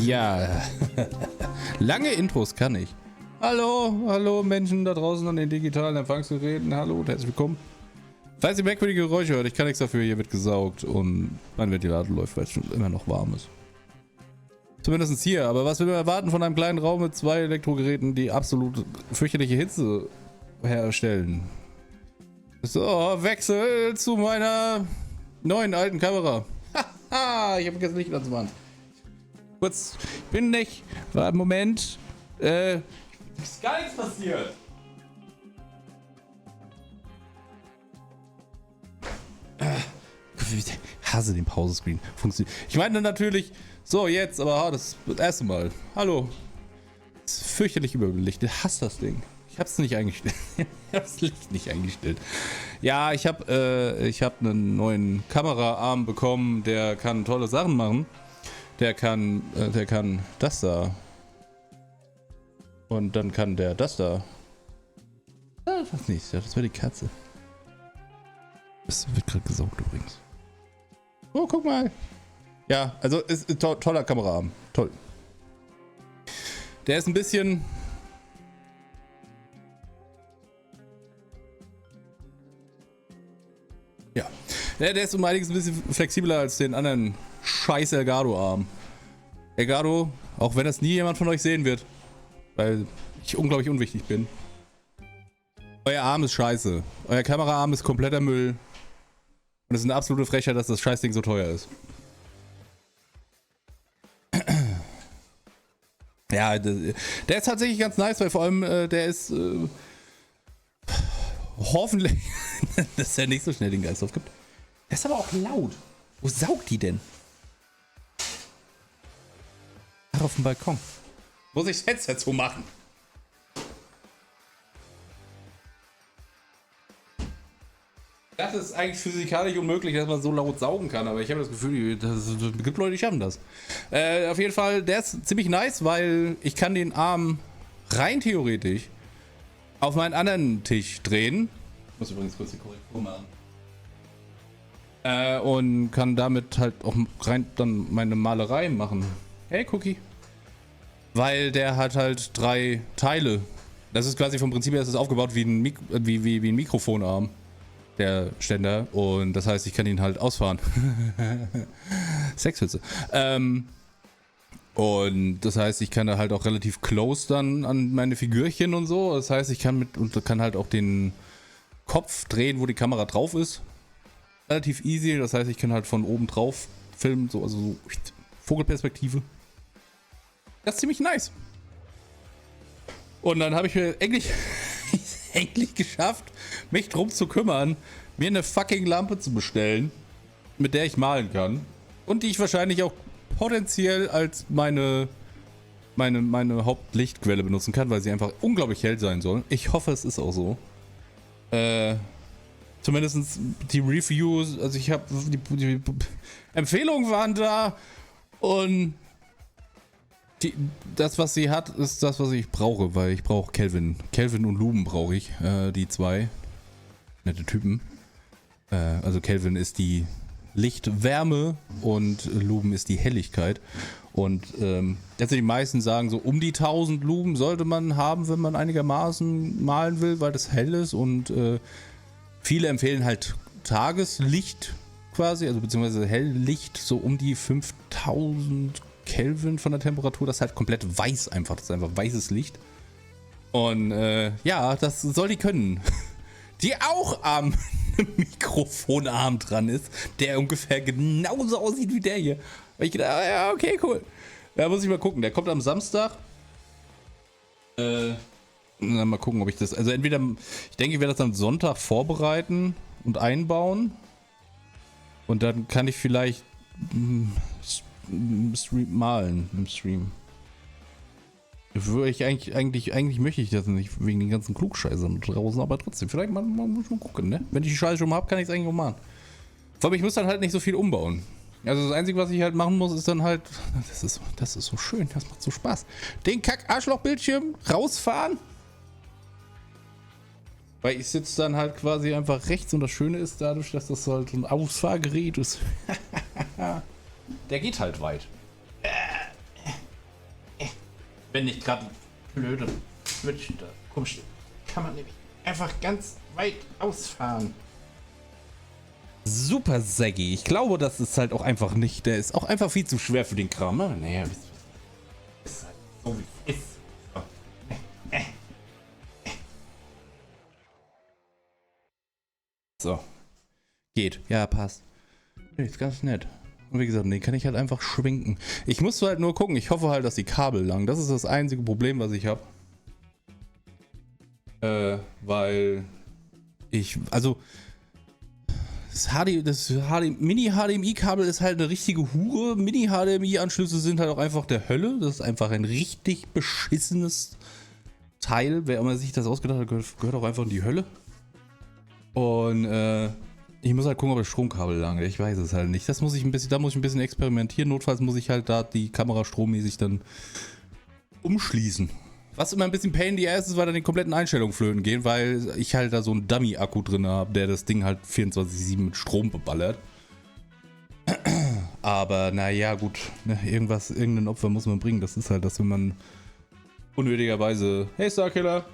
Ja, lange Intros kann ich. Hallo Menschen da draußen an den digitalen Empfangsgeräten. Hallo und herzlich willkommen. Falls ihr merkwürdige Geräusche hört, ich kann nichts dafür, hier wird gesaugt und mein Ventilator läuft, weil es schon immer noch warm ist. Zumindest hier, aber was will man erwarten von einem kleinen Raum mit 2 Elektrogeräten, die absolut fürchterliche Hitze herstellen? So, Wechsel zu meiner neuen alten Kamera. Haha, ich habe jetzt Licht ans Wand. Kurz, ich bin nicht, war Moment, ist gar nichts passiert. Ich hasse den Pause-Screen. Funktioniert. Ich meine natürlich, so jetzt, aber das ist das erste Mal. Hallo. Das ist fürchterlich überbelichtet. Ich hasse das Ding. Ich hab's nicht eingestellt. Ich hab's das Licht nicht eingestellt. Ja, ich hab einen neuen Kameraarm bekommen, der kann tolle Sachen machen. Der kann das da. Und dann kann der das da. Das nicht, das war die Katze. Das wird gerade gesaugt übrigens. Oh, guck mal. Ja, also ist ein toller Kameraarm. Toll. Der ist ein bisschen... Ja. Der ist um einiges ein bisschen flexibler als den anderen scheiß Elgato-Arm. Elgato, auch wenn das nie jemand von euch sehen wird, weil ich unglaublich unwichtig bin. Euer Arm ist scheiße. Euer Kameraarm ist kompletter Müll. Und es ist eine absolute Frechheit, dass das Scheißding so teuer ist. Ja, der ist tatsächlich ganz nice, weil vor allem der ist hoffentlich, dass er nicht so schnell den Geist aufgibt. Der ist aber auch laut. Wo saugt die denn? Ach, auf dem Balkon. Muss ich das Fenster zumachen? Das ist eigentlich physikalisch unmöglich, dass man so laut saugen kann, aber ich habe das Gefühl, es gibt Leute, die schaffen das. Auf jeden Fall, der ist ziemlich nice, weil ich kann den Arm rein theoretisch auf meinen anderen Tisch drehen. Ich muss übrigens kurz die Korrektur machen. Und kann damit halt auch rein dann meine Malerei machen. Hey Cookie. Weil der hat halt 3 Teile. Das ist quasi vom Prinzip her, ist es aufgebaut wie ein Mikrofonarm. Der Ständer, und das heißt, ich kann ihn halt ausfahren. Sexwitze. Und das heißt, ich kann da halt auch relativ close dann an meine Figürchen und so. Das heißt, ich kann halt auch den Kopf drehen, wo die Kamera drauf ist. Relativ easy. Das heißt, ich kann halt von oben drauf filmen, so, also so Vogelperspektive. Das ist ziemlich nice. Und dann habe ich mir endlich geschafft, mich drum zu kümmern, mir eine fucking Lampe zu bestellen, mit der ich malen kann und die ich wahrscheinlich auch potenziell als meine Hauptlichtquelle benutzen kann, weil sie einfach unglaublich hell sein soll. Ich hoffe, es ist auch so. Zumindest die Reviews, also ich habe die Empfehlungen waren da und das, was sie hat, ist das, was ich brauche, weil ich brauche Kelvin. Kelvin und Lumen brauche ich, die 2 nette Typen. Also Kelvin ist die Lichtwärme und Lumen ist die Helligkeit. Und also die meisten sagen so, um die 1000 Lumen sollte man haben, wenn man einigermaßen malen will, weil das hell ist. Und viele empfehlen halt Tageslicht quasi, also beziehungsweise Helllicht, so um die 5000 Kelvin von der Temperatur, das ist halt komplett weiß einfach, das ist einfach weißes Licht. Und ja, das soll die können. Die auch am Mikrofonarm dran ist, der ungefähr genauso aussieht wie der hier. Und ich gedacht, ja, okay, cool. Da muss ich mal gucken, der kommt am Samstag. Dann mal gucken, ob ich das, also entweder, ich denke, ich werde das am Sonntag vorbereiten und einbauen. Und dann kann ich vielleicht malen im Stream. Eigentlich möchte ich das nicht, wegen den ganzen Klugscheißern draußen, aber trotzdem, vielleicht mal muss man gucken, ne? Wenn ich die Scheiße schon mal habe, kann ich es eigentlich auch machen. Vor allem, ich muss dann halt nicht so viel umbauen. Also das Einzige, was ich halt machen muss, ist dann halt, das ist so schön, das macht so Spaß. Den Kack-Arschloch-Bildschirm rausfahren. Weil ich sitze dann halt quasi einfach rechts und das Schöne ist dadurch, dass das halt ein Ausfahrgerät ist. Der geht halt weit. Wenn nicht gerade die blöde Switch da rumsteht, kann man nämlich einfach ganz weit ausfahren. Super saggy. Ich glaube, das ist halt auch einfach nicht. Der ist auch einfach viel zu schwer für den Kram. Naja, ist halt so wie es ist. So. Geht. Ja, passt. Ist ganz nett. Und wie gesagt, den kann ich halt einfach schwenken. Ich muss halt nur gucken. Ich hoffe halt, dass die Kabel lang. Das ist das einzige Problem, was ich habe. Weil ich, also das Mini-HDMI-Kabel ist halt eine richtige Hure. Mini-HDMI-Anschlüsse sind halt auch einfach der Hölle. Das ist einfach ein richtig beschissenes Teil. Wer immer sich das ausgedacht hat, gehört auch einfach in die Hölle. Und ich muss halt gucken, ob das Stromkabel lange. Ich weiß es halt nicht. Da muss ich ein bisschen experimentieren. Notfalls muss ich halt da die Kamera strommäßig dann umschließen. Was immer ein bisschen Pain in the Ass ist, weil dann die kompletten Einstellungen flöten gehen, weil ich halt da so einen Dummy-Akku drin habe, der das Ding halt 24/7 mit Strom beballert. Aber naja, gut. Irgendein Opfer muss man bringen. Das ist halt das, wenn man unnötigerweise... Hey Starkiller!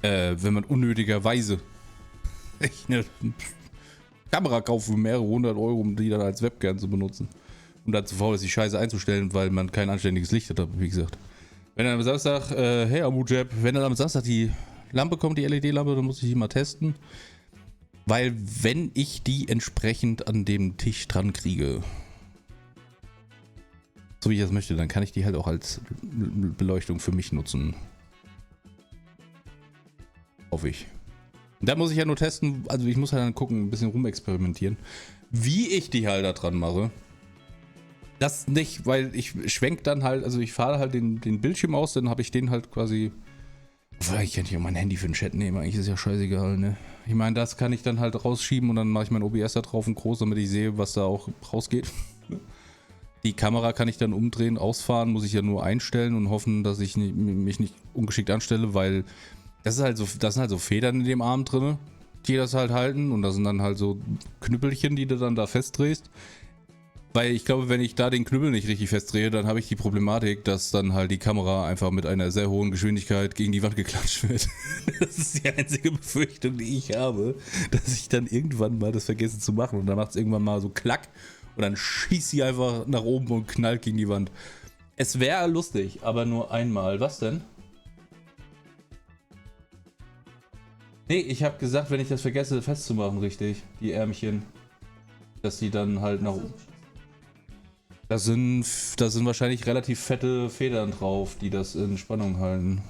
Wenn man unnötigerweise eine Kamera kauft für mehrere 100 €, um die dann als Webcam zu benutzen. Und dann zu faul ist, die Scheiße einzustellen, weil man kein anständiges Licht hat, wie gesagt. Wenn dann am Samstag, hey Amujab, wenn dann am Samstag die Lampe kommt, die LED-Lampe, dann muss ich die mal testen. Weil wenn ich die entsprechend an dem Tisch dran kriege, so wie ich das möchte, dann kann ich die halt auch als Beleuchtung für mich nutzen. Hoffe ich. Da muss ich ja nur testen, also ich muss halt dann gucken, ein bisschen rumexperimentieren, wie ich die halt da dran mache. Das nicht, weil ich schwenke dann halt, also ich fahre halt den Bildschirm aus, dann habe ich den halt quasi... Ich kann nicht auch mein Handy für den Chat nehmen, eigentlich ist ja scheißegal, ne? Ich meine, das kann ich dann halt rausschieben und dann mache ich mein OBS da drauf und groß, damit ich sehe, was da auch rausgeht. Die Kamera kann ich dann umdrehen, ausfahren, muss ich ja nur einstellen und hoffen, dass ich mich nicht ungeschickt anstelle, weil das sind halt so Federn in dem Arm drin, die das halt halten und das sind dann halt so Knüppelchen, die du dann da festdrehst. Weil ich glaube, wenn ich da den Knüppel nicht richtig festdrehe, dann habe ich die Problematik, dass dann halt die Kamera einfach mit einer sehr hohen Geschwindigkeit gegen die Wand geklatscht wird. Das ist die einzige Befürchtung, die ich habe, dass ich dann irgendwann mal das vergesse zu machen und dann macht es irgendwann mal so klack und dann schießt sie einfach nach oben und knallt gegen die Wand. Es wäre lustig, aber nur einmal. Was denn? Nee, ich habe gesagt, wenn ich das vergesse festzumachen, richtig, die Ärmchen, dass die dann halt nach oben... Da sind wahrscheinlich relativ fette Federn drauf, die das in Spannung halten.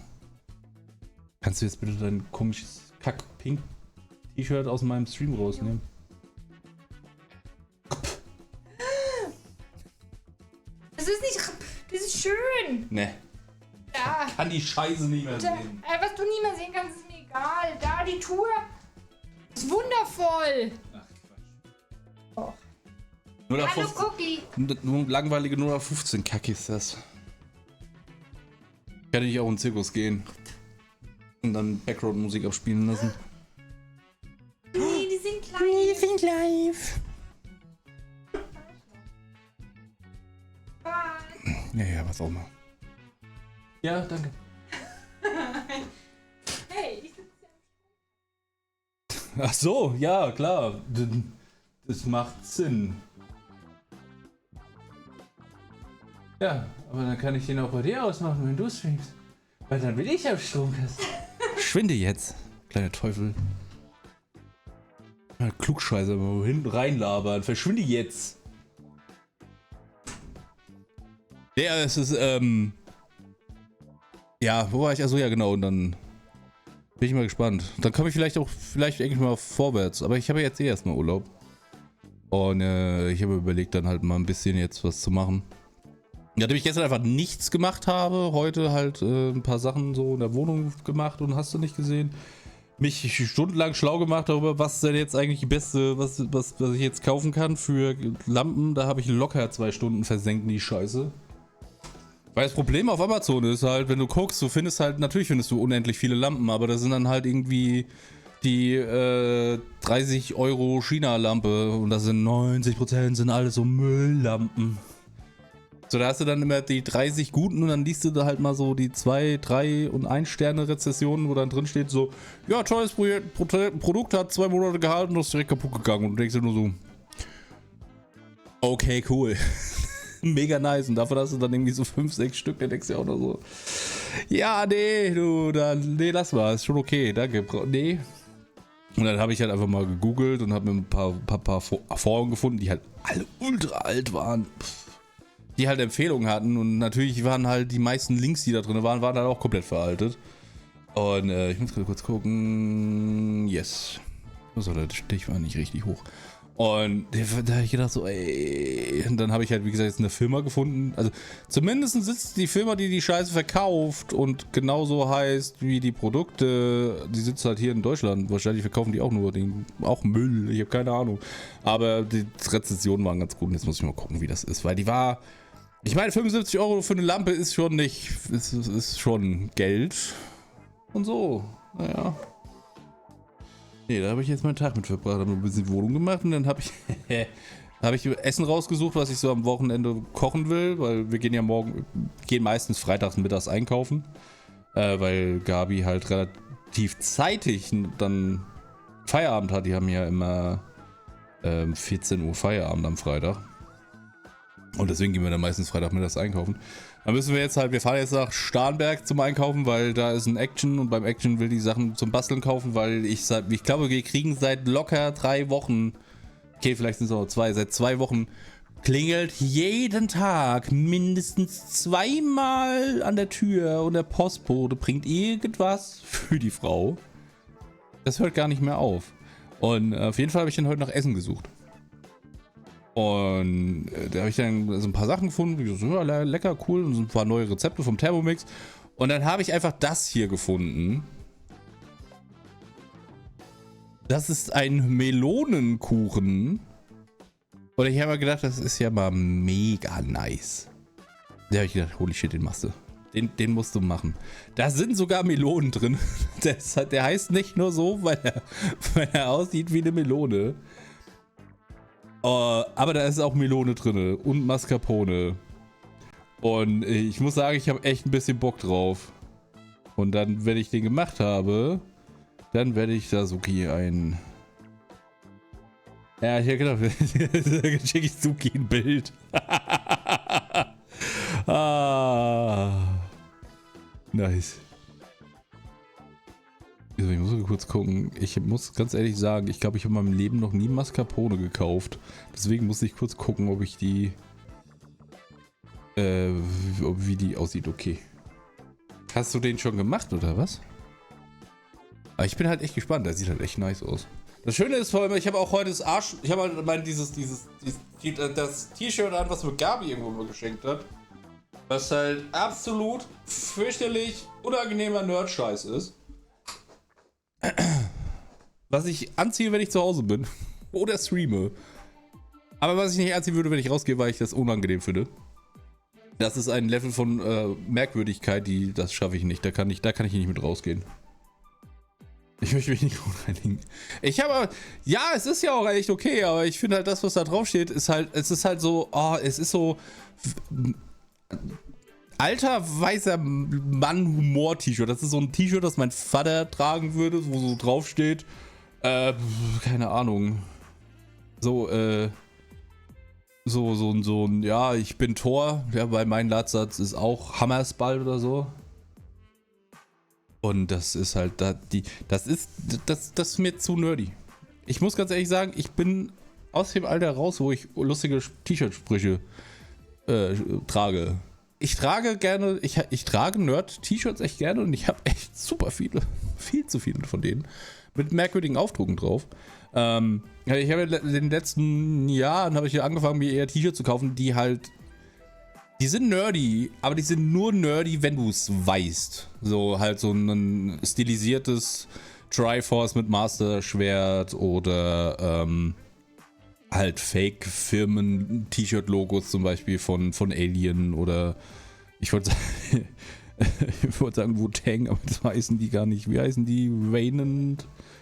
Kannst du jetzt bitte dein komisches Kack-Pink-T-Shirt aus meinem Stream rausnehmen? Das ist nicht... Das ist schön. Ne. Ja. Ich kann die Scheiße nicht mehr sehen. Was du nie mehr sehen kannst, ist mir egal. Da, die Tour ist wundervoll. Ach, Quatsch. Oh. Hallo Cookie. Nur langweilige 0:15 Kacke ist das. Kann ich auch in den Zirkus gehen. Und dann Background-Musik abspielen lassen. Nee, die sind live. Die sind live. Bye. Ja, was auch mal. Ja, danke. Hey, ich sitze Ach so, ja, klar. Das macht Sinn. Ja, aber dann kann ich den auch bei dir ausmachen, wenn du streamst. Weil dann will ich am Stromkasten. Schwinde jetzt, kleiner Teufel. Klugscheißer, mal hinten reinlabern. Verschwinde jetzt. Ja, es ist, ja, wo war ich? Achso, ja, genau. Und dann bin ich mal gespannt. Dann komme ich vielleicht eigentlich mal vorwärts. Aber ich habe jetzt erstmal Urlaub. Und ich habe überlegt, dann halt mal ein bisschen jetzt was zu machen. Nachdem ich gestern einfach nichts gemacht habe, heute halt ein paar Sachen so in der Wohnung gemacht und hast du nicht gesehen. Mich stundenlang schlau gemacht darüber, was denn jetzt eigentlich die beste, was ich jetzt kaufen kann für Lampen. Da habe ich locker 2 Stunden versenkt in die Scheiße. Weil das Problem auf Amazon ist halt, wenn du guckst, natürlich findest du unendlich viele Lampen, aber das sind dann halt irgendwie die 30 € China-Lampe und das sind 90% sind alles so Mülllampen. So, da hast du dann immer die 30 guten und dann liest du da halt mal so die 2, 3 und 1 Sterne Rezessionen, wo dann drin steht so, ja, tolles Produkt, hat 2 Monate gehalten und ist direkt kaputt gegangen. Und du denkst dir nur so, okay, cool. Mega nice. Und davon hast du dann irgendwie so 5, 6 Stück, dann denkst du auch nur so, ja, nee, nee, lass mal, ist schon okay, danke, nee. Und dann habe ich halt einfach mal gegoogelt und habe mir ein paar Foren gefunden, die halt alle ultra alt waren. Die halt Empfehlungen hatten und natürlich waren halt die meisten Links, die da drin waren halt auch komplett veraltet. Und ich muss gerade kurz gucken. Yes. So, der Stich war nicht richtig hoch. Und da habe ich gedacht so, ey. Und dann habe ich halt, wie gesagt, jetzt eine Firma gefunden. Also zumindest sitzt die Firma, die die Scheiße verkauft und genauso heißt wie die Produkte. Die sitzt halt hier in Deutschland. Wahrscheinlich verkaufen die auch nur auch Müll. Ich habe keine Ahnung. Aber die Rezensionen waren ganz gut. Und jetzt muss ich mal gucken, wie das ist. Weil die war... Ich meine, 75 Euro für eine Lampe ist schon nicht... Ist schon Geld. Und so. Naja. Nee, da habe ich jetzt meinen Tag mit verbracht, habe ein bisschen Wohnung gemacht und dann habe ich Essen rausgesucht, was ich so am Wochenende kochen will, weil wir gehen meistens freitags mittags einkaufen, weil Gabi halt relativ zeitig dann Feierabend hat. Die haben ja immer 14 Uhr Feierabend am Freitag. Und deswegen gehen wir dann meistens Freitagmittags einkaufen. Dann müssen wir fahren jetzt nach Starnberg zum Einkaufen, weil da ist ein Action und beim Action will die Sachen zum Basteln kaufen, weil ich glaube, wir kriegen seit locker 3 Wochen, okay, vielleicht sind es auch 2, seit 2 Wochen klingelt jeden Tag mindestens 2-mal an der Tür und der Postbote bringt irgendwas für die Frau. Das hört gar nicht mehr auf. Und auf jeden Fall habe ich dann heute nach Essen gesucht. Und da habe ich dann so ein paar Sachen gefunden, die so, ja, lecker, cool, und so ein paar neue Rezepte vom Thermomix. Und dann habe ich einfach das hier gefunden. Das ist ein Melonenkuchen. Und ich habe mir gedacht, das ist ja mal mega nice. Da habe ich gedacht, holy shit, den machst du. Den musst du machen. Da sind sogar Melonen drin. Der heißt nicht nur so, weil er aussieht wie eine Melone. Aber da ist auch Melone drin und Mascarpone. Und ich muss sagen, ich habe echt ein bisschen Bock drauf. Und dann, wenn ich den gemacht habe, dann werde ich da Suki Ja, ich habe gedacht, dann schicke ich Suki ein Bild. Nice. Ich muss mal kurz gucken. Ich muss ganz ehrlich sagen, ich glaube, ich habe in meinem Leben noch nie Mascarpone gekauft. Deswegen muss ich kurz gucken, ob ich die... wie die aussieht. Okay. Hast du den schon gemacht, oder was? Aber ich bin halt echt gespannt. Der sieht halt echt nice aus. Das Schöne ist vor allem, ich habe auch heute das Ich habe halt das T-Shirt an, was mir Gabi irgendwo mal geschenkt hat. Was halt absolut fürchterlich unangenehmer Nerd-Scheiß ist. Was ich anziehe, wenn ich zu Hause bin. Oder streame. Aber was ich nicht anziehen würde, wenn ich rausgehe, weil ich das unangenehm finde. Das ist ein Level von Merkwürdigkeit, das schaffe ich nicht. Da kann ich nicht mit rausgehen. Ich möchte mich nicht gut reinigen. Ja, es ist ja auch echt okay, aber ich finde halt, das, was da drauf steht, es ist halt so, es ist so alter weißer Mann-Humor-T-Shirt. Das ist so ein T-Shirt, das mein Vater tragen würde, wo so drauf steht, keine Ahnung. So ein, ja, ich bin Thor. Ja, bei meinem Latzsatz ist auch Hammersball oder so. Und das ist halt, das ist mir zu nerdy. Ich muss ganz ehrlich sagen, ich bin aus dem Alter raus, wo ich lustige T-Shirt-Sprüche trage. Ich trage gerne, ich trage Nerd-T-Shirts echt gerne und ich habe echt super viele, viel zu viele von denen. Mit merkwürdigen Aufdrucken drauf. Ich habe in den letzten Jahren angefangen, mir eher T-Shirts zu kaufen, die sind nerdy, aber die sind nur nerdy, wenn du es weißt. So halt so ein stilisiertes Triforce mit Master-Schwert oder halt Fake-Firmen-T-Shirt-Logos zum Beispiel von Alien oder ich wollte sagen Wu-Tang, aber das heißen die gar nicht. Wie heißen die?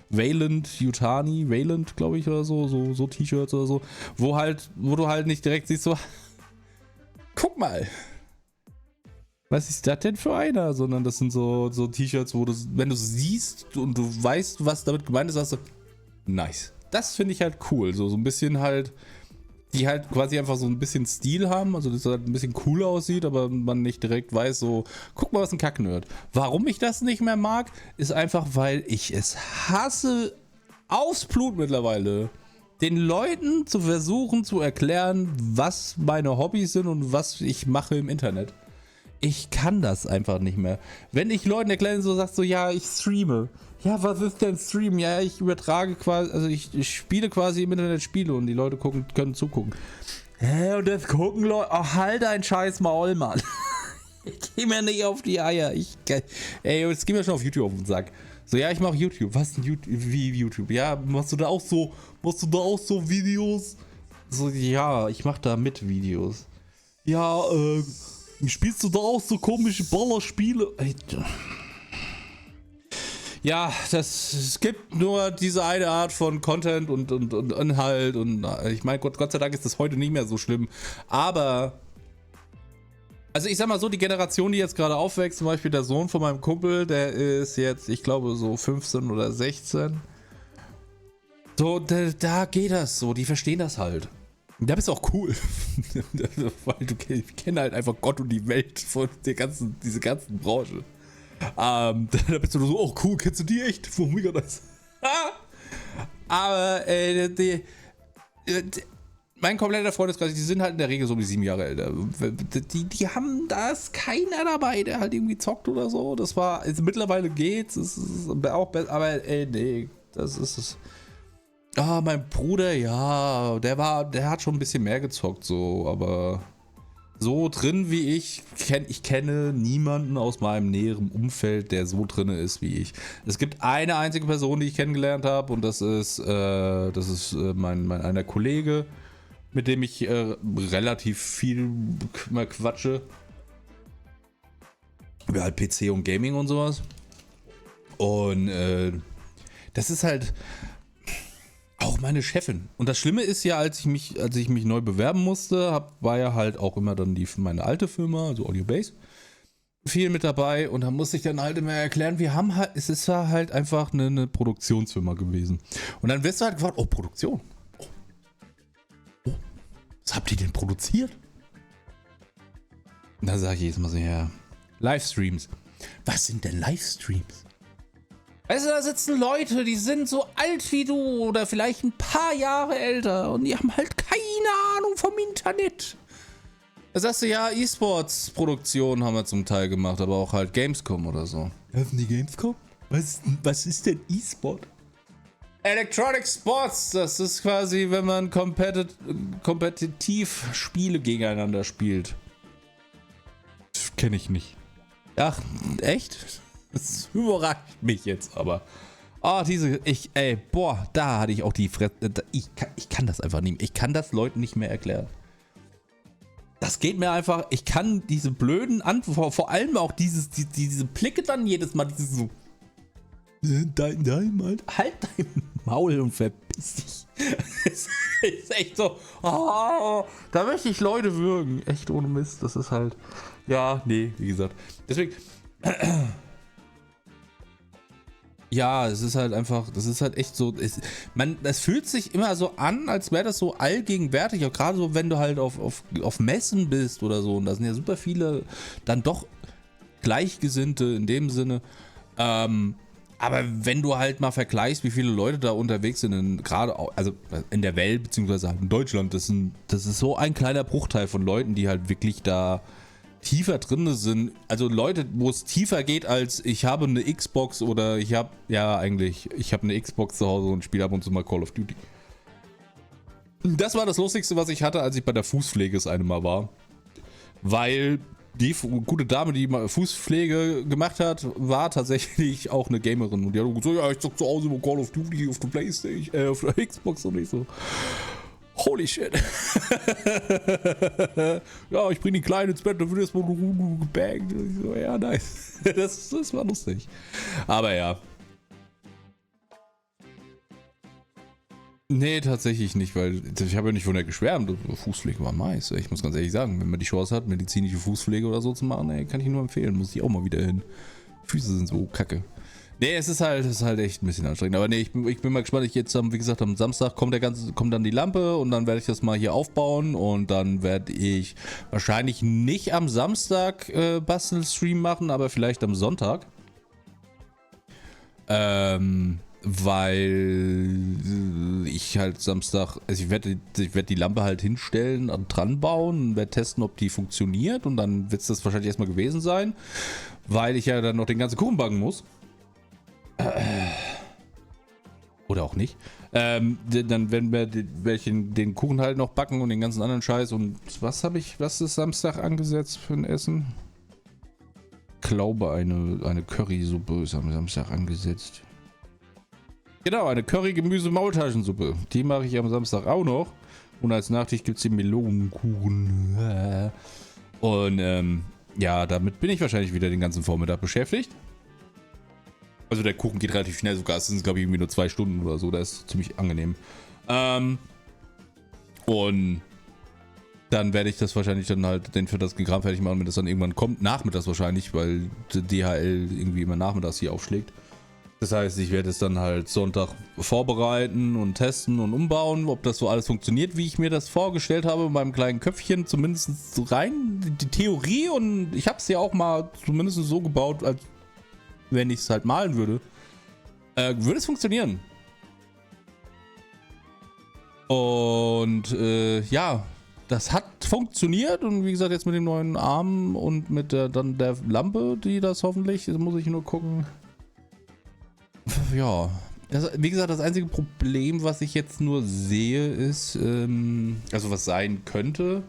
Wayland, Yutani, Wayland, glaube ich, oder so T-Shirts oder so, wo du halt nicht direkt siehst, so guck mal. Was ist das denn für einer? Sondern das sind so T-Shirts, wo du, wenn du siehst und du weißt, was damit gemeint ist, sagst du, nice. Das finde ich halt cool. So ein bisschen halt, die halt quasi einfach so ein bisschen Stil haben, also dass es halt ein bisschen cooler aussieht, aber man nicht direkt weiß, so, guck mal, was ein Kacknerd. Warum ich das nicht mehr mag, ist einfach, weil ich es hasse, aufs Blut mittlerweile, den Leuten zu versuchen zu erklären, was meine Hobbys sind und was ich mache im Internet. Ich kann das einfach nicht mehr. Wenn ich Leuten erkläre, so sagst du, ja, ich streame. Ja, was ist denn Stream? Ja, ich übertrage quasi, also ich spiele quasi im Internet Spiele und die Leute können zugucken. Hä, und das gucken Leute, oh, halt dein scheiß Maul, Mann. Ich geh mir nicht auf die Eier. Ey, jetzt geh mir schon auf YouTube auf den Sack. So, ja, ich mache YouTube. Was denn YouTube? Wie YouTube? Ja, machst du da auch so Videos? So, ja, ich mach da mit Videos. Ja, spielst du da auch so komische Ballerspiele? Ja, es gibt nur diese eine Art von Content und Inhalt und ich meine, Gott sei Dank ist das heute nicht mehr so schlimm. Aber, also ich sag mal so, die Generation, die jetzt gerade aufwächst, zum Beispiel der Sohn von meinem Kumpel, der ist jetzt, ich glaube, so 15 oder 16. So, da geht das so, die verstehen das halt. Und da bist du auch cool. Weil du kennst halt einfach Gott und die Welt von dieser ganzen Branche. Da bist du so, oh cool, kennst du die echt? Oh, mega nice. Aber mein kompletter Freundeskreis, die sind halt in der Regel so um die 7 Jahre älter. Die haben, da ist keiner dabei, der halt irgendwie zockt oder so. Das war, also mittlerweile geht's, es ist auch besser, aber nee, das ist es. Ah, mein Bruder, ja, der hat schon ein bisschen mehr gezockt, so, aber so drin wie ich kenne niemanden aus meinem näheren Umfeld, der so drin ist wie ich. Es gibt eine einzige Person, die ich kennengelernt habe, und das ist mein einer Kollege, mit dem ich relativ viel mal quatsche. Über halt PC und Gaming und sowas. Und das ist halt auch meine Chefin. Und das Schlimme ist ja, als ich mich neu bewerben musste, war ja halt auch immer dann meine alte Firma, also Audiobase, viel mit dabei. Und da musste ich dann halt immer erklären, es ist ja halt einfach eine Produktionsfirma gewesen. Und dann wirst du halt gefragt, oh, Produktion. Oh, was habt ihr denn produziert? Und da sage ich jetzt mal so, ja, Livestreams. Was sind denn Livestreams? Weißt du, da sitzen Leute, die sind so alt wie du oder vielleicht ein paar Jahre älter und die haben halt keine Ahnung vom Internet. Da sagst du, ja, E-Sports-Produktionen haben wir zum Teil gemacht, aber auch halt Gamescom oder so. Was ist die Gamescom? Was ist denn E-Sport? Electronic Sports, das ist quasi, wenn man kompetitiv Spiele gegeneinander spielt. Kenne ich nicht. Ach, echt? Das überrascht mich jetzt, aber. Oh, da hatte ich auch die Fresse. Ich kann das einfach nicht mehr. Ich kann das Leuten nicht mehr erklären. Das geht mir einfach. Ich kann diese blöden Antworten, vor allem auch diese Blicke dann jedes Mal, dieses so. Halt dein Maul und verpiss dich. Das ist echt so. Oh, da möchte ich Leute würgen. Echt ohne Mist. Das ist halt. Ja, nee, wie gesagt. Deswegen. Ja, es ist halt einfach, das ist halt echt so, es fühlt sich immer so an, als wäre das so allgegenwärtig, auch gerade so, wenn du halt auf Messen bist oder so, und da sind ja super viele dann doch Gleichgesinnte in dem Sinne, aber wenn du halt mal vergleichst, wie viele Leute da unterwegs sind, gerade auch, also in der Welt, beziehungsweise halt in Deutschland, das ist so ein kleiner Bruchteil von Leuten, die halt wirklich da tiefer drin sind, also Leute, wo es tiefer geht als ich habe eine Xbox oder ich habe eine Xbox zu Hause und spiele ab und zu mal Call of Duty. Das war das Lustigste, was ich hatte, als ich bei der Fußpflege das eine Mal war, weil die gute Dame, die mal Fußpflege gemacht hat, war tatsächlich auch eine Gamerin und die hat gesagt, ja, ich zock zu Hause über Call of Duty auf der Playstation, auf der Xbox und ich so. Holy shit. Ja, ich bring die Kleine ins Bett, dann wird erstmal gebangt. So, ja, nice. Das war lustig. Aber ja. Nee, tatsächlich nicht, weil ich habe ja nicht von der geschwärmt. Fußpflege war nice. Ich muss ganz ehrlich sagen, wenn man die Chance hat, medizinische Fußpflege oder so zu machen, ey, kann ich nur empfehlen. Muss ich auch mal wieder hin. Füße sind so kacke. Nee, es ist halt echt ein bisschen anstrengend. Aber nee, ich bin mal gespannt. Wie gesagt, am Samstag kommt dann die Lampe und dann werde ich das mal hier aufbauen und dann werde ich wahrscheinlich nicht am Samstag Bastelstream machen, aber vielleicht am Sonntag. Weil ich halt Samstag, also ich werd die Lampe halt hinstellen und dran bauen und werde testen, ob die funktioniert und dann wird es das wahrscheinlich erstmal gewesen sein, weil ich ja dann noch den ganzen Kuchen backen muss. Oder auch nicht. Dann werden wir den Kuchen halt noch backen und den ganzen anderen Scheiß. Und was ist Samstag angesetzt für ein Essen? Ich glaube, eine Currysuppe ist am Samstag angesetzt. Genau, eine Curry-Gemüse-Maultaschensuppe. Die mache ich am Samstag auch noch. Und als Nachtisch gibt es den Melonenkuchen. Und ja, damit bin ich wahrscheinlich wieder den ganzen Vormittag beschäftigt. Also der Kuchen geht relativ schnell sogar. Es sind, glaube ich, irgendwie nur 2 Stunden oder so. Das ist ziemlich angenehm. Und dann werde ich das wahrscheinlich dann halt den für das Kram fertig machen, wenn das dann irgendwann kommt. Nachmittags wahrscheinlich, weil DHL irgendwie immer nachmittags hier aufschlägt. Das heißt, ich werde es dann halt Sonntag vorbereiten und testen und umbauen, ob das so alles funktioniert, wie ich mir das vorgestellt habe in meinem kleinen Köpfchen, zumindest so rein die Theorie, und ich habe es ja auch mal zumindest so gebaut, als wenn ich es halt malen würde, würde es funktionieren. Und ja, das hat funktioniert und wie gesagt jetzt mit dem neuen Arm und mit der Lampe, die das hoffentlich, das muss ich nur gucken. Ja, wie gesagt, das einzige Problem, was ich jetzt nur sehe, ist, also was sein könnte,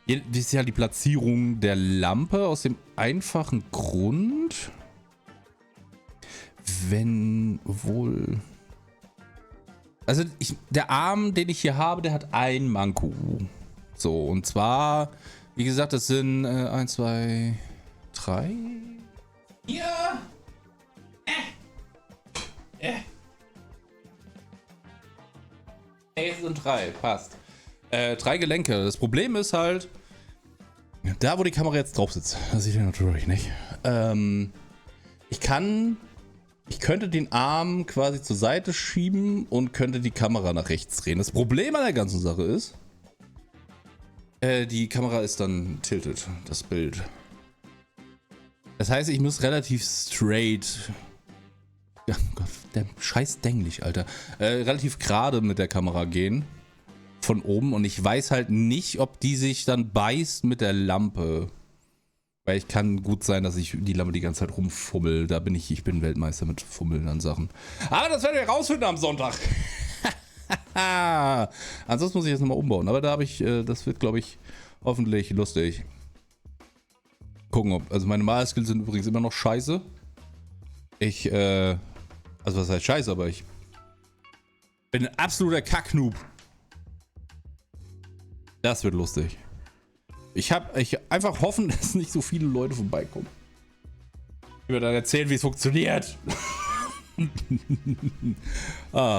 ist ja die Platzierung der Lampe aus dem einfachen Grund, wenn wohl... Also der Arm, den ich hier habe, der hat ein Manko. So, und zwar, wie gesagt, das sind 1, 2, 3... Ja! Es sind 3, passt. 3 Gelenke. Das Problem ist halt, da wo die Kamera jetzt drauf sitzt, das sieht ihr natürlich nicht. Ich könnte den Arm quasi zur Seite schieben und könnte die Kamera nach rechts drehen. Das Problem an der ganzen Sache ist, die Kamera ist dann tilted, das Bild. Das heißt, ich muss relativ straight... Ja, Gott, der scheiß Denglisch, Alter. Relativ gerade mit der Kamera gehen. Von oben. Und ich weiß halt nicht, ob die sich dann beißt mit der Lampe. Weil ich kann gut sein, dass ich die Lampe die ganze Zeit rumfummel. Ich bin Weltmeister mit Fummeln an Sachen. Aber das werden wir rausfinden am Sonntag. Ansonsten muss ich jetzt nochmal umbauen. Aber das wird, glaube ich, hoffentlich lustig. Gucken, also meine Malskills sind übrigens immer noch scheiße. Also was heißt scheiße, aber ich bin ein absoluter Kacknoob. Das wird lustig. Ich einfach hoffen, dass nicht so viele Leute vorbeikommen. Ich werde dann erzählen, wie es funktioniert.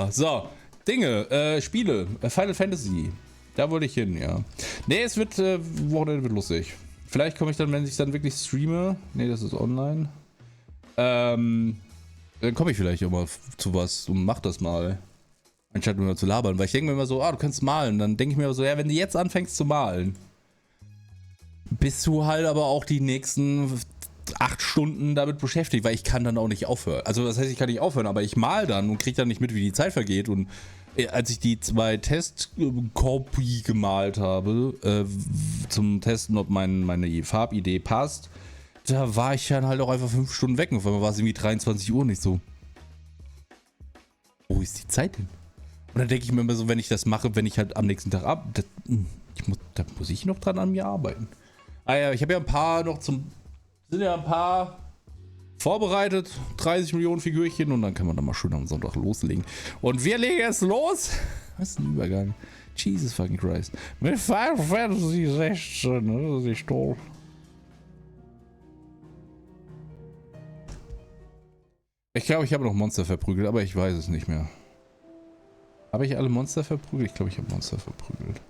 So. Dinge, Spiele. Final Fantasy. Da wollte ich hin, ja. Nee, Wochenende wird lustig. Vielleicht komme ich dann, wenn ich dann wirklich streame. Nee, das ist online. Dann komme ich vielleicht auch mal zu was und mach das mal. Anstatt nur zu labern. Weil ich denke mir immer so, du kannst malen. Dann denke ich mir so, ja, wenn du jetzt anfängst zu malen, bist du halt aber auch die nächsten 8 Stunden damit beschäftigt, weil ich kann dann auch nicht aufhören. Also das heißt, ich kann nicht aufhören, aber ich mal dann und kriege dann nicht mit, wie die Zeit vergeht. Und als ich die 2 Testkopie gemalt habe, zum Testen, ob meine Farbidee passt, da war ich dann halt auch einfach 5 Stunden weg. Und auf einmal war es irgendwie 23 Uhr, nicht so. Wo ist die Zeit hin? Und dann denke ich mir immer so, wenn ich das mache, wenn ich halt am nächsten Tag da muss ich noch dran an mir arbeiten. Ah ja, ich habe ja ein paar vorbereitet, 30 Millionen Figürchen, und dann kann man da mal schön am Sonntag loslegen. Und wir legen jetzt los. Was ist ein Übergang? Jesus fucking Christ. Mit Final Fantasy 16, das ist toll. Ich glaube, ich habe noch Monster verprügelt, aber ich weiß es nicht mehr. Habe ich alle Monster verprügelt? Ich glaube, ich habe Monster verprügelt.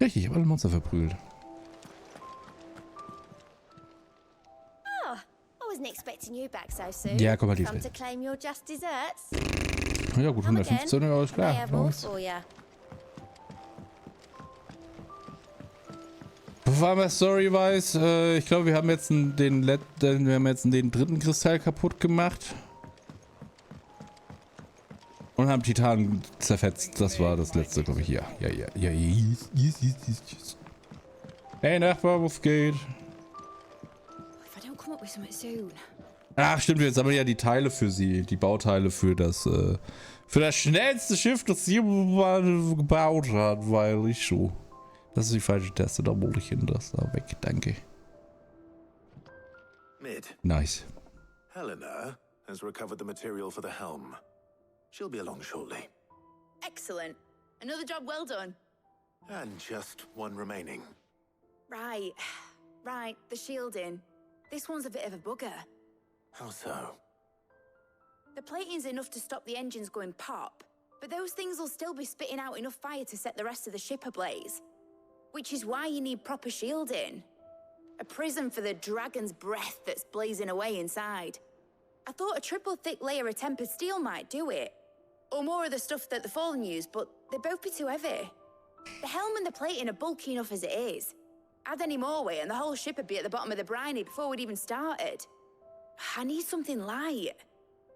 Richtig, ich habe alle Monster verprügelt. Ja, komm mal die Welt. Ja gut, 115, ja, ist klar. Bevor man Story-wise, ich glaube, wir haben jetzt den dritten Kristall kaputt gemacht. Und haben Titan zerfetzt. Das war das letzte, glaube ich. Ja. Yes. Hey, Nachbar, was geht? Ach, stimmt, wir sammeln ja die Teile für sie. Die Bauteile für das schnellste Schiff, das jemand gebaut hat, weil ich so. Das ist die falsche Taste, da wollte ich hin, das da weg, danke. Nice. Helena has recovered the material for the helm. She'll be along shortly. Excellent. Another job well done. And just one remaining. Right. The shielding. This one's a bit of a bugger. How so? The plating's enough to stop the engines going pop, but those things will still be spitting out enough fire to set the rest of the ship ablaze. Which is why you need proper shielding. A prison for the dragon's breath that's blazing away inside. I thought a triple thick layer of tempered steel might do it. Or more of the stuff that the Fallen use, but they'd both be too heavy. The helm and the plating are bulky enough as it is. Add any more weight and the whole ship would be at the bottom of the briny before we'd even started. I need something light.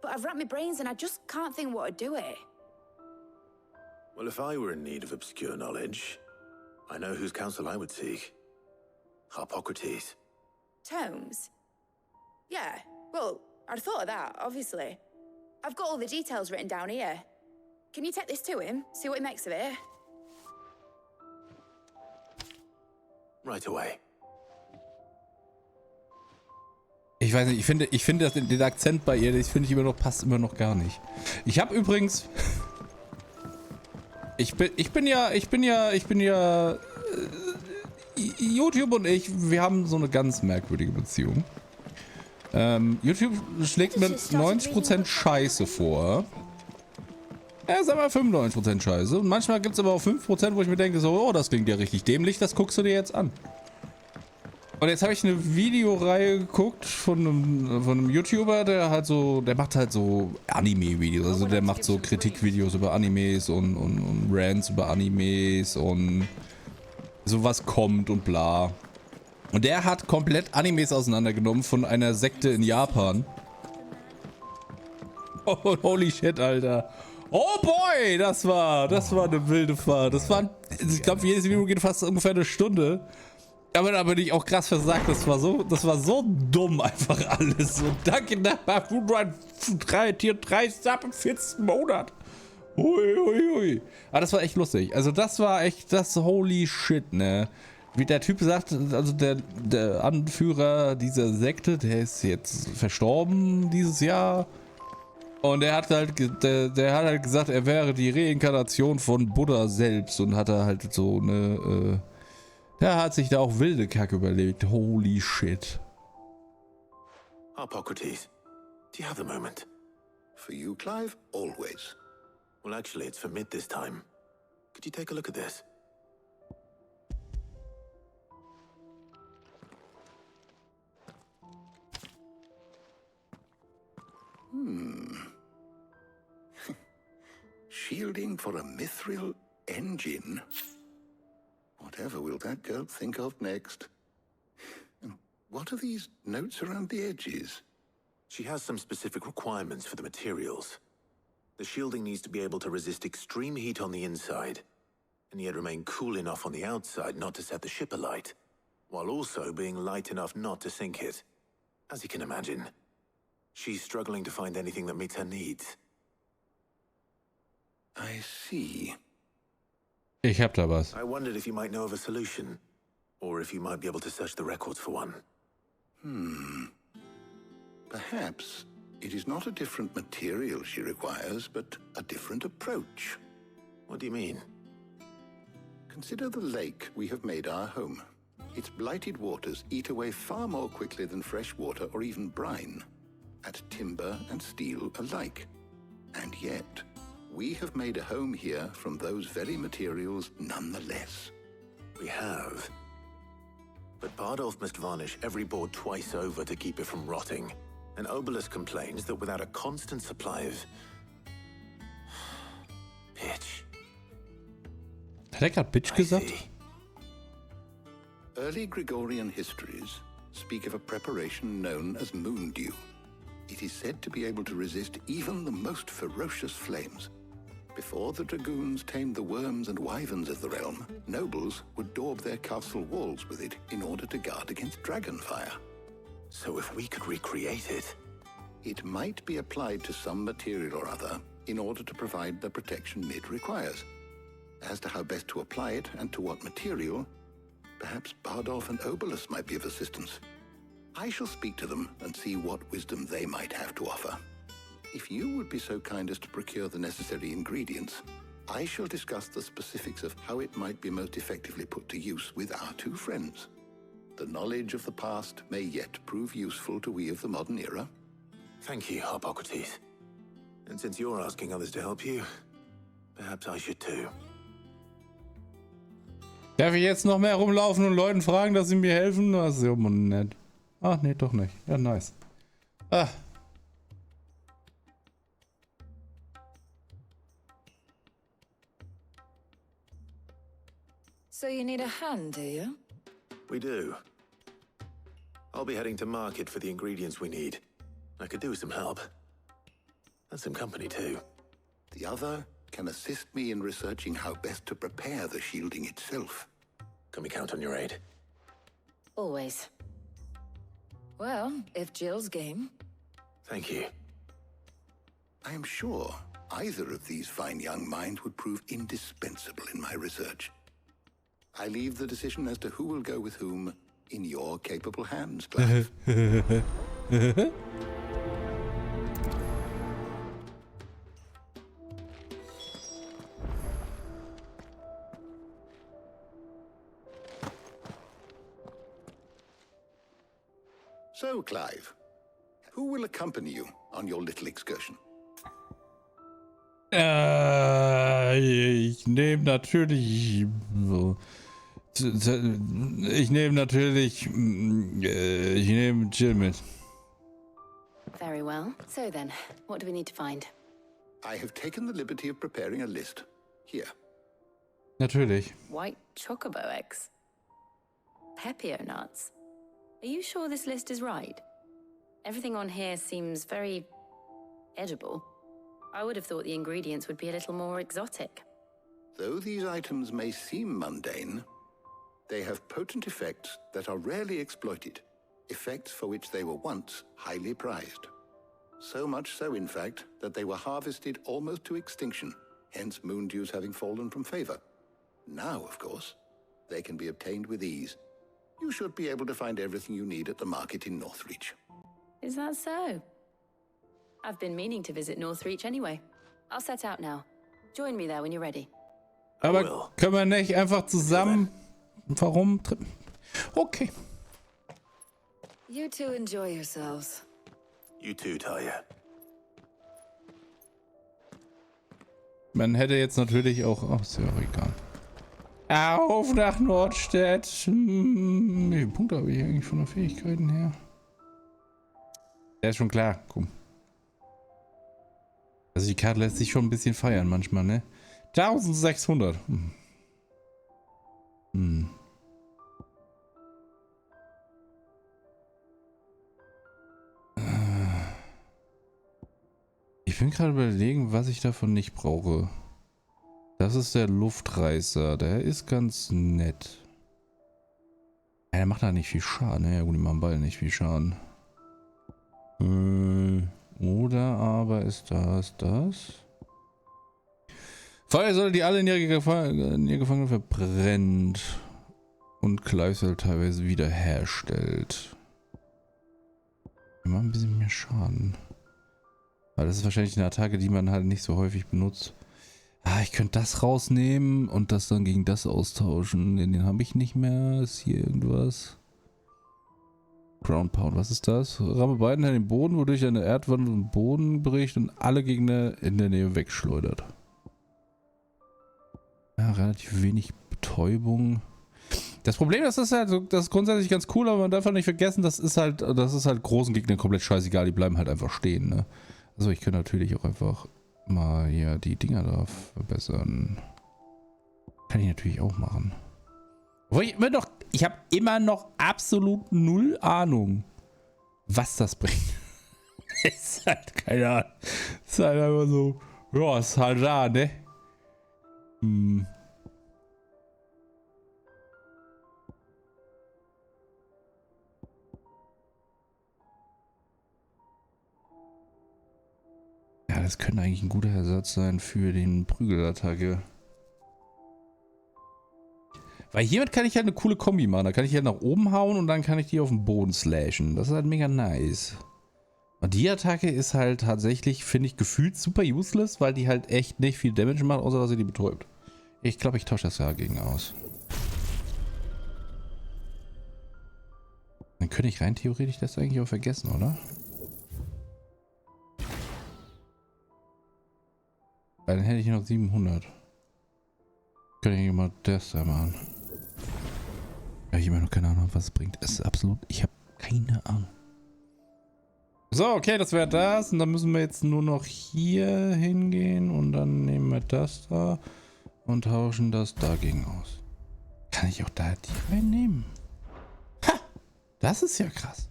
But I've racked my brains and I just can't think what would do it. Well, if I were in need of obscure knowledge, I know whose counsel I would seek. Harpocrates. Tomes? Yeah, well, I'd thought of that, obviously. I've got all the details written down here. Can you take this to him, see what he makes of it? Right away. Ich weiß nicht, ich finde den Akzent bei ihr, das finde ich passt immer noch gar nicht. Ich habe übrigens... Ich bin ja... YouTube und ich, wir haben so eine ganz merkwürdige Beziehung. YouTube schlägt mir 90% Scheiße vor. Ja, sag mal 95% Scheiße. Und manchmal gibt es aber auch 5%, wo ich mir denke, so, oh, das klingt ja richtig dämlich, das guckst du dir jetzt an. Und jetzt habe ich eine Videoreihe geguckt von einem YouTuber, der macht halt so Anime-Videos. Also der macht so Kritikvideos über Animes und Rants über Animes und so was kommt und bla. Und der hat komplett Animes auseinandergenommen von einer Sekte in Japan. Oh, holy shit, Alter. Oh boy, das war eine wilde Fahrt. Ich glaube, jedes Video geht fast ungefähr eine Stunde. Aber da bin ich auch krass versagt. Das war so dumm einfach alles. So, danke, Nachbar, du 3 Sub im 14. Monat. Hui. Aber das war echt lustig. Also das war echt das holy shit, ne? Wie der Typ sagt, also der Anführer dieser Sekte, der ist jetzt verstorben dieses Jahr. Und der hat halt gesagt, er wäre die Reinkarnation von Buddha selbst und hat er halt so eine, der hat sich da auch wilde Kacke überlegt. Holy shit. Harpocrates, do you have a moment? For you, Clive, always. Well, actually, it's for mid this time. Could you take a look at this? Shielding for a mithril engine? Whatever will that girl think of next? And what are these notes around the edges? She has some specific requirements for the materials. The shielding needs to be able to resist extreme heat on the inside, and yet remain cool enough on the outside not to set the ship alight, while also being light enough not to sink it. As you can imagine, she's struggling to find anything that meets her needs. I see. Ich hab da was. I wondered if you might know of a solution, or if you might be able to search the records for one. Perhaps it is not a different material she requires, but a different approach. What do you mean? Consider the lake we have made our home. Its blighted waters eat away far more quickly than fresh water or even brine. at timber and steel alike. And yet, we have made a home here from those very materials nonetheless. We have. But Bardolph must varnish every board twice over to keep it from rotting. And Obelus complains that without a constant supply of pitch. Hat er gerade Bitch gesagt? Early Gregorian histories speak of a preparation known as moon dew. It is said to be able to resist even the most ferocious flames. Before the dragoons tamed the worms and wyverns of the realm, nobles would daub their castle walls with it in order to guard against dragon fire. So if we could recreate it... It might be applied to some material or other in order to provide the protection it requires. As to how best to apply it and to what material, perhaps Bardolph and Obelus might be of assistance. I shall speak to them and see what wisdom they might have to offer. If you would be so kind as to procure the necessary ingredients, I shall discuss the specifics of how it might be most effectively put to use with our two friends. The knowledge of the past may yet prove useful to we of the modern era. Thank you, Hippocrates. And since you're asking others to help you, perhaps I should too. Darf ich jetzt noch mehr rumlaufen und Leuten fragen, dass sie mir helfen? Das ist ja immer nett. Ach nee, doch nicht. Ja, nice. Ah. So you need a hand, do you? We do. I'll be heading to market for the ingredients we need. I could do with some help. And some company too. The other can assist me in researching how best to prepare the shielding itself. Can we count on your aid? Always. Well, if Jill's game. Thank you. I am sure either of these fine young minds would prove indispensable in my research. I leave the decision as to who will go with whom in your capable hands, Clive. So, Clive, who will accompany you on your little excursion? Ich nehme natürlich. Ich nehme natürlich. Ich nehme Jill mit. Very well. So then, what do we need to find? I have taken the liberty of preparing a list. Here. Natürlich. White chocobo eggs. Pepio nuts. Are you sure this list is right? Everything on here seems very edible. I would have thought the ingredients would be a little more exotic. Though these items may seem mundane, they have potent effects that are rarely exploited, effects for which they were once highly prized. So much so, in fact, that they were harvested almost to extinction, hence moon dews having fallen from favor. Now, of course, they can be obtained with ease. You should be able to find everything you need at the market in Northreach. Is that so? I've been meaning to visit Northreach anyway. I'll set out now. Join me there when you're ready. Aber können wir nicht einfach zusammen... Warum? Okay. You two enjoy yourselves. You too, Talia. Man hätte jetzt natürlich auch... Ach, ist ja auch egal. Auf nach Nordstedt. Wie viele Punkte habe ich eigentlich von den Fähigkeiten her? Ja, ist schon klar. Komm. Also die Karte lässt sich schon ein bisschen feiern manchmal, ne? 1600. Ich bin gerade überlegen, was ich davon nicht brauche. Das ist der Luftreißer. Der ist ganz nett. Ja, der macht da nicht viel Schaden. Ja gut, im Ball nicht viel Schaden. Oder aber ist das? Feuer soll die alle in ihre Gefangenen verbrennt. Und Clive soll teilweise wiederherstellt. Immer ein bisschen mehr Schaden. Aber das ist wahrscheinlich eine Attacke, die man halt nicht so häufig benutzt. Ich könnte das rausnehmen und das dann gegen das austauschen. Den habe ich nicht mehr. Ist hier irgendwas? Ground Pound, was ist das? Ramme beiden Händen den Boden, wodurch eine Erdwand den Boden bricht und alle Gegner in der Nähe wegschleudert. Ja, relativ wenig Betäubung. Das Problem ist halt, das ist grundsätzlich ganz cool, aber man darf halt nicht vergessen, das ist halt großen Gegnern komplett scheißegal, die bleiben halt einfach stehen, ne? Also ich kann natürlich auch einfach mal hier die Dinger da verbessern. Kann ich natürlich auch machen. Aber ich habe immer noch absolut null Ahnung, was das bringt. Ist halt keine Ahnung. Ist halt einfach so, ja, ist halt da, ne? Hm. Ja, das könnte eigentlich ein guter Ersatz sein für den Prügelattacke. Weil hiermit kann ich halt eine coole Kombi machen. Da kann ich halt nach oben hauen und dann kann ich die auf den Boden slashen. Das ist halt mega nice. Und die Attacke ist halt tatsächlich, finde ich, gefühlt super useless, weil die halt echt nicht viel Damage macht, außer dass sie die betäubt. Ich glaube, ich tausche das dagegen aus. Dann könnte ich rein theoretisch das eigentlich auch vergessen, oder? Weil dann hätte ich noch 700. Könnte ich mal das da machen. Ja, ich habe noch keine Ahnung, was es bringt. Es ist absolut, ich habe keine Ahnung. So, okay, das wäre das. Und dann müssen wir jetzt nur noch hier hingehen und dann nehmen wir das da und tauschen das dagegen aus. Kann ich auch da die reinnehmen? Ha! Das ist ja krass.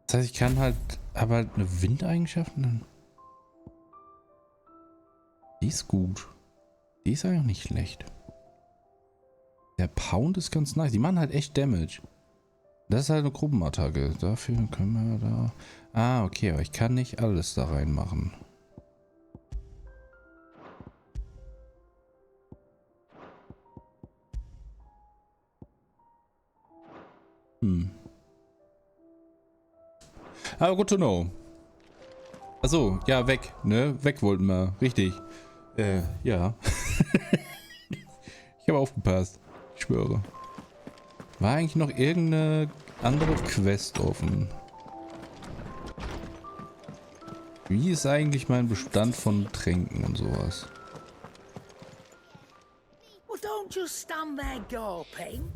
Das heißt, ich kann halt, aber halt eine Windeigenschaft nehmen. Die ist gut. Die ist eigentlich nicht schlecht. Der Pound ist ganz nice. Die machen halt echt Damage. Das ist halt eine Gruppenattacke. Dafür können wir da... Ah, okay. Aber ich kann nicht alles da reinmachen. Aber good to know. Achso, ja, weg. Ne? Weg wollten wir. Richtig. Ja. Ich habe aufgepasst. Ich schwöre. War eigentlich noch irgendeine andere Quest offen? Wie ist eigentlich mein Bestand von Tränken und sowas? Well, don't just stand there gawping.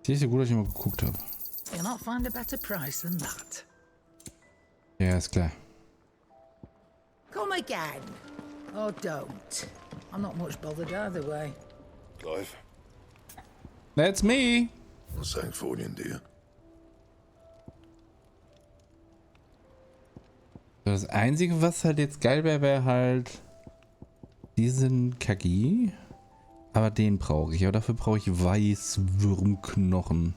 Siehst du gut, dass ich mal geguckt habe. You'll not find a better price than that. Ja, ist klar. Come again. Or don't. I'm not much bothered either way. Clive, That's me. what's St. Fornian, dear? Das Einzige, was halt jetzt geil wäre, wäre halt diesen KG. Aber den brauche ich. Aber dafür brauche ich Weißwürmknochen.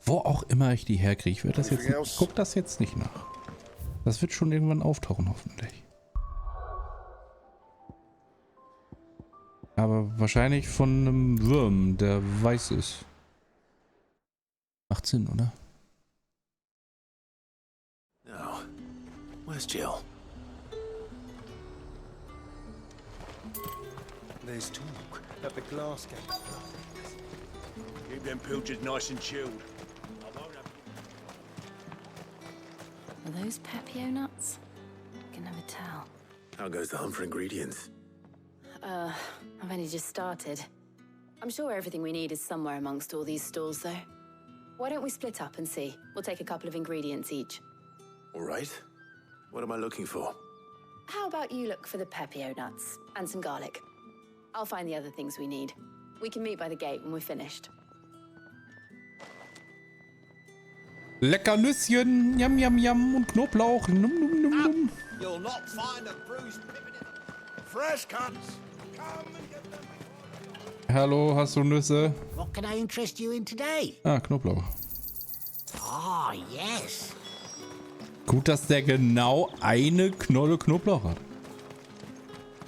Wo auch immer ich die herkriege. Ich werde das jetzt. Ich guck das jetzt nicht nach. Das wird schon irgendwann auftauchen, hoffentlich. Aber wahrscheinlich von einem Wurm, der weiß ist. Macht Sinn, oder? Now, where's Jill? There's talk at the glass gate. Keep them pilchards nice and chilled. I won't have... Are those Papio nuts? I can never tell. How goes the hunt for ingredients? I've only just started. I'm sure everything we need is somewhere amongst all these stalls, though. Why don't we split up and see? We'll take a couple of ingredients each. All right. What am I looking for? How about you look for the Papio nuts and some garlic? I'll find the other things we need. We can meet by the gate when we're finished. Lecker Nüsschen, yam yam yam und Knoblauch, num num num num. You'll not find a bruised pippin in the... Fresh cuts! Come and get them before... Hallo, hast du Nüsse? What can I interest you in today? Ah, Knoblauch. Ah, yes. Gut, dass der genau eine Knolle Knoblauch hat.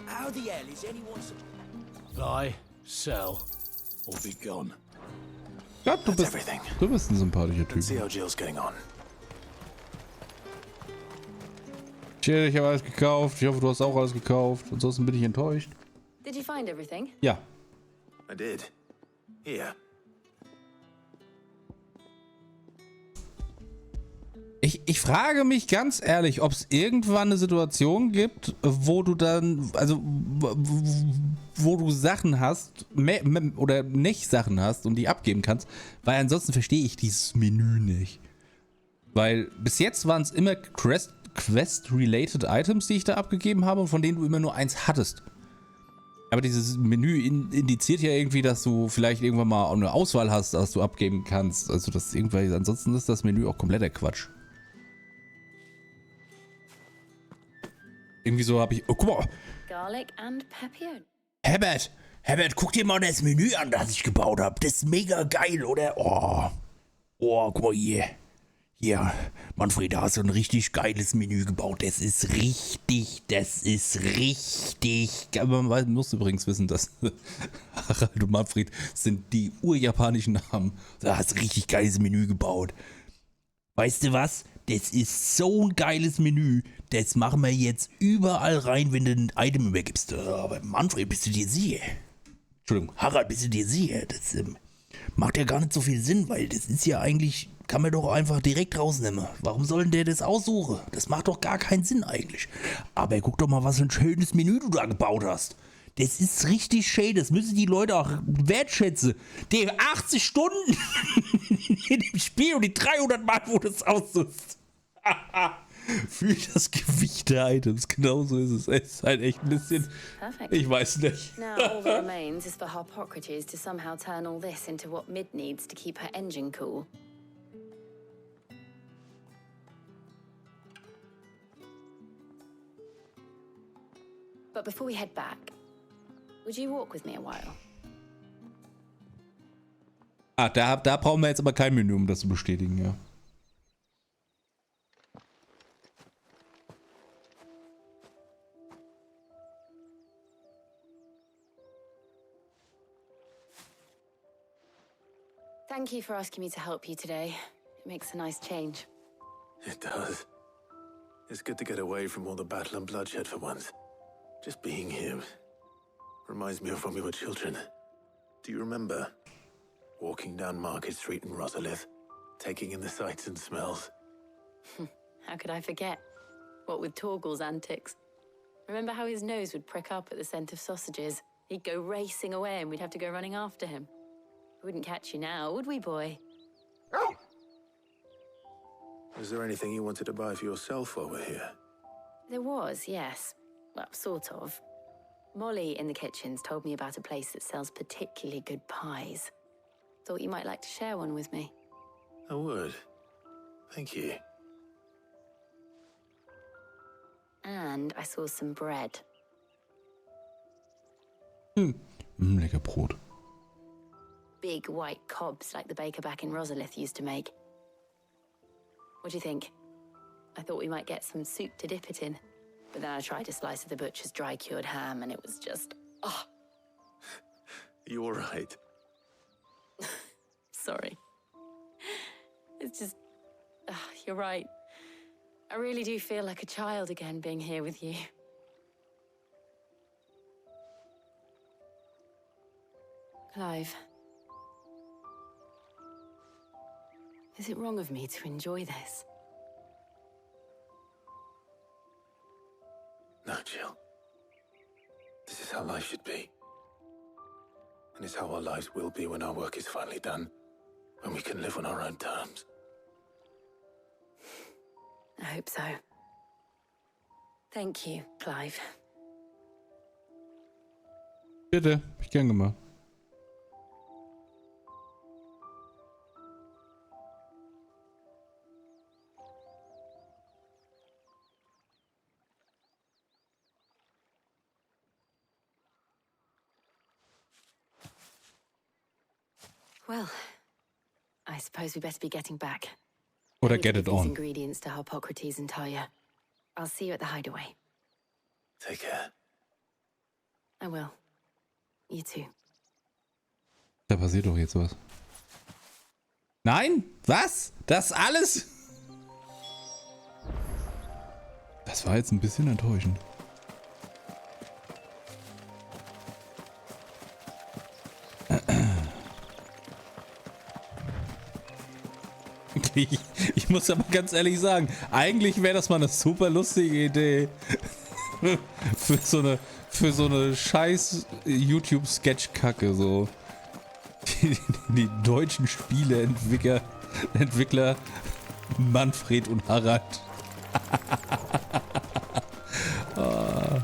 How the hell is anyone... Buy, sell, or be gone. Ja, du bist ein sympathischer Let's see Typ. how Jill's getting on. Chill, ich habe alles gekauft. Ich hoffe, du hast auch alles gekauft. Ansonsten bin ich enttäuscht. Did you find everything? Ja. I did. Here. Ich frage mich ganz ehrlich, ob es irgendwann eine Situation gibt, wo du dann, also wo du Sachen hast oder nicht Sachen hast und die abgeben kannst, weil ansonsten verstehe ich dieses Menü nicht. Weil bis jetzt waren es immer Quest-related Items, die ich da abgegeben habe und von denen du immer nur eins hattest. Aber dieses Menü indiziert ja irgendwie, dass du vielleicht irgendwann mal eine Auswahl hast, was du abgeben kannst. Also das irgendwie, ansonsten ist das Menü auch kompletter Quatsch. Irgendwie so habe ich. Oh, guck mal. Garlic and pepperoni. Herbert, guck dir mal das Menü an, das ich gebaut habe. Das ist mega geil, oder? Guck mal hier. Hier, Manfred, da hast du ein richtig geiles Menü gebaut. Das ist richtig. Aber man muss übrigens wissen, dass Harald und Manfred sind die urjapanischen Namen. Da hast du ein richtig geiles Menü gebaut. Weißt du was? Das ist so ein geiles Menü. Das machen wir jetzt überall rein, wenn du ein Item übergibst. Aber Manfred, bist du dir sicher? Entschuldigung, Harald, bist du dir sicher? Das macht ja gar nicht so viel Sinn, weil das ist ja eigentlich, kann man doch einfach direkt rausnehmen. Warum soll denn der das aussuchen? Das macht doch gar keinen Sinn eigentlich. Aber guck doch mal, was für ein schönes Menü du da gebaut hast. Das ist richtig schön, das müssen die Leute auch wertschätzen. Die 80 Stunden in dem Spiel und die 300 Mal, wo du es aussuchst. Für das Gewicht der Items, genau so ist es. Es ist halt echt ein bisschen, Perfect. ich weiß nicht. Now all that remains is for Harpocrates to somehow turn all this into what Mid needs to keep her engine cool. But before we head back, would you walk with me a while? Da brauchen wir jetzt aber kein Menü, um das zu bestätigen, ja. Thank you for asking me to help you today. It makes a nice change. It does. It's good to get away from all the battle and bloodshed for once. Just being here reminds me of when we were children. Do you remember walking down Market Street in Rosalith, taking in the sights and smells? How could I forget? What with Torgal's antics. Remember how his nose would prick up at the scent of sausages? He'd go racing away and we'd have to go running after him. We wouldn't catch you now, would we, boy? Was there anything you wanted to buy for yourself while we're here? There was, yes. Well, sort of. Molly in the kitchens told me about a place that sells particularly good pies. Thought you might like to share one with me. I would. Thank you. And I saw some bread. Lecker Brot. Big white cobs like the baker back in Rosalith used to make. What do you think? I thought we might get some soup to dip it in. But then I tried a slice of the butcher's dry-cured ham and it was just... oh. You all right? Sorry. It's just... you're right. I really do feel like a child again being here with you. Clive. Is it wrong of me to enjoy this? No, Jill. This is how life should be. And it's how our lives will be when our work is finally done. When we can live on our own terms. I hope so. Thank you, Clive. Bitte, ich gern gemacht. Well, I suppose we better be getting back. Oder I need to get it give these on. ingredients to Harpocrates and Talia. I'll see you at the hideaway. Take care. I will. You too. Da passiert doch jetzt was. Nein? Was? Das alles? Das war jetzt ein bisschen enttäuschend. Ich muss aber ganz ehrlich sagen, eigentlich wäre das mal eine super lustige Idee. für so eine scheiß YouTube-Sketch-Kacke, so. Die deutschen Spieleentwickler Manfred und Harald. Oh,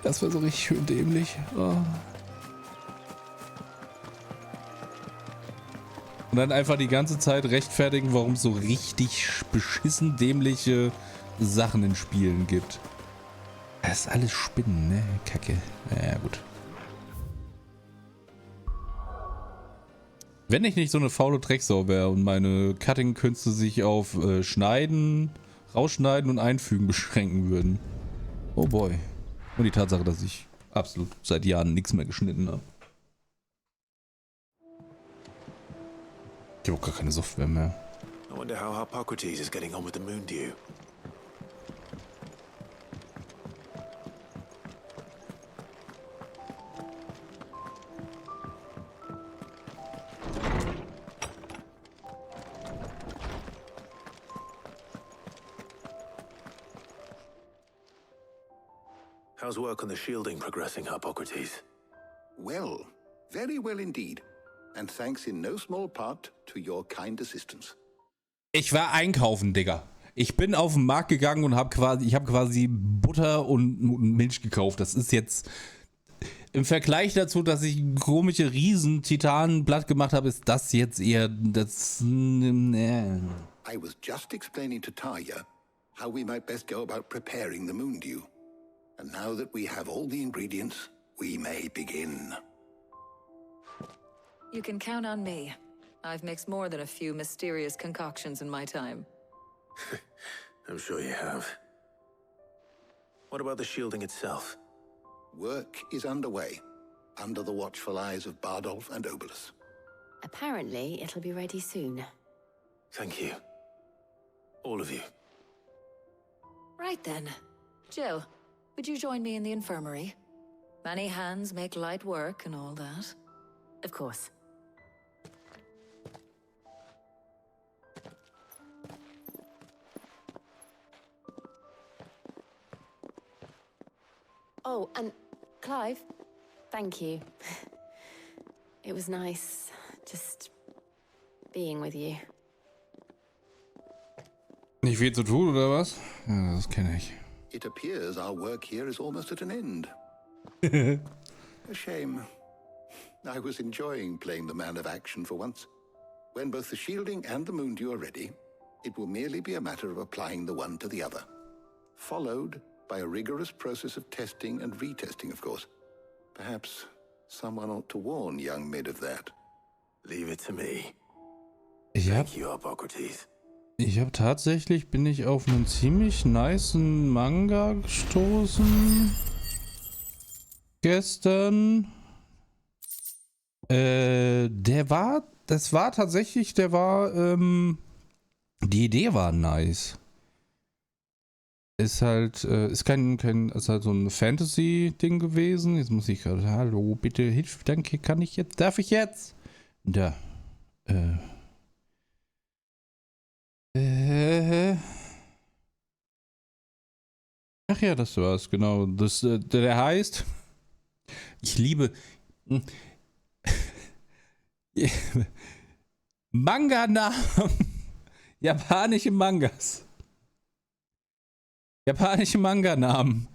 das war so richtig schön dämlich. Oh. Und dann einfach die ganze Zeit rechtfertigen, warum es so richtig beschissen dämliche Sachen in Spielen gibt. Das ist alles Spinnen, ne? Kacke. Ja, gut. Wenn ich nicht so eine faule Drecksau wäre und meine Cutting-Künste sich auf Schneiden, Rausschneiden und Einfügen beschränken würden. Oh boy. Und die Tatsache, dass ich absolut seit Jahren nichts mehr geschnitten habe. Ich habe auch gar keine Software mehr. I wonder how Hippocrates is getting on with the moon dew. How's work on the shielding progressing, Hippocrates? Well, very well indeed. And thanks in no small part to your kind assistance. Ich war einkaufen, Digga. Ich bin auf den Markt gegangen und habe quasi Butter und Milch gekauft. Das ist jetzt im Vergleich dazu, dass ich ein komische Riesen-Titanenblatt gemacht habe, ist das jetzt eher das. I was just explaining to Taya how we might best go about preparing the moon dew. And now that we have all the ingredients, we may begin. You can count on me. I've mixed more than a few mysterious concoctions in my time. I'm sure you have. What about the shielding itself? Work is underway, under the watchful eyes of Bardolph and Obolus. Apparently, it'll be ready soon. Thank you. All of you. Right then. Jill, would you join me in the infirmary? Many hands make light work and all that. Of course. Oh, and Clive, thank you. It was nice just being with you. Nicht viel zu tun, oder was? Ja, das kenne ich. It appears our work here is almost at an end. A shame. I was enjoying playing the man of action for once. When both the shielding and the moon dew are ready, it will merely be a matter of applying the one to the other. Followed by a rigorous process of testing and retesting, of course. Perhaps someone ought to warn young Mid of that. Leave it to me. Thank you, Hippocrates. Bin ich auf einen ziemlich nicen Manga gestoßen. Gestern. Die Idee war nice. Ist halt, ist halt so ein Fantasy-Ding gewesen. Jetzt muss ich gerade, hallo, bitte, hilf, danke, darf ich jetzt? Da. Ach ja, das war's, genau. Der heißt, ich liebe Manga-Namen. Japanische Mangas. Japanische Manga-Namen.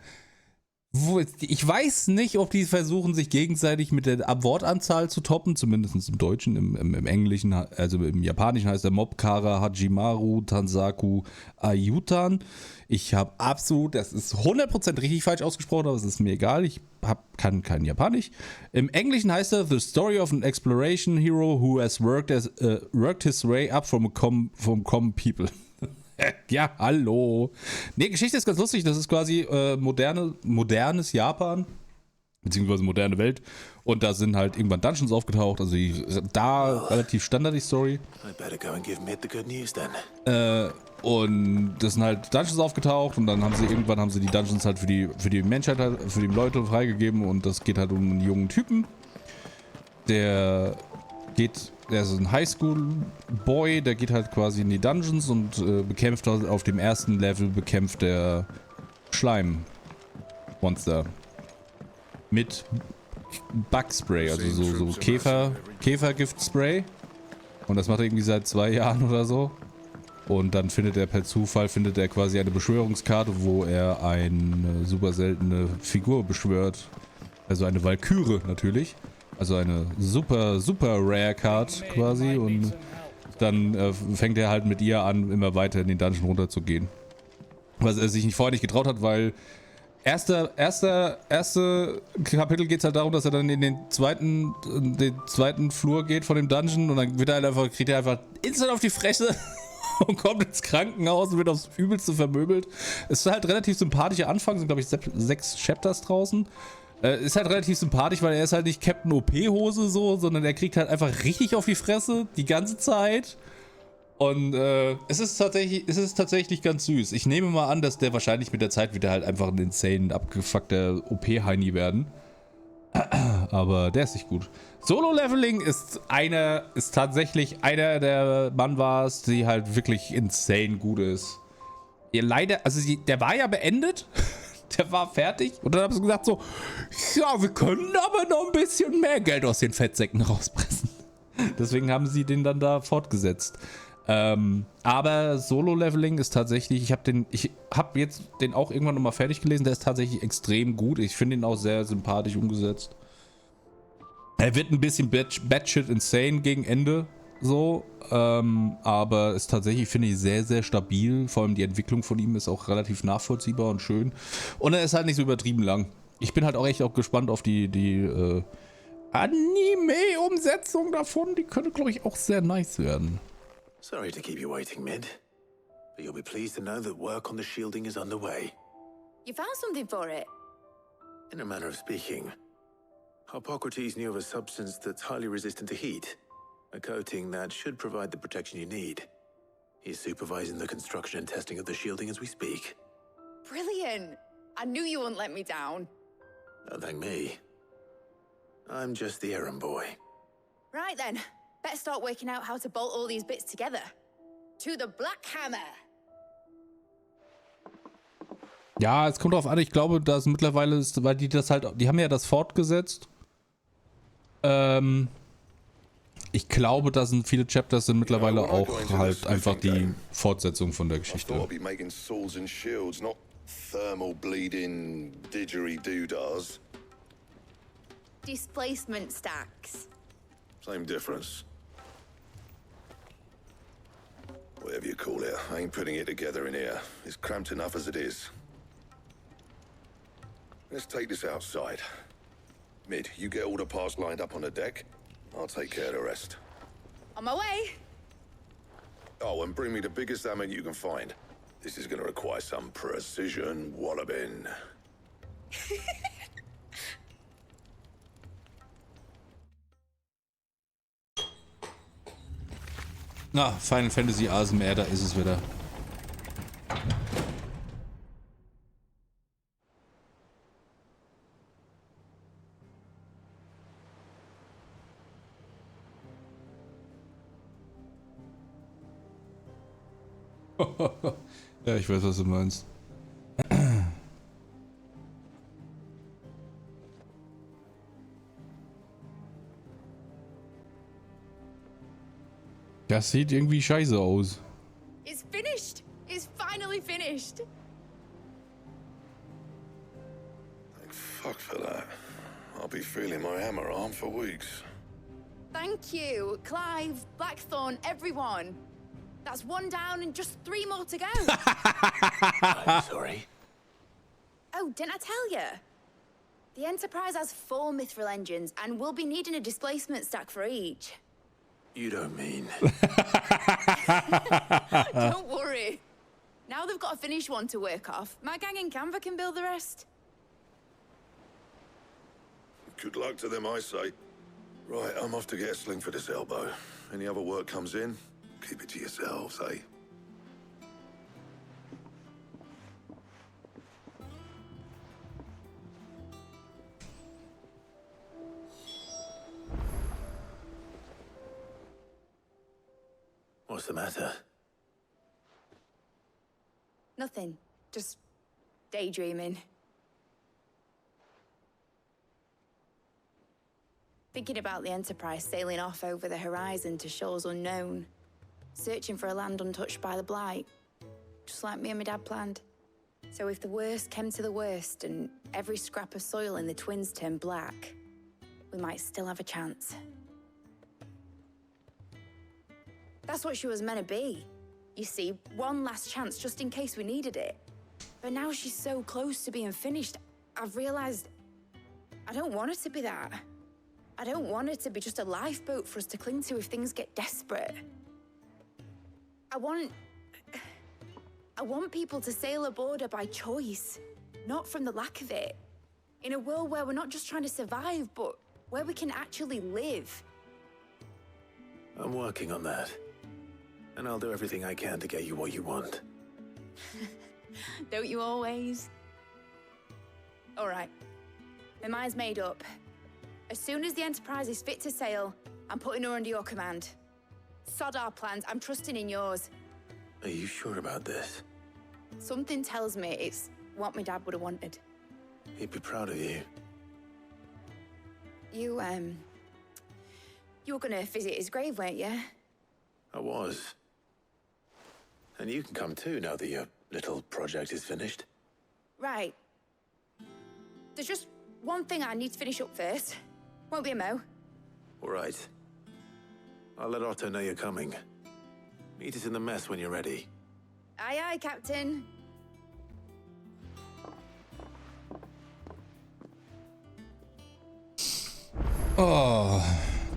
Ich weiß nicht, ob die versuchen, sich gegenseitig mit der Wortanzahl zu toppen, zumindest im Deutschen, im Englischen, also im Japanischen heißt der Mobkara Hajimaru Tansaku Ayutan. Ich habe absolut, das ist 100% richtig falsch ausgesprochen, aber es ist mir egal, ich kann kein Japanisch. Im Englischen heißt er The Story of an Exploration Hero who has worked his way up from common people. Ja, hallo. Nee, Geschichte ist ganz lustig. Das ist quasi modernes Japan, beziehungsweise moderne Welt. Und da sind halt irgendwann Dungeons aufgetaucht. Also relativ Standard die Story. Und das sind halt Dungeons aufgetaucht und dann haben sie die Dungeons halt für die Menschheit, für die Leute freigegeben. Und das geht halt um einen jungen Typen. Der geht der ist ein Highschool-Boy, der geht halt quasi in die Dungeons und bekämpft auf dem ersten Level, bekämpft der Schleim-Monster. Mit Bugspray, also so Käfergiftspray. Und das macht er irgendwie seit 2 Jahren oder so. Und dann findet er per Zufall quasi eine Beschwörungskarte, wo er eine super seltene Figur beschwört. Also eine Valkyrie natürlich. Also eine super Rare Card quasi. Und dann fängt er halt mit ihr an, immer weiter in den Dungeon runterzugehen. Was er sich vorher nicht getraut hat, weil erste Kapitel geht es halt darum, dass er dann in den zweiten Flur geht von dem Dungeon und dann kriegt er einfach instant auf die Fresse und kommt ins Krankenhaus und wird aufs Übelste vermöbelt. Es ist halt relativ sympathischer Anfang, sind glaube ich 6 Chapters draußen. Ist halt relativ sympathisch, weil er ist halt nicht Captain OP-Hose so, sondern er kriegt halt einfach richtig auf die Fresse die ganze Zeit. Und es ist tatsächlich ganz süß. Ich nehme mal an, dass der wahrscheinlich mit der Zeit wieder halt einfach ein insane abgefuckter OP-Heini werden. Aber der ist nicht gut. Solo-Leveling ist tatsächlich einer der Manhwas, die halt wirklich insane gut ist. Der war ja beendet. Der war fertig. Und dann haben sie gesagt so, ja, wir können aber noch ein bisschen mehr Geld aus den Fettsäcken rauspressen. Deswegen haben sie den dann da fortgesetzt. Aber Solo-Leveling ist tatsächlich, ich habe jetzt den auch irgendwann nochmal fertig gelesen, der ist tatsächlich extrem gut. Ich finde ihn auch sehr sympathisch umgesetzt. Er wird ein bisschen batshit insane gegen Ende, so, aber ist tatsächlich, finde ich, sehr, sehr stabil. Vor allem die Entwicklung von ihm ist auch relativ nachvollziehbar und schön. Und er ist halt nicht so übertrieben lang. Ich bin halt auch echt gespannt auf die Anime-Umsetzung davon. Die könnte, glaube ich, auch sehr nice werden. Sorry to keep you waiting, Mid. But you'll be pleased to know that work on the shielding is underway. You found something for it? In a manner of speaking, Hippocrates knew of a substance that's highly resistant to heat. A coating that should provide the protection you need. He's supervising the construction and testing of the shielding as we speak. Brilliant! I knew you wouldn't let me down. Don't thank me. I'm just the errand boy. Right then. Better start working out how to bolt all these bits together. To the Black Hammer! Ja, es kommt drauf an, ich glaube, dass mittlerweile ist, weil die haben ja das fortgesetzt. Ich glaube, da sind viele Chapters sind mittlerweile auch halt einfach die Fortsetzung von der Geschichte. Displacement stacks. Same difference. Whatever you call it, I ain't putting it together in here. It's cramped enough as it is. Let's take this outside. Mid, you get all the parts lined up on the deck. I'll take care of the rest. On my way. Oh, and bring me the biggest hammer you can find. This is gonna require some precision walloping. Na, Final Fantasy ASMR, da ist es wieder. Ja, ich weiß, was du meinst. Das sieht irgendwie scheiße aus. It's finished. It's finally finished. Thank fuck for that. I'll be feeling my hammer arm for weeks. Thank you, Clive, Blackthorn, everyone. That's 1 down and just 3 more to go. I'm sorry. Oh, didn't I tell you? The Enterprise has 4 mithril engines and we'll be needing a displacement stack for each. You don't mean... Don't worry. Now they've got a finished one to work off. My gang in Canva can build the rest. Good luck to them, I say. Right, I'm off to get a sling for this elbow. Any other work comes in, keep it to yourselves, eh? What's the matter? Nothing. Just daydreaming. Thinking about the Enterprise sailing off over the horizon to shores unknown, searching for a land untouched by the Blight, just like me and my dad planned. So if the worst came to the worst and every scrap of soil in the Twins turned black, we might still have a chance. That's what she was meant to be. You see, one last chance just in case we needed it. But now she's so close to being finished, I've realized I don't want her to be that. I don't want her to be just a lifeboat for us to cling to if things get desperate. I want people to sail aboard her by choice, not from the lack of it. In a world where we're not just trying to survive, but where we can actually live. I'm working on that. And I'll do everything I can to get you what you want. Don't you always? All right. My mind's made up. As soon as the Enterprise is fit to sail, I'm putting her under your command. Sod our plans, I'm trusting in yours. Are you sure about this? Something tells me it's what my dad would have wanted. He'd be proud of you. You were gonna visit his grave, weren't you? I was. And you can come too now that your little project is finished. Right. There's just one thing I need to finish up first. Won't be a mo. All right. I'll let Otto know you're coming. Meet us in the mess when you're ready. Aye, aye, Captain. Oh,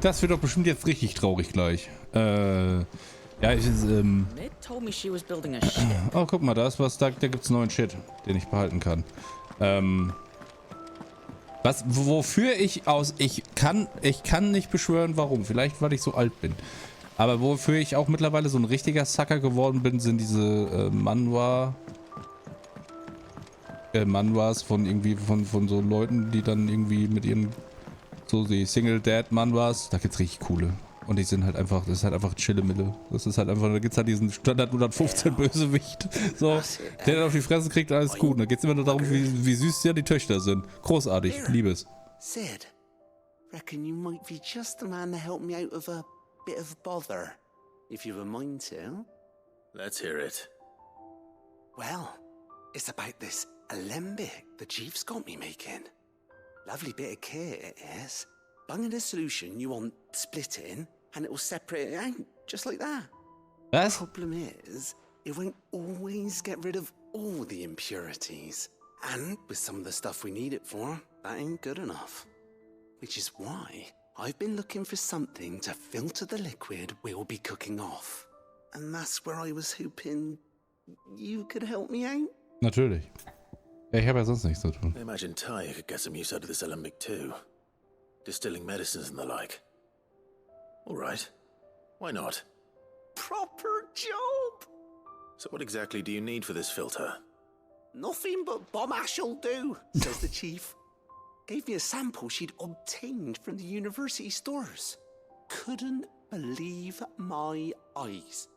das wird doch bestimmt jetzt richtig traurig gleich. Ja, Mid told me she was building a ship. Oh, guck mal, da ist was, da gibt's neuen Shit, den ich behalten kann. Wofür ich kann nicht beschwören, warum. Vielleicht, weil ich so alt bin. Aber wofür ich auch mittlerweile so ein richtiger Sucker geworden bin, sind diese Manhwas von so Leuten, die dann irgendwie mit ihren so die Single Dad Manhwas, da gibt's richtig coole. Und die sind halt einfach, das ist halt einfach Chillemille. Das ist halt einfach, da gibt's halt diesen Standard 115 Bösewicht, so, der dann auf die Fresse kriegt, alles gut. Und da geht's immer nur darum, wie süß ja die Töchter sind. Großartig, liebes. Sid, reckon you might be just the man to help me out of a bit of bother, if you were mind to. Let's hear it. Well, it's about this alembic the chief's got me making. Lovely bit of kit it is. Bunging a solution you want splitting, and it will separate it out, just like that. Was? Problem is, it won't always get rid of all the impurities. And with some of the stuff we need it for, that ain't good enough. Which is why I've been looking for something to filter the liquid we'll be cooking off. And that's where I was hoping you could help me out. Natürlich. Ja, ich habe ja sonst nichts zu tun. I imagine Teil could get some use out of this alembic too. Distilling medicines and the like. All right. Why not? Proper job! So what exactly do you need for this filter? Nothing but bomb ash'll do, says the chief. Gave me a sample she'd obtained from the university stores. Couldn't believe my eyes.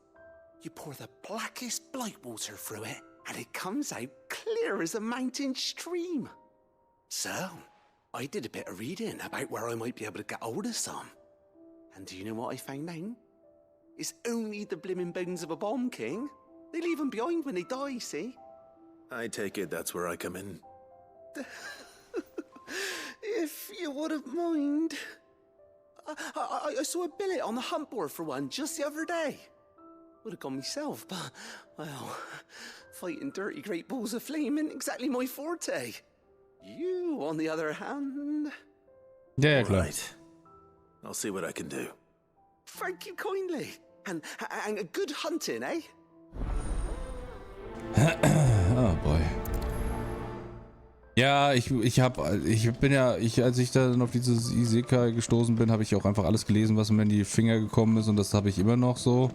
You pour the blackest blight water through it, and it comes out clear as a mountain stream. So, I did a bit of reading about where I might be able to get hold of some. And do you know what I found out? It's only the blimmin' bones of a bomb king. They leave them behind when they die, see? I take it that's where I come in. If you wouldn't mind. I saw a billet on the hunt board for one just the other day. Would have gone myself, but, well, fighting dirty great balls of flame isn't exactly my forte. You, on the other hand... Ja, klar. Right. I'll see what I can do. Thank you kindly. And good hunting, eh? Oh boy. Ja, als ich dann auf dieses Isekai gestoßen bin, habe ich auch einfach alles gelesen, was mir in die Finger gekommen ist, und das habe ich immer noch so.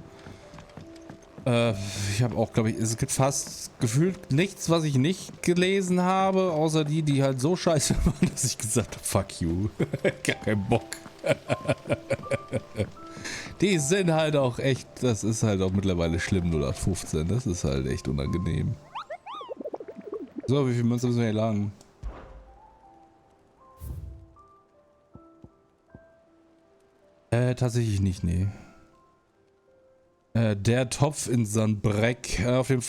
Ich habe auch, glaube ich, es gibt fast gefühlt nichts, was ich nicht gelesen habe, außer die halt so scheiße waren, dass ich gesagt habe, fuck you. Gar keinen Bock. Die sind halt auch echt, das ist halt auch mittlerweile schlimm, 0815. Das ist halt echt unangenehm. So, wie viel Münzen müssen wir hier lang? Tatsächlich nicht, nee. Der Topf in Sandbreck. Auf dem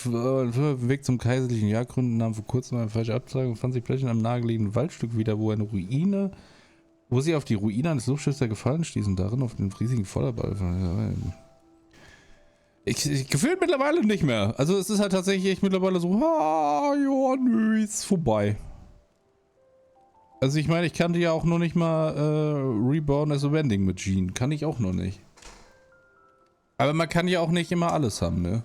Weg zum kaiserlichen Jagdgründen nahm vor kurzem eine falsche Abzweigung und fand sich plötzlich am nahegelegenen Waldstück wieder, wo sie auf die Ruine eines Luftschiffs der Gefallen stießen, darin auf den riesigen Vorderball. Ich gefühlt mittlerweile nicht mehr. Also es ist halt tatsächlich echt mittlerweile so, ja, nö, ist vorbei. Also ich meine, ich kannte ja auch noch nicht mal Reborn as a Vending Machine. Kann ich auch noch nicht. Aber man kann ja auch nicht immer alles haben, ne?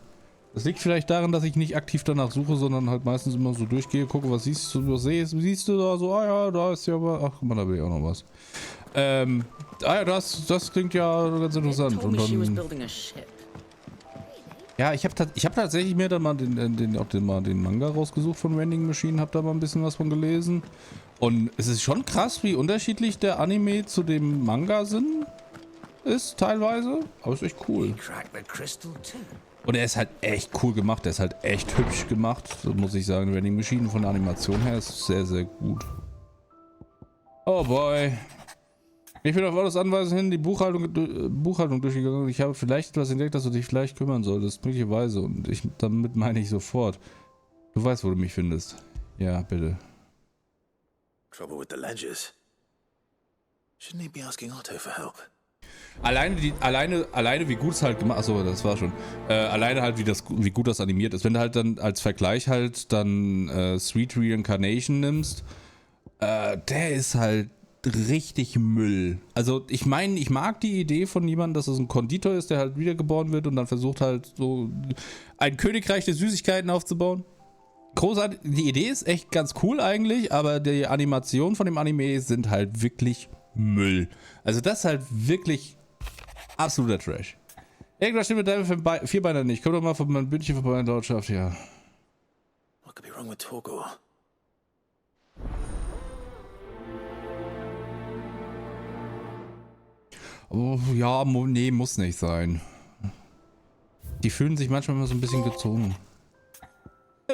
Das liegt vielleicht daran, dass ich nicht aktiv danach suche, sondern halt meistens immer so durchgehe, gucke, was siehst du, siehst du da so, ja, da ist ja aber, ach guck mal, da will ich auch noch was. Ja, das klingt ja ganz interessant. Und dann, ja, ich hab tatsächlich mir dann mal den Manga rausgesucht von Vending Machine, hab da mal ein bisschen was von gelesen. Und es ist schon krass, wie unterschiedlich der Anime zu dem Manga ist teilweise, aber ist echt cool. Und er ist halt echt cool gemacht, er ist halt echt hübsch gemacht, so muss ich sagen. Vending Machine von der Animation her ist sehr, sehr gut. Oh boy. Ich bin auf alles Anweisen hin die Buchhaltung durchgegangen und ich habe vielleicht etwas entdeckt, dass du dich vielleicht kümmern solltest, möglicherweise. Und damit meine ich sofort. Du weißt, wo du mich findest. Ja, bitte. Trouble with the ledgers. Shouldn't he be asking Otto for help? Alleine wie gut es halt gemacht, achso, das war schon. Alleine halt wie gut das animiert ist. Wenn du halt dann als Vergleich halt dann Sweet Reincarnation nimmst, der ist halt richtig Müll. Also ich meine, ich mag die Idee von jemandem, dass es ein Konditor ist, der halt wiedergeboren wird und dann versucht halt so ein Königreich der Süßigkeiten aufzubauen. Großartig, die Idee ist echt ganz cool eigentlich, aber die Animationen von dem Anime sind halt wirklich Müll. Also das ist halt wirklich absoluter Trash. Irgendwas stimmt mit deinem Vierbeiner nicht. Komm doch mal von meinem Bündchen vorbei in der Ortschaft, ja. What could be wrong with Torgor? Oh, ja, nee, muss nicht sein. Die fühlen sich manchmal immer so ein bisschen gezogen.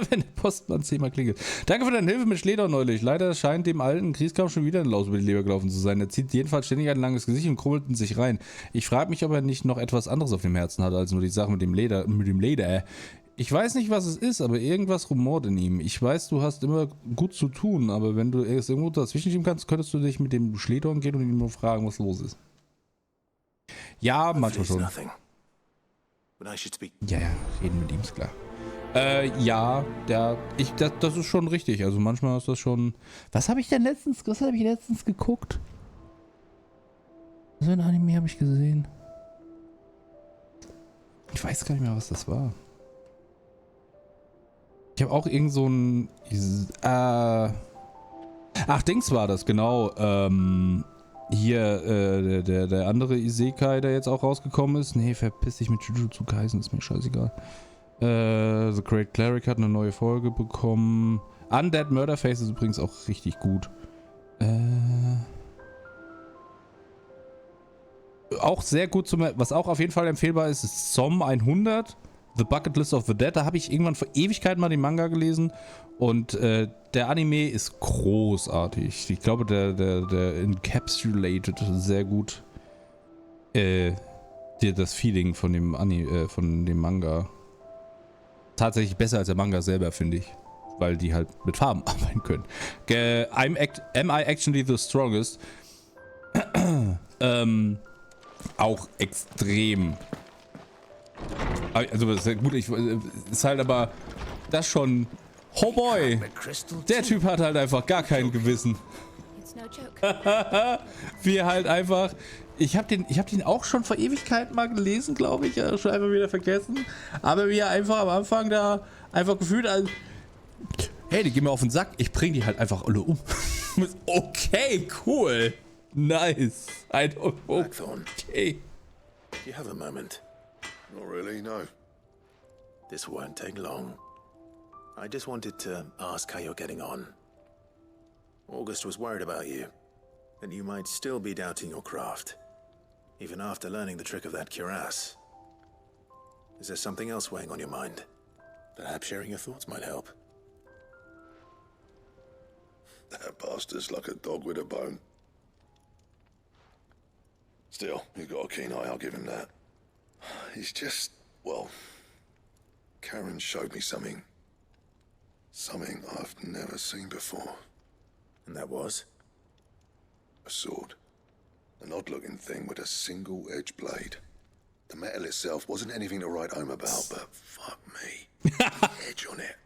Wenn der Postmann 10-mal klingelt. Danke für deine Hilfe mit Schleder neulich. Leider scheint dem alten Kriegskampf schon wieder ein Laus über die Leber gelaufen zu sein. Er zieht jedenfalls ständig ein langes Gesicht und krummelt in sich rein. Ich frage mich, ob er nicht noch etwas anderes auf dem Herzen hat, als nur die Sache mit dem Leder. Ich weiß nicht, was es ist, aber irgendwas rumort in ihm. Ich weiß, du hast immer gut zu tun, aber wenn du es irgendwo dazwischen schieben kannst, könntest du dich mit dem Schledorn gehen und ihn nur fragen, was los ist. Ja, manchmal schon. Ja, reden mit ihm, ist klar. Ja, das ist schon richtig. Also manchmal ist das schon. Was habe ich letztens geguckt? So ein Anime habe ich gesehen. Ich weiß gar nicht mehr, was das war. Ich habe auch irgend so ein. Dings war das, genau. Hier, der andere Isekai, der jetzt auch rausgekommen ist. Nee, verpiss dich mit Jujutsu Kaisen, ist mir scheißegal. The Great Cleric hat eine neue Folge bekommen. Undead Murderface ist übrigens auch richtig gut. Auch sehr gut was auch auf jeden Fall empfehlbar ist, ist Som 100, The Bucket List of the Dead. Da habe ich irgendwann vor Ewigkeiten mal den Manga gelesen und der Anime ist großartig. Ich glaube, der encapsulated sehr gut das Feeling von dem Manga. Tatsächlich besser als der Manga selber, finde ich. Weil die halt mit Farben arbeiten können. Am I Actually the Strongest? Auch extrem. Also, das ist gut, ist halt aber das schon. Oh boy! Der Typ hat halt einfach gar kein Gewissen. Wie halt einfach. Ich hab den auch schon vor Ewigkeiten mal gelesen, glaube ich. Schon einfach wieder vergessen. Aber wie er einfach am Anfang da einfach gefühlt als. Hey, die gehen mir auf den Sack. Ich bring die halt einfach alle um. Okay, cool. Nice. Okay. Do you have a moment? Not really, no. This won't take long. I just wanted to ask how you're getting on. August was worried about you, that you might still be doubting your craft. even after learning the trick of that cuirass. Is there something else weighing on your mind? Perhaps sharing your thoughts might help. That bastard's like a dog with a bone. Still, he's got a keen eye, I'll give him that. He's just, well, Karen showed me something. Something I've never seen before. And that was? A sword. An odd-looking thing with a single-edged blade. The metal itself wasn't anything to write home about, but fuck me. The edge on it.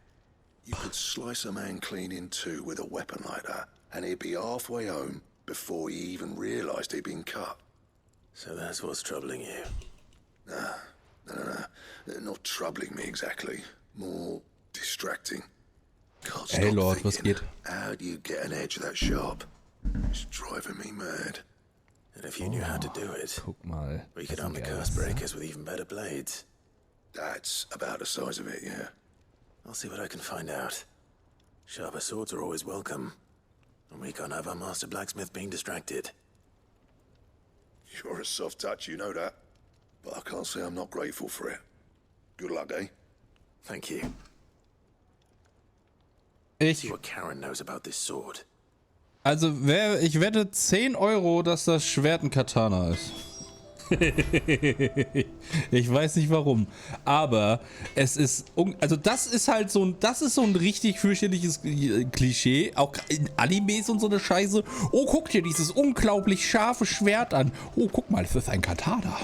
You could slice a man clean in two with a weapon like that, and he'd be halfway home before he even realised he'd been cut. So that's what's troubling you? No. Not troubling me exactly. More distracting. Can't Hey stop Lord, was thinking, geht? how do you get an edge that sharp? It's driving me mad. And if you knew how to do it, Guck mal. we could das arm sind the geile curse Sachen. breakers with even better blades. That's about the size of it, yeah. I'll see what I can find out. Sharper swords are always welcome. And we can't have our master blacksmith being distracted. You're a soft touch, you know that. But I can't say I'm not grateful for it. Good luck, eh? Thank you. See what Karen knows about this sword. Also, ich wette 10 €, dass das Schwert ein Katana ist. Ich weiß nicht warum. Aber es ist. Also, das ist halt so ein. Das ist so ein richtig fürchterliches Klischee. Auch in Animes und so eine Scheiße. Oh, guck dir dieses unglaublich scharfe Schwert an. Oh, guck mal, es ist ein Katana.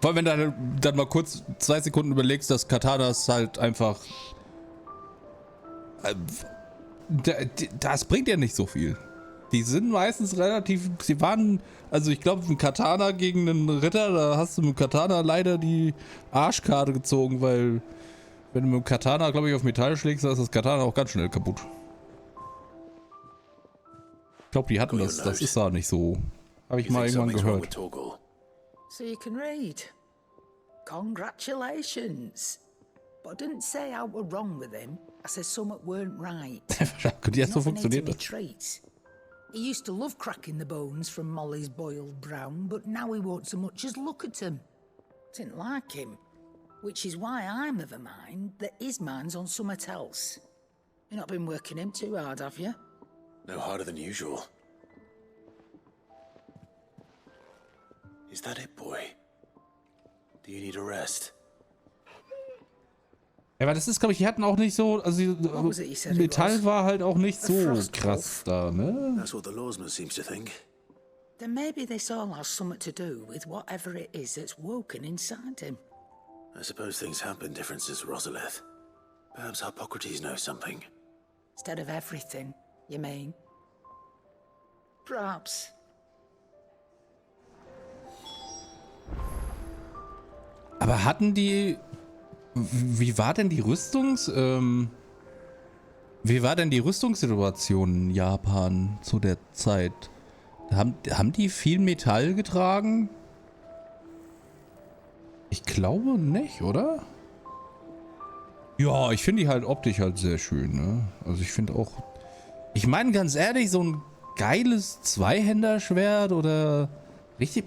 Vor allem, wenn du dann mal kurz 2 Sekunden überlegst, dass Katanas halt einfach. Das bringt ja nicht so viel. Die sind meistens relativ. Sie waren. Also, ich glaube, ein Katana gegen einen Ritter, da hast du mit dem Katana leider die Arschkarte gezogen, weil. Wenn du mit dem Katana, glaube ich, auf Metall schlägst, dann ist das Katana auch ganz schnell kaputt. Ich glaube, die hatten das. Das ist da nicht so. Habe ich mal irgendwann gehört. So you can read. Congratulations. But I didn't say I were wrong with him. I said something weren't right. Ja, so funktioniert das. Treats. He used to love cracking the bones from Molly's boiled brown, but now he won't so much as look at them. Didn't like him. Which is why I'm of a mind that his mind's on something else. You've not been working him too hard, have you? No harder than usual. Is that it, boy? Do you need a rest? Ja, aber das ist, glaube ich, die hatten auch nicht so, also Metall war halt auch nicht so krass da, ne? That's what the lawsman seems to think. Then maybe this all has something to do with whatever it is that's woken inside him. I suppose things have been different since Rosalith. Perhaps Hippocrates knows something. Instead of everything, you mean? Perhaps. Aber hatten die... Wie war denn die Rüstungssituation in Japan zu der Zeit? Haben die viel Metall getragen? Ich glaube nicht, oder? Ja, ich finde die halt optisch halt sehr schön, ne? Also ich finde auch... Ich meine ganz ehrlich, so ein geiles Zweihänderschwert oder richtig...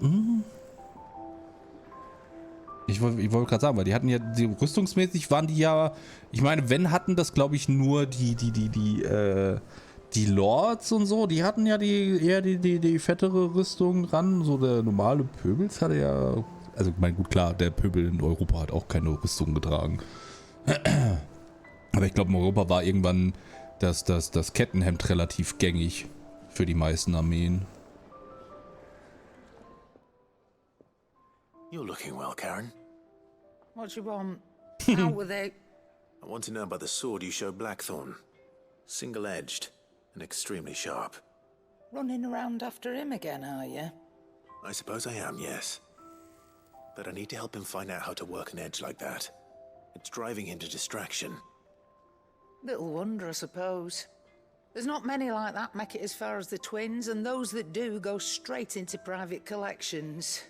Ich wollte gerade sagen, weil die hatten ja, rüstungsmäßig waren die ja, ich meine, wenn hatten das, glaube ich, nur die Lords und so, die hatten ja eher die fettere Rüstung dran, so der normale Pöbels hatte ja, also ich meine, gut, klar, der Pöbel in Europa hat auch keine Rüstung getragen. Aber ich glaube, in Europa war irgendwann das Kettenhemd relativ gängig für die meisten Armeen. You're looking well, Karen. What do you want? Out with it. I want to know about the sword you showed Blackthorn. Single-edged and extremely sharp. Running around after him again, are you? I suppose I am, yes. But I need to help him find out how to work an edge like that. It's driving him to distraction. Little wonder, I suppose. There's not many like that make it as far as the twins, and those that do go straight into private collections.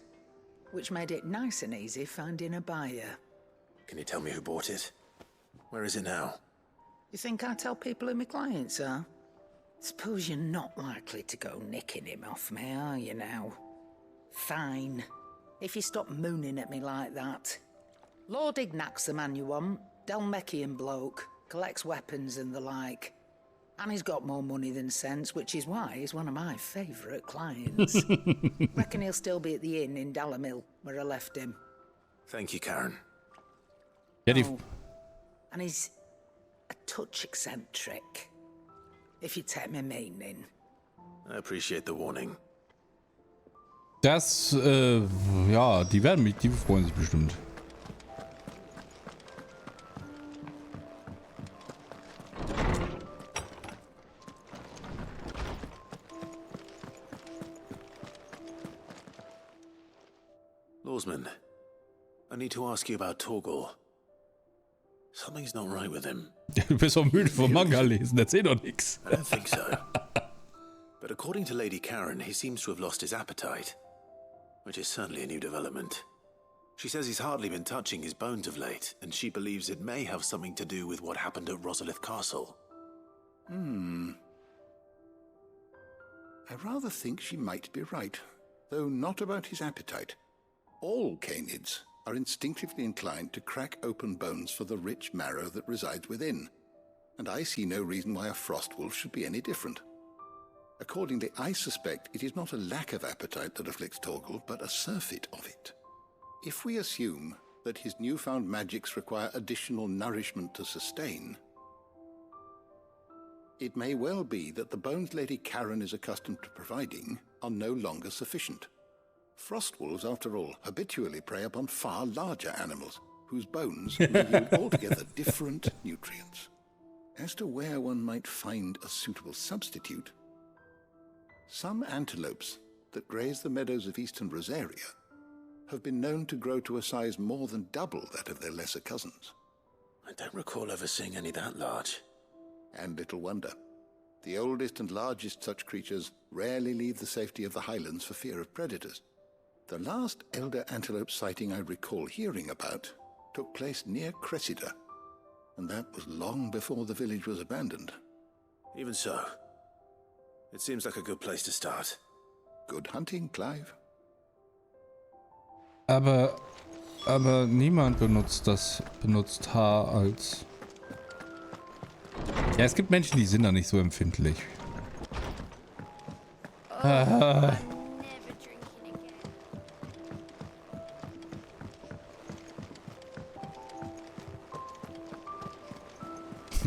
Which made it nice and easy finding a buyer. Can you tell me who bought it? Where is it now? You think I tell people who my clients are? Suppose you're not likely to go nicking him off me, are you now? Fine. If you stop mooning at me like that. Lord Ignac's the man you want. Dalmekian bloke. Collects weapons and the like. And he's got more money than sense, which is why he's one of my favourite clients. Reckon he'll still be at the inn in Dalamil, where I left him. Thank you, Karen. And he's a touch eccentric, if you take my meaning. I appreciate the warning. Das, ja, die freuen sich bestimmt. Lawsman, I need to ask you about Torgal. Something's not right with him. Du bist doch müde vom Manga lesen, erzähl doch nix. I don't think so. But according to Lady Karen, he seems to have lost his appetite, which is certainly a new development. She says he's hardly been touching his bones of late, and she believes it may have something to do with what happened at Rosalith Castle. I rather think she might be right, though not about his appetite. All canids are instinctively inclined to crack open bones for the rich marrow that resides within, and I see no reason why a frostwolf should be any different. Accordingly, I suspect it is not a lack of appetite that afflicts Torgal, but a surfeit of it. If we assume that his newfound magics require additional nourishment to sustain, it may well be that the bones Lady Karen is accustomed to providing are no longer sufficient. Frostwolves, after all, habitually prey upon far larger animals, whose bones may yield altogether different nutrients. As to where one might find a suitable substitute, some antelopes that graze the meadows of eastern Rosaria have been known to grow to a size more than double that of their lesser cousins. I don't recall ever seeing any that large. And little wonder. The oldest and largest such creatures rarely leave the safety of the highlands for fear of predators. The last elder antelope sighting I recall hearing about took place near Cressida, and that was long before the village was abandoned. Even so, it seems like a good place to start. Good hunting, Clive. Aber niemand benutzt Haar als... Ja, es gibt Menschen, die sind da nicht so empfindlich.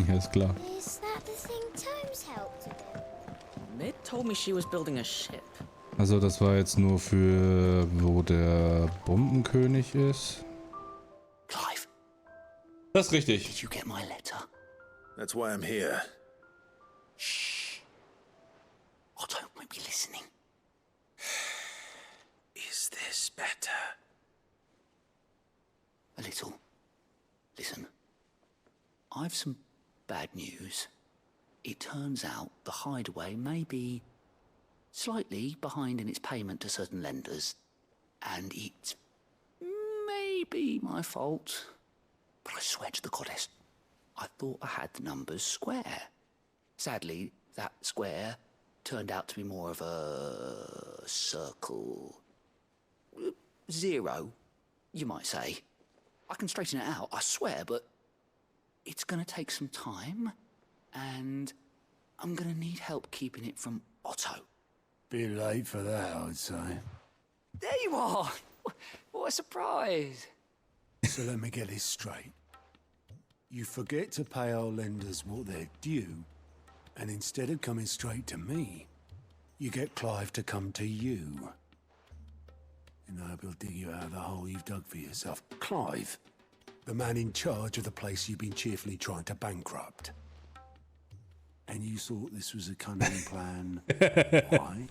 Ja, ist klar. Is that the thing Tomes helped with? Mid told me she was building a ship. Also das war jetzt nur für, wo der Bombenkönig ist. Clive. Das ist richtig. Did you get my letter? That's why I'm here. Shh. Otto won't be listening. Is this better? A little. Listen. I've some bad news. It turns out the hideaway may be slightly behind in its payment to certain lenders, and it may be my fault. But I swear to the goddess, I thought I had the numbers square. Sadly, that square turned out to be more of a circle. 0, you might say. I can straighten it out, I swear, but it's gonna take some time, and I'm gonna need help keeping it from Otto. Bit late for that, I'd say. There you are! What a surprise! So let me get this straight. You forget to pay our lenders what they're due, and instead of coming straight to me, you get Clive to come to you. And I hope he'll dig you out of the hole you've dug for yourself. Clive, the man in charge of the place you've been cheerfully trying to bankrupt. And you thought this was a cunning plan. Why?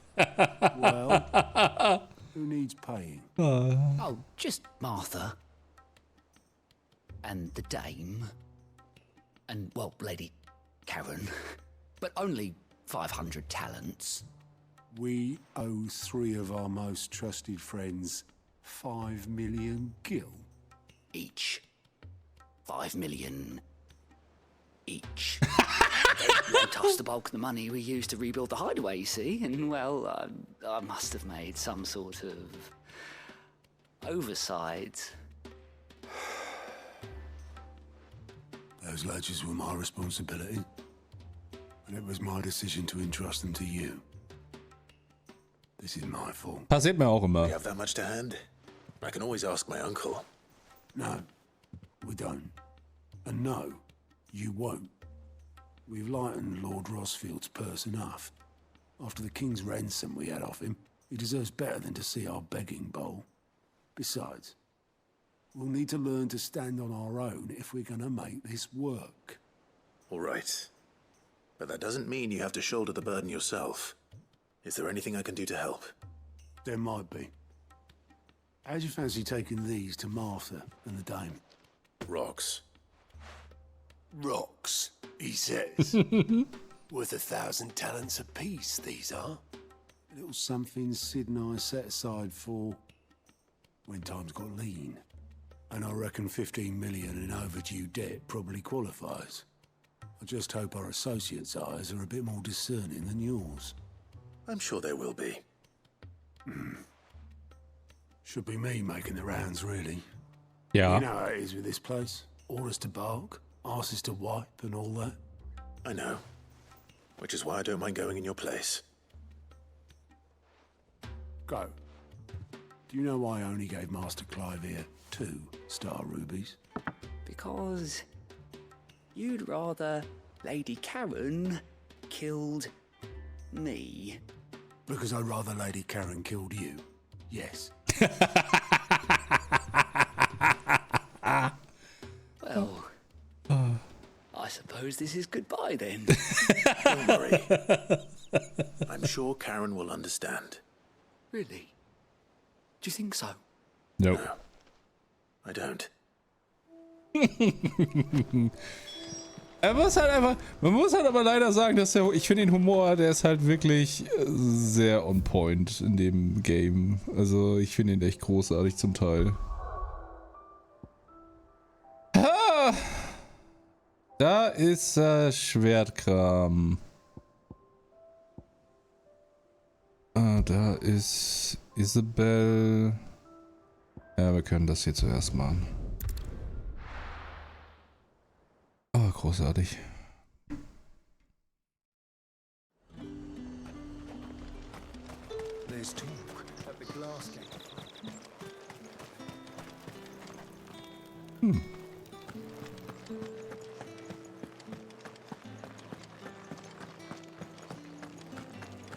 Well, who needs paying? Oh, just Martha. And the dame. And, well, Lady Karen. But only 500 talents. We owe 3 of our most trusted friends 5 million gil. Each. 5 million each. They tossed the bulk of the money we used to rebuild the hideaway, you see, and, well, I must have made some sort of oversight. Those ledgers were my responsibility, and it was my decision to entrust them to you. This is my fault. Passiert mir auch immer. You have that much to hand? I can always ask my uncle. No, we don't. And no, you won't. We've lightened Lord Rosfield's purse enough. After the king's ransom we had off him, he deserves better than to see our begging bowl. Besides, we'll need to learn to stand on our own if we're gonna make this work. All right. But that doesn't mean you have to shoulder the burden yourself. Is there anything I can do to help? There might be. How'd you fancy taking these to Martha and the dame? Rocks. Rocks, he says. Worth 1,000 talents apiece, these are. A little something Sid and I set aside for when times got lean. And I reckon 15 million in overdue debt probably qualifies. I just hope our associates' eyes are a bit more discerning than yours. I'm sure there will be. Should be me making the rounds, really. Ja. You know how it is with this place. Orders to bark, asses to wipe, and all that. I know. Which is why I don't mind going in your place. Go. Do you know why I only gave Master Clive here 2 star rubies? Because you'd rather Lady Karen killed me. Because I'd rather Lady Karen killed you. Yes. Well, I suppose this is goodbye then. Don't worry. I'm sure Karen will understand. Really? Do you think so? Nope. No, I don't. Man muss halt aber leider sagen, dass ich finde den Humor, der ist halt wirklich sehr on point in dem Game. Also ich finde ihn echt großartig zum Teil. Ah, da ist Schwertkram. Da ist Isabel. Ja, wir können das hier zuerst machen. Oh, großartig. There's two at the glass gate.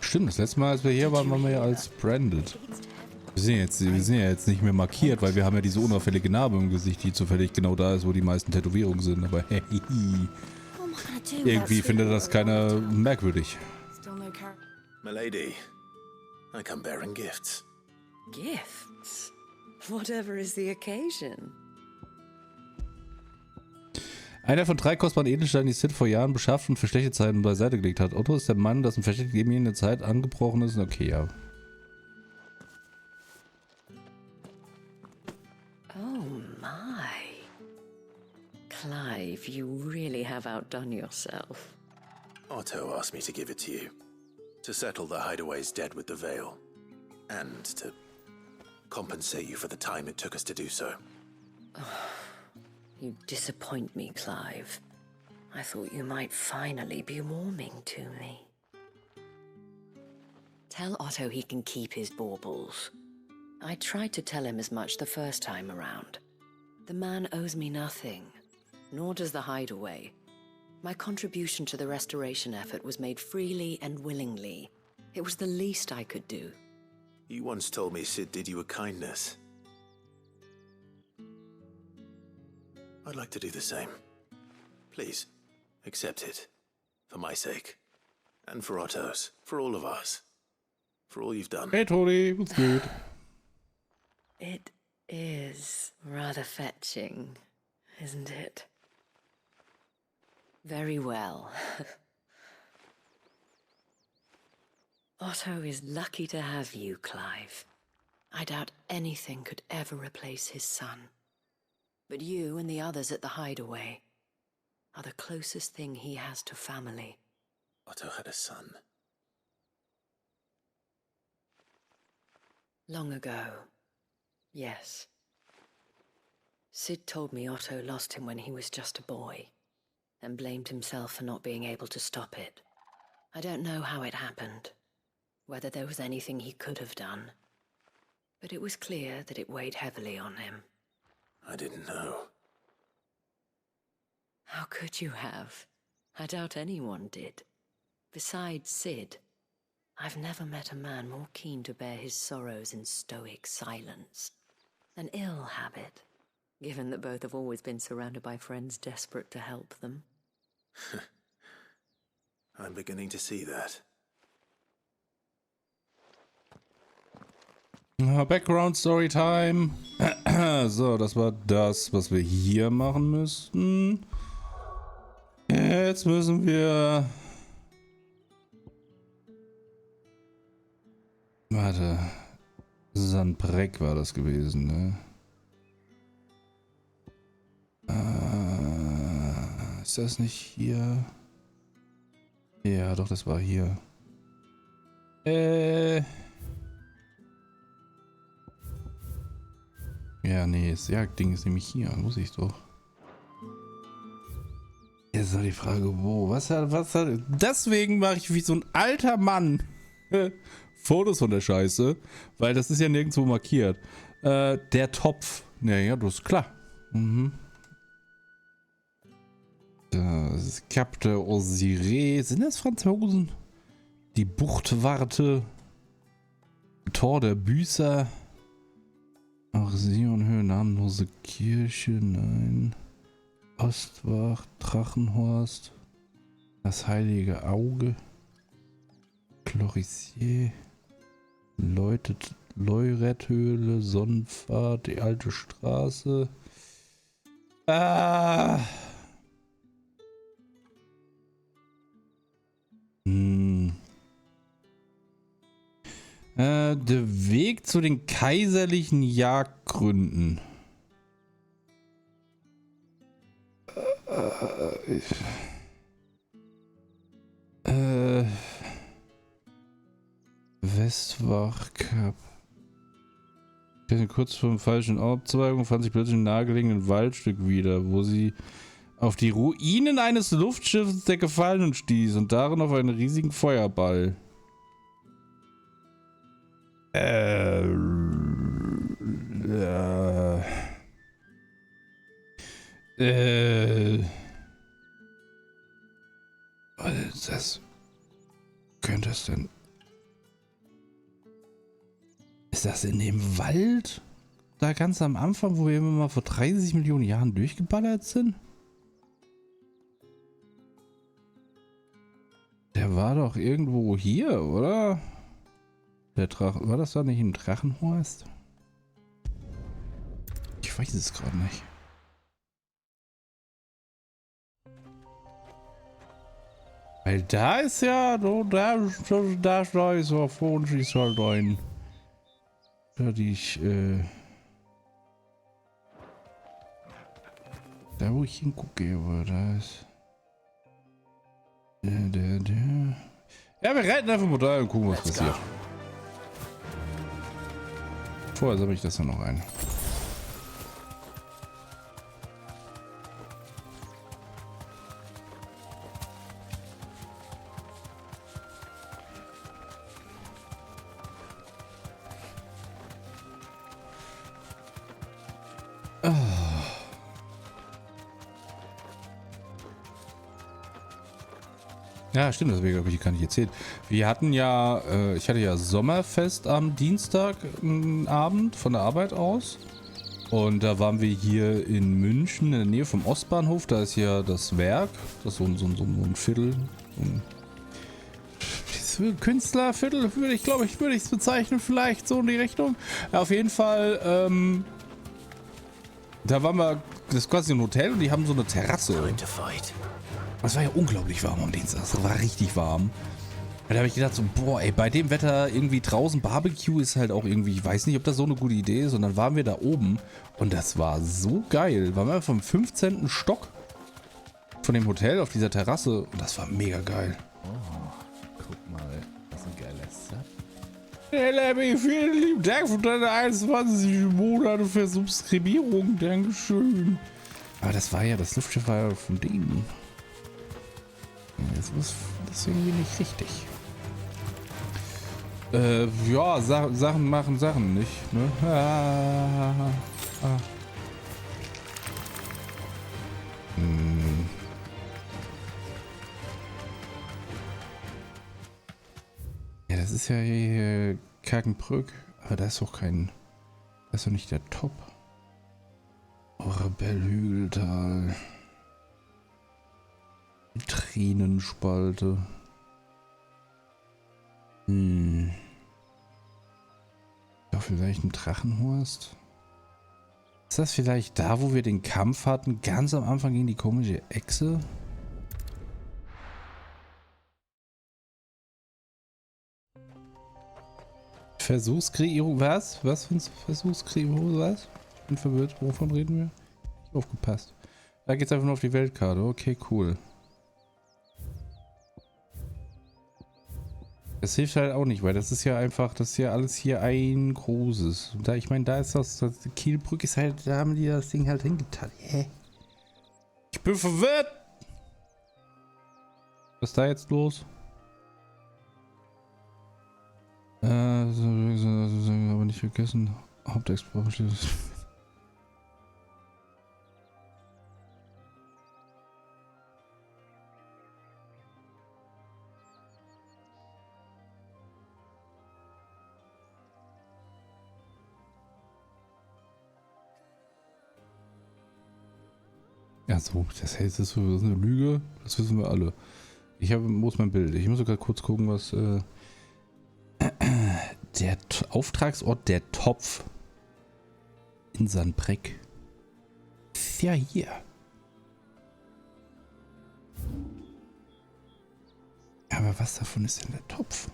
Stimmt, das letzte Mal, als wir hier waren, waren wir ja als Branded. Wir sind ja jetzt nicht mehr markiert, weil wir haben ja diese unauffällige Narbe im Gesicht, die zufällig genau da ist, wo die meisten Tätowierungen sind. Aber hey, irgendwie findet das keiner merkwürdig. Milady, I come bearing gifts. Gifts? Whatever is the occasion. Einer von 3 kostbaren Edelsteinen, die Sid vor Jahren beschafft und für schlechte Zeiten beiseite gelegt hat. Otto ist der Mann, dessen Versteck ihm in der Zeit angebrochen ist. Okay, ja. Oh my. Clive, you really have outdone yourself. Otto asked me to give it to you. To settle the hideaway's debt with the Veil. And to compensate you for the time it took us to do so. You disappoint me, Clive. I thought you might finally be warming to me. Tell Otto he can keep his baubles. I tried to tell him as much the first time around. The man owes me nothing, nor does the hideaway. My contribution to the restoration effort was made freely and willingly. It was the least I could do. You once told me Sid did you a kindness. I'd like to do the same. Please, accept it. For my sake. And for Otto's. For all of us. For all you've done. Hey, Tony, what's good? It is rather fetching, isn't it? Very well. Otto is lucky to have you, Clive. I doubt anything could ever replace his son. But you and the others at the hideaway, are the closest thing he has to family. Otto had a son. Long ago, yes. Sid told me Otto lost him when he was just a boy, and blamed himself for not being able to stop it. I don't know how it happened, whether there was anything he could have done, but it was clear that it weighed heavily on him. I didn't know. How could you have? I doubt anyone did. Besides Sid, I've never met a man more keen to bear his sorrows in stoic silence. An ill habit, given that both have always been surrounded by friends desperate to help them. I'm beginning to see that. Background Story Time. So, das war das, was wir hier machen müssten. Jetzt müssen wir... Warte. Sandbreck war das gewesen, ne? Ist das nicht hier? Ja, doch, das war hier. Ja, nee, das Jagdding ist nämlich hier. Muss ich doch. Jetzt ist noch die Frage, wo? Was hat... Deswegen mache ich wie so ein alter Mann Fotos von der Scheiße, weil das ist ja nirgendwo markiert. Der Topf. Ja, das ist klar. Mhm. Das ist Cap de Osiré. Sind das Franzosen? Die Buchtwarte. Tor der Büßer. Ach, Sionhöhe, namenlose Kirche, nein. Ostwach, Drachenhorst. Das heilige Auge. Chlorissier. Leuretthöhle, Sonnenfahrt, die alte Straße. Der Weg zu den kaiserlichen Jagdgründen. Westwachkap. Kurz vor dem falschen Abzweigung fand sich plötzlich ein nahegelegenen Waldstück wieder, wo sie auf die Ruinen eines Luftschiffs der Gefallenen stieß und darin auf einen riesigen Feuerball. Was ist das? Könnte es denn... Ist das in dem Wald? Da ganz am Anfang, wo wir immer mal vor 30 Millionen Jahren durchgeballert sind? Der war doch irgendwo hier, oder? Der Drachen... War das da nicht ein Drachenhorst? Ich weiß es gerade nicht. Weil da ist ja... Da ist so vorne schießt halt ein... Da da wo ich hingucke, aber da ist... Ja, wir reiten einfach mal da und gucken, was passiert. Vorher sammle ich das dann noch ein. Ja, stimmt, deswegen habe ich gar nicht erzählt. Wir hatten ja, ich hatte ja Sommerfest am Dienstagabend von der Arbeit aus. Und da waren wir hier in München, in der Nähe vom Ostbahnhof. Da ist ja das Werk, das ist so ein Viertel. Künstlerviertel, würde ich es bezeichnen, vielleicht so in die Richtung. Ja, auf jeden Fall, da waren wir, das ist quasi ein Hotel und die haben so eine Terrasse. Es war ja unglaublich warm am Dienstag. Es war richtig warm. Und da habe ich gedacht so, boah, ey, bei dem Wetter irgendwie draußen Barbecue ist halt auch irgendwie, ich weiß nicht, ob das so eine gute Idee ist. Und dann waren wir da oben und das war so geil. Waren wir vom 15. Stock von dem Hotel auf dieser Terrasse. Und das war mega geil. Oh, guck mal. Das ist ein geiler Set. Hey Lemmy, vielen lieben Dank für deine 21 Monate für Subskribierung. Dankeschön. Aber das war ja, das Luftschiff war ja von denen. Das ist irgendwie nicht richtig. Ja, Sachen machen Sachen nicht, ne? Ja, das ist ja hier Kakenbrück, aber da ist doch kein... Das ist doch nicht der Top. Oh, Rebellhügeltal. Die Tränenspalte. Ja, vielleicht ein Drachenhorst? Ist das vielleicht da, wo wir den Kampf hatten? Ganz am Anfang gegen die komische Echse? Versuchskreierung, was? Was für ein Versuchskreierung, was? Ich bin verwirrt, wovon reden wir? Ich hab aufgepasst. Da geht's einfach nur auf die Weltkarte, okay, cool. Das hilft halt auch nicht, weil das ist ja einfach, das ist ja alles hier ein großes. Da, ich meine, da ist das Kielbrücke ist halt, da haben die das Ding halt hingetan. Hä? Ich bin verwirrt! Was ist da jetzt los? Aber nicht vergessen. Hauptexplosion. Ja, so, das heißt, das ist eine Lüge. Das wissen wir alle. Wo ist mein Bild? Ich muss sogar kurz gucken, was der Auftragsort der Topf in Sandbreck. Ist ja hier. Aber was davon ist denn der Topf?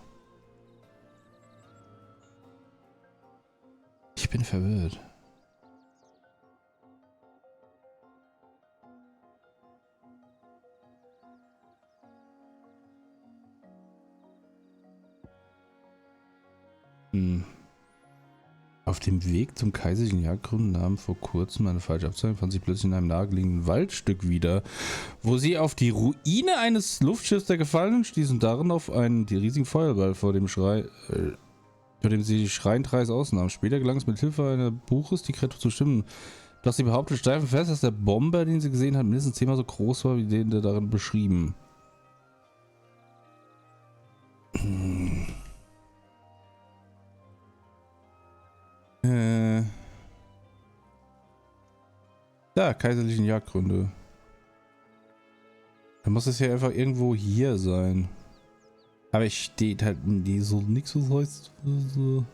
Ich bin verwirrt. Auf dem Weg zum kaiserlichen Jagdgrund nahm vor kurzem eine falsche Abzweigung, fand sich plötzlich in einem nahegelegenen Waldstück wieder, wo sie auf die Ruine eines Luftschiffs der Gefallenen stießen, darin auf einen riesigen Feuerball, vor dem sie schreiend Reis ausnahmen. Später gelang es mit Hilfe einer Buches, die Kreatur zu stimmen. Doch sie behauptet steif und fest, dass der Bomber, den sie gesehen hat, mindestens 10-mal so groß war, wie den der darin beschrieben. Ja, kaiserlichen Jagdgründe. Dann muss es ja einfach irgendwo hier sein. Aber es steht halt so nichts, was heißt so.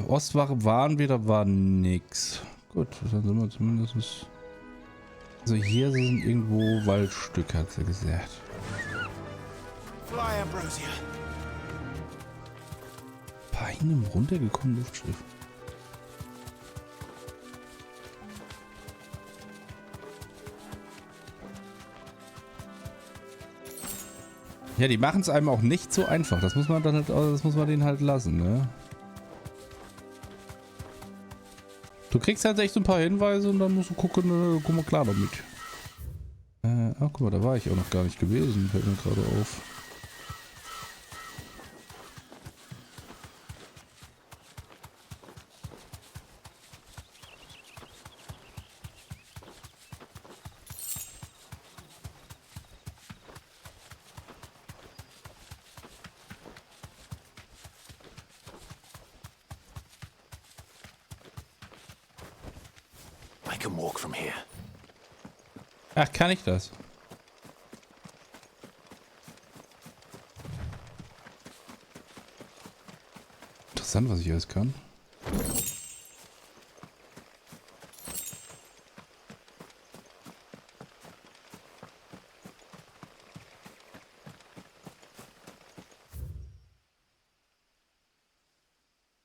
Ostwache waren wir, da war nix. Gut, dann sind wir zumindest. Also hier sind irgendwo Waldstücke, hat sie gesagt. Fly, Ambrosia. Bei einem runtergekommenen Luftschiff. Ja, die machen es einem auch nicht so einfach. Das muss man dann halt, das muss man denen halt lassen, ne? Du kriegst halt echt so ein paar Hinweise und dann musst du gucken, guck mal klar damit. Guck mal, da war ich auch noch gar nicht gewesen, fällt mir gerade auf. I can walk from here. Ach, kann ich das? Interessant, was ich alles kann.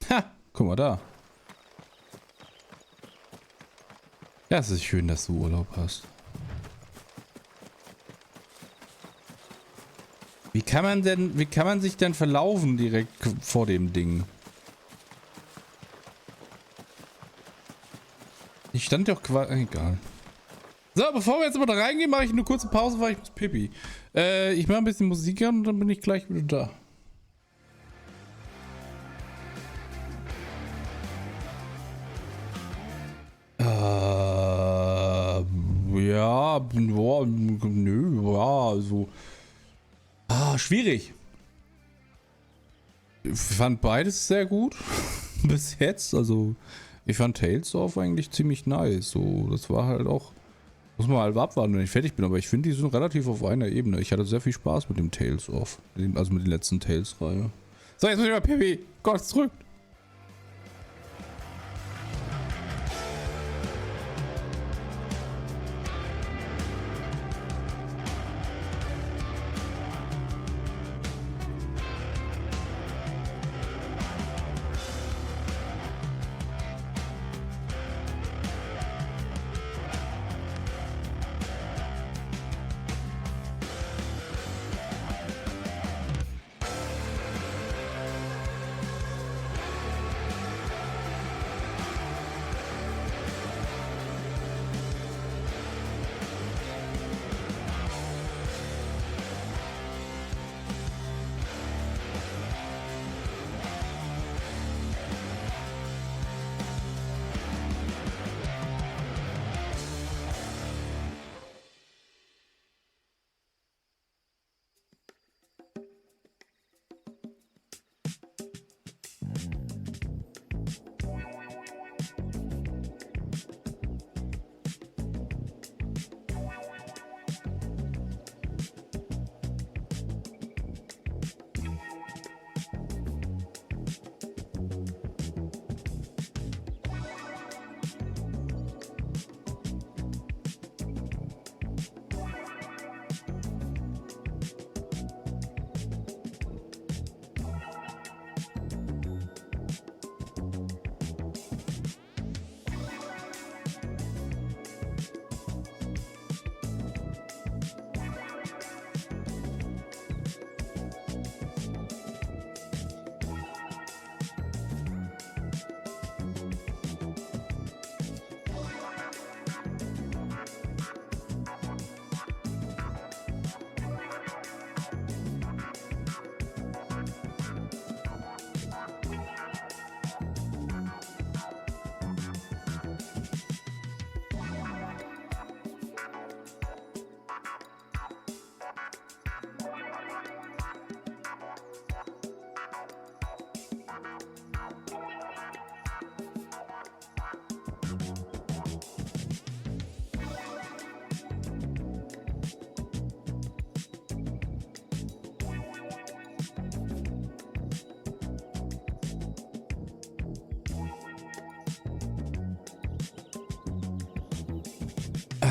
Ha, guck mal da. Ja, es ist schön, dass du Urlaub hast. Wie kann man sich denn verlaufen direkt vor dem Ding? Ich stand doch quasi... Egal. So, bevor wir jetzt aber da reingehen, mache ich eine kurze Pause, weil ich muss pipi. Ich mache ein bisschen Musik an und dann bin ich gleich wieder da. Ja, boah, nö, ja, also. Schwierig. Ich fand beides sehr gut. Bis jetzt, also. Ich fand Tales of eigentlich ziemlich nice. So, das war halt auch. Muss man halt abwarten, wenn ich fertig bin, aber ich finde, die sind relativ auf einer Ebene. Ich hatte sehr viel Spaß mit dem Tales of. Also mit den letzten Tales-Reihe. So, jetzt muss ich mal Pipi. Gott, zurück.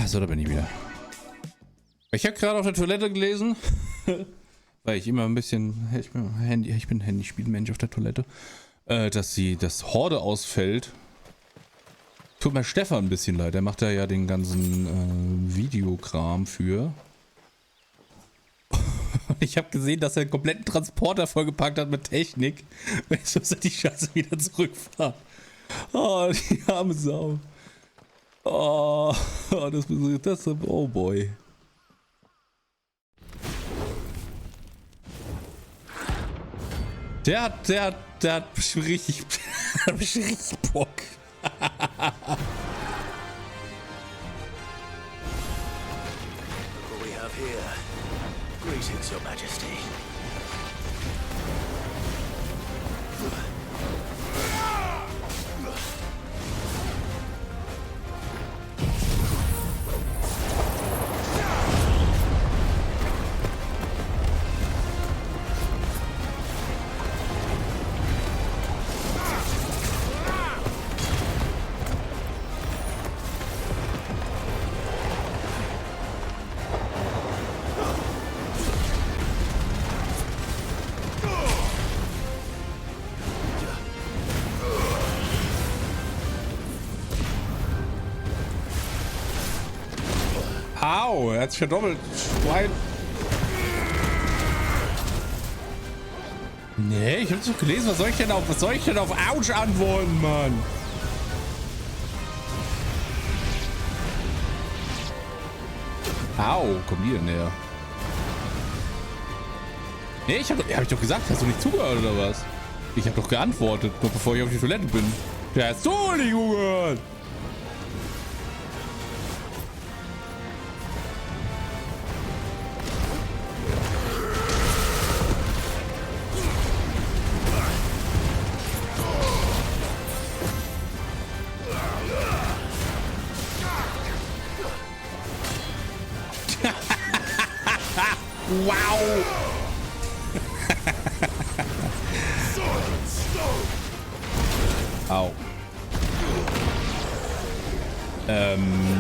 So, da bin ich wieder. Ich habe gerade auf der Toilette gelesen, weil ich immer ein bisschen, ich bin ein Handyspielmensch auf der Toilette, dass das Horde ausfällt. Tut mir Stefan ein bisschen leid, der macht da ja den ganzen Videokram für. Ich habe gesehen, dass er einen kompletten Transporter vollgepackt hat mit Technik. Jetzt muss er die Scheiße wieder zurückfahren. Oh, die arme Sau. Oh, oh boy. Der hat bestimmt richtig Bock. What we have here. Greetings, Your Majesty. Au, er hat sich verdoppelt. Schwein. Nee, ich hab's doch gelesen. Was soll ich denn auf Ouch antworten, Mann? Au, komm die denn näher? Nee, hab ich doch gesagt, hast du nicht zugehört oder was? Ich hab doch geantwortet, noch bevor ich auf die Toilette bin. Der hast du nicht zugehört. Wow! Au.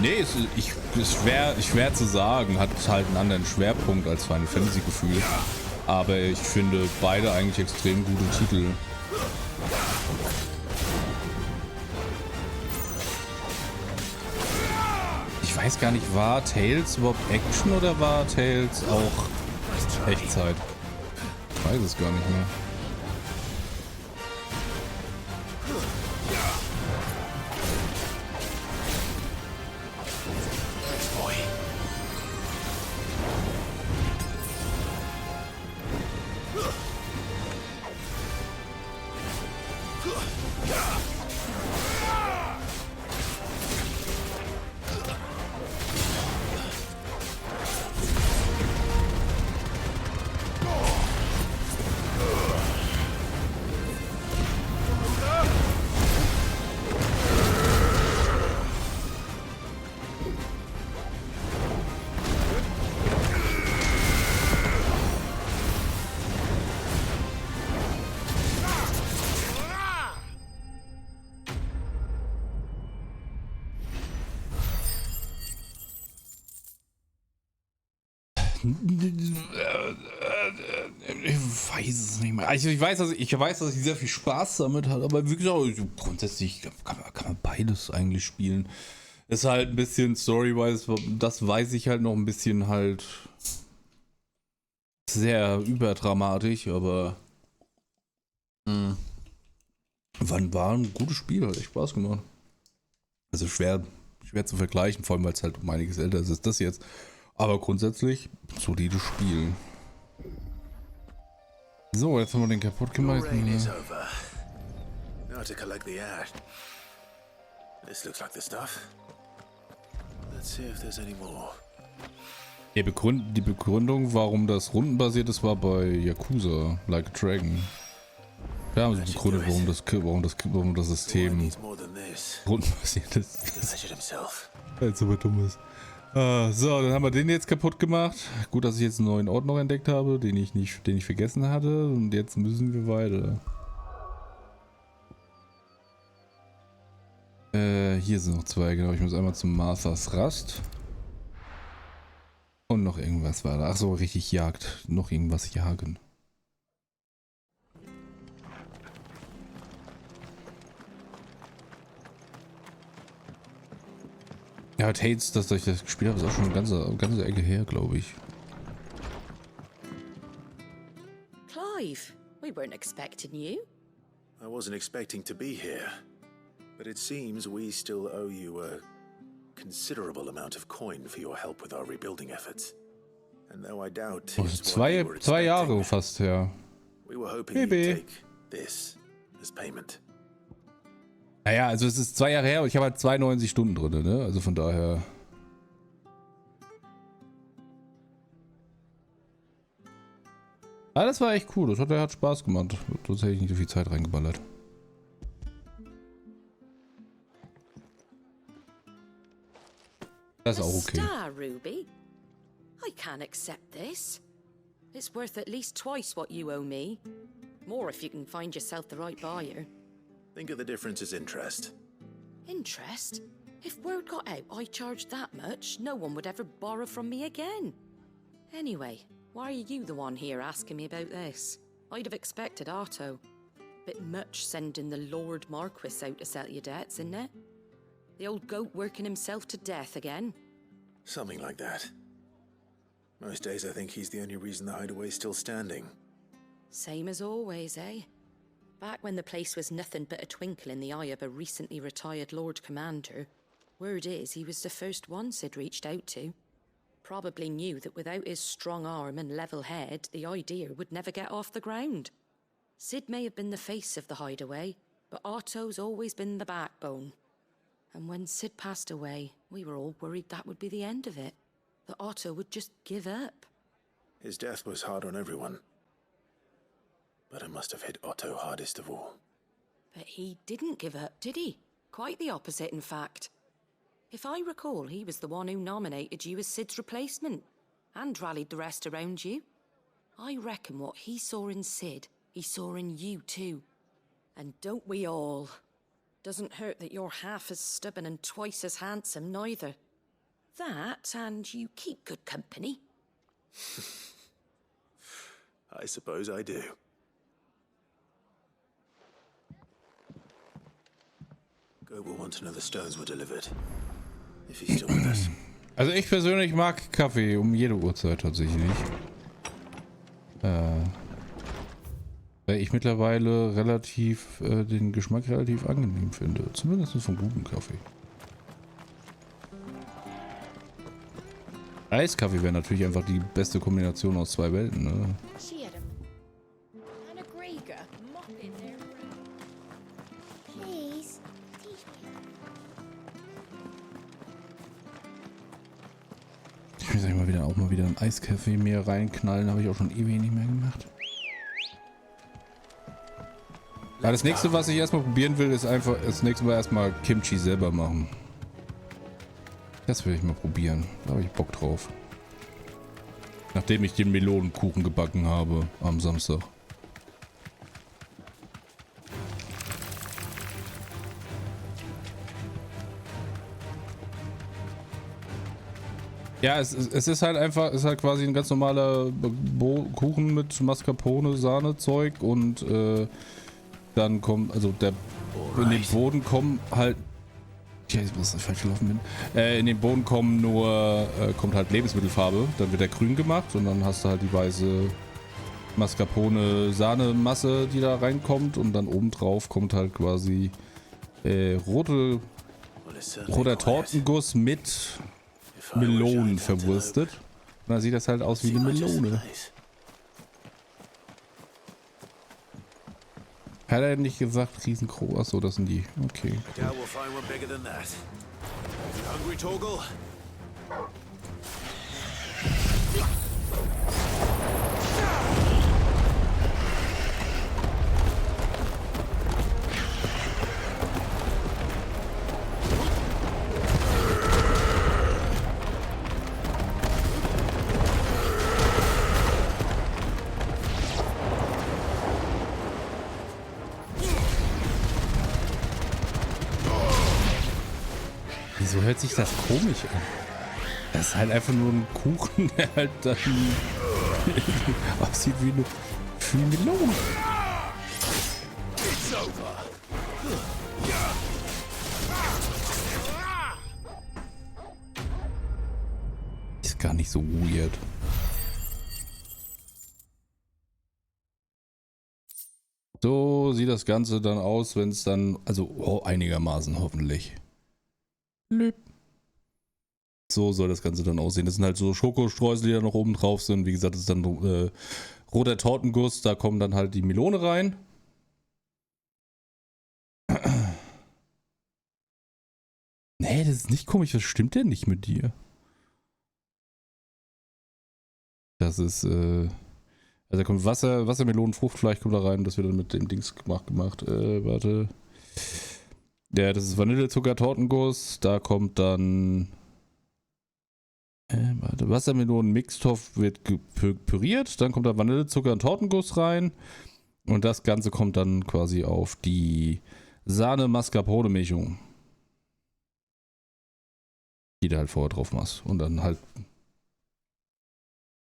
Nee, ist schwer zu sagen. Hat halt einen anderen Schwerpunkt als Final Fantasy Gefühl. Aber ich finde beide eigentlich extrem gute Titel. Ich weiß gar nicht, war Tales überhaupt Action oder war Tales auch Echtzeit? Ich weiß es gar nicht mehr. Ich weiß es nicht mehr. Also ich weiß, dass ich sehr viel Spaß damit hatte, aber wie gesagt, grundsätzlich kann man beides eigentlich spielen. Ist halt ein bisschen Story-wise, das weiß ich halt noch ein bisschen halt sehr überdramatisch, aber war ein gutes Spiel, hat echt Spaß gemacht. Also schwer zu vergleichen, vor allem weil es halt um einiges älter ist als das jetzt. Aber grundsätzlich solides Spiel. So, jetzt haben wir den kaputt gemacht. Die Begründung, warum das rundenbasiert ist, war bei Yakuza, Like a Dragon. Da haben sie begründet, warum das System rundenbasiert ist. Weil es super dumm ist. So, dann haben wir den jetzt kaputt gemacht. Gut, dass ich jetzt einen neuen Ort noch entdeckt habe, den ich vergessen hatte. Und jetzt müssen wir weiter. Hier sind noch zwei, genau. Ich muss einmal zum Marthas Rast. Und noch irgendwas war da. Ach so, richtig Jagd. Noch irgendwas jagen. Ja, Tates, dass ich das gespielt habe, ist auch schon eine ganze Ecke her, glaube ich. Clive, we weren't expecting you. I wasn't expecting to be here, but it seems we still owe you a considerable amount of coin for your help with our rebuilding efforts. And though I doubt it's what you were expecting, 2 Jahre fast her. We were hoping you'd take this as payment. Naja, also es ist 2 Jahre her und ich habe halt 92 Stunden drin, ne? Also von daher. Ah, das war echt cool. Das hat Spaß gemacht. Sonst hätte ich nicht so viel Zeit reingeballert. Das ist auch okay. Star, Ruby. I can't accept this. It's worth at least twice what you owe me. More if you can find yourself the right buyer. Think of the difference as interest. Interest? If word got out I charged that much, no one would ever borrow from me again. Anyway, why are you the one here asking me about this? I'd have expected Otto. Bit much sending the Lord Marquis out to settle your debts, isn't it? The old goat working himself to death again? Something like that. Most days I think he's the only reason the hideaway's still standing. Same as always, eh? Back when the place was nothing but a twinkle in the eye of a recently retired Lord Commander, word is he was the first one Sid reached out to. Probably knew that without his strong arm and level head, the idea would never get off the ground. Sid may have been the face of the hideaway, but Otto's always been the backbone. And when Sid passed away, we were all worried that would be the end of it. That Otto would just give up. His death was hard on everyone. But it must have hit Otto hardest of all. But he didn't give up, did he? Quite the opposite, in fact. If I recall, he was the one who nominated you as Sid's replacement, and rallied the rest around you. I reckon what he saw in Sid, he saw in you too. And don't we all? Doesn't hurt that you're half as stubborn and twice as handsome, neither. That, and you keep good company. I suppose I do. Go will want to know the stones were delivered. If he's still with us. Also ich persönlich mag Kaffee um jede Uhrzeit tatsächlich. Weil ich mittlerweile den Geschmack relativ angenehm finde. Zumindest vom guten Kaffee. Eiskaffee wäre natürlich einfach die beste Kombination aus zwei Welten, ne? Please, teach me. Ich will auch mal wieder einen Eiskaffee mir reinknallen. Habe ich auch schon ewig nicht mehr gemacht. Ja, das nächste, was ich erstmal probieren will, ist einfach das nächste Mal erstmal Kimchi selber machen. Das will ich mal probieren. Da habe ich Bock drauf. Nachdem ich den Melonenkuchen gebacken habe am Samstag. Ja, es ist halt einfach, es ist halt quasi ein ganz normaler Kuchen mit Mascarpone, Sahnezeug und dann kommt, also in den Boden kommen halt, was ich falsch gelaufen bin, in den Boden kommt halt Lebensmittelfarbe, dann wird der grün gemacht und dann hast du halt die weiße Mascarpone Sahnemasse, die da reinkommt und dann obendrauf kommt halt quasi roter Tortenguss mit Melonen verwurstet. Und dann sieht das halt aus wie eine Melone. Hat er nicht gesagt, riesengroß? Achso, das sind die. Okay. Wieso hört sich das komisch an? Das ist halt einfach nur ein Kuchen, der halt dann aussieht wie eine Melone. Ist gar nicht so weird. So sieht das Ganze dann aus, wenn es dann, also einigermaßen hoffentlich. So soll das Ganze dann aussehen. Das sind halt so Schokostreusel, die da noch oben drauf sind. Wie gesagt, das ist dann roter Tortenguss. Da kommen dann halt die Melone rein. Nee, das ist nicht komisch. Was stimmt denn nicht mit dir? Das ist, also da kommt Wassermelonen, Fruchtfleisch kommt da rein. Das wird dann mit dem Dings gemacht. Warte. Ja, das ist Vanillezucker-Tortenguss. Da kommt dann Wassermelonen-Mixstoff wird püriert. Dann kommt da Vanillezucker und Tortenguss rein. Und das Ganze kommt dann quasi auf die Sahne-Mascarpone-Mischung. Die du halt vorher drauf machst. Und dann halt...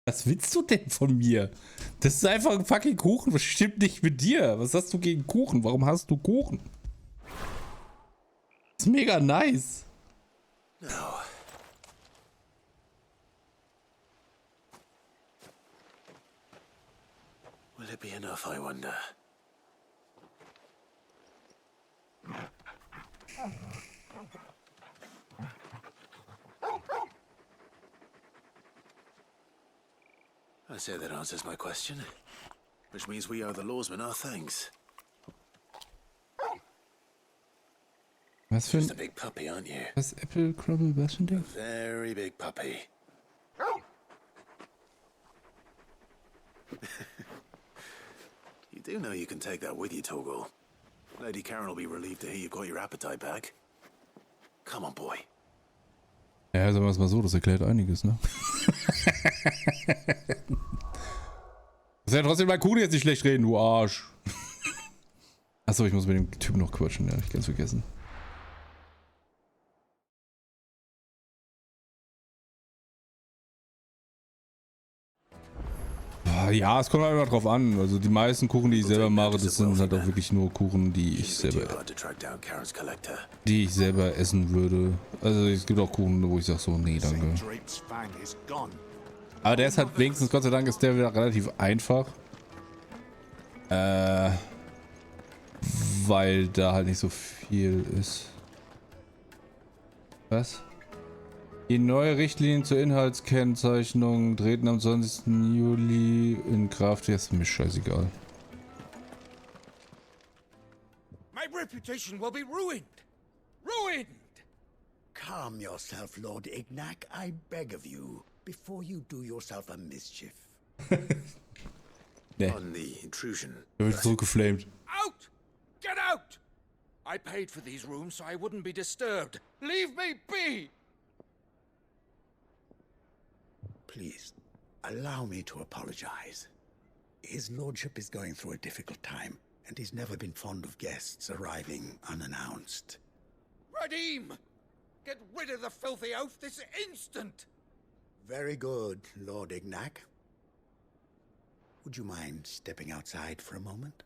Was willst du denn von mir? Das ist einfach ein fucking Kuchen. Was stimmt nicht mit dir? Was hast du gegen Kuchen? Warum hast du Kuchen? Das ist mega nice. No. Will Will it be enough, I wonder? I say that answers my question. Which means we owe the lawsman our thanks. Was für Just a ein... big puppy, aren't you? Was Apple Crumble, was für ein Ding? Very big puppy. You do know you can take that with you, Torgal. Lady Karen will be relieved to hear you've got your appetite back. Come on, boy. Ja, sagen wir es mal so, das erklärt einiges, ne? Du musst ja trotzdem bei Kuhn jetzt nicht schlecht reden, du Arsch. Achso, ich muss mit dem Typen noch quatschen, ja, hab ich ganz vergessen. Ja, es kommt halt immer drauf an. Also die meisten Kuchen, die ich selber mache, das sind halt auch wirklich nur Kuchen, die ich selber essen würde. Also es gibt auch Kuchen, wo ich sage so, nee, danke. Aber der ist halt wenigstens, Gott sei Dank, ist der wieder relativ einfach. Weil da halt nicht so viel ist. Was? Die neue Richtlinien zur Inhaltskennzeichnung treten am 20. Juli in Kraft. Jetzt ist mir scheißegal. My reputation will be ruined. Ruined! Calm yourself, Lord Ignac, I beg of you, before you do yourself a mischief. Nee. On the intrusion. Er wird zurückgeflamed. Out! Get out! I paid for these rooms so I wouldn't be disturbed. Leave me be! Please, allow me to apologize. His lordship is going through a difficult time, and he's never been fond of guests arriving unannounced. Radim! Get rid of the filthy oaf this instant! Very good, Lord Ignac. Would you mind stepping outside for a moment?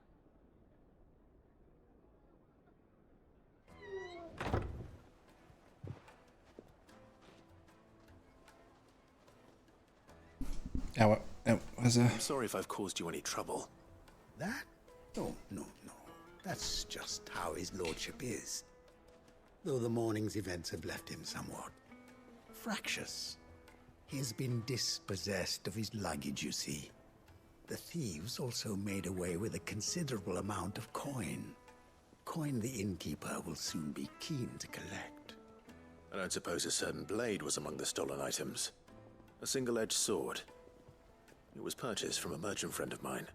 I'm sorry if I've caused you any trouble. That? Oh, no. That's just how his lordship is. Though the morning's events have left him somewhat fractious. He has been dispossessed of his luggage, you see. The thieves also made away with a considerable amount of coin. Coin the innkeeper will soon be keen to collect. I don't suppose a certain blade was among the stolen items. A single-edged sword. It was purchased from a merchant friend of mine.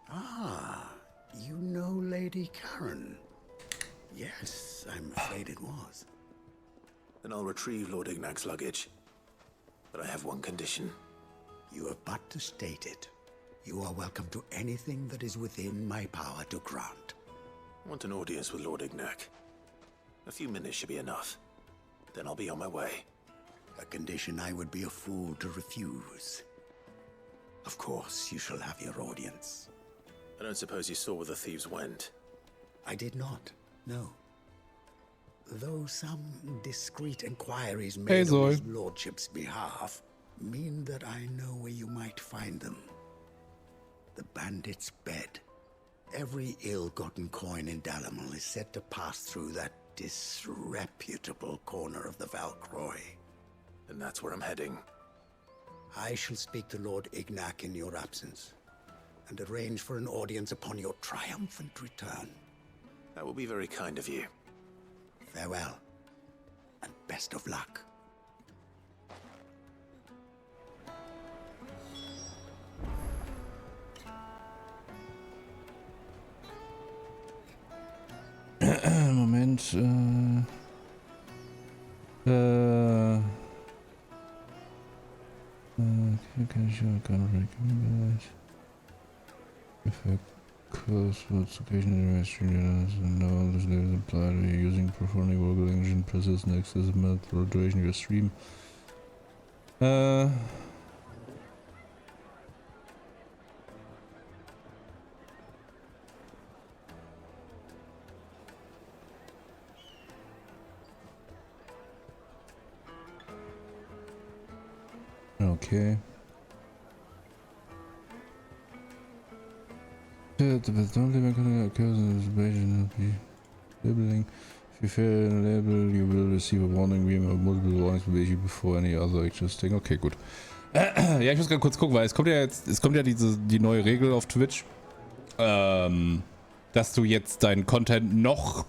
Ah, you know Lady Karen. Yes, I'm afraid it was. Then I'll retrieve Lord Ignac's luggage. But I have one condition. You have but to state it. You are welcome to anything that is within my power to grant. I want an audience with Lord Ignac. A few minutes should be enough. Then I'll be on my way. A condition I would be a fool to refuse. Of course, you shall have your audience. I don't suppose you saw where the thieves went. I did not, no. Though some discreet inquiries made on his lordship's behalf mean that I know where you might find them. The bandit's bed. Every ill-gotten coin in Dalamel is said to pass through that disreputable corner of the Valcroy. And that's where I'm heading. I shall speak to Lord Ignac in your absence, and arrange for an audience upon your triumphant return. That will be very kind of you. Farewell, and best of luck. Moment, can you recommend if a curse was occasionally restrained and now this is applied to using profoundly vulgar English and persist next as a method for duration of your stream. Okay. Labeling. If you fail a label, you will receive a warning. We have multiple warnings before any other actions thing. Okay, gut. Ja, ich muss gerade kurz gucken, weil es kommt ja die neue Regel auf Twitch, dass du jetzt deinen Content noch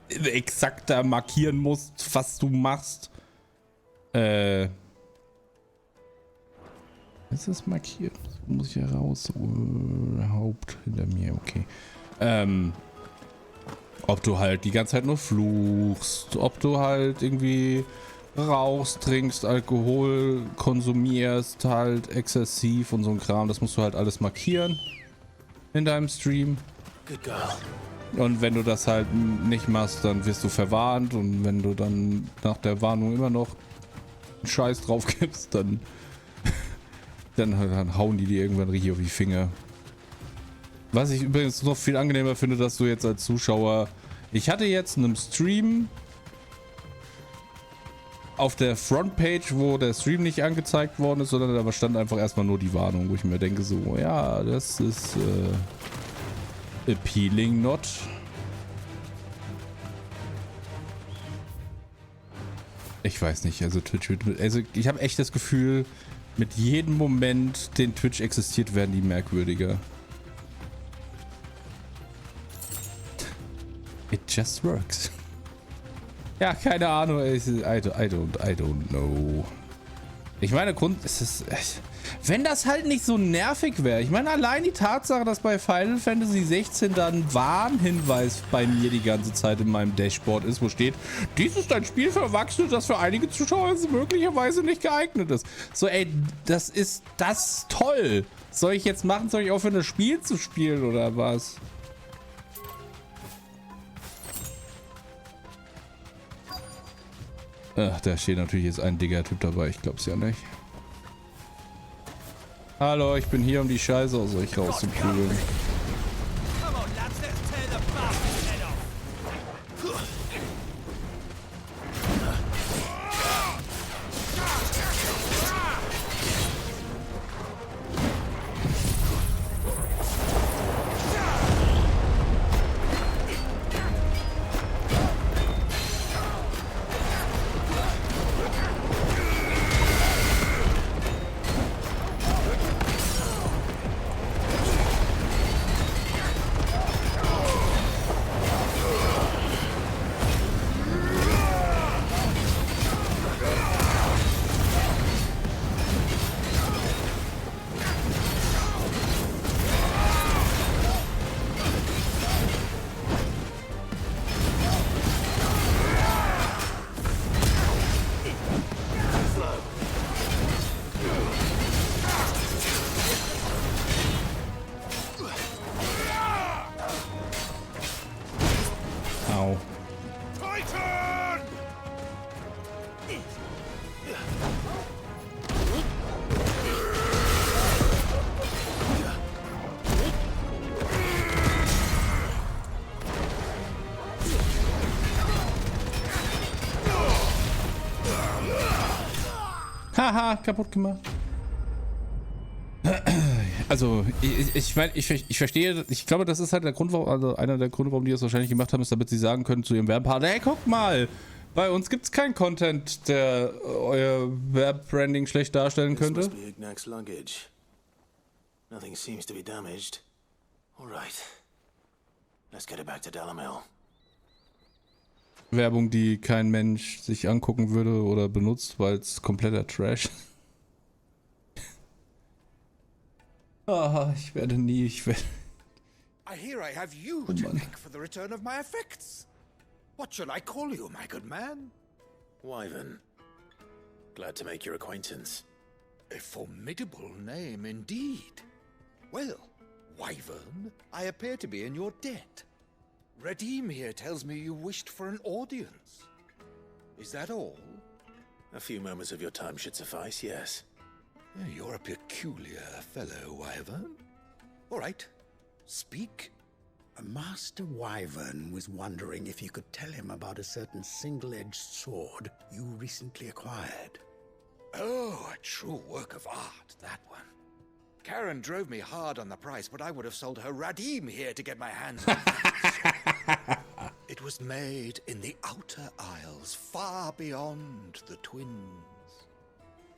exakter markieren musst, was du machst. Ist das markiert? Muss ich ja raus. Haupt hinter mir, okay. Ob du halt die ganze Zeit nur fluchst, ob du halt irgendwie rauchst, trinkst, Alkohol konsumierst, halt exzessiv und so ein Kram, das musst du halt alles markieren in deinem Stream. Und wenn du das halt nicht machst, dann wirst du verwarnt, und wenn du dann nach der Warnung immer noch einen Scheiß drauf gibst, dann hauen die dir irgendwann richtig auf die Finger. Was ich übrigens noch viel angenehmer finde, dass du jetzt als Zuschauer... Ich hatte jetzt einen Stream auf der Frontpage, wo der Stream nicht angezeigt worden ist, sondern da stand einfach erstmal nur die Warnung, wo ich mir denke so, ja, das ist appealing not. Ich weiß nicht, also Twitch wird... Also ich habe echt das Gefühl, mit jedem Moment, den Twitch existiert, werden die merkwürdiger. It just works. Ja, keine Ahnung. I don't know. Ich meine, wenn das halt nicht so nervig wäre. Ich meine, allein die Tatsache, dass bei Final Fantasy 16 da ein Warnhinweis bei mir die ganze Zeit in meinem Dashboard ist, wo steht, dies ist ein Spiel für Erwachsene, das für einige Zuschauer möglicherweise nicht geeignet ist. So, ey, das ist toll. Soll ich jetzt machen, soll ich aufhören, das Spiel zu spielen oder was? Ach, da steht natürlich jetzt ein dicker Typ dabei. Ich glaub's ja nicht. Hallo, ich bin hier, um die Scheiße aus euch rauszuprügeln. Haha, kaputt gemacht. Also, ich verstehe, ich glaube, das ist halt der Grund, warum, also einer der Gründe, warum die das wahrscheinlich gemacht haben, ist, damit sie sagen können zu ihrem Werbepartner, hey, guck mal, bei uns gibt es keinen Content, der euer Werbebranding schlecht darstellen könnte. Nothing seems to be damaged. All right. Let's get it back to Dalamel. Werbung, die kein Mensch sich angucken würde oder benutzt, weil es kompletter Trash ist. Ich werde nie, I hear I have you to thank for the return of my effects. What shall I call you, my good man? Wyvern. Glad to make your acquaintance. A formidable name indeed. Well, Wyvern, I appear to be in your debt. Redeem here tells me you wished for an audience. Is that all? A few moments of your time should suffice, yes. You're a peculiar fellow, Wyvern. All right, speak. Master Wyvern was wondering if you could tell him about a certain single-edged sword you recently acquired. Oh, a true work of art, that one. Karen drove me hard on the price, but I would have sold her Radim here to get my hands on it. It was made in the Outer Isles, far beyond the Twins,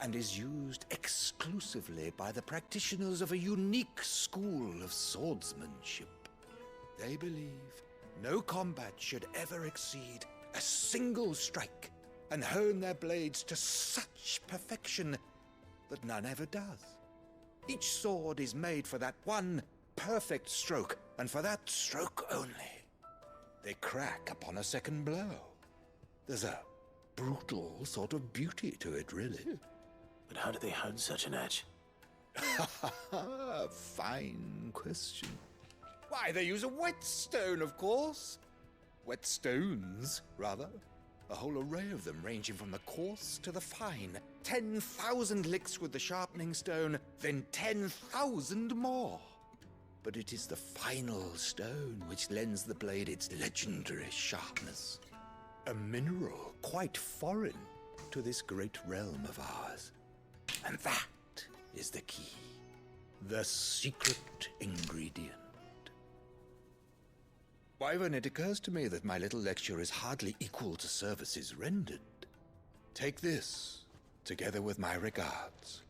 and is used exclusively by the practitioners of a unique school of swordsmanship. They believe no combat should ever exceed a single strike, and hone their blades to such perfection that none ever does. Each sword is made for that one perfect stroke, and for that stroke only. They crack upon a second blow. There's a brutal sort of beauty to it, really. But how do they hone such an edge? Fine question. Why, they use a whetstone, of course. Whetstones, rather. A whole array of them, ranging from the coarse to the fine. 10,000 licks with the sharpening stone, then 10,000 more. But it is the final stone which lends the blade its legendary sharpness. A mineral quite foreign to this great realm of ours. And that is the key. The secret ingredient. Wyvern, it occurs to me that my little lecture is hardly equal to services rendered. Take this, together with my regards.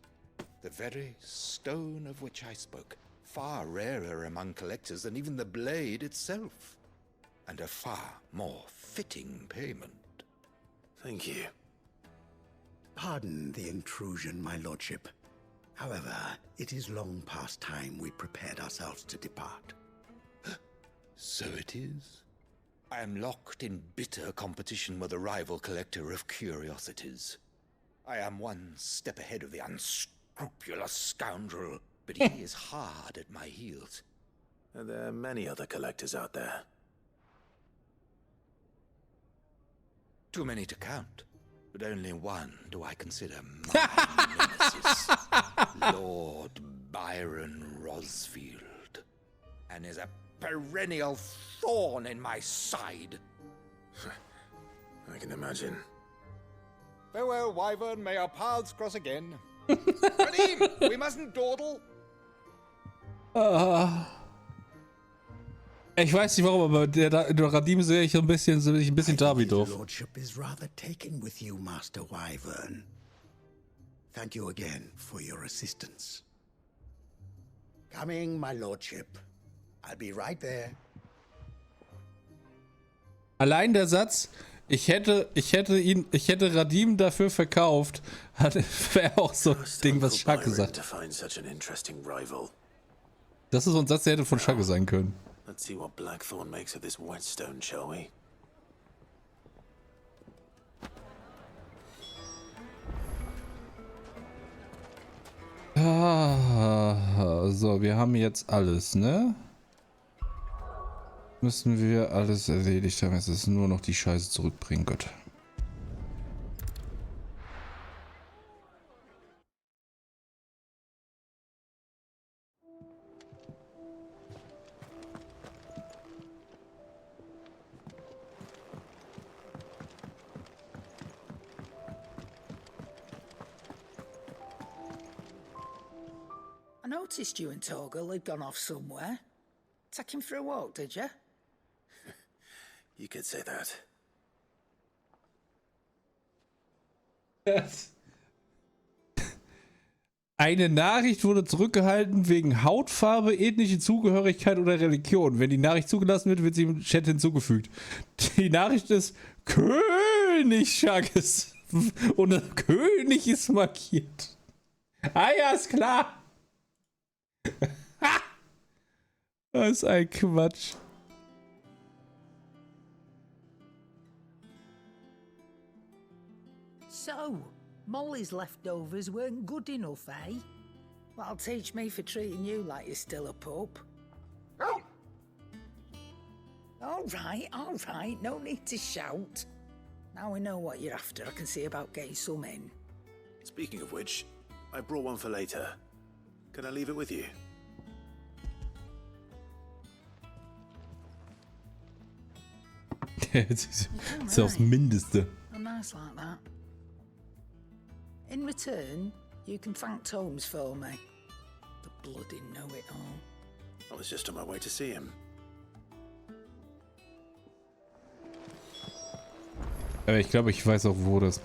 The very stone of which I spoke, far rarer among collectors than even the blade itself, and a far more fitting payment. Thank you. Pardon the intrusion, my lordship. However, it is long past time we prepared ourselves to depart. So it is. I am locked in bitter competition with a rival collector of curiosities. I am one step ahead of the unscrupulous scoundrel, but he is hard at my heels. Are there many other collectors out there? Too many to count, but only one do I consider my nemesis. Lord Byron Rosfield. And is a perennial thorn in my side. I can imagine. Farewell, Wyvern. May our paths cross again. Radim, we mustn't dawdle. Ich weiß nicht warum, aber der Radim sehe ich ein bisschen Darby-doof. Your lordship is rather taken with you, Master Wyvern. Thank you again for your assistance. Coming, my lordship. I'll be right there. Allein der Satz, ich hätte Radim dafür verkauft, wäre auch so ein Ding, was Shaq gesagt hat. Das ist so ein Satz, der hätte von Shaq sein können. Let's see what Blackthorn makes of this whetstone, shall we? So, wir haben jetzt alles, ne? Müssen wir alles erledigt haben. Jetzt ist nur noch die Scheiße zurückbringen, Gott. I noticed you and Torgal had gone off somewhere. Take him for a walk, did you? You could say that. Eine Nachricht wurde zurückgehalten wegen Hautfarbe, ethnische Zugehörigkeit oder Religion. Wenn die Nachricht zugelassen wird, wird sie im Chat hinzugefügt. Die Nachricht ist König Shagges und König ist markiert. Ah ja, ist klar. Das ist ein Quatsch. So, Molly's leftovers weren't good enough, eh? That'll teach me for treating you like you're still a pup. All right, no need to shout. Now we know what you're after, I can see about getting some in. Speaking of which, I brought one for later. Can I leave it with you? Das ist das Mindeste. Oh, nice like that. In return, you can thank Tomes for me. The Bloody know-it-all. I was just on my way to see him. Aber ich glaube, ich weiß auch, wo das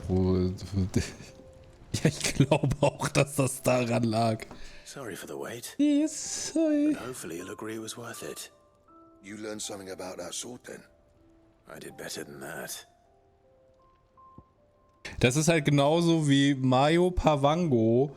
Ja, ich glaube auch, dass das daran lag. Sorry for the wait. Yes, sorry. But hopefully you'll agree it was worth it. You learned something about that sword then? I did better than that. Das ist halt genauso wie Mario Pavango.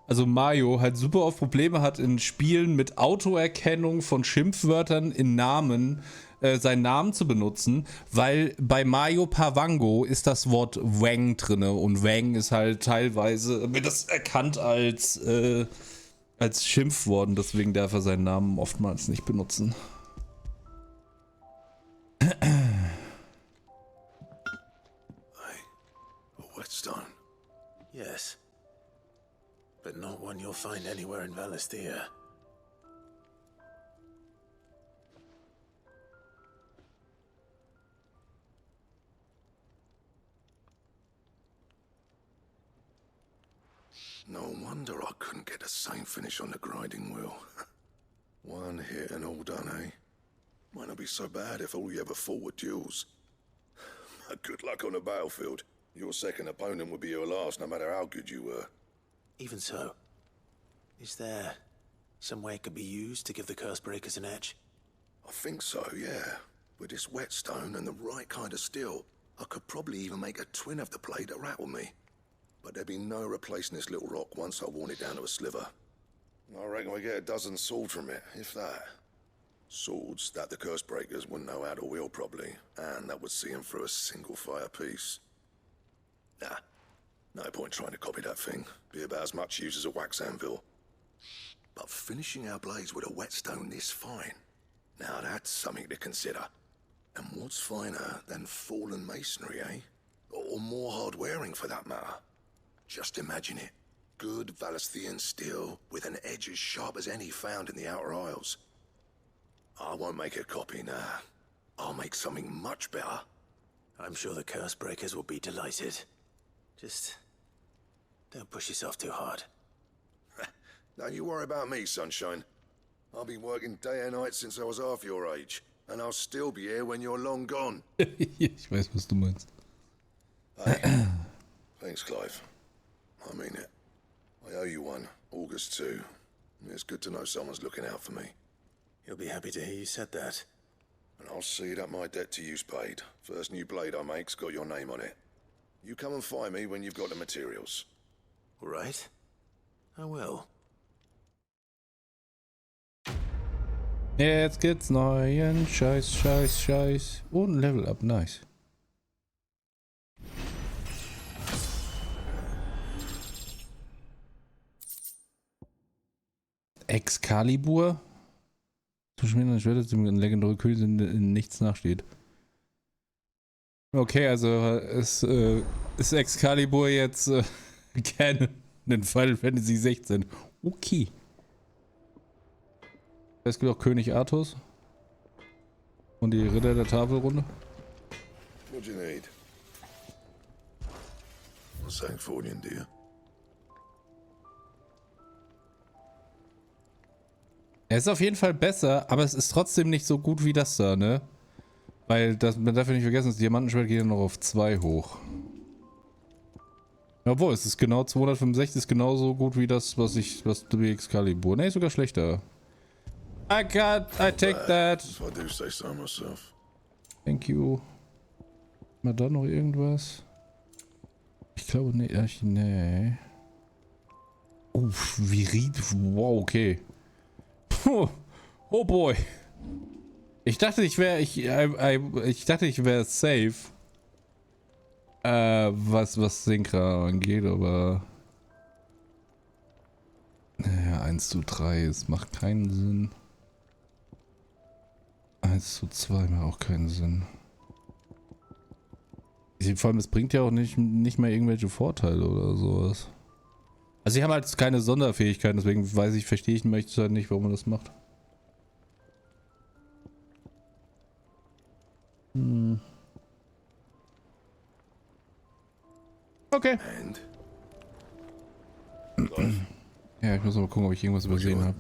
Also Mario halt super oft Probleme hat in Spielen mit Autoerkennung von Schimpfwörtern in Namen, seinen Namen zu benutzen, weil bei Mario Pavango ist das Wort Wang drinne und Wang ist halt teilweise, wird das erkannt als Schimpfwort, deswegen darf er seinen Namen oftmals nicht benutzen. Whetstone? Yes. But not one you'll find anywhere in Valisthea. No wonder I couldn't get the same finish on the grinding wheel. One hit and all done, eh? Might not be so bad if all you ever fought were duels. Good luck on the battlefield. Your second opponent would be your last, no matter how good you were. Even so, is there some way it could be used to give the Curse Breakers an edge? I think so, yeah. With this whetstone and the right kind of steel, I could probably even make a twin of the blade that rattled me. But there'd be no replacing this little rock once I worn it down to a sliver. I reckon we get a dozen swords from it, if that. Swords that the Curse Breakers wouldn't know how to wield properly, and that would see them through a single fire piece. Nah, no point trying to copy that thing. Be about as much use as a wax anvil. But finishing our blades with a whetstone this fine, now that's something to consider. And what's finer than fallen masonry, eh? Or more hard-wearing for that matter. Just imagine it. Good Valisthean steel with an edge as sharp as any found in the Outer Isles. I won't make a copy, nah. I'll make something much better. I'm sure the Curse Breakers will be delighted. Just don't push yourself too hard. Don't you worry about me, sunshine. I've been working day and night since I was half your age, and I'll still be here when you're long gone. Ich weiß, was du meinst. Hey, thanks, Clive. I mean it. I owe you one. August too. It's good to know someone's looking out for me. He'll be happy to hear you said that. And I'll see that my debt to you's paid. First new blade I make's got your name on it. You come and find me when you've got the materials. All right. I will. Jetzt gibt's neuen Scheiß. Und Level Up, nice. Excalibur. Zu schmieren Schwerter, dem legendäre König in nichts nachsteht. Okay, also ist Excalibur jetzt Canon in Final Fantasy 16. Okay. Es gibt auch König Artus. Und die Ritter der Tafelrunde. What do you need? What's that for you, dear? Er ist auf jeden Fall besser, aber es ist trotzdem nicht so gut wie das da, ne? Weil, man darf ja nicht vergessen, das Diamantenschwert geht ja noch auf 2 hoch. Obwohl, es ist genau 265, ist genauso gut wie das, was wie Excalibur. Ne, sogar schlechter. I take that. If I do say so myself. Thank you. Mal da noch irgendwas? Ich glaube, nee. Uff, wow, okay. Puh. Oh boy. Ich dachte, ich wäre safe. Was Synchra angeht, aber naja, 1:3, es macht keinen Sinn. 1:2 macht auch keinen Sinn. Vor allem, es bringt ja auch nicht mehr irgendwelche Vorteile oder sowas. Also, sie haben halt keine Sonderfähigkeiten, deswegen verstehe ich halt nicht, warum man das macht. Okay. Ja, ich muss mal gucken, ob ich irgendwas übersehen habe.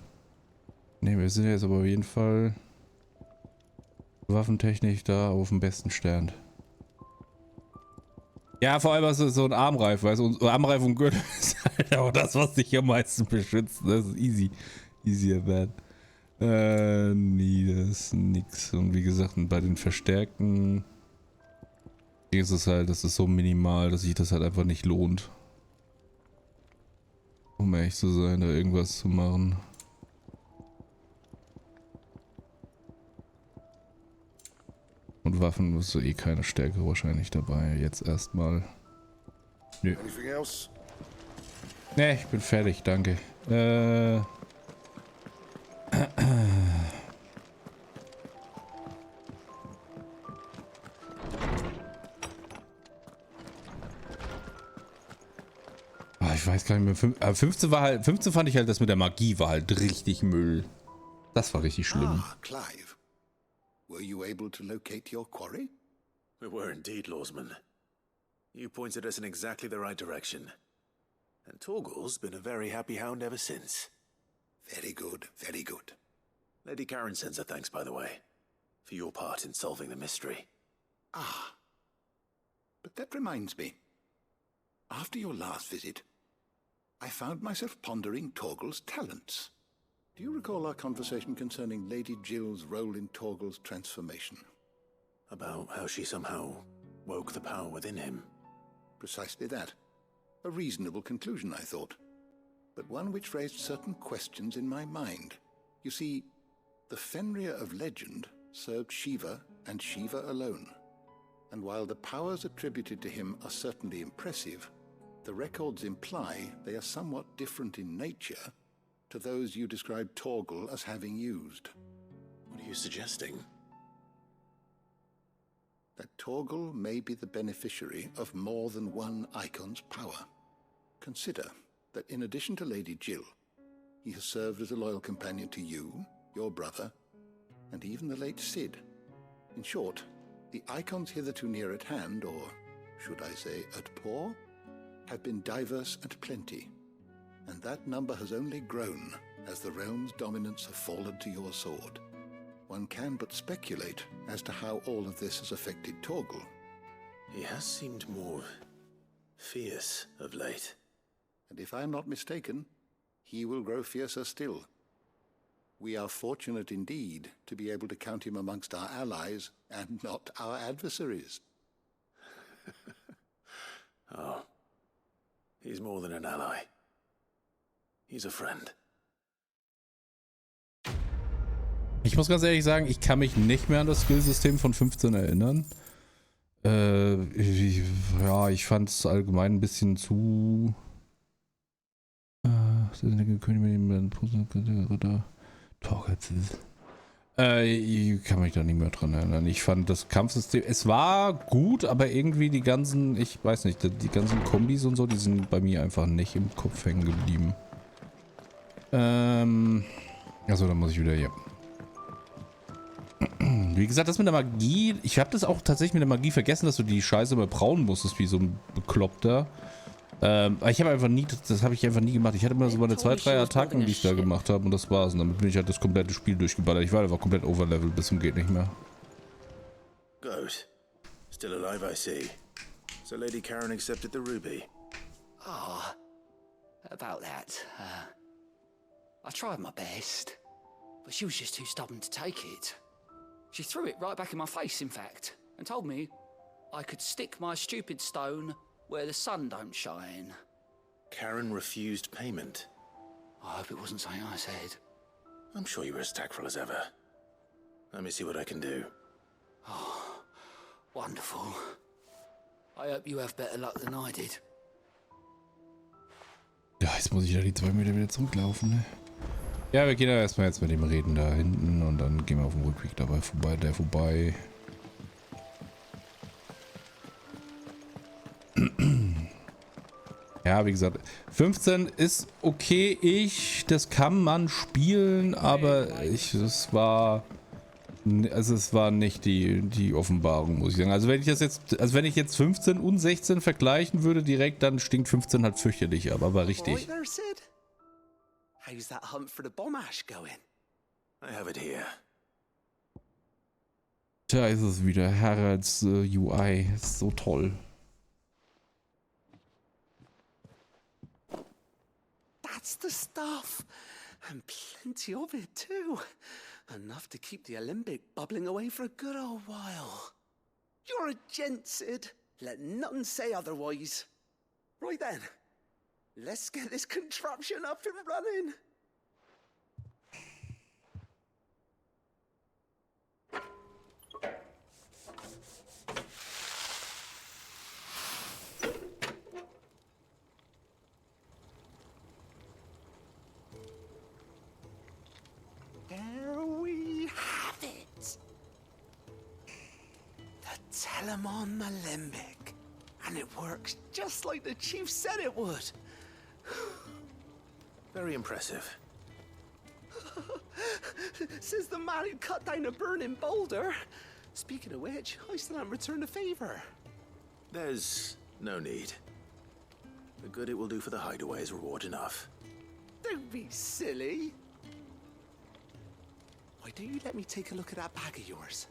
Ne, wir sind jetzt aber auf jeden Fall waffentechnisch da auf dem besten Stand. Ja, vor allem ist es so ein Armreif, weißt du, und Armreif und Gürtel ist halt auch das, was dich am meisten beschützt. Das ist easy. Easier bad. Nee, das ist nix. Und wie gesagt, bei den Verstärkten ist es halt, das ist so minimal, dass sich das halt einfach nicht lohnt. Um ehrlich zu sein, da irgendwas zu machen. Und Waffen ist so eh keine Stärke wahrscheinlich dabei. Jetzt erstmal. Nö. Ne, ich bin fertig, danke. Ich weiß gar nicht mehr. 15 war halt, 15 fand ich halt, das mit der Magie war halt richtig Müll. Das war richtig schlimm. Ah, Clive. Were you able to locate your quarry? We were indeed, Lawsman. You pointed us in exactly the right direction. And Torgal's been a very happy hound ever since. Very good, very good. Lady Karen sends her thanks, by the way, for your part in solving the mystery. Ah. But that reminds me. After your last visit, I found myself pondering Torgal's talents. Do you recall our conversation concerning Lady Jill's role in Torgal's transformation? About how she somehow woke the power within him. Precisely that. A reasonable conclusion, I thought. But one which raised certain questions in my mind. You see, the Fenrir of legend served Shiva and Shiva alone. And while the powers attributed to him are certainly impressive, the records imply they are somewhat different in nature to those you described Torgal as having used. What are you suggesting? That Torgal may be the beneficiary of more than one icon's power. Consider that in addition to Lady Jill, he has served as a loyal companion to you, your brother, and even the late Cid. In short, the icons hitherto near at hand, or should I say at paw, have been diverse and plenty, and that number has only grown as the realm's dominance have fallen to your sword. One can but speculate as to how all of this has affected Torgal. He has seemed more fierce of late. And if I am not mistaken, he will grow fiercer still. We are fortunate indeed to be able to count him amongst our allies and not our adversaries. Oh. He's more than an ally. He's a friend. Ich muss ganz ehrlich sagen, ich kann mich nicht mehr an das Skillsystem von 15 erinnern. Ich fand es allgemein ein bisschen zu... Ich kann mich da nicht mehr dran erinnern. Ich fand das Kampfsystem, es war gut, aber irgendwie die ganzen, ich weiß nicht, die ganzen Kombis und so, die sind bei mir einfach nicht im Kopf hängen geblieben. Also dann muss ich wieder, ja. Wie gesagt, das mit der Magie, ich habe das auch tatsächlich mit der Magie vergessen, dass du die Scheiße mal brauen musstest, wie so ein Bekloppter. Aber ich habe einfach nie, das habe ich einfach nie gemacht. Ich hatte immer so meine 2, 3 Attacken, die ich da gemacht habe und das war's. Und damit bin ich halt das komplette Spiel durchgeballert. Ich war einfach komplett overleveled bis zum geht nicht mehr. Good. Still alive, I see. So Lady Karen accepted the ruby. About that. I tried my best, but she was just too stubborn to take it. She threw it right back in my face, in fact, and told me I could stick my stupid stone where the sun don't shine. Karen refused payment. I hope it wasn't something I said. I'm sure you were as tactful as ever. Let me see what I can do. Oh, wonderful. I hope you have better luck than I did. Ja, jetzt muss ich ja die 2 Meter wieder zurücklaufen, ne? Ja, wir gehen ja erstmal jetzt mit dem Reden da hinten und dann gehen wir auf dem Rückweg dabei vorbei, Ja, wie gesagt, 15 ist okay, das kann man spielen, aber es war nicht die Offenbarung, muss ich sagen. Also wenn ich jetzt 15 und 16 vergleichen würde direkt, dann stinkt 15 halt fürchterlich ab, aber richtig. How's that hunt for the bomb ash going? I have it here. Da ist es wieder. Haralds UI. Ist so toll. That's the stuff. And plenty of it, too. Enough to keep the Olympic bubbling away for a good old while. You're a gent, Sid. Let nothing say otherwise. Right then. Let's get this contraption up and running. There we have it. The Telemon Alembic. And it works just like the chief said it would. Very impressive. Says the man who cut down a burning boulder. Speaking of which, I still haven't returned the favor. There's no need. The good it will do for the hideaway is reward enough. Don't be silly. Why don't you let me take a look at that bag of yours?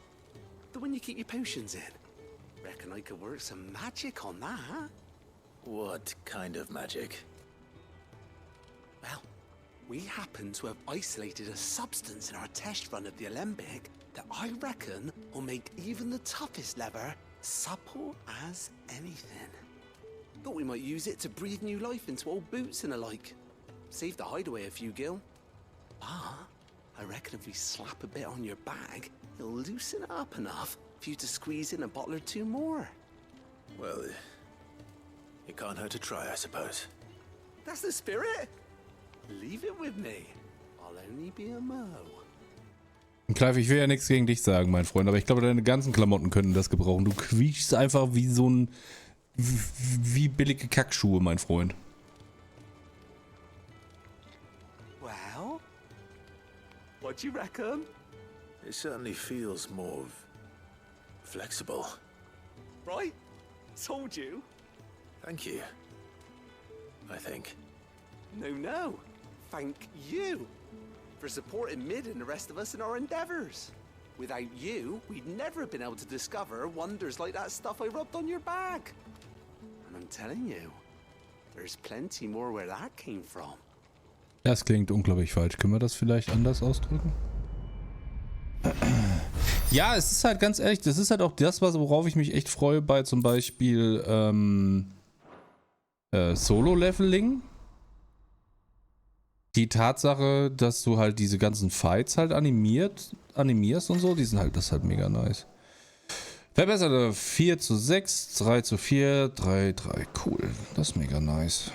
The one you keep your potions in. Reckon I could work some magic on that, huh? What kind of magic? Well, we happen to have isolated a substance in our test run of the Alembic that I reckon will make even the toughest leather supple as anything. Thought we might use it to breathe new life into old boots and the like. Save the hideaway a few gil. But I reckon if we slap a bit on your bag, it'll loosen it up enough for you to squeeze in a bottle or two more. Well, it can't hurt to try, I suppose. That's the spirit. Leave it with me. I'll only be a mo. Clive, ich will ja nichts gegen dich sagen, mein Freund, aber ich glaube, deine ganzen Klamotten können das gebrauchen. Du quietschst einfach wie so ein... wie billige Kackschuhe, mein Freund. Well, what do you reckon? It certainly feels more flexible. Right? Told you. Thank you. I think. No. Thank you for supporting Mid and the rest of us in our endeavors. Without you, we'd never have been able to discover wonders like that stuff I rubbed on your bag. And I'm telling you, there's plenty more where that came from. Das klingt unglaublich falsch. Können wir das vielleicht anders ausdrücken? Ja, es ist halt ganz ehrlich, das ist halt auch das, worauf ich mich echt freue bei zum Beispiel Solo-Leveling. Die Tatsache, dass du halt diese ganzen Fights halt animierst und so, das ist halt mega nice. Verbesserte 4:6, 3:4, 3:3. Cool, das ist mega nice.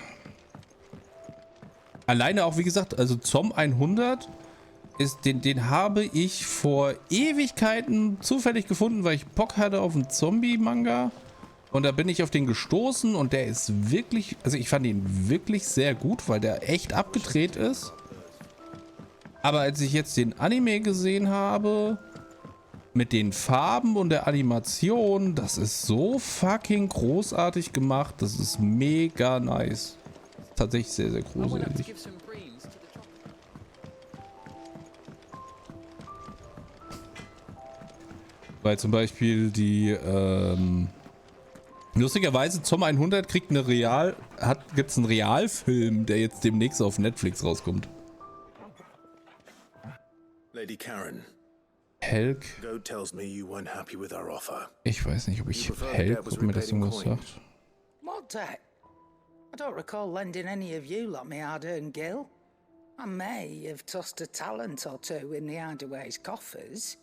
Alleine auch, wie gesagt, also Zom 100 den habe ich vor Ewigkeiten zufällig gefunden, weil ich Bock hatte auf einen Zombie-Manga. Und da bin ich auf den gestoßen und der ist wirklich, also ich fand ihn wirklich sehr gut, weil der echt abgedreht ist. Aber als ich jetzt den Anime gesehen habe, mit den Farben und der Animation, das ist so fucking großartig gemacht. Das ist mega nice. Tatsächlich sehr, sehr gruselig. Weil zum Beispiel die, lustigerweise Zom 100 kriegt gibt's einen Realfilm, der jetzt demnächst auf Netflix rauskommt. Lady Karen. Helg. Goat tells me you weren't happy with our offer. Ich weiß nicht, ob ich Helg, ob mir das irgendwas sagt. What debt? I don't recall lending any of you like me hard-earned gil. I may have tossed a talent or two in the hideaway's coffers,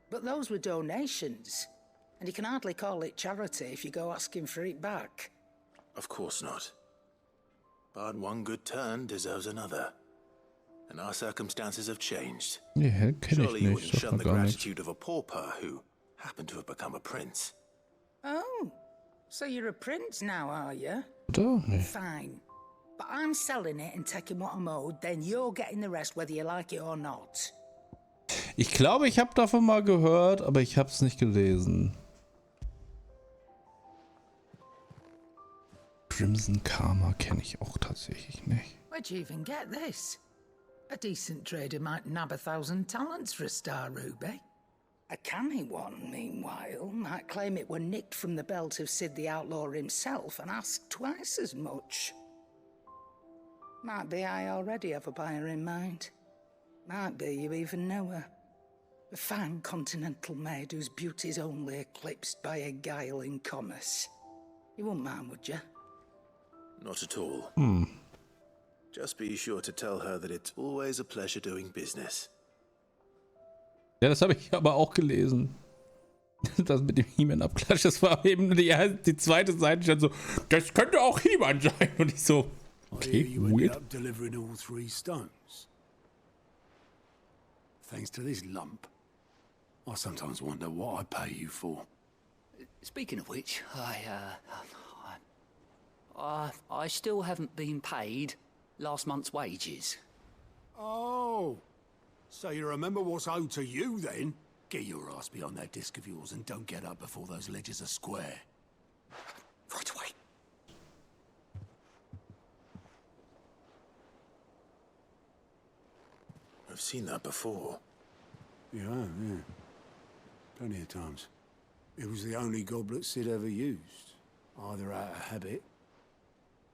but those were donations. And you can hardly call it charity if you go asking for it back. Of course not. But one good turn deserves another. And our circumstances have changed. Nee, Helg kenne ich Surely you nicht, wouldn't sagt shun man the gar nicht. gratitude of a pauper who happened to have become a prince. Oh, so you're a prince now, are you? Oder? Nee. Fine. But I'm selling it and taking what I'm owed, then you're getting the rest whether you like it or not. Ich glaube, ich habe davon mal gehört, aber ich habe es nicht gelesen. Crimson Karma kenne ich auch tatsächlich nicht. Where'd you even get this? A decent trader might nab 1,000 talents for a star ruby. A canny one, meanwhile, might claim it were nicked from the belt of Sid the Outlaw himself and ask twice as much. Might be I already have a buyer in mind. Might be you even know her. A fine continental maid whose beauty's only eclipsed by a guile in commerce. You wouldn't mind, would you? Not at all. Just be sure to tell her that it's always a pleasure doing business. Ja, das habe ich aber auch gelesen. Das mit dem He-Man-Abklatsch, das war eben die zweite Seite, stand so, das könnte auch He-Man sein. Und ich so, okay, you weird. ended up delivering all 3 stones. Thanks to this lump. I sometimes wonder what I pay you for. Speaking of which, I still haven't been paid last month's wages. Oh, so you remember what's owed to you then? Get your ass behind that disc of yours and don't get up before those ledgers are square. Right away. I've seen that before. Yeah, yeah. Plenty of times. It was the only goblet Sid ever used, either out of habit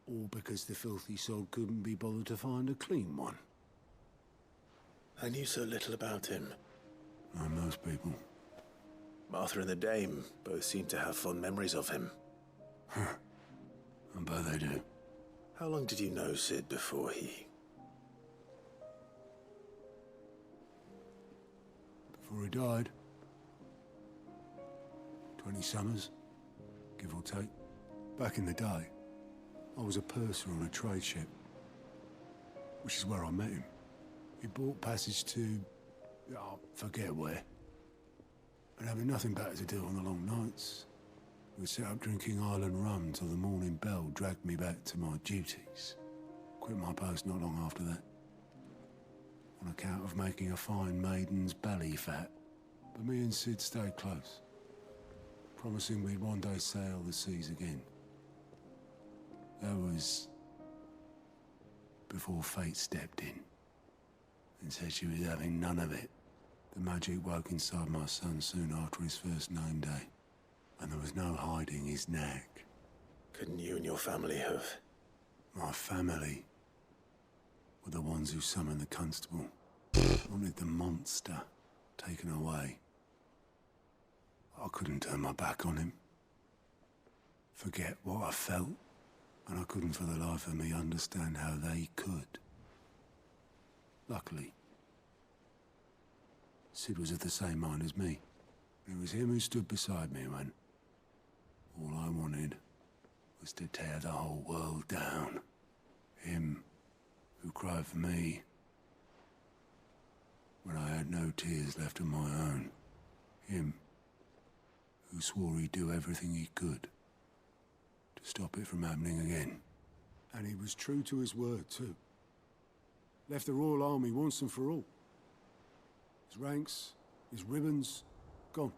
or because the filthy sod couldn't be bothered to find a clean one. I knew so little about him. Like most people. Martha and the Dame both seem to have fond memories of him. I bet they do. How long did you know Sid before he... Before he died. 20 summers, give or take. Back in the day, I was a purser on a trade ship, which is where I met him. He bought passage to, forget where. And having nothing better to do on the long nights, we sit up drinking island rum till the morning bell dragged me back to my duties. Quit my post not long after that, on account of making a fine maiden's belly fat. But me and Sid stayed close, promising we'd one day sail the seas again. That was before fate stepped in and said she was having none of it. The magic woke inside my son soon after his first name day, and there was no hiding his knack. Couldn't you and your family have... My family were the ones who summoned the constable. Wanted the monster taken away. I couldn't turn my back on him. Forget what I felt, and I couldn't for the life of me understand how they could. Luckily, Sid was of the same mind as me. It was him who stood beside me when all I wanted was to tear the whole world down. Him who cried for me when I had no tears left of my own. Him who swore he'd do everything he could to stop it from happening again. And he was true to his word, too. Left the Royal Army once and for all. His ranks, his ribbons, gone.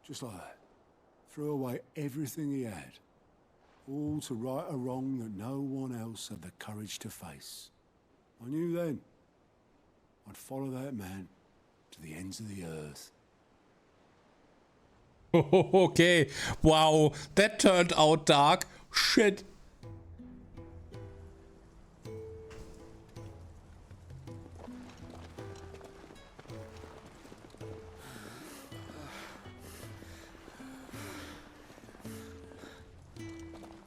Just like that. Threw away everything he had. All to right a wrong that no one else had the courage to face. I knew then I'd follow that man to the ends of the earth. Okay, wow, that turned out dark. Shit.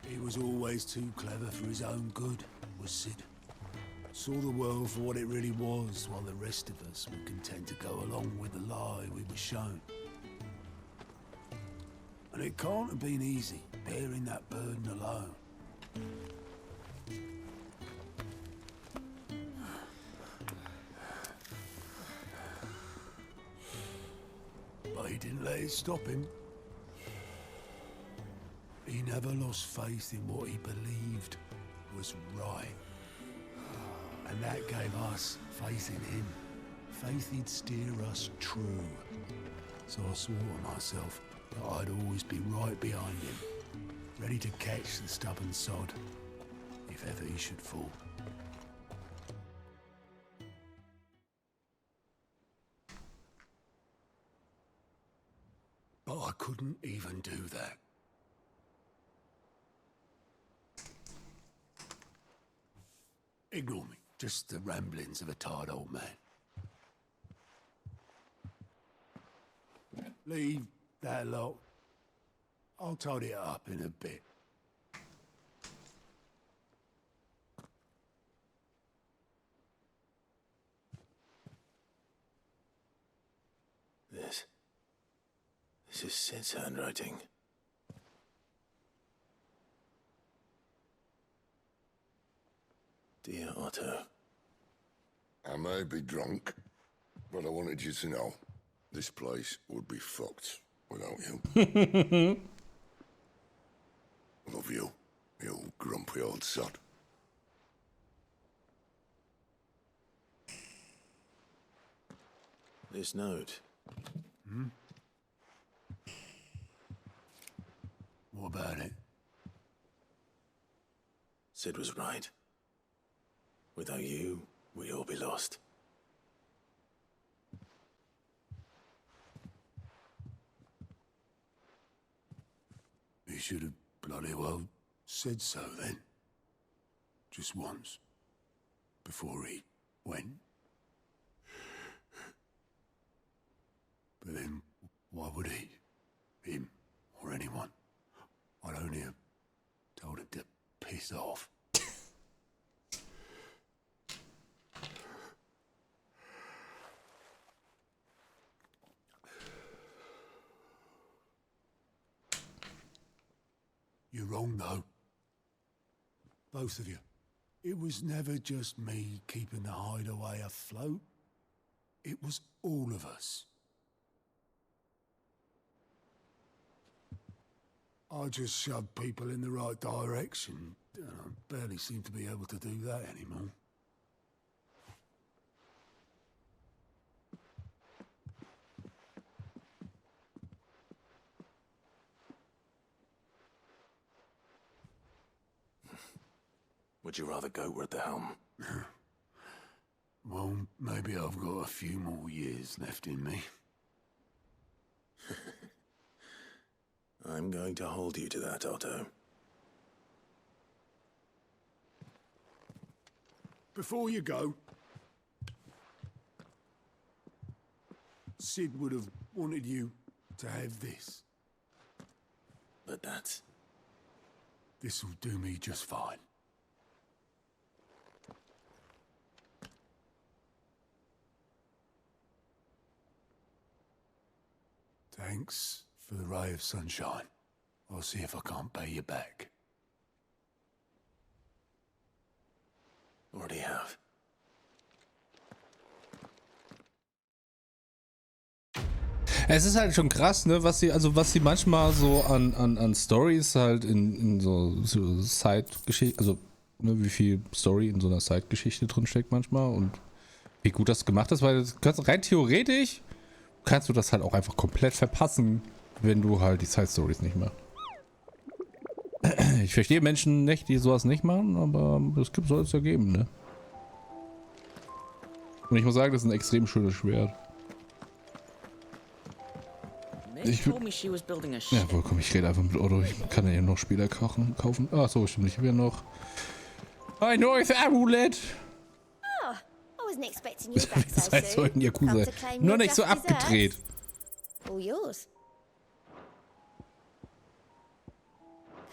He was always too clever for his own good, was Sid. Saw the world for what it really was, while the rest of us were content to go along with the lie we were shown. And it can't have been easy, bearing that burden alone. But he didn't let it stop him. He never lost faith in what he believed was right. And that gave us faith in him. Faith he'd steer us true. So I swore to myself that I'd always be right behind him, ready to catch the stubborn sod, if ever he should fall. couldn't even do that. Ignore me. Just the ramblings of a tired old man. Leave that lot. I'll tidy it up in a bit. This is Sid's handwriting. Dear Otto. I may be drunk, but I wanted you to know this place would be fucked without you. Love you, you grumpy old sod. This note. Hmm? What about it? Sid was right. Without you, we'd all be lost. He should have bloody well said so then. Just once. Before he went. But then, why would he? Him, or anyone? I'd only have told him to piss off. You're wrong, though. Both of you. It was never just me keeping the hideaway afloat. It was all of us. I just shoved people in the right direction, and I barely seem to be able to do that anymore. Would you rather go at the helm? Well, maybe I've got a few more years left in me. I'm going to hold you to that, Otto. Before you go, Sid would have wanted you to have this. But that's... This'll do me just fine. Thanks for the ray of sunshine. I'll see if I can't pay you back. Already have. Es ist halt schon krass, ne, was sie manchmal so an Stories halt in so Side-Geschichten, also ne, wie viel Story in so einer Side-Geschichte drin steckt manchmal und wie gut das gemacht ist, weil rein theoretisch kannst du das halt auch einfach komplett verpassen, wenn du halt die Side-Stories nicht machst. Ich verstehe Menschen nicht, die sowas nicht machen, aber es soll es ja geben, ne? Und ich muss sagen, das ist ein extrem schönes Schwert. Ja, vollkommen, ich rede einfach mit Otto, ich kann ja noch später kaufen. Ach so, stimmt, ich habe ja noch ein neues Amulett. Oh, I wasn't expecting you back so Seid so in Yakuza. Nur nicht so abgedreht. All yours.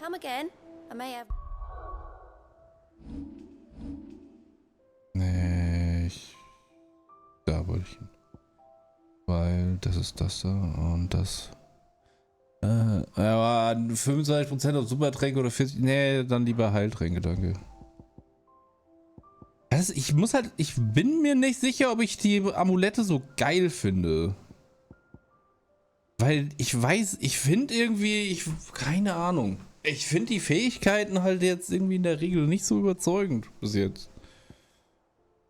Come again. I may have... Nee, da wollte ich hin. Weil das ist das da und das. Aber 25% auf Supertränke oder 40. Nee, dann lieber Heiltränke, danke. Also ich bin mir nicht sicher, ob ich die Amulette so geil finde. Weil ich finde irgendwie, keine Ahnung. Ich finde die Fähigkeiten halt jetzt irgendwie in der Regel nicht so überzeugend bis jetzt.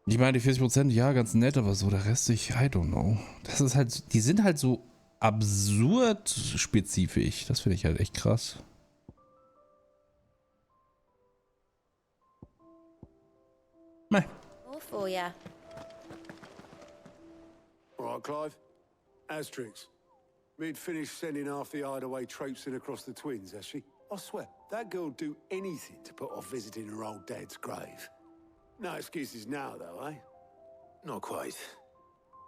Ich meine, die 40%, ja, ganz nett, aber so der Rest, I don't know. Das ist halt, die sind halt so absurd spezifisch. Das finde ich halt echt krass. Meh. All for ya. All right, Clive. Asterix. Mid finished sending half the hideaway traipsing across the twins, has she? I swear, that girl'd do anything to put off visiting her old dad's grave. No excuses now, though, eh? Not quite.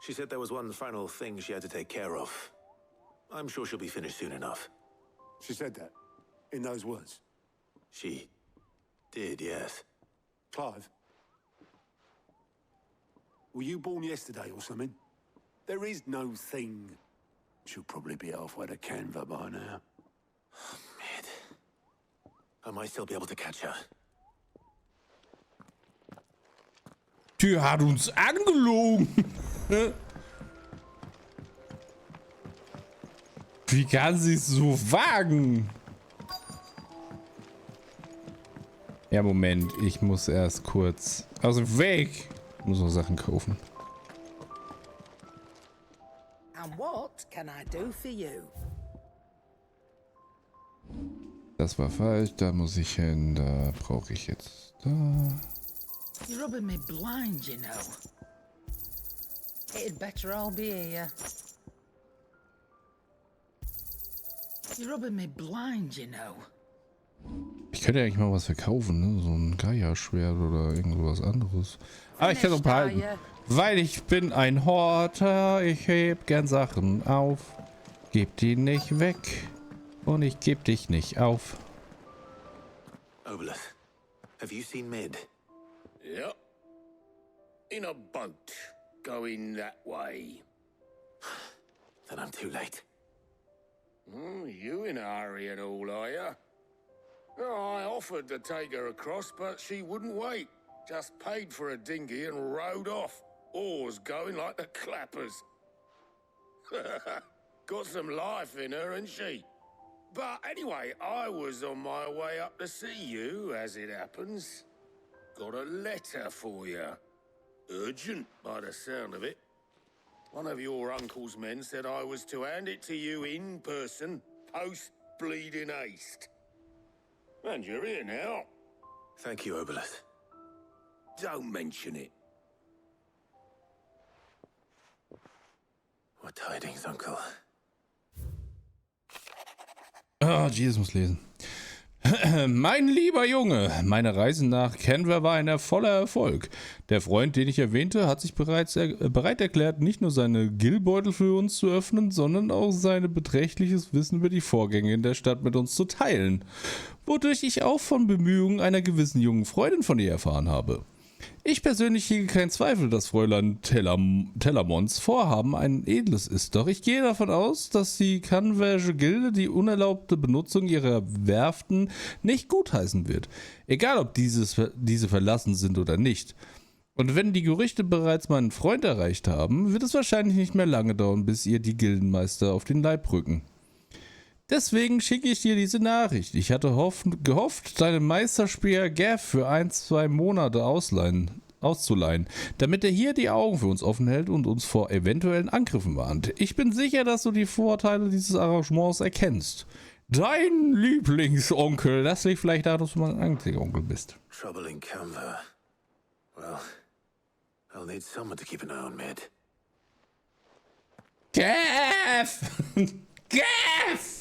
She said there was one final thing she had to take care of. I'm sure she'll be finished soon enough. She said that? In those words? She did, yes. Clive? Were you born yesterday or something? There is no thing. She'll probably be halfway to Canva by now. Mid. I might still be able to catch her. Die hat uns angelogen. Wie kann sie es so wagen? Ja, Moment. Ich muss erst kurz aus dem Weg. Ich muss noch Sachen kaufen. And what can I do for you? Das war falsch. Da muss ich hin. Da brauche ich jetzt da. You're rubbing me blind, you know. It'd better all be here. You're rubbing me blind, you know. Ich könnte eigentlich mal was verkaufen, ne? So ein Geierschwert oder irgendwas anderes. Aber ich kann es behalten. Weil ich bin ein Horter. Ich heb gern Sachen auf. Geb die nicht weg. Und ich geb dich nicht auf. Obolus, have you seen Mid? Yep. In a boat, going that way. Then I'm too late. You in a hurry and all, are you? Oh, I offered to take her across, but she wouldn't wait. Just paid for a dinghy and rowed off. Oars going like the clappers. Got some life in her, ain't she? But anyway, I was on my way up to see you, as it happens. Got a letter for you. Urgent, by the sound of it. One of your uncle's men said I was to hand it to you in person, post-bleeding haste. And you're here now. Thank you, Obolus. Don't mention it. What tidings, Uncle? Ah, Jesus muss lesen. Mein lieber Junge, meine Reise nach Canva war ein voller Erfolg. Der Freund, den ich erwähnte, hat sich bereits bereit erklärt, nicht nur seine Gilbeutel für uns zu öffnen, sondern auch sein beträchtliches Wissen über die Vorgänge in der Stadt mit uns zu teilen, wodurch ich auch von Bemühungen einer gewissen jungen Freundin von ihr erfahren habe. Ich persönlich hege keinen Zweifel, dass Fräulein Tellermonts Vorhaben ein edles ist, doch ich gehe davon aus, dass die Canverge Gilde die unerlaubte Benutzung ihrer Werften nicht gutheißen wird, egal ob diese verlassen sind oder nicht. Und wenn die Gerüchte bereits meinen Freund erreicht haben, wird es wahrscheinlich nicht mehr lange dauern, bis ihr die Gildenmeister auf den Leib rücken. Deswegen schicke ich dir diese Nachricht. Ich hatte gehofft, deinen Meisterspeer Gav für 1-2 Monate auszuleihen, damit er hier die Augen für uns offen hält und uns vor eventuellen Angriffen warnt. Ich bin sicher, dass du die Vorteile dieses Arrangements erkennst. Dein Lieblingsonkel. Das liegt vielleicht daran, dass du mein einziger Onkel bist. Trouble in Canva. Well, I'll need someone to keep an eye on Mid. Gav! Gav!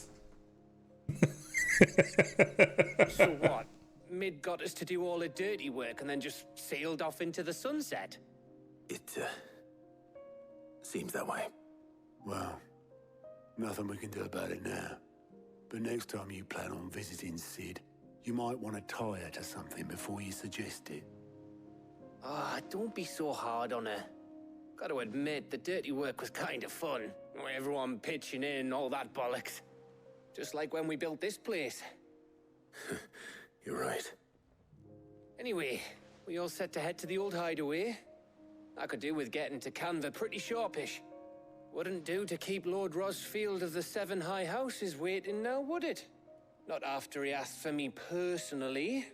So what? Mid got us to do all the dirty work and then just sailed off into the sunset? It, seems that way. Well, nothing we can do about it now. But next time you plan on visiting Sid, you might want to tie her to something before you suggest it. Ah, don't be so hard on her. Gotta admit, the dirty work was kind of fun. Everyone pitching in and all that bollocks. Just like when we built this place. You're right. Anyway, we all set to head to the old hideaway. I could do with getting to Canva pretty sharpish. Wouldn't do to keep Lord Rosfield of the Seven High Houses waiting now, would it? Not after he asked for me personally.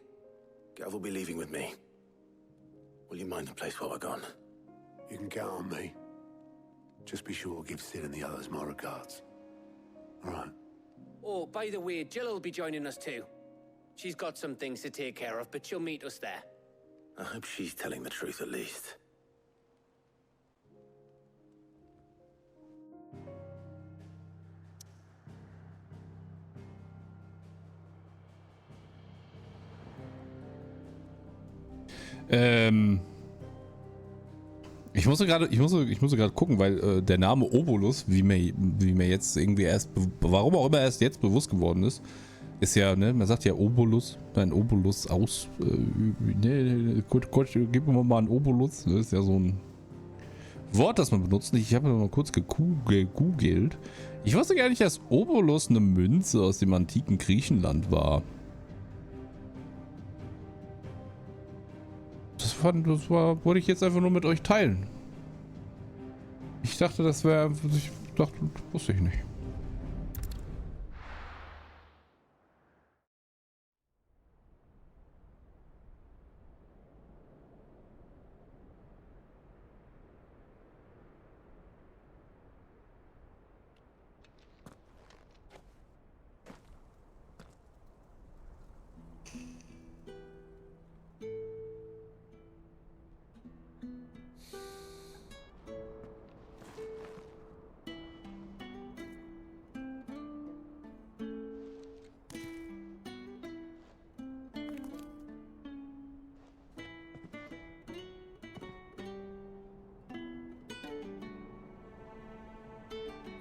Gav will be leaving with me. Will you mind the place while we're gone? You can count on me. Just be sure to give Sid and the others my regards. All right. Oh, by the way, Jill will be joining us too. She's got some things to take care of, but she'll meet us there. I hope she's telling the truth at least. Ich musste gerade gucken, weil der Name Obolus, wie mir jetzt irgendwie warum auch immer erst jetzt bewusst geworden ist ja, ne, man sagt ja Obolus, dein Obolus aus, Gott, gib mir mal einen Obolus, das ist ja so ein Wort, das man benutzt. Ich habe mal kurz gegoogelt. Ich wusste gar nicht, dass Obolus eine Münze aus dem antiken Griechenland war. Wollte ich jetzt einfach nur mit euch teilen. Ich dachte, wusste ich nicht.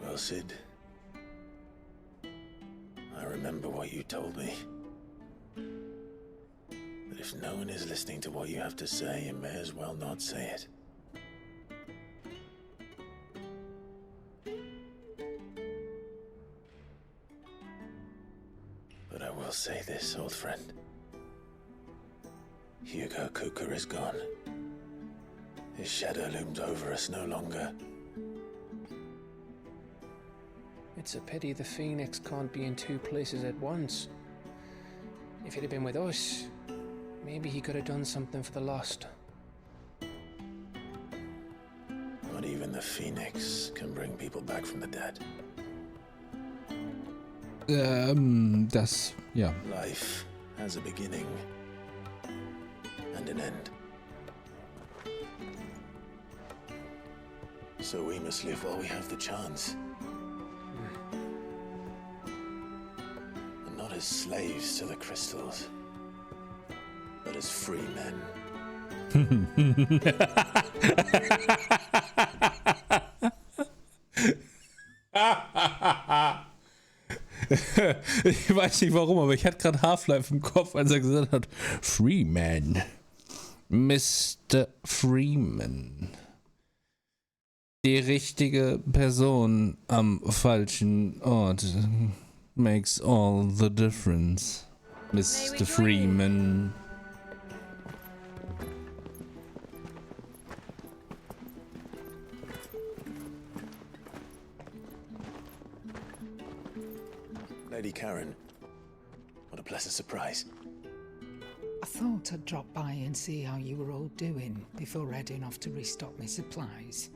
Well, Sid, I remember what you told me. But if no one is listening to what you have to say, you may as well not say it. But I will say this, old friend. Hugo Cooker is gone. His shadow looms over us no longer. It's a pity the Phoenix can't be in two places at once. If he'd have been with us, maybe he could have done something for the lost. Not even the Phoenix can bring people back from the dead. Ja. Life has a beginning and an end. So we must live while we have the chance. And not as slaves to the crystals, but as free men. Ich weiß nicht warum, aber ich hatte gerade Half-Life im Kopf, als er gesagt hat, Freeman. Mr. Freeman. Die richtige Person am falschen Ort makes all the difference. Mr. Freeman. Lady Karen, what a pleasant surprise. I thought I'd drop by and see how you were all doing before heading off to restock my supplies.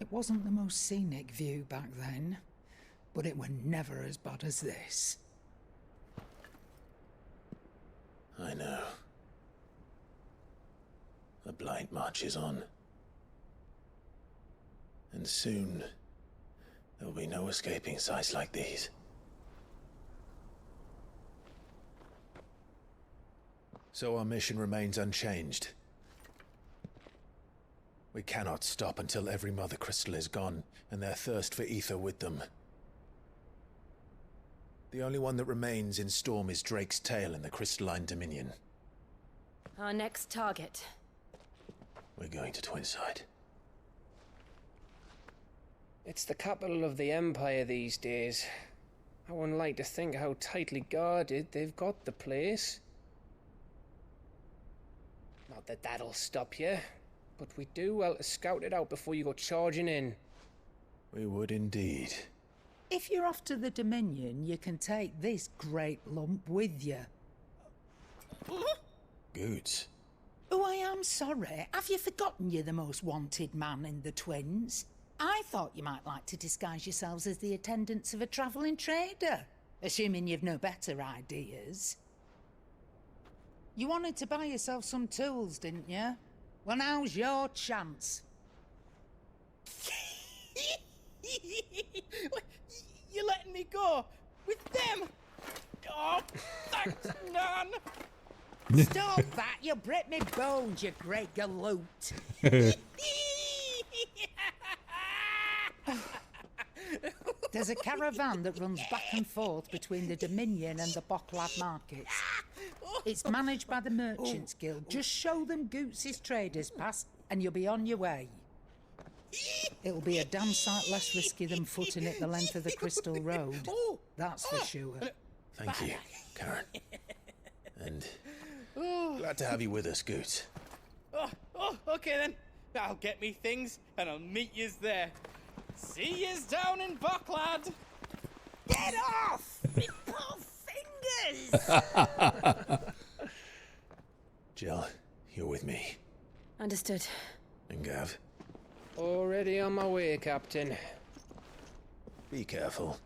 It wasn't the most scenic view back then, but it were never as bad as this. I know. The Blight marches on. And soon, there will be no escaping sights like these. So our mission remains unchanged. We cannot stop until every Mother Crystal is gone, and their thirst for ether with them. The only one that remains in Storm is Drake's Tail in the Crystalline Dominion. Our next target. We're going to Twinside. It's the capital of the Empire these days. I wouldn't like to think how tightly guarded they've got the place. Not that that'll stop you. But we do well to scout it out before you go charging in. We would indeed. If you're off to the Dominion, you can take this great lump with you. Goods. Who I am I'm sorry. Have you forgotten you're the most wanted man in the Twins? I thought you might like to disguise yourselves as the attendants of a travelling trader, assuming you've no better ideas. You wanted to buy yourself some tools, didn't you? Well, now's your chance. You're letting me go with them? Oh, thanks, Nan. Stop that! You'll break me bones, you great galoot. There's a caravan that runs back and forth between the Dominion and the Bocklad markets. It's managed by the Merchants Guild. Just show them Goots's traders pass and you'll be on your way. It'll be a damn sight less risky than footing it the length of the Crystal Road. That's for sure. Thank you, Karen. And glad to have you with us, Goots. Okay then. I'll get me things and I'll meet yous there. See yous down in Bocklad. Get off! Me poor fingers! Jill, you're with me. Understood. And Gav, Already on my way, Captain. be careful.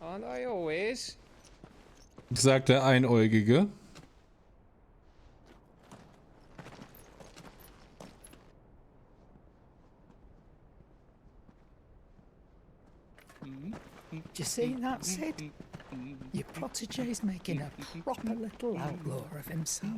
Aren't I always? Sagt der Einäugige. Do you see that, Sid? Your protege's making a proper little outlaw of himself.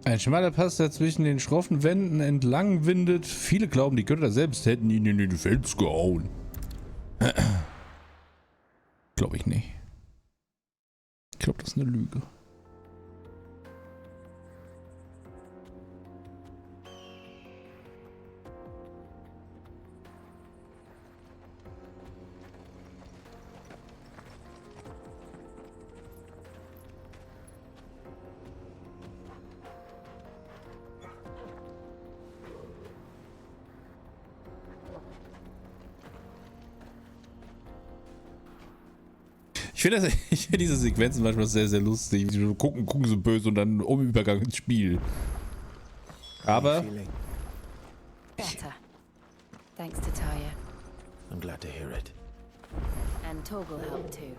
Ein schmaler Pass, der zwischen den schroffen Wänden entlang windet. Viele glauben, die Götter selbst hätten ihn in den Fels gehauen. Glaube ich nicht. Ich glaube, das ist eine Lüge. Ich finde diese Sequenzen manchmal sehr, sehr lustig. Die gucken so böse und dann Übergang ins Spiel. Aber... Better. Thanks to Taya. I'm glad to hear it. And Torgal helped too.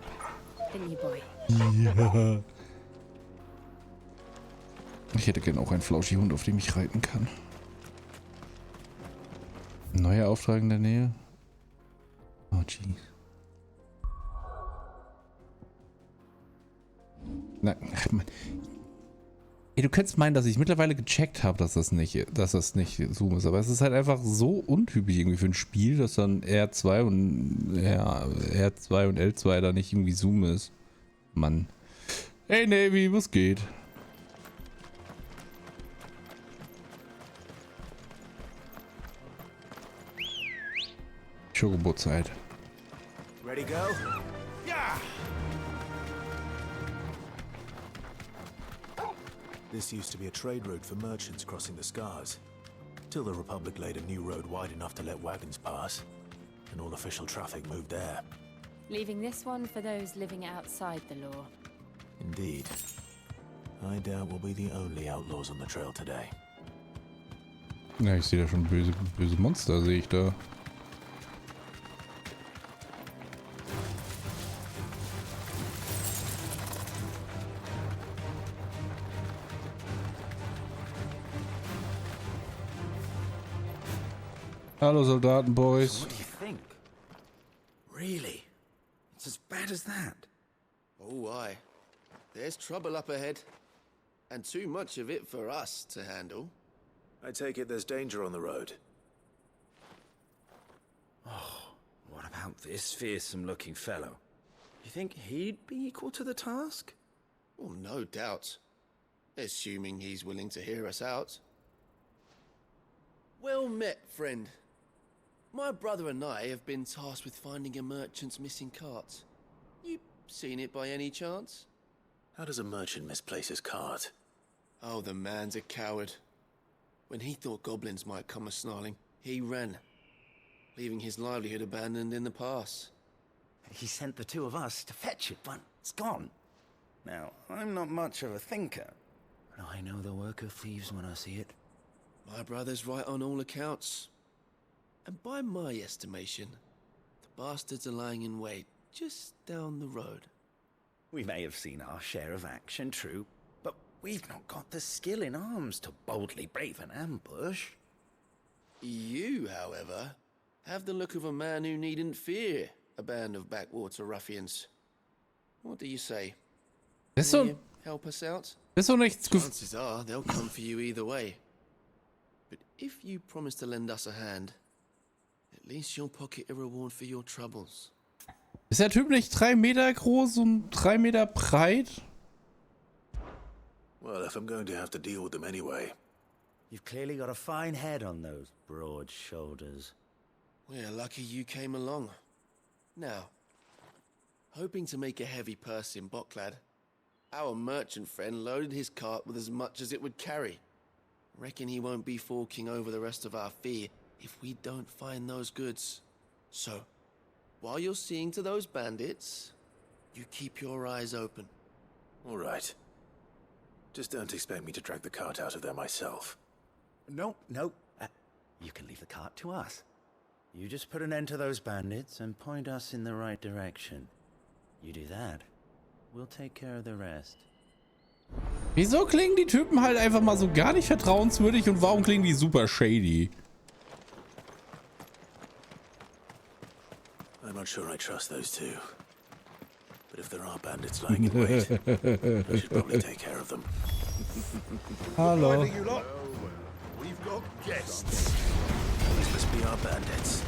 Didn't you, boy? Ja. Ich hätte gern auch einen Flauschihund, auf dem ich reiten kann. Neuer Auftrag in der Nähe. Oh, jeez. Na, ach man. Ey, du könntest meinen, dass ich mittlerweile gecheckt habe, dass das nicht Zoom ist. Aber es ist halt einfach so untypisch irgendwie für ein Spiel, dass dann R2 und L2 da nicht irgendwie Zoom ist. Mann. Hey Navy, was geht? Schokobo-Zeit. Ready, go? Yeah! This used to be a trade route for merchants crossing the Scars, till the Republic laid a new road wide enough to let wagons pass, and all official traffic moved there. Leaving this one for those living outside the law. Indeed. I doubt we'll be the only outlaws on the trail today. Ja, ich sehe da schon böse Monster, sehe ich da. Hallo Soldatenboys. What do you think? Really? It's as bad as that? Oh, aye. There's trouble up ahead. And too much of it for us to handle. I take it there's danger on the road. Oh, what about this fearsome-looking fellow? You think he'd be equal to the task? Well, no doubt. Assuming he's willing to hear us out. Well met, friend. My brother and I have been tasked with finding a merchant's missing cart. You seen it by any chance? How does a merchant misplace his cart? Oh, the man's a coward. When he thought goblins might come a-snarling, he ran, leaving his livelihood abandoned in the pass. He sent the two of us to fetch it, but it's gone. Now, I'm not much of a thinker, but I know the work of thieves when I see it. My brother's right on all accounts. And by my estimation, the bastards are lying in wait just down the road. We may have seen our share of action, true, but we've not got the skill in arms to boldly brave an ambush. You, however, have the look of a man who needn't fear a band of backwater ruffians. What do you say? Will you help us out? Chances are they'll come for you either way. But if you promise to lend us a hand, at least you'll pocket a reward for your troubles. Ist der Typ nicht 3 Meter groß und 3 Meter breit? Well, if I'm going to have to deal with them anyway. You've clearly got a fine head on those broad shoulders. We're lucky you came along. Now, hoping to make a heavy purse in Boklad, our merchant friend loaded his cart with as much as it would carry. Reckon he won't be forking over the rest of our fee if we don't find those goods. So, while you're seeing to those bandits, you keep your eyes open. All right. Just don't expect me to drag the cart out of there myself. No. You can leave the cart to us. You just put an end to those bandits and point us in the right direction. You do that, we'll take care of the rest. Wieso klingen die Typen halt einfach mal so gar nicht vertrauenswürdig und warum klingen die super shady? I'm not sure I trust those two. But if there are bandits lying in wait, I should probably take care of them. Hallo. We've got guests. These must be our bandits.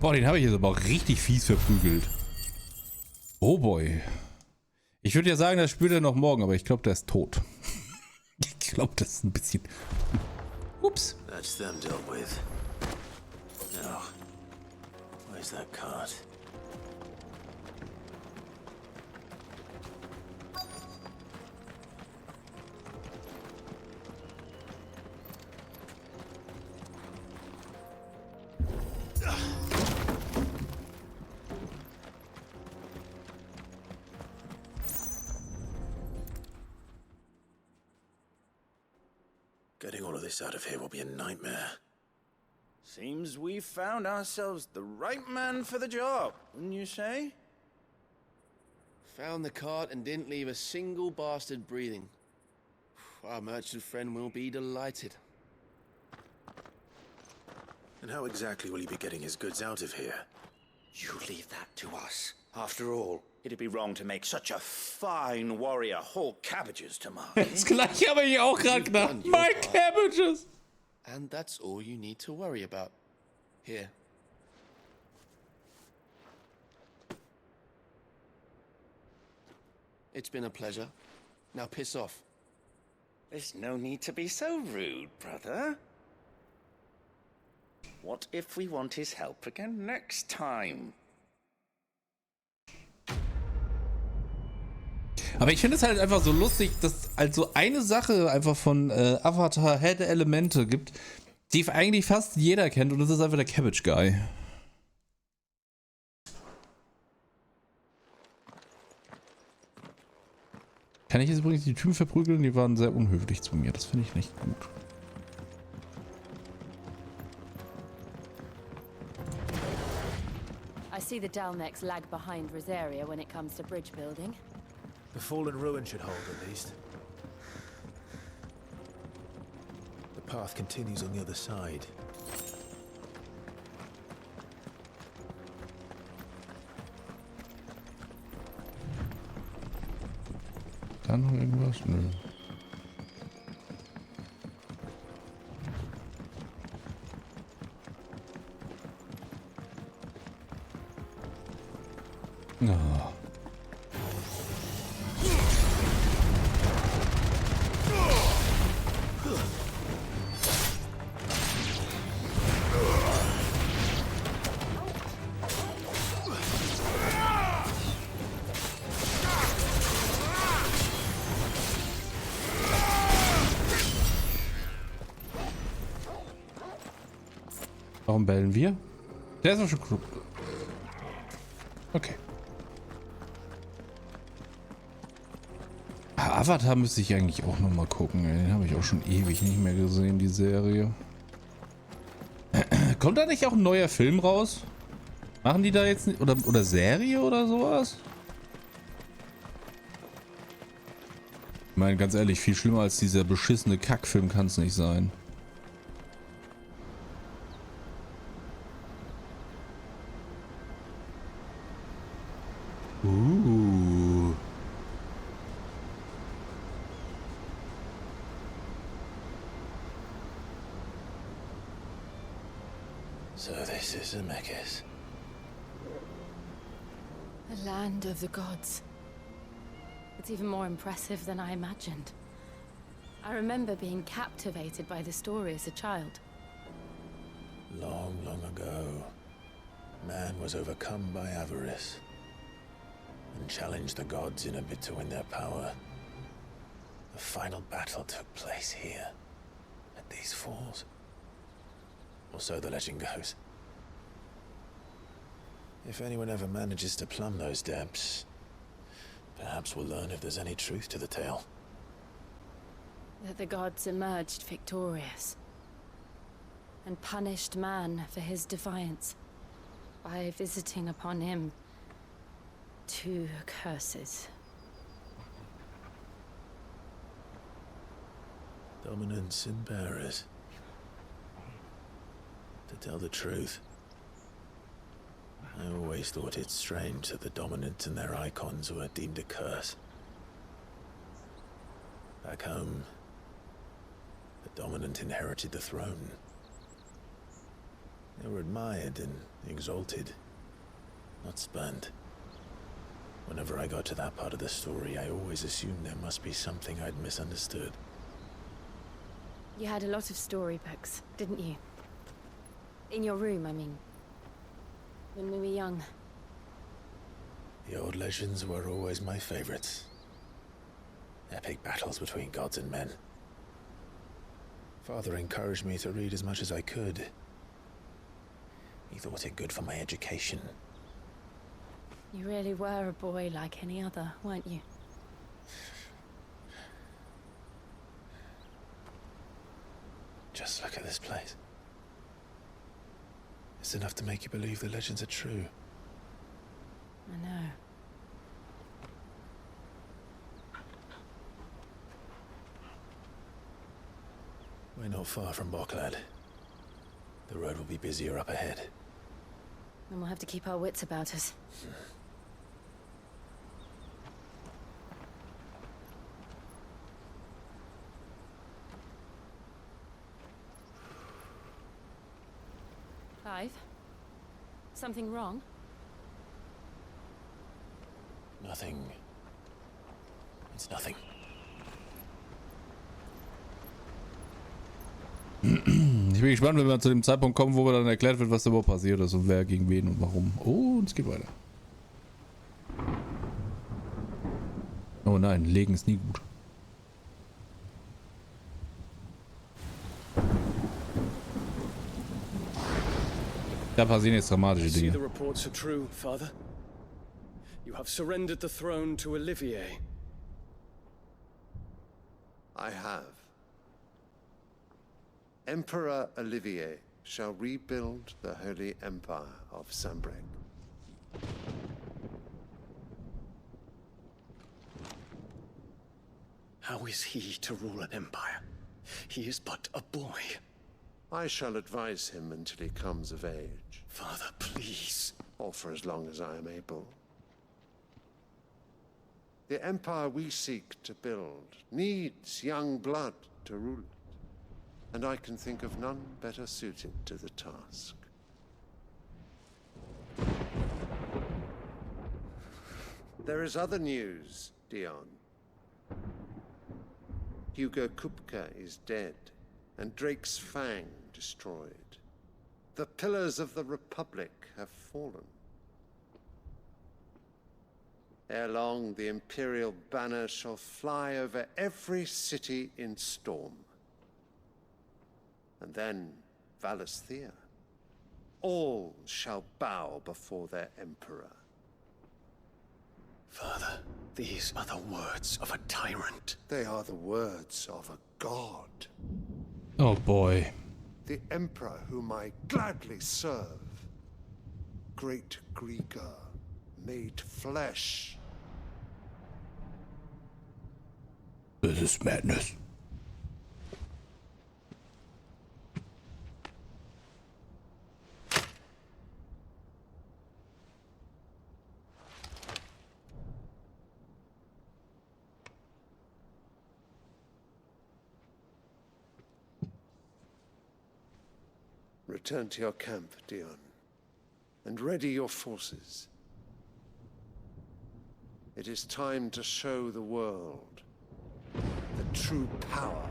Boah, den habe ich jetzt aber auch richtig fies verprügelt. Oh boy. Ich würde ja sagen, das spürt er noch morgen, aber ich glaube, der ist tot. Ich glaube, das ist ein bisschen... Ups. That's them dealt with. Now, where's that cart? Getting all of this out of here will be a nightmare. Seems we've found ourselves the right man for the job, wouldn't you say? Found the cart and didn't leave a single bastard breathing. Our merchant friend will be delighted. And how exactly will he be getting his goods out of here? You leave that to us. After all, it'd be wrong to make such a fine warrior haul cabbages to market. Das gleiche habe ich auch gerade gedacht. My cabbages! And that's all you need to worry about. Here. It's been a pleasure. Now piss off. There's no need to be so rude, brother. What if we want his help again next time? Aber ich finde es halt einfach so lustig, dass also eine Sache einfach von Avatar hätte Elemente gibt, die eigentlich fast jeder kennt, und das ist einfach der Cabbage Guy. Kann ich jetzt übrigens die Typen verprügeln? Die waren sehr unhöflich zu mir. Das finde ich nicht gut. I see the Dalnecs lag behind Rosaria when it comes to bridge building. The fallen ruin should hold, at least. The path continues on the other side. Da noch irgendwas? Nö. Oh. Warum bellen wir? Der ist doch schon klug. Okay. Avatar müsste ich eigentlich auch noch mal gucken. Den habe ich auch schon ewig nicht mehr gesehen, die Serie. Kommt da nicht auch ein neuer Film raus? Machen die da jetzt nicht, oder Serie oder sowas? Ich meine, ganz ehrlich, viel schlimmer als dieser beschissene Kackfilm kann es nicht sein. So this is Zemeckis. The land of the gods. It's even more impressive than I imagined. I remember being captivated by the story as a child. Long, long ago, man was overcome by avarice and challenged the gods in a bid to win their power. The final battle took place here, at these falls. Or so the legend goes. If anyone ever manages to plumb those depths, perhaps we'll learn if there's any truth to the tale. That the gods emerged victorious and punished man for his defiance by visiting upon him 2 curses. Dominance and bearers. To tell the truth, I always thought it strange that the dominant and their icons were deemed a curse. Back home, the dominant inherited the throne. They were admired and exalted, not spurned. Whenever I got to that part of the story, I always assumed there must be something I'd misunderstood. You had a lot of storybooks, didn't you? In your room, I mean. When we were young. The old legends were always my favorites. Epic battles between gods and men. Father encouraged me to read as much as I could. He thought it good for my education. You really were a boy like any other, weren't you? Just look at this place. It's enough to make you believe the legends are true. I know. We're not far from Boklad. The road will be busier up ahead. Then we'll have to keep our wits about us. Clive? Something wrong? Nothing. It's nothing. Ich bin gespannt, wenn wir zu dem Zeitpunkt kommen, wo dann erklärt wird, was da überhaupt passiert ist und wer gegen wen und warum. Oh, und es geht weiter. Oh nein, legen ist nie gut. Da passieren jetzt dramatische See, the Dinge. reports are true, Father. You have surrendered the throne to Olivier. I have. Emperor Olivier shall rebuild the Holy Empire of Sambrek. How is he to rule an empire? He is but a boy. I shall advise him until he comes of age. Father, please. Or for as long as I am able. The empire we seek to build needs young blood to rule it. And I can think of none better suited to the task. There is other news, Dion. Hugo Kupka is dead, and Drake's Fang destroyed. The pillars of the Republic have fallen. Ere long, the Imperial banner shall fly over every city in Storm. And then Valisthea. All shall bow before their Emperor. Father, these are the words of a tyrant. They are the words of a god. Oh boy. The Emperor whom I gladly serve. Great Grieger, made flesh. This is madness. Return to your camp, Dion, and ready your forces. It is time to show the world the true power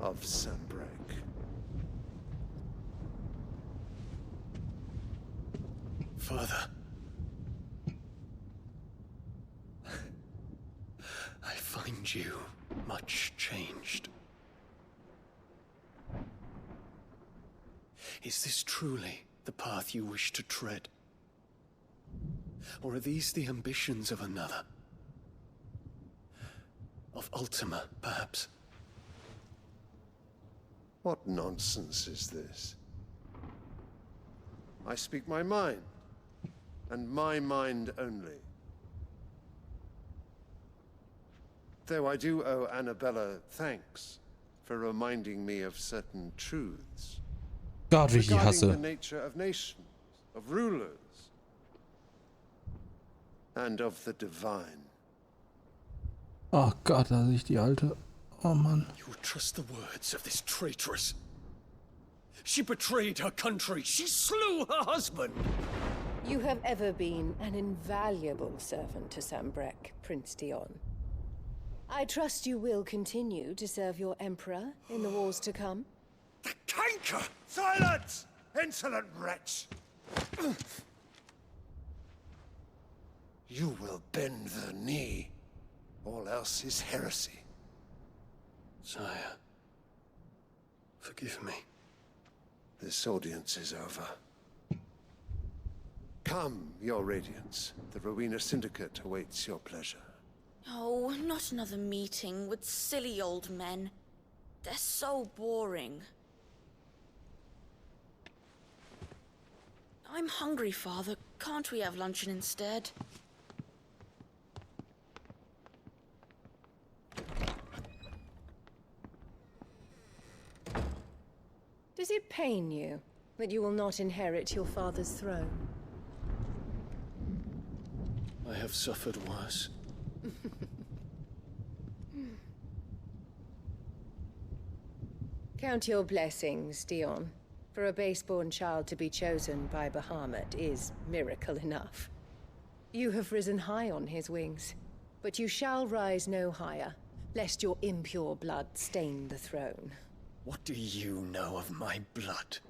of Sambrek. Father. I find you much changed. Is this truly the path you wish to tread? Or are these the ambitions of another? Of Ultima, perhaps? What nonsense is this? I speak my mind, and my mind only. Though I do owe Annabella thanks for reminding me of certain truths. Gott, wie ich die regarding hasse. the nature of nations, of rulers, and of the divine. Oh Gott, da sehe ich die alte. Oh Mann. You would trust the words of this traitress. She betrayed her country. She slew her husband. You have ever been an invaluable servant to Sambrek, Prince Dion. I trust you will continue to serve your Emperor in the wars to come. The canker! Silence! Insolent wretch! You will bend the knee. All else is heresy. Sire, forgive me. This audience is over. Come, your radiance. The Rowena Syndicate awaits your pleasure. Oh, not another meeting with silly old men. They're so boring. I'm hungry, Father. Can't we have luncheon instead? Does it pain you that you will not inherit your father's throne? I have suffered worse. Count your blessings, Dion. For a base-born child to be chosen by Bahamut is miracle enough. You have risen high on his wings, but you shall rise no higher, lest your impure blood stain the throne. What do you know of my blood?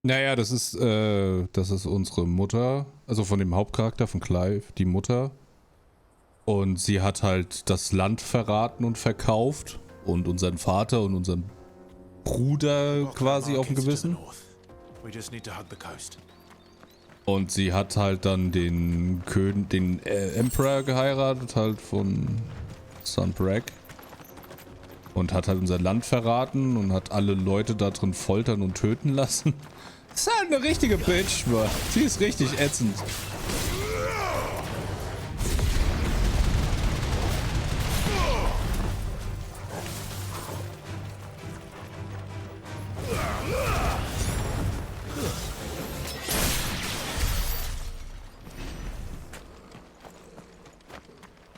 Naja, das ist unsere Mutter, also von dem Hauptcharakter, von Clive, die Mutter. Und sie hat halt das Land verraten und verkauft und unseren Vater und unseren Bruder quasi auf dem Gewissen. Und sie hat halt dann den Emperor geheiratet, halt von Sunbreak. Und hat halt unser Land verraten und hat alle Leute da drin foltern und töten lassen. Das ist halt eine richtige Bitch, Mann. Sie ist richtig ätzend.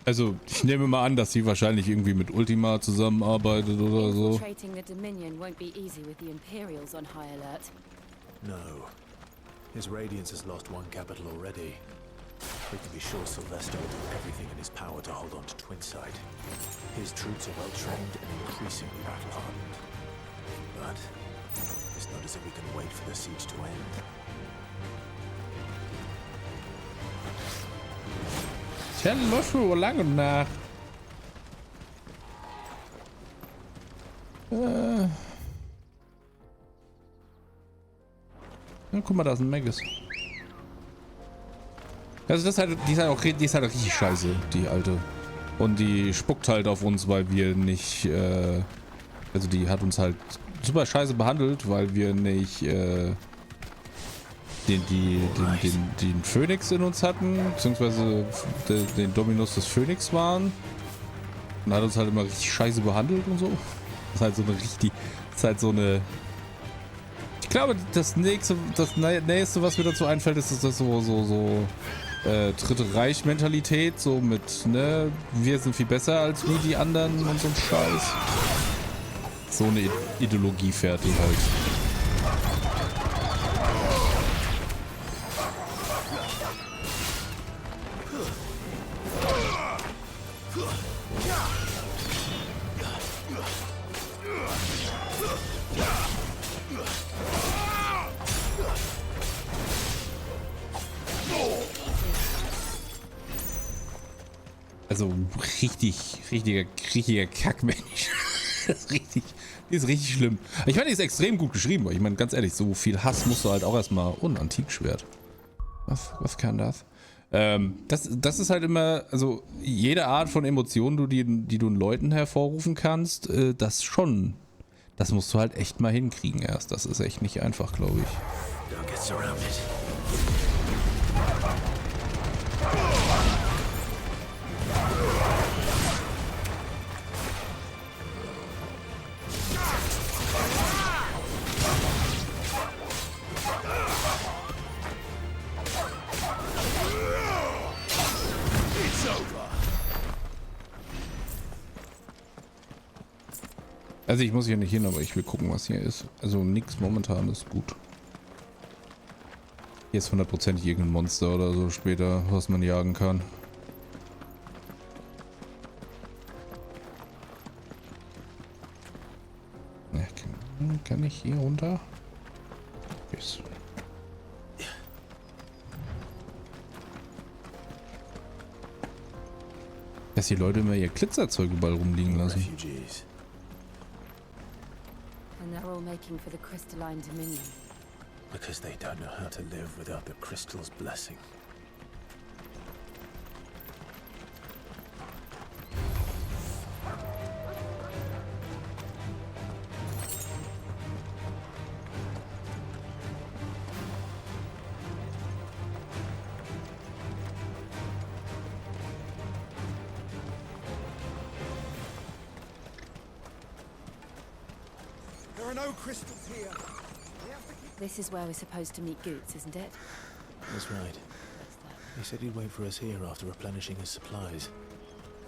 Also, ich nehme mal an, dass sie wahrscheinlich irgendwie mit Ultima zusammenarbeitet oder so. Infiltrating the Dominion won't be easy with the Imperials on high alert. No. His Radiance has lost one capital already. We can be sure Sylvester will do everything in his power to hold on to Twinside. His troops are well trained and increasingly battle-hardened. But it's not as if we can wait for the siege to end. Tja, läuft wohl lang und nach. Ja, guck mal, da ist ein Magus. Also das ist halt, die ist halt richtig scheiße, die alte. Und die spuckt halt auf uns, weil wir nicht, also die hat uns halt super scheiße behandelt, weil wir nicht, den Phönix in uns hatten, beziehungsweise den Dominus des Phönix waren. Und hat uns halt immer richtig scheiße behandelt und so. Das ist halt so eine richtig, das ist halt so eine... Ich glaube, das nächste, was mir dazu einfällt, ist das so Dritte Reich-Mentalität, so mit, ne, wir sind viel besser als wie die anderen und so ein Scheiß. So eine Ideologie fährt die halt. Also richtiger Kackmensch. Das ist richtig schlimm. Ich meine, die ist extrem gut geschrieben. Ich meine, ganz ehrlich, so viel Hass musst du halt auch erstmal... Oh, ein Antikschwert. Was kann das? Das ist halt immer... Also, jede Art von Emotionen, die du in Leuten hervorrufen kannst, das schon... Das musst du halt echt mal hinkriegen erst. Das ist echt nicht einfach, glaube ich. Don't get surrounded. Also ich muss hier nicht hin, aber ich will gucken, was hier ist. Also nix momentan ist gut. Hier ist 100% irgendein Monster oder so später, was man jagen kann. Ja, kann ich hier runter? Yes. Dass die Leute immer ihr Glitzerzeug überall rumliegen lassen. And they're all making for the crystalline dominion. Because they don't know how to live without the crystal's blessing. There are no crystals here. This is where we're supposed to meet Goots, isn't it? That's right. He said he'd wait for us here after replenishing his supplies.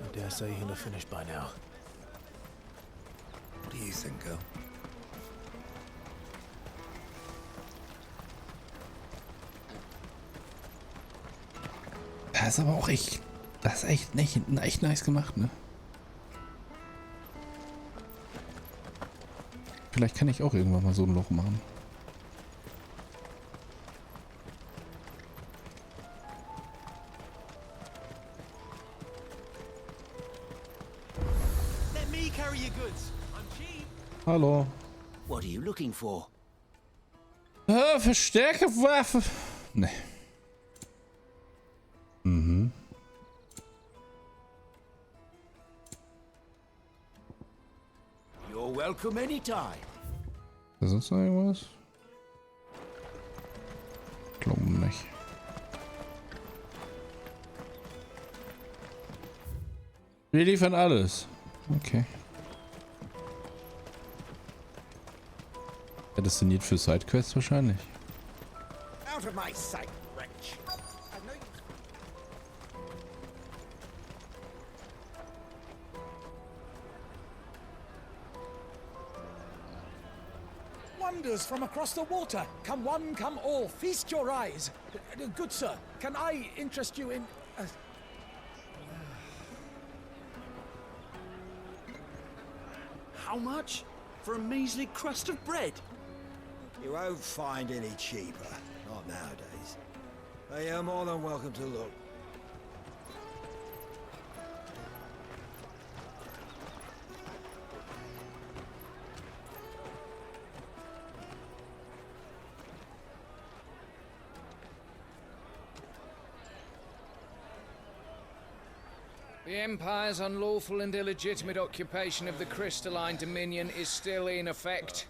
I dare say he'll have finished by now. What do you think, girl? Das ist aber auch echt. Das ist echt nice gemacht, ne? Vielleicht kann ich auch irgendwann mal so ein Loch machen. Let me carry your goods. I'm cheap. Hallo. What are you looking for? Verstärkerwaffe. Ne. Mhm. You're welcome anytime. Ist sonst noch irgendwas? Ich glaube nicht. Wir liefern alles. Okay. Prädestiniert für Sidequests wahrscheinlich. Out of my sight, wretch. I know you. Wonders from across the water. Come one, come all. Feast your eyes. Good sir, can I interest you in... How much? For a measly crust of bread? You won't find any cheaper. Not nowadays. But you're more than welcome to look. The Empire's unlawful and illegitimate occupation of the crystalline dominion is still in effect.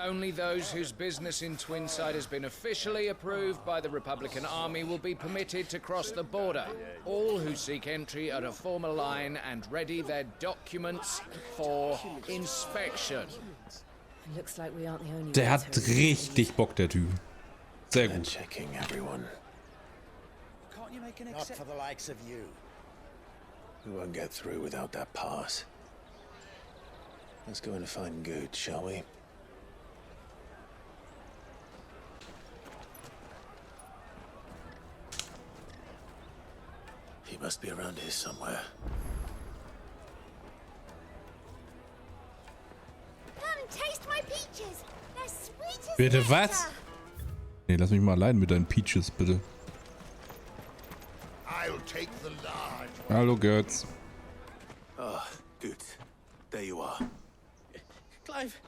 Only those whose business in Twinside has been officially approved by the Republican Army will be permitted to cross the border. All who seek entry are to form a line and ready their documents for inspection. Looks like we aren't the only Der hat richtig Bock, der Typ. Sehr gut. Checking everyone. Can't you make an Not for the likes of you. We won't get through without that pass. Let's go in and find Good, shall we? He must be around here somewhere. Come and taste my peaches. They're sweet as Bitte nectar. was? Nee, lass mich mal allein mit deinen Peaches, bitte. I'll take the large one. Hallo, Götz. Ah, Good. There you are. Clive,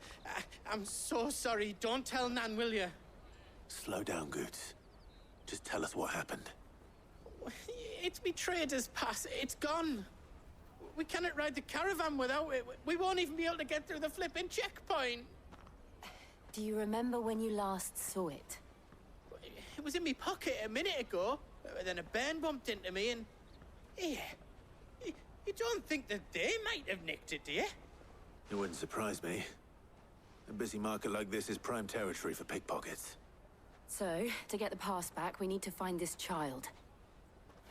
I'm so sorry. Don't tell Nan, will you? Slow down, Good. Just tell us what happened. It's me trader's pass. It's gone. We cannot ride the caravan without it. We won't even be able to get through the flipping checkpoint. Do you remember when you last saw it? It was in my pocket a minute ago. Then a bairn bumped into me and... Yeah. You don't think that they might have nicked it, do you? It wouldn't surprise me. A busy market like this is prime territory for pickpockets. So, to get the pass back, we need to find this child.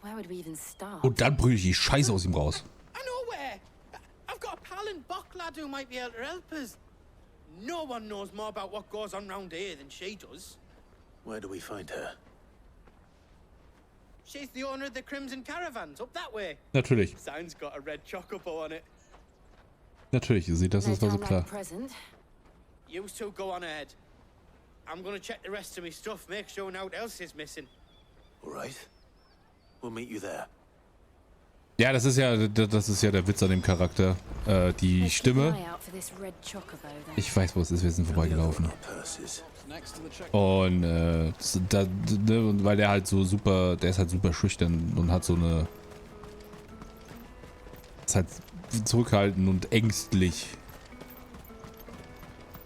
Where would we even start? Und dann brülle ich die Scheiße aus ihm raus. I know where. I've got a pal in Bocklad who might be able to help us. No one knows more about what goes on round here than she does. Where do we find her? She's the owner of the Crimson Caravans, up that way. Natürlich. Sign's got a red chocobo on it. Natürlich, ihr seht, das ist also klar. You two go on ahead. I'm gonna check the rest of my stuff, make sure nothing else is missing. All right. We'll meet you there. Ja, das ist ja der Witz an dem Charakter. Die Stimme. Ich weiß, wo es ist, wir sind vorbeigelaufen. Und weil der halt so super, der ist halt super schüchtern und hat so eine, ist halt zurückhaltend und ängstlich.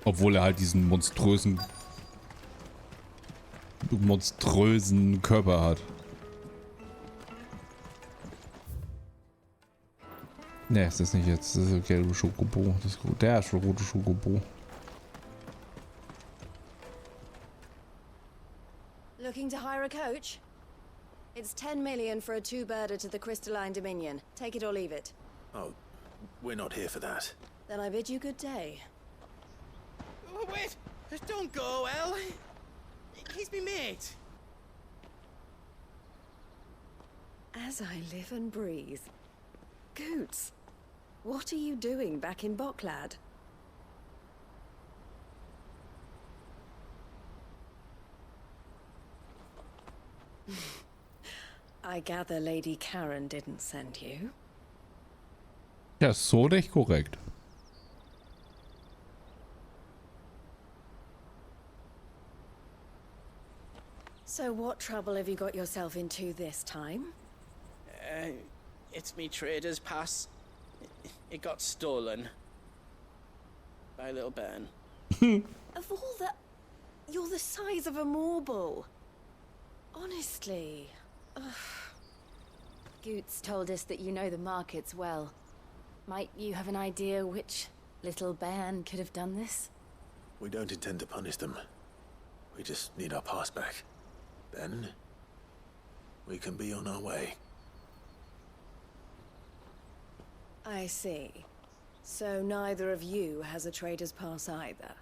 Obwohl er halt diesen monströsen Körper hat. Ne, ist das nicht jetzt. Das ist der gelbe Schokobo. Der rote Schokobo. Looking to hire a coach? It's 10 million for a two-birder to the Crystalline Dominion. Take it or leave it. Oh, we're not here for that. Then I bid you good day. Oh, wait! Don't go, El. He's me mate. As I live and breathe. Goots, what are you doing back in Boklad? I gather Lady Karen didn't send you. Ja, so nicht korrekt. So what trouble have you got yourself into this time? It's me trader's pass. It got stolen. By a little bairn. Of all the... You're the size of a marble. Honestly. Ugh. Goots told us that you know the markets well. Might you have an idea which little bairn could have done this? We don't intend to punish them. We just need our pass back. Then, we can be on our way. I see. So neither of you has a trader's pass either.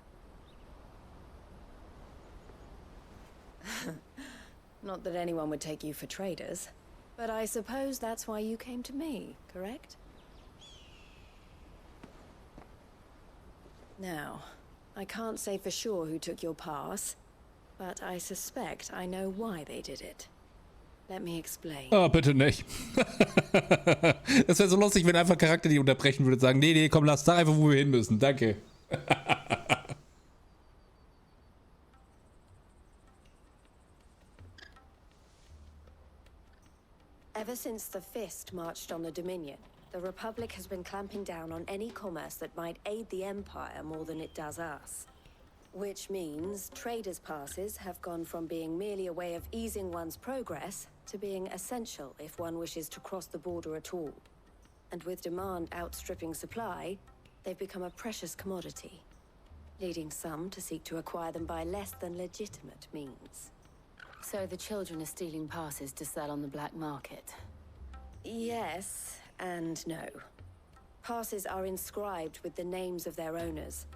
Not that anyone would take you for traders, but I suppose that's why you came to me, correct? Now, I can't say for sure who took your pass, but I suspect I know why they did it. Let me explain. Oh, bitte nicht. Es wäre so lustig, wenn einfach Charakter die unterbrechen würde und sagen, nee, komm, lass da einfach, wo wir hin müssen. Danke. Ever since the Fist marched on the Dominion, the Republic has been clamping down on any commerce that might aid the Empire more than it does us. Which means traders' passes have gone from being merely a way of easing one's progress to being essential if one wishes to cross the border at all. And with demand outstripping supply, they've become a precious commodity, leading some to seek to acquire them by less than legitimate means. So the children are stealing passes to sell on the black market? Yes, and no. Passes are inscribed with the names of their owners,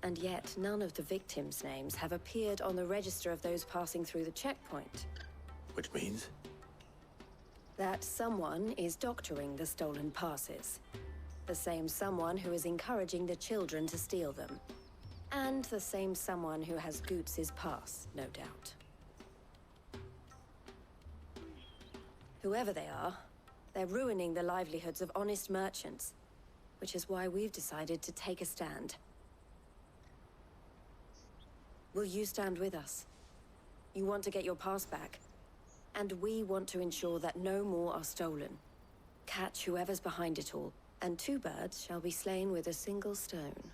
and yet none of the victims' names have appeared on the register of those passing through the checkpoint. Which means? That someone is doctoring the stolen passes. The same someone who is encouraging the children to steal them. And the same someone who has Goots' pass, no doubt. Whoever they are, they're ruining the livelihoods of honest merchants, which is why we've decided to take a stand. Will you stand with us? You want to get your pass back, and we want to ensure that no more are stolen. Catch whoever's behind it all, and 2 birds shall be slain with a single stone.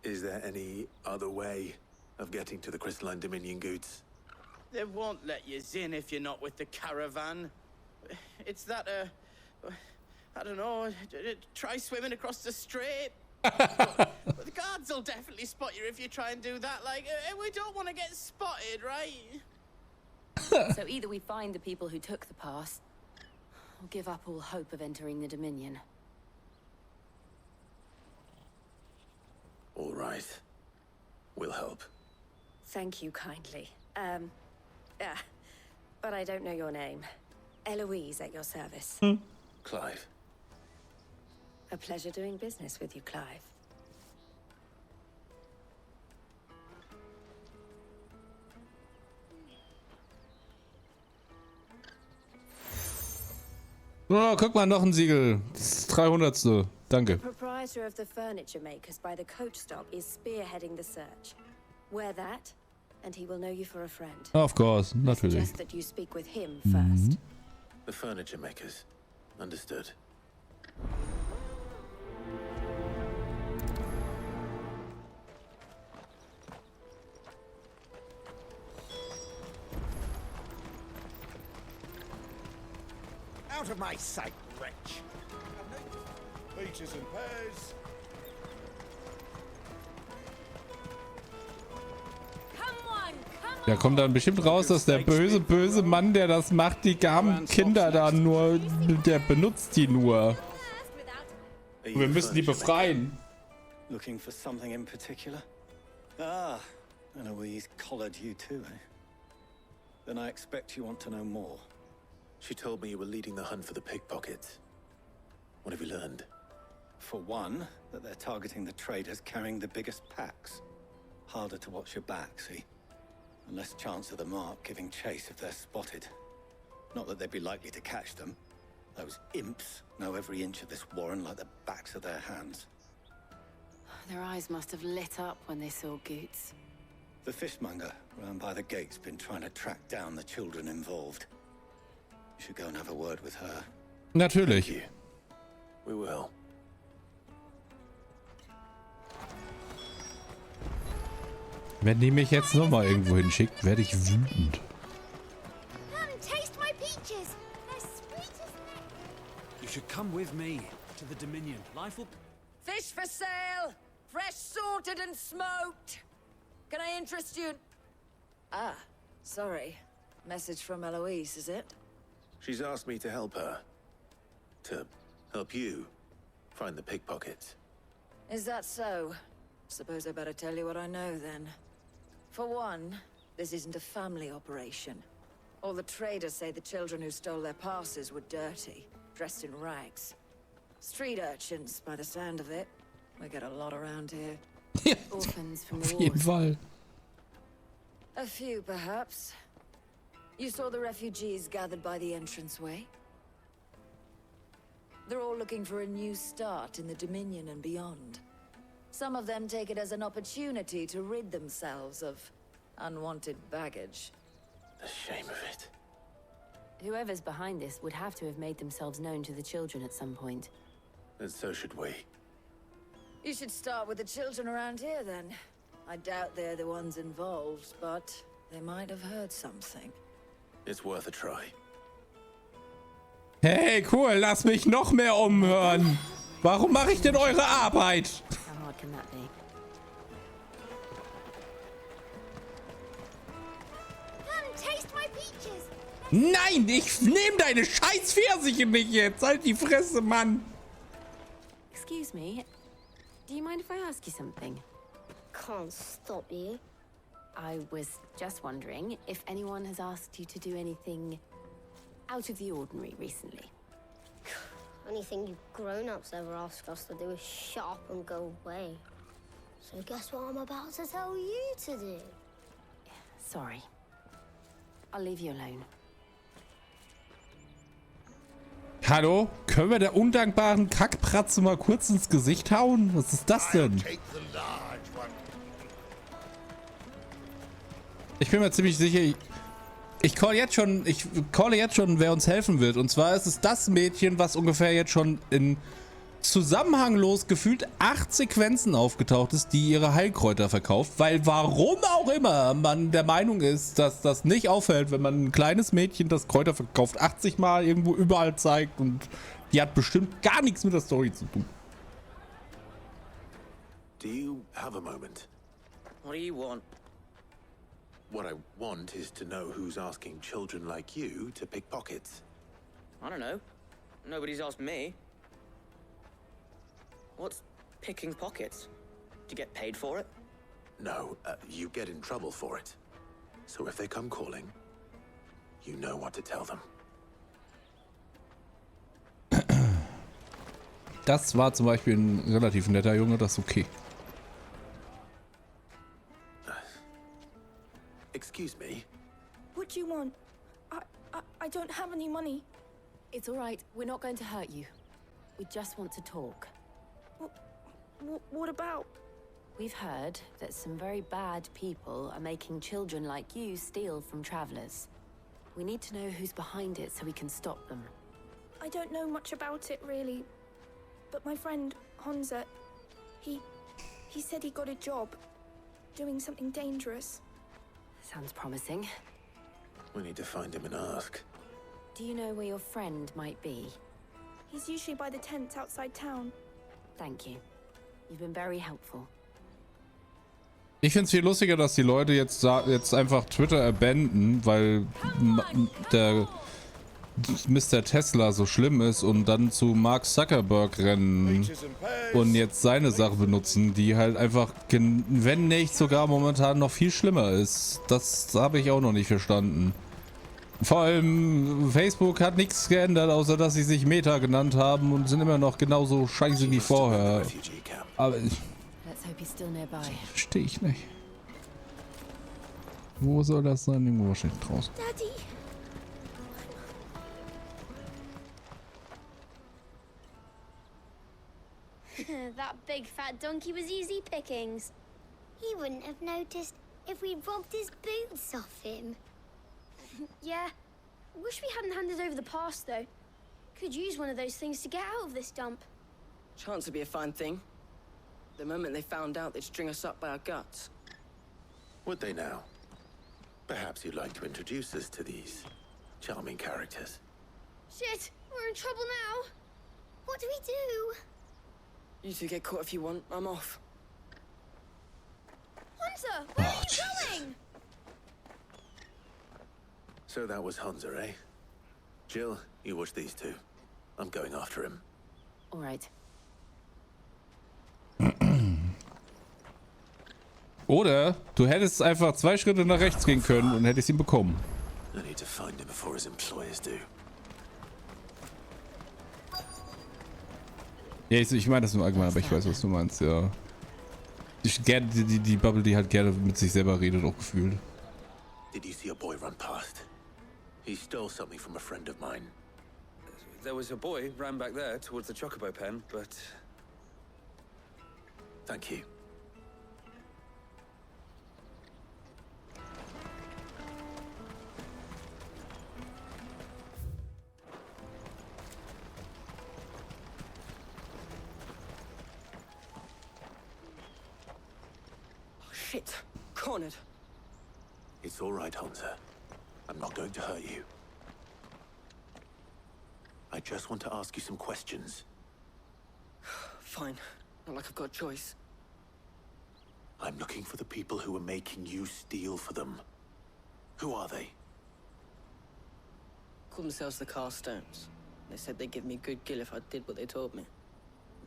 Is there any other way of getting to the Crystalline Dominion, Goots? They won't let you in if you're not with the caravan. It's that, I don't know, try swimming across the strait. But the guards will definitely spot you if you try and do that. Like, we don't want to get spotted, right? So either we find the people who took the pass, or give up all hope of entering the Dominion. All right. We'll help. Thank you kindly. But I don't know your name. Eloise at your service. Clive. A pleasure doing business with you, Clive. Oh, guck mal, noch ein Siegel. Das 300. Danke. The proprietor of the furniture makers by the coach stop is spearheading the search. Wear that, and he will know you for a friend. Of course, natürlich. Suggest that you speak with him first. The furniture makers. Understood. Out of my sight, wretch! Peaches and pears. Da kommt dann bestimmt raus, dass der böse, böse Mann, der das macht, die armen Kinder da nur, der benutzt die nur. Und wir müssen die befreien. Looking for something in particular? Ah, Eloise collared you too, eh? Then I expect you want to know more. She told me you were leading the hunt for the pickpockets. What have you learned? For one, that they're targeting the traders carrying the biggest packs. Harder to watch your back, see? And less chance of the mark giving chase if they're spotted. Not that they'd be likely to catch them. Those imps know every inch of this warren like the backs of their hands. Their eyes must have lit up when they saw Goots. The fishmonger round by the gate's been trying to track down the children involved. You should go and have a word with her. Natürlich. We will. Wenn die mich jetzt nochmal irgendwo hinschickt, werde ich wütend. Come, taste my peaches. They're sweet as You should come with me to the Dominion. Life will... Fish for sale! Fresh sorted and smoked! Can I interest you in... Ah, sorry. Message from Eloise, is it? She's asked me to help her. To help you find the pickpockets. Is that so? Suppose I better tell you what I know then. For one, this isn't a family operation. All the traders say the children who stole their passes were dirty, dressed in rags. Street urchins, by the sound of it. We get a lot around here. Orphans from the Auf jeden wars. Fall. A few, perhaps. You saw the refugees gathered by the entranceway? They're all looking for a new start in the Dominion and beyond. Some of them take it as an opportunity to rid themselves of unwanted baggage. The shame of it. Whoever's behind this would have to have made themselves known to the children at some point. And so should we. You should start with the children around here, then. I doubt they're the ones involved, but they might have heard something. It's worth a try. Hey, cool, lass mich noch mehr umhören. Warum mache ich denn eure Arbeit? How hard can that be? Come, taste my peaches. Nein, ich nehme deine scheiß Pfirsiche nicht jetzt. Halt die Fresse, Mann. Excuse me. Do you mind if I ask you something? Can't stop you. I was just wondering if anyone has asked you to do anything out of the ordinary recently. Anything you grown-ups ever ask us to do is shut up and go away. So guess what I'm about to tell you to do? Sorry. I'll leave you alone. Hallo? Können wir der undankbaren Kackpratze mal kurz ins Gesicht hauen? Was ist das denn? Ich bin mir ziemlich sicher, ich calle jetzt schon, wer uns helfen wird. Und zwar ist es das Mädchen, was ungefähr jetzt schon in zusammenhanglos gefühlt 8 Sequenzen aufgetaucht ist, die ihre Heilkräuter verkauft. Weil warum auch immer man der Meinung ist, dass das nicht auffällt, wenn man ein kleines Mädchen, das Kräuter verkauft, 80 Mal irgendwo überall zeigt. Und die hat bestimmt gar nichts mit der Story zu tun. Do you have a moment? What do you want? What I want is to know who's asking children like you to pick pockets. I don't know. Nobody's asked me. What's picking pockets? Do you get paid for it? No, you get in trouble for it. So if they come calling, you know what to tell them. Das war zum Beispiel ein relativ netter Junge, das ist okay. Excuse me? What do you want? I don't have any money. It's all right. We're not going to hurt you. We just want to talk. What about? We've heard that some very bad people are making children like you steal from travelers. We need to know who's behind it so we can stop them. I don't know much about it, really. But my friend, Honza, he said he got a job doing something dangerous. Sounds promising. We need to find him and ask. Do you know where your friend might be? He's usually by the tents outside town. Thank you. You've been very helpful. Ich finde es viel lustiger, dass die Leute jetzt einfach Twitter abandon, weil der Mr. Tesla so schlimm ist und dann zu Mark Zuckerberg rennen und jetzt seine Sache benutzen, die halt einfach, wenn nicht sogar momentan noch viel schlimmer ist. Das habe ich auch noch nicht verstanden. Vor allem Facebook hat nichts geändert, außer dass sie sich Meta genannt haben und sind immer noch genauso scheiße wie vorher. Aber ich verstehe ich nicht. Wo soll das sein? Irgendwo steht draußen. Daddy. That big fat donkey was easy pickings. He wouldn't have noticed if we robbed his boots off him. Yeah. Wish we hadn't handed over the pass, though. Could use one of those things to get out of this dump. Chance would be a fine thing. The moment they found out, they'd string us up by our guts. Would they now? Perhaps you'd like to introduce us to these charming characters. Shit, we're in trouble now. What do we do? You two get caught if you want. I'm off. Hunter, where are you going? So that was Hunter, eh? Jill, you watch these two. I'm going after him. All right. Oder du hättest einfach 2 Schritte nach rechts gehen können und hättest ihn bekommen. I need to find him before his employers do. Ja, ich meine das nur allgemein, aber ich weiß, was du meinst, ja. Die Bubble, die halt gerne mit sich selber redet, auch gefühlt. Did you see a boy run past? He stole something from a friend of mine. There was a boy ran back there towards the Chocobo pen, but... Thank you. Shit. Cornered. It's all right, Hunter. I'm not going to hurt you. I just want to ask you some questions. Fine. Not like I've got a choice. I'm looking for the people who are making you steal for them. Who are they? Call themselves the Carstones. They said they'd give me good gill if I did what they told me.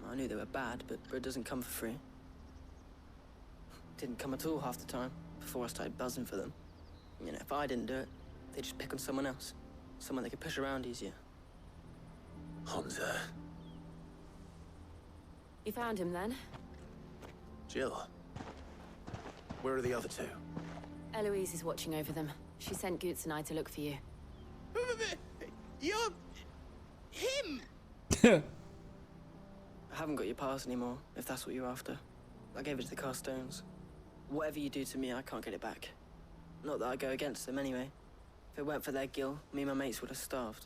I knew they were bad, but bread doesn't come for free. Didn't come at all half the time, before I started buzzing for them. You know, if I didn't do it, they'd just pick on someone else. Someone they could push around easier. Hunter. You found him then? Jill. Where are the other two? Eloise is watching over them. She sent Goots and I to look for you. You're... him! I haven't got your pass anymore, if that's what you're after. I gave it to the Carstones. Whatever you do to me, I can't get it back. Not that I go against them anyway. If it weren't for their gill, me and my mates would have starved.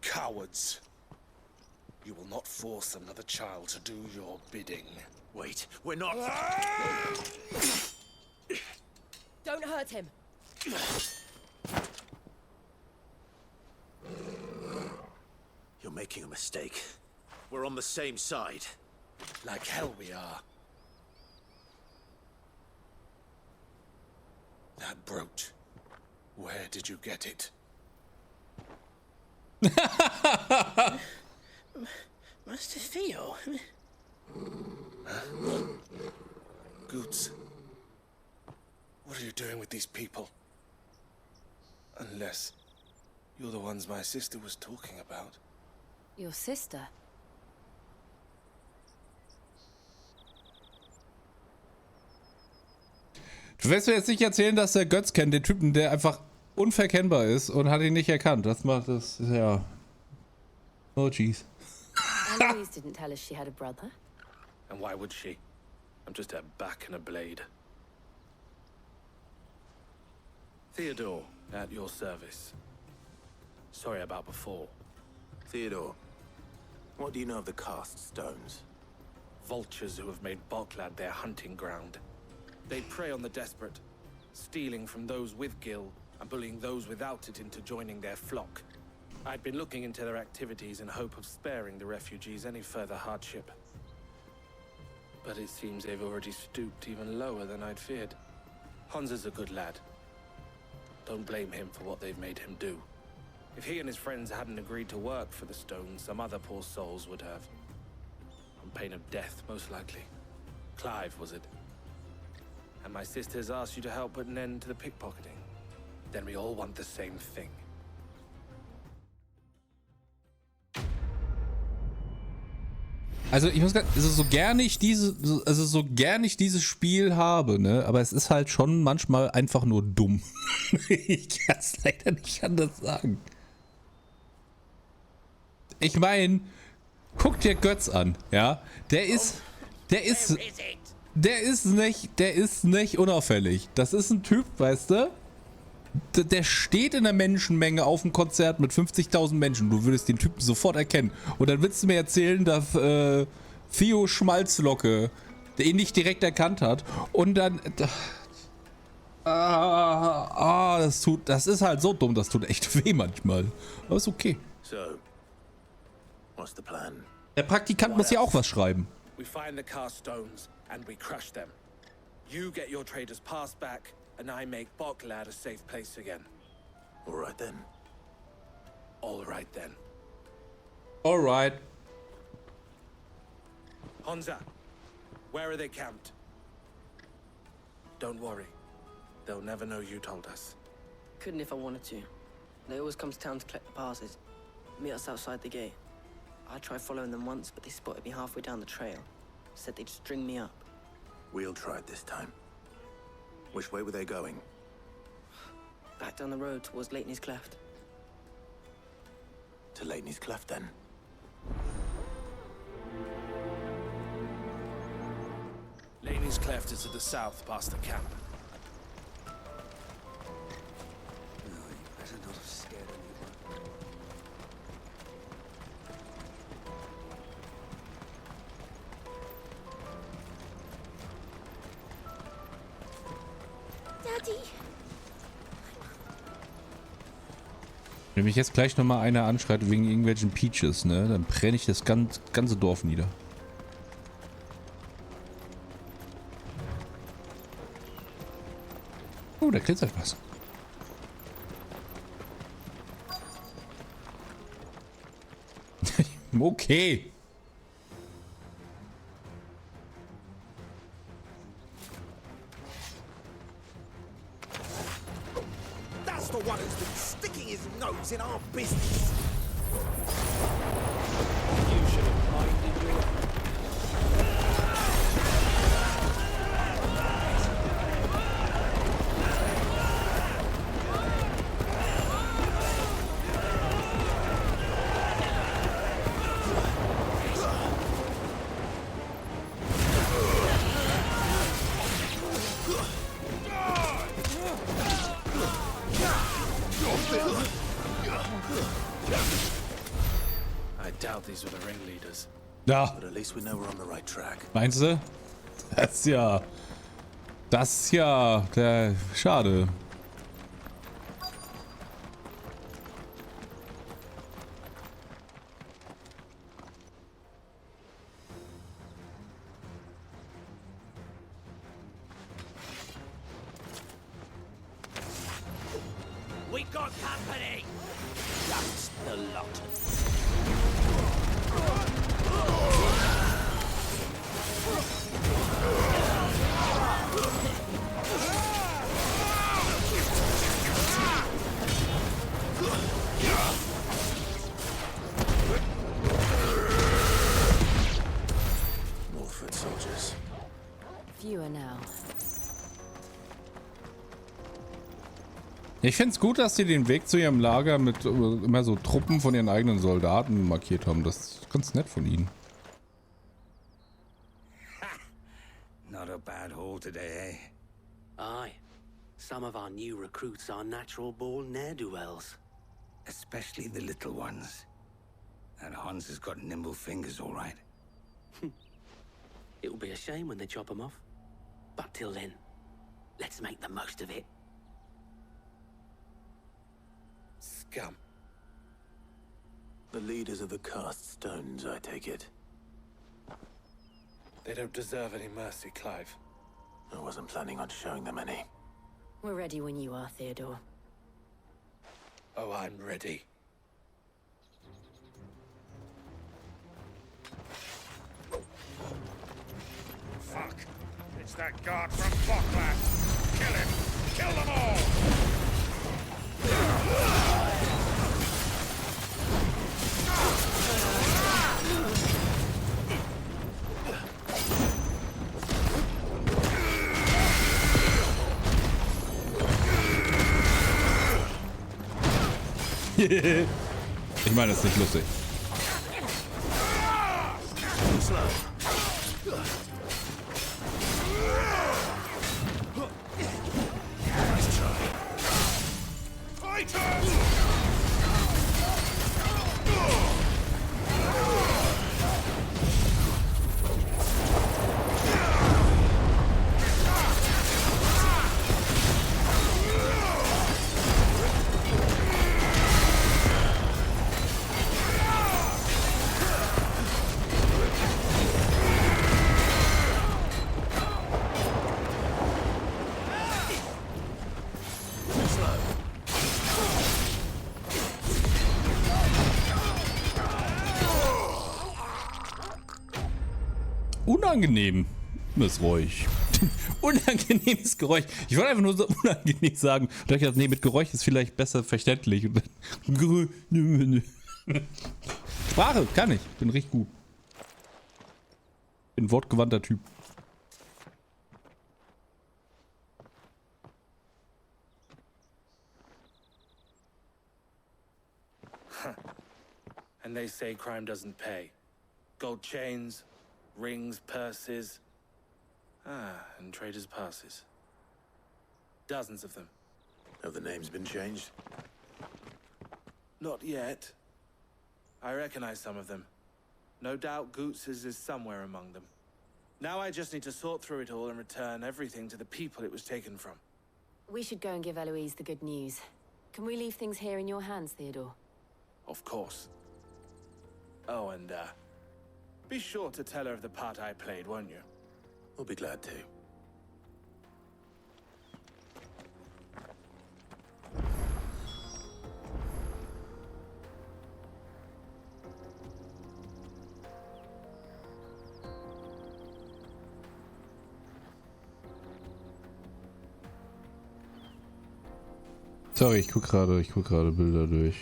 Cowards. You will not force another child to do your bidding. Wait, we're not... Don't hurt him. You're making a mistake. We're on the same side. Like hell we are. That brooch. Where did you get it? Master Theo. Goots. What are you doing with these people? Unless you're the ones my sister was talking about. Your sister? Du wirst mir jetzt nicht erzählen, dass der Götz kennt, den Typen, der einfach unverkennbar ist und hat ihn nicht erkannt. Das macht das, ja. Oh, jeez. Eloise didn't tell us she had a brother. And why would she? I'm just a back and a blade. Theodore, at your service. Sorry about before. Theodore, what do you know of the Cast Stones? Vultures who have made Boklad their hunting ground. They prey on the desperate, stealing from those with gil and bullying those without it into joining their flock. I'd been looking into their activities in hope of sparing the refugees any further hardship. But it seems they've already stooped even lower than I'd feared. Hans is a good lad. Don't blame him for what they've made him do. If he and his friends hadn't agreed to work for the stones, some other poor souls would have. On pain of death, most likely. Clive, was it? And my sisters asked you to help put an end to the pickpocketing. Then we all want the same thing. Also ich muss sagen, so gern ich dieses Spiel habe, ne, aber es ist halt schon manchmal einfach nur dumm. Ich kann es leider nicht anders sagen. Ich meine, guck dir Götz an, ja, der ist nicht unauffällig. Das ist ein Typ, weißt du, der steht in der Menschenmenge auf dem Konzert mit 50.000 Menschen. Du würdest den Typen sofort erkennen. Und dann willst du mir erzählen, dass Theo Schmalzlocke ihn nicht direkt erkannt hat. Und dann... das ist halt so dumm, das tut echt weh manchmal. Aber ist okay. So, what's the plan? Der Praktikant muss ja auch was schreiben. We find the cast stones and we crush them. You get your trader's pass back, and I make Boklad a safe place again. All right then. All right then. All right. Honza, where are they camped? Don't worry. They'll never know you told us. Couldn't if I wanted to. They always come to town to collect the passes. Meet us outside the gate. I tried following them once, but they spotted me halfway down the trail. Said they'd string me up. We'll try it this time. Which way were they going? Back down the road towards Leighton's Cleft. To Leighton's Cleft, then. Leighton's Cleft is to the south, past the camp. No, you better not have scared anyone. Daddy! Wenn mich jetzt gleich nochmal einer anschreit wegen irgendwelchen Peaches, ne, dann brenne ich das ganze Dorf nieder. Oh, da glitzert was. Okay. That's the one who's been sticking his nose in our business. You should have minded your... I doubt these were the ringleaders. Ja. But at least we know we're on the right track. Meinst du? Das ist ja schade. We got company! That's the lot. More foot soldiers. Fewer now. Ich finde es gut, dass sie den Weg zu ihrem Lager mit immer so Truppen von ihren eigenen Soldaten markiert haben. Das ist ganz nett von ihnen. Not a bad haul today, eh? Aye. Some of our new recruits are natural-born ne'er-do-wells. Especially the little ones. And Hans has got nimble fingers, all right. It will be a shame when they chop them off. But till then, let's make the most of it. Scum. The leaders of the cast stones, I take it. They don't deserve any mercy, Clive. I wasn't planning on showing them any. We're ready when you are, Theodore. Oh, I'm ready. Fuck! It's that guard from Boklat! Kill him! Kill them all! Ich meine, das ist nicht lustig. Unangenehm. Das Geräusch. Unangenehmes Geräusch. Ich wollte einfach nur so unangenehm sagen. Und ich dachte, nee, mit Geräusch ist vielleicht besser verständlich. Sprache kann ich. Bin richtig gut. Bin ein wortgewandter Typ. And they say crime doesn't pay. Gold chains, rings, purses. And traders' passes. Dozens of them. Have the names been changed? Not yet. I recognize some of them. No doubt Goots's is somewhere among them. Now I just need to sort through it all and return everything to the people it was taken from. We should go and give Eloise the good news. Can we leave things here in your hands, Theodore? Of course. Oh, and, be sure to tell her of the part I played, won't you? We'll be glad to. Sorry, ich guck gerade Bilder durch.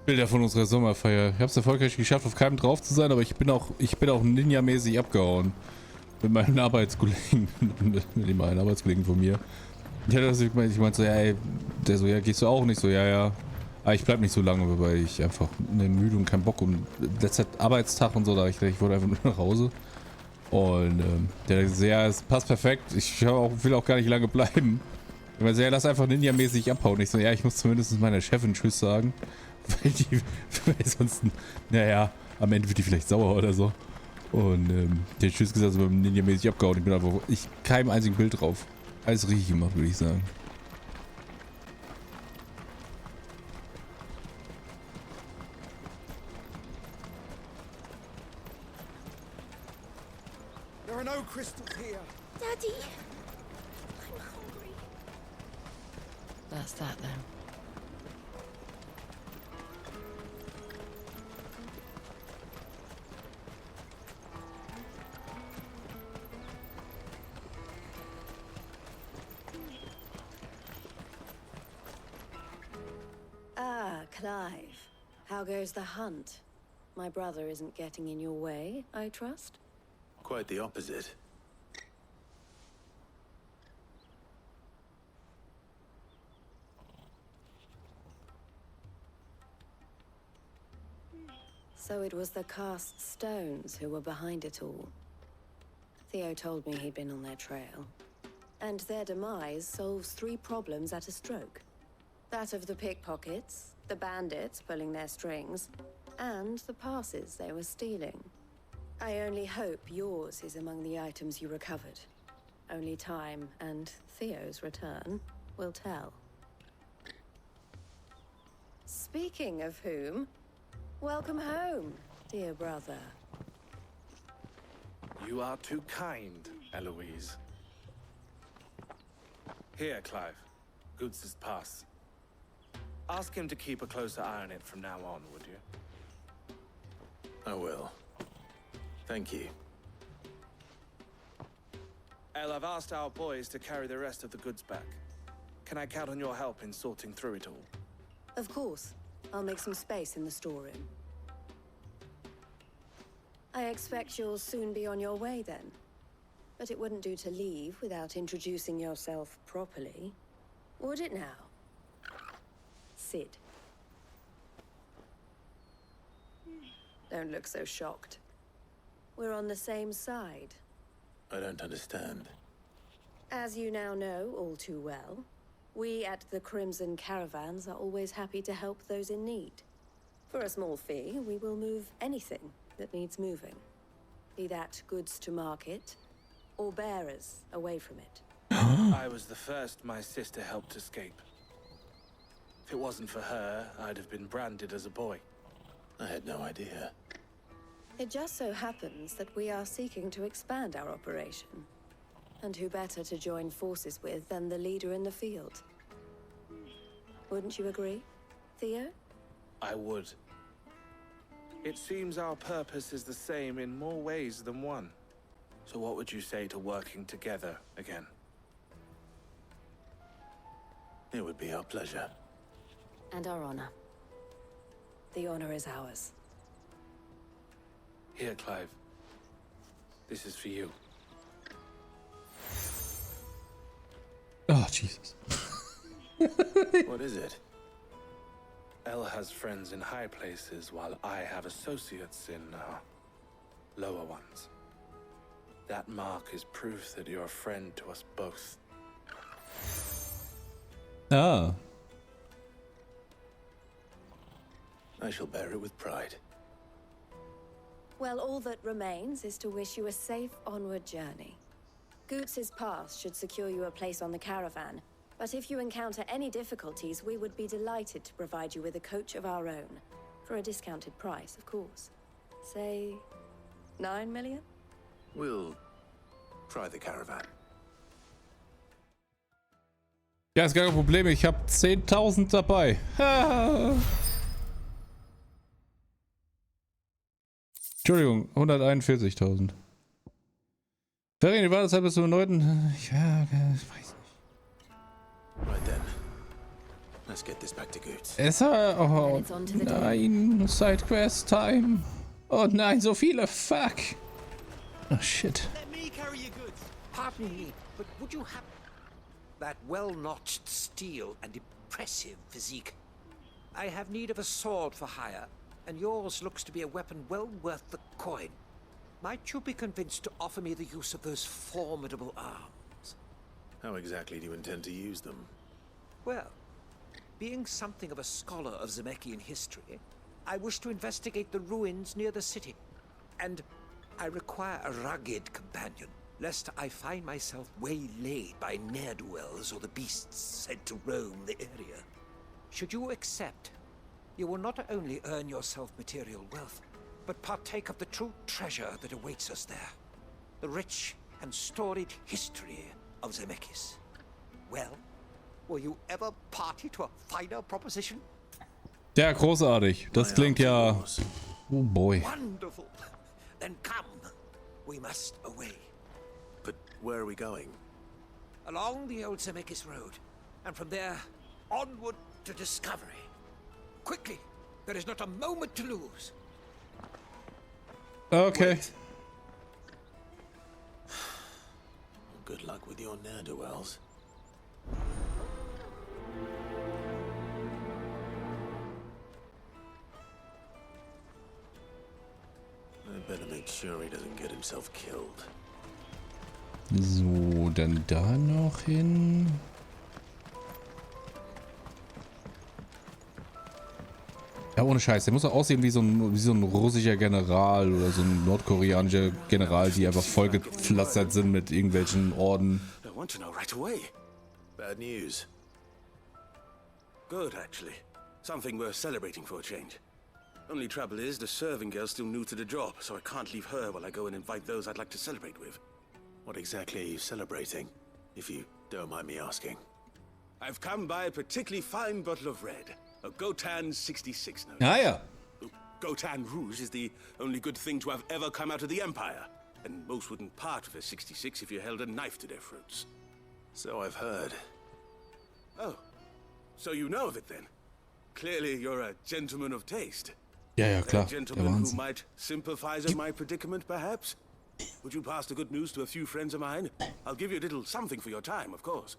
Bilder von unserer Sommerfeier. Ich habe es erfolgreich geschafft, auf keinem drauf zu sein, aber ich bin auch Ninja-mäßig abgehauen. Mit meinen Arbeitskollegen. mit dem einen Arbeitskollegen von mir. Ich meinte so, ja, ey, der so, ja, gehst du auch nicht? So, ja, ja. Aber ich bleib nicht so lange, weil ich einfach müde und keinen Bock und letzter Arbeitstag und so, da ich wollte einfach nur nach Hause. Und der so, ja, es passt perfekt. Ich will auch gar nicht lange bleiben. Ich meinte so, ja, lass einfach Ninja-mäßig abhauen. Ich so, ja, ich muss zumindest meiner Chefin Tschüss sagen. Weil sonst, naja, am Ende wird die vielleicht sauer oder so. Und der hat Tschüss gesagt, so beim Ninja-mäßig abgehauen. Ich bin einfach, keinem einzigen Bild drauf. Alles richtig gemacht, würde ich sagen. There are no crystals here. Daddy, I'm hungry. That's that then. Ah, Clive. How goes the hunt? My brother isn't getting in your way, I trust? Quite the opposite. So it was the cast stones who were behind it all. Theo told me he'd been on their trail. And their demise solves 3 problems at a stroke. That of the pickpockets, the bandits pulling their strings, and the passes they were stealing. I only hope yours is among the items you recovered. Only time and Theo's return will tell. Speaking of whom, welcome home, Dear brother. You are too kind, Eloise. Here, Clive. Goods' pass. Ask him to keep a closer eye on it from now on, would you? I will. Thank you. El, I've asked our boys to carry the rest of the goods back. Can I count on your help in sorting through it all? Of course. I'll make some space in the storeroom. I expect you'll soon be on your way then. But it wouldn't do to leave without introducing yourself properly. Would it now? Sid. Don't look so shocked. We're on the same side. I don't understand. As you now know all too well, we at the Crimson Caravans are always happy to help those in need. For a small fee, we will move anything that needs moving. Be that goods to market, or bearers away from it. I was the first my sister helped escape. If it wasn't for her, I'd have been branded as a boy. I had no idea. It just so happens that we are seeking to expand our operation. And who better to join forces with than the leader in the field? Wouldn't you agree, Theo? I would. It seems our purpose is the same in more ways than one. So what would you say to working together again? It would be our pleasure. And our honor. The honor is ours. Here, Clive. This is for you. Oh, Jesus. What is it? El has friends in high places, while I have associates in, lower ones. That mark is proof that you're a friend to us both. Ah. I shall bear it with pride. Well, all that remains is to wish you a safe onward journey. Goots' pass should secure you a place on the caravan, but if you encounter any difficulties, we would be delighted to provide you with a coach of our own. For a discounted price, of course. Say, 9 million? We'll try the caravan. Ja, ist gar kein Problem. Ich habe 10.000 dabei. Entschuldigung, 141.000. Ferien, die war deshalb bis zum 9. Ja, ich weiß nicht. Right then. Let's get this back to Goots. Oh nein, Sidequest Time. Oh nein, so viele. Fuck. Oh shit. Let me carry your goods. Pardon me, but would you have that well-notched steel and impressive physique? I have need of a sword for hire, and yours looks to be a weapon well worth the coin. Might you be convinced to offer me the use of those formidable arms? How exactly do you intend to use them? Well, being something of a scholar of Zemeckis history, I wish to investigate the ruins near the city. And I require a rugged companion, lest I find myself waylaid by ne'er-do-wells or the beasts sent to roam the area. Should you accept, you will not only earn yourself material wealth, but partake of the true treasure that awaits us there. The rich and storied history of Zemeckis. Well, were you ever party to a finer proposition? Ja, großartig. Das klingt ja... Oh boy. Wonderful. Then come. We must away. But where are we going? Along the old Zemeckis road, and from there, onward to discovery. Quickly. There is not a moment to lose. Okay. Good luck with your ne'er-do-wells. I better make sure he doesn't get himself killed. So, dann da noch hin. Ja, ohne Scheiß. Der muss auch aussehen wie so ein russischer General oder so ein nordkoreanischer General, die einfach vollgepflastert sind mit irgendwelchen Orden. I want to know right away. Bad news. Good, actually. Something worth celebrating for a change. Only trouble is, the serving girl's still new to the job, so I can't leave her while I go and invite those I'd like to celebrate with. What exactly are you celebrating, if you don't mind me asking? I've come by a particularly fine bottle of red. A Gotan 66 note. Ah ja. Gotan Rouge is the only good thing to have ever come out of the Empire. And most wouldn't part with a 66 if you held a knife to their throats. So I've heard. Oh, so you know of it then? Clearly you're a gentleman of taste. Ja, klar. A gentleman who might sympathize with my predicament, perhaps? Would you pass the good news to a few friends of mine? I'll give you a little something for your time, of course.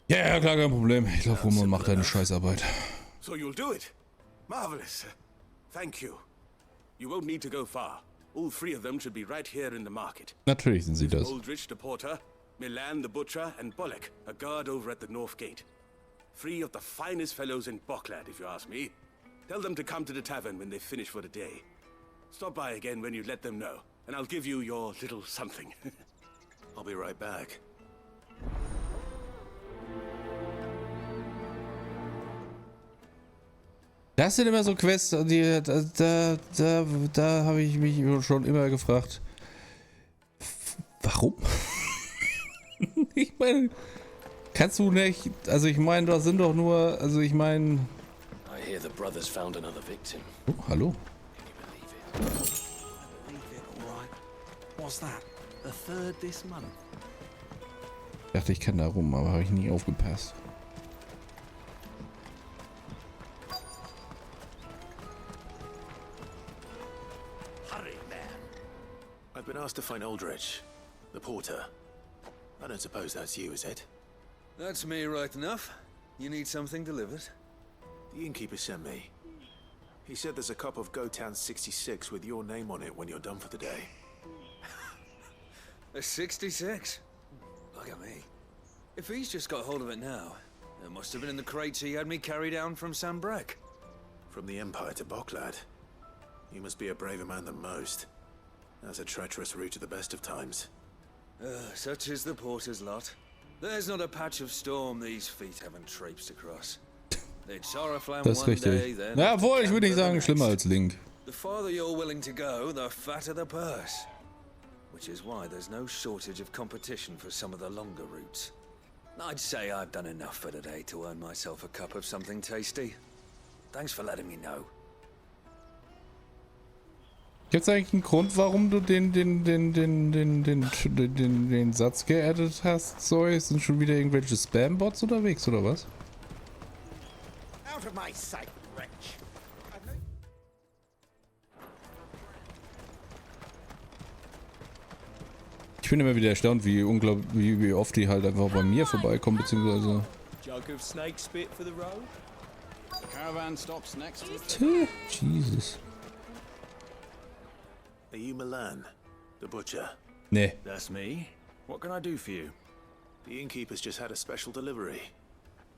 Ja, klar, kein Problem. Ich lauf rum und mach deine Scheißarbeit. So you'll do it? Marvelous. Thank you. You won't need to go far. All three of them should be right here in the market. Natürlich sind sie das. Aldrich the porter, Milan the butcher, and Bolek, a guard over at the north gate. 3 of the finest fellows in Boklad, if you ask me. Tell them to come to the tavern when they finish for the day. Stop by again when you let them know, and I'll give you your little something. I'll be right back. Das sind immer so Quests, da habe ich mich schon immer gefragt, warum? Ich meine, kannst du nicht, also ich meine, da sind doch nur, also ich meine... I hear the brothers found another victim. Oh, hallo. Can you believe it? I believe it, all right. What's that? The third this month? Ich dachte, ich kann da rum, aber habe ich nie aufgepasst. I've been asked to find Aldrich, the porter. I don't suppose that's you, is it? That's me right enough. You need something delivered? The innkeeper sent me. He said there's a cup of Gotan 66 with your name on it when you're done for the day. A 66? Look at me. If he's just got hold of it now, it must have been in the crates he had me carry down from Sanbrek. From the Empire to Boklad. You must be a braver man than most. That's a treacherous route at the best of times. Such is the porter's lot. There's not a patch of storm these feet haven't traipsed across. It's Oriflamme Das ist one day, richtig. then Ja, up to obwohl, ich würde nicht Camber the sagen, next. schlimmer als Link. The farther you're willing to go, the fatter the purse. Which is why there's no shortage of competition for some of the longer routes. I'd say I've done enough for today to earn myself a cup of something tasty. Thanks for letting me know. Gibt's eigentlich einen Grund, warum du den Satz geaddet hast, Zoe? Sind schon wieder irgendwelche Spam-Bots unterwegs, oder was? Out of my sight, wretch. Ich bin immer wieder erstaunt, wie oft die halt einfach bei mir vorbeikommen, beziehungsweise... Jug of snake spit for the road. The caravan stops next to Jesus. Are you Milan, the butcher? Nee. That's me. What can I do for you? The innkeeper's just had a special delivery.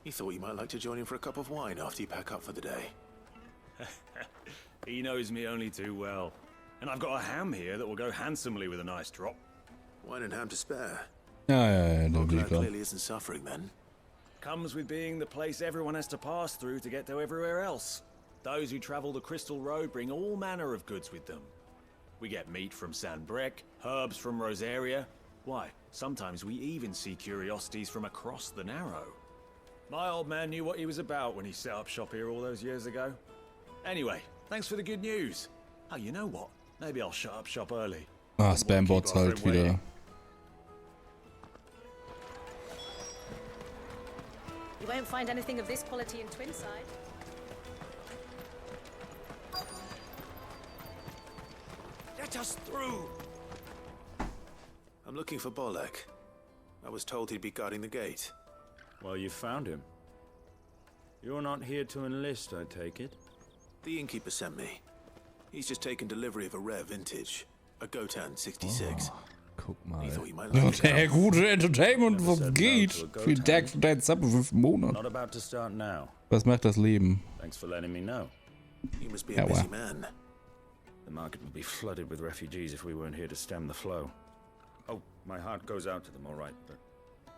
He thought you might like to join him for a cup of wine after you pack up for the day. He knows me only too well. And I've got a ham here that will go handsomely with a nice drop. Wine and ham to spare. Ja, da bin ich Boklad klar. clearly isn't suffering then. Comes with being the place everyone has to pass through to get to everywhere else. Those who travel the Crystal Road bring all manner of goods with them. We get meat from Sanbrek, herbs from Rosaria. Why, sometimes we even see curiosities from across the Narrow. My old man knew what he was about when he set up shop here all those years ago. Anyway, thanks for the good news. Oh, you know what? Maybe I'll shut up shop early. Ah, Spam-Bots halt wieder. You won't find anything of this quality in Twinside. Let us through! I'm looking for Bolek. I was told he'd be guarding the gate. Well, you found him. You're not here to enlist, I take it? The innkeeper sent me. He's just taken delivery of a rare vintage. A Gotan 66. Guck mal. He thought you might Ja, like it. der gute Entertainment vom geht. Vielen Dank für deinen Sub für 5 Monate. Not about to start now. Was macht das Leben? Thanks for letting me know. You must be a busy man. The market would be flooded with refugees if we weren't here to stem the flow. Oh, my heart goes out to them, all right, but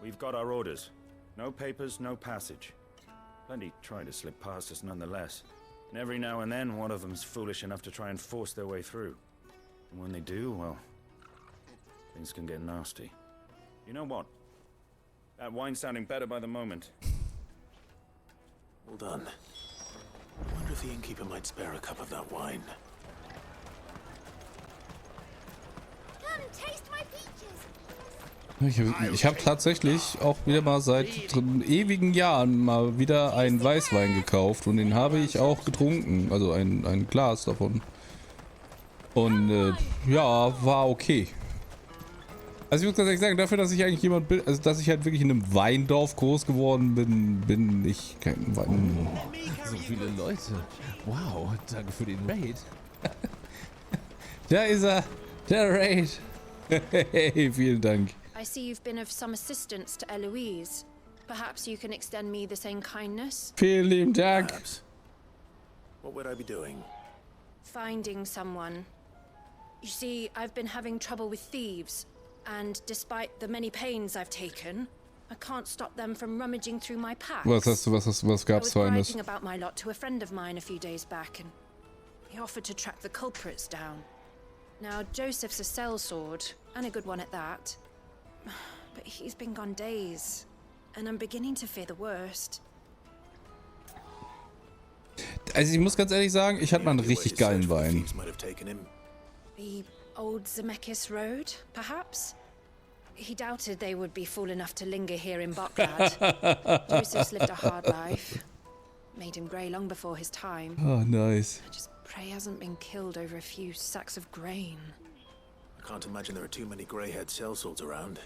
we've got our orders. No papers, no passage. Plenty try to slip past us nonetheless. And every now and then, one of them's foolish enough to try and force their way through. And when they do, well, things can get nasty. You know what? That wine's sounding better by the moment. Well done. I wonder if the innkeeper might spare a cup of that wine. Come, taste my peaches. Ich habe tatsächlich auch wieder mal seit ewigen Jahren mal wieder einen Weißwein gekauft und den habe ich auch getrunken, also ein Glas davon. Und ja, war okay. Also ich muss ganz ehrlich sagen, dafür, dass ich eigentlich jemand bin, also dass ich halt wirklich in einem Weindorf groß geworden bin, bin ich kein Wein. So viele Leute. Wow, danke für den Raid. Da ist er, der Raid. Hey, vielen Dank. I see you've been of some assistance to Eloise. Perhaps you can extend me the same kindness? Vielen lieben Dank. Perhaps. What would I be doing? Finding someone. You see, I've been having trouble with thieves, and despite the many pains I've taken, I can't stop them from rummaging through my packs. Was gab's I was Feines? writing about my lot to a friend of mine a few days back, and he offered to track the culprits down. Now, Joseph's a sellsword, and a good one at that. But he's been gone days, and I'm beginning to fear the worst. Also ich muss ganz ehrlich sagen, ich hatte mal einen richtig geilen Wein. The old Zemeckis Road, perhaps? He doubted they would be fool enough to linger here in Boklad. Joseph's lived a hard life. Made him grey long before his time. Oh, nice. I just pray he hasn't been killed over a few sacks of grain. I can't imagine there are too many grey-haired sellswords around.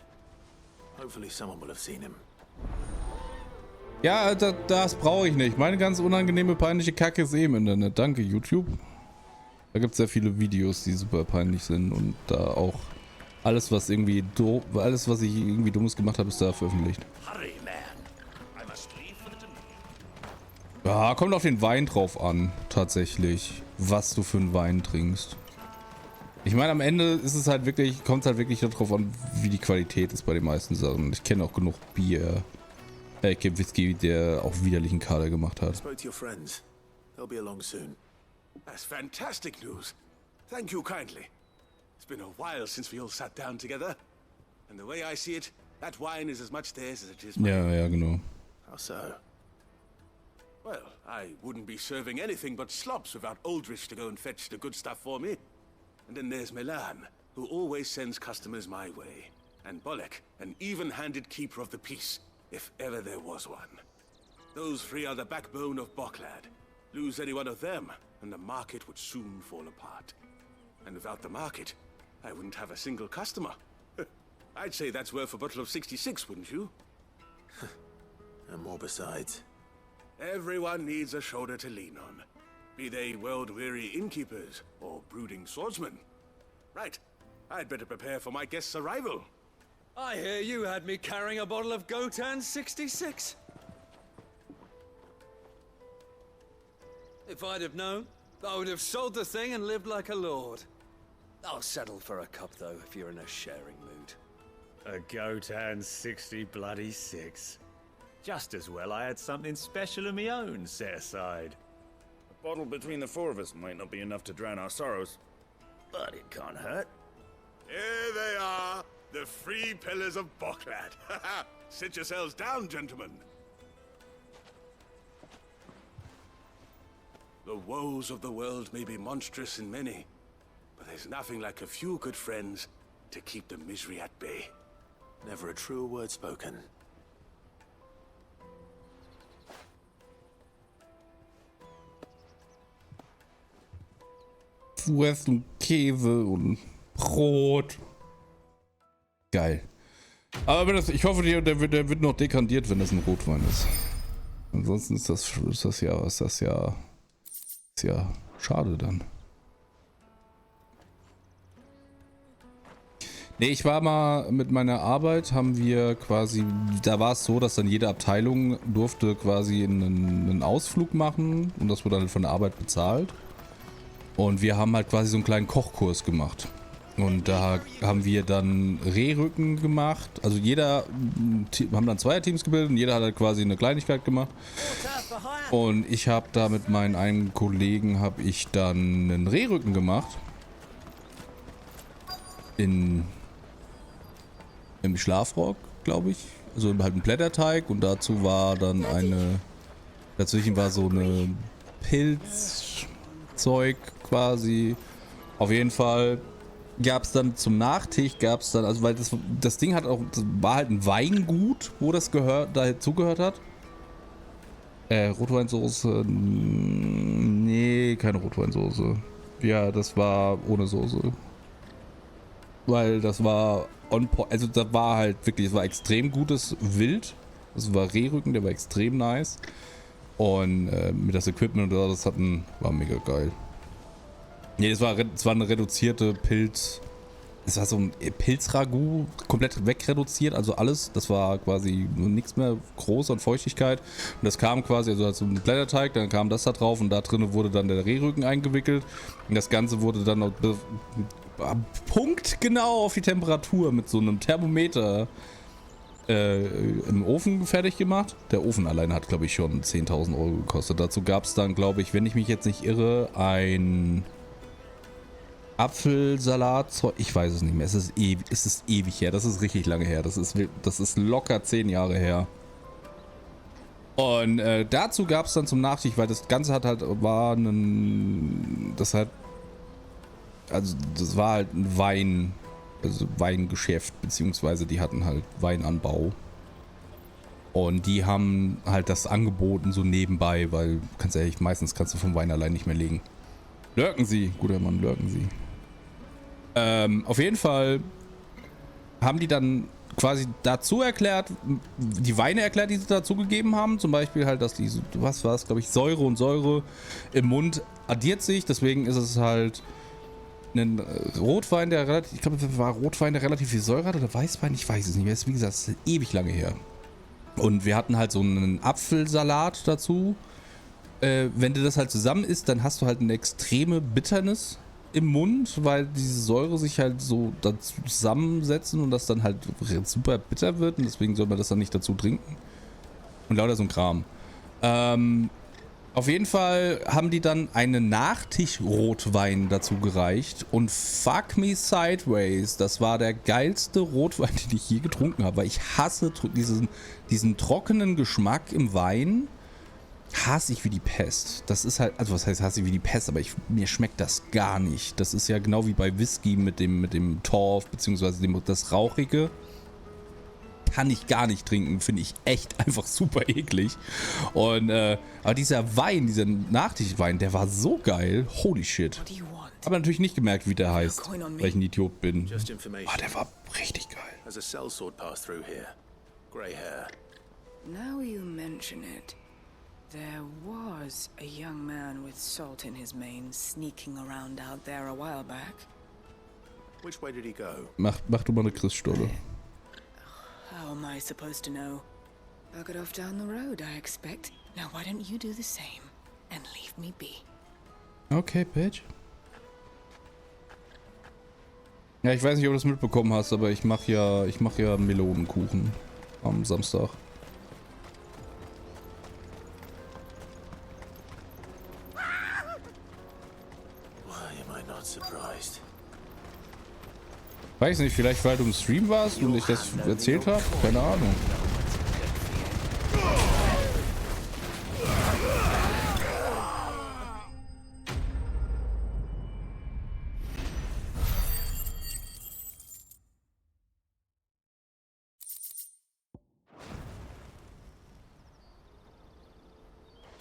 Hopefully someone will have seen him. Ja, das brauche ich nicht. Meine ganz unangenehme, peinliche Kacke ist im Internet. Danke, YouTube. Da gibt es sehr viele Videos, die super peinlich sind und da auch alles, was irgendwie alles, was ich irgendwie Dummes gemacht habe, ist da veröffentlicht. Ja, kommt auf den Wein drauf an, tatsächlich, was du für einen Wein trinkst. Ich meine, am Ende ist es halt wirklich, kommt es halt wirklich darauf an, wie die Qualität ist bei den meisten Sachen. Ich kenne auch genug Bier, Whisky, der auch widerlichen Kader gemacht hat. Spoke to your friends. They'll be along soon. That's fantastic news. Thank you kindly. It's been a while since we all sat down together. And the way I see it, that wine is as much theirs as it is mine. Ja, genau. How so? Well, I wouldn't be serving anything but slops without Aldrich to go and fetch the good stuff for me. And then there's Milan, who always sends customers my way. And Bolek, an even-handed keeper of the peace, if ever there was one. Those three are the backbone of Boklad. Lose any one of them, and the market would soon fall apart. And without the market, I wouldn't have a single customer. I'd say that's worth a bottle of 66, wouldn't you? And more besides. Everyone needs a shoulder to lean on. Be they world-weary innkeepers or brooding swordsmen. Right, I'd better prepare for my guest's arrival. I hear you had me carrying a bottle of Gotan 66. If I'd have known, I would have sold the thing and lived like a lord. I'll settle for a cup, though, if you're in a sharing mood. A Gotan 60 bloody 6. Just as well I had something special of my own set aside. A bottle between the four of us might not be enough to drown our sorrows, but it can't hurt. Here they are, the three pillars of Boklad. Sit yourselves down, gentlemen. The woes of the world may be monstrous in many, but there's nothing like a few good friends to keep the misery at bay. Never a truer word spoken. Wurst und Käse und Brot. Geil. Aber ich hoffe, der wird noch dekantiert, wenn das ein Rotwein ist. Ansonsten ist das ja schade dann. Nee, ich war mal mit meiner Arbeit, haben wir quasi, da war es so, dass dann jede Abteilung durfte quasi einen Ausflug machen und das wurde dann von der Arbeit bezahlt. Und wir haben halt quasi so einen kleinen Kochkurs gemacht. Und da haben wir dann Rehrücken gemacht. Also haben dann Zweierteams gebildet und jeder hat halt quasi eine Kleinigkeit gemacht. Und ich habe da mit meinen einen Kollegen dann einen Rehrücken gemacht. Im Schlafrock, glaube ich. Also halt ein Blätterteig und dazu war dann dazwischen war so eine Pilzzeug quasi. Auf jeden Fall gab es dann zum Nachtisch, also weil das Ding war halt ein Weingut, wo das dazugehört hat. Rotweinsoße, nee, keine Rotweinsoße. Ja, das war ohne Soße. Weil das war also das war halt wirklich, es war extrem gutes Wild. Das war Rehrücken, der war extrem nice. Und mit das Equipment und das war mega geil. Nee, es war eine reduzierte es war so ein Pilzragout, komplett wegreduziert, also alles. Das war quasi nichts mehr groß an Feuchtigkeit. Und das kam quasi, also so ein Blätterteig, dann kam das da drauf und da drin wurde dann der Rehrücken eingewickelt. Und das Ganze wurde dann punktgenau auf die Temperatur mit so einem Thermometer im Ofen fertig gemacht. Der Ofen alleine hat, glaube ich, schon 10.000 € gekostet. Dazu gab es dann, glaube ich, wenn ich mich jetzt nicht irre, ein Apfelsalat. Ich weiß es nicht mehr. Es ist ewig her. Das ist richtig lange her. Das ist locker 10 Jahre her. Und dazu gab es dann zum Nachtisch, weil das Ganze das war halt ein Weingeschäft, beziehungsweise die hatten halt Weinanbau. Und die haben halt das angeboten so nebenbei, weil, meistens kannst du vom Wein allein nicht mehr legen. Lurken Sie, guter Mann, lurken Sie. Auf jeden Fall haben die dann quasi dazu erklärt, die Weine erklärt, die sie dazu gegeben haben. Zum Beispiel halt, dass was war es, glaube ich, Säure und Säure im Mund addiert sich. Deswegen ist es halt ein Rotwein, der relativ viel Säure hat, oder Weißwein, ich weiß es nicht mehr. Wie gesagt, das ist ewig lange her. Und wir hatten halt so einen Apfelsalat dazu. Wenn du das halt zusammen isst, dann hast du halt eine extreme Bitternis im Mund, weil diese Säure sich halt so dazu zusammensetzen und das dann halt super bitter wird und deswegen soll man das dann nicht dazu trinken. Und lauter so ein Kram. Auf jeden Fall haben die dann einen Nachtisch-Rotwein dazu gereicht und fuck me sideways, das war der geilste Rotwein, den ich je getrunken habe, weil ich hasse diesen trockenen Geschmack im Wein. Hasse ich wie die Pest. Das ist halt, also was heißt hasse ich wie die Pest, aber mir schmeckt das gar nicht. Das ist ja genau wie bei Whisky mit dem Torf, beziehungsweise das Rauchige. Kann ich gar nicht trinken, finde ich echt einfach super eklig. Und, aber dieser Wein, dieser Nachtischwein, der war so geil. Holy shit. Aber natürlich nicht gemerkt, wie der heißt, weil ich ein Idiot bin. Der war richtig geil. As a sellsword passed through here. Grey hair. Now you mention it. There was a young man with salt in his mane sneaking around out there a while back. Which way did he go? Mach du mal eine Christstolle. How am I supposed to know? Bug it off down the road, I expect. Now why don't you do the same and leave me be? Okay, bitch. Ja, ich weiß nicht, ob du das mitbekommen hast, aber ich mach ja Melonenkuchen am Samstag. Weiß nicht, vielleicht weil du im Stream warst und ich das erzählt habe? Keine Ahnung.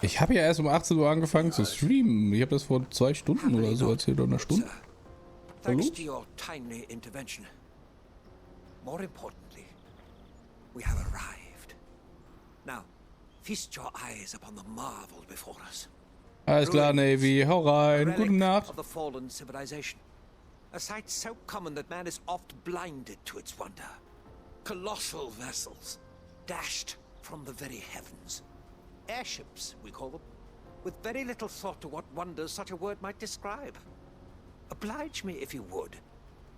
Ich habe ja erst um 18 Uhr angefangen zu streamen. Ich habe das vor 2 Stunden oder so erzählt, oder einer Stunde. Thanks to your timely intervention. More importantly, we have arrived. Now, feast your eyes upon the marvel before us. Alles klar, Navy. Hau rein. Gute Nacht. Of the fallen civilization. A sight so common that man is oft blinded to its wonder. Colossal vessels, dashed from the very heavens. Airships, we call them, with very little thought to what wonders such a word might describe. Oblige me, if you would,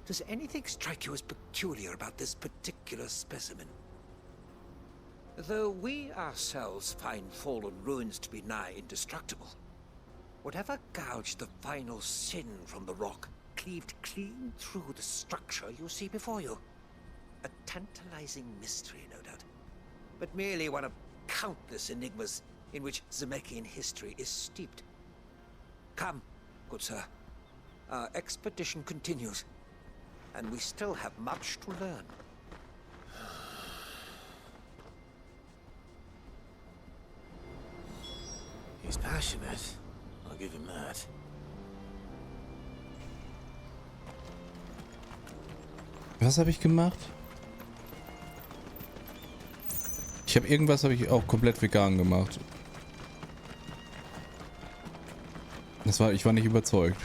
Does anything strike you as peculiar about this particular specimen? Though we ourselves find fallen ruins to be nigh indestructible, whatever gouged the final sin from the rock cleaved clean through the structure you see before you. A tantalizing mystery, no doubt, but merely one of countless enigmas in which Zemeckien history is steeped. Come, good sir. Our expedition continues, and we still have much to learn. He's passionate. I'll give him that. Was habe ich gemacht? Ich habe irgendwas ich auch komplett vegan gemacht. Ich war nicht überzeugt.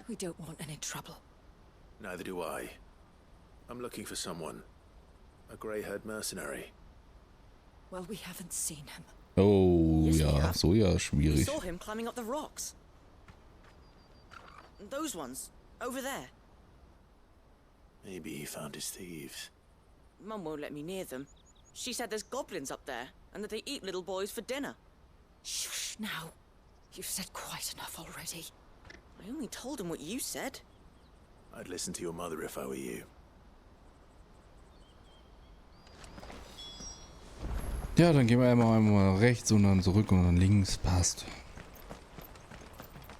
We don't want any trouble. Neither do I. I'm looking for someone. A grey-haired mercenary. Well, we haven't seen him. Oh, ja, so ja, We schwierig. saw him climbing up the rocks. Those ones, over there. Maybe he found his thieves. Mum won't let me near them. She said there's goblins up there, and that they eat little boys for dinner. Shush now. You've said quite enough already. I only told him what you said. I'd listen to your mother if I were you. Ja, dann gehen wir einmal rechts und dann zurück und dann links. Passt.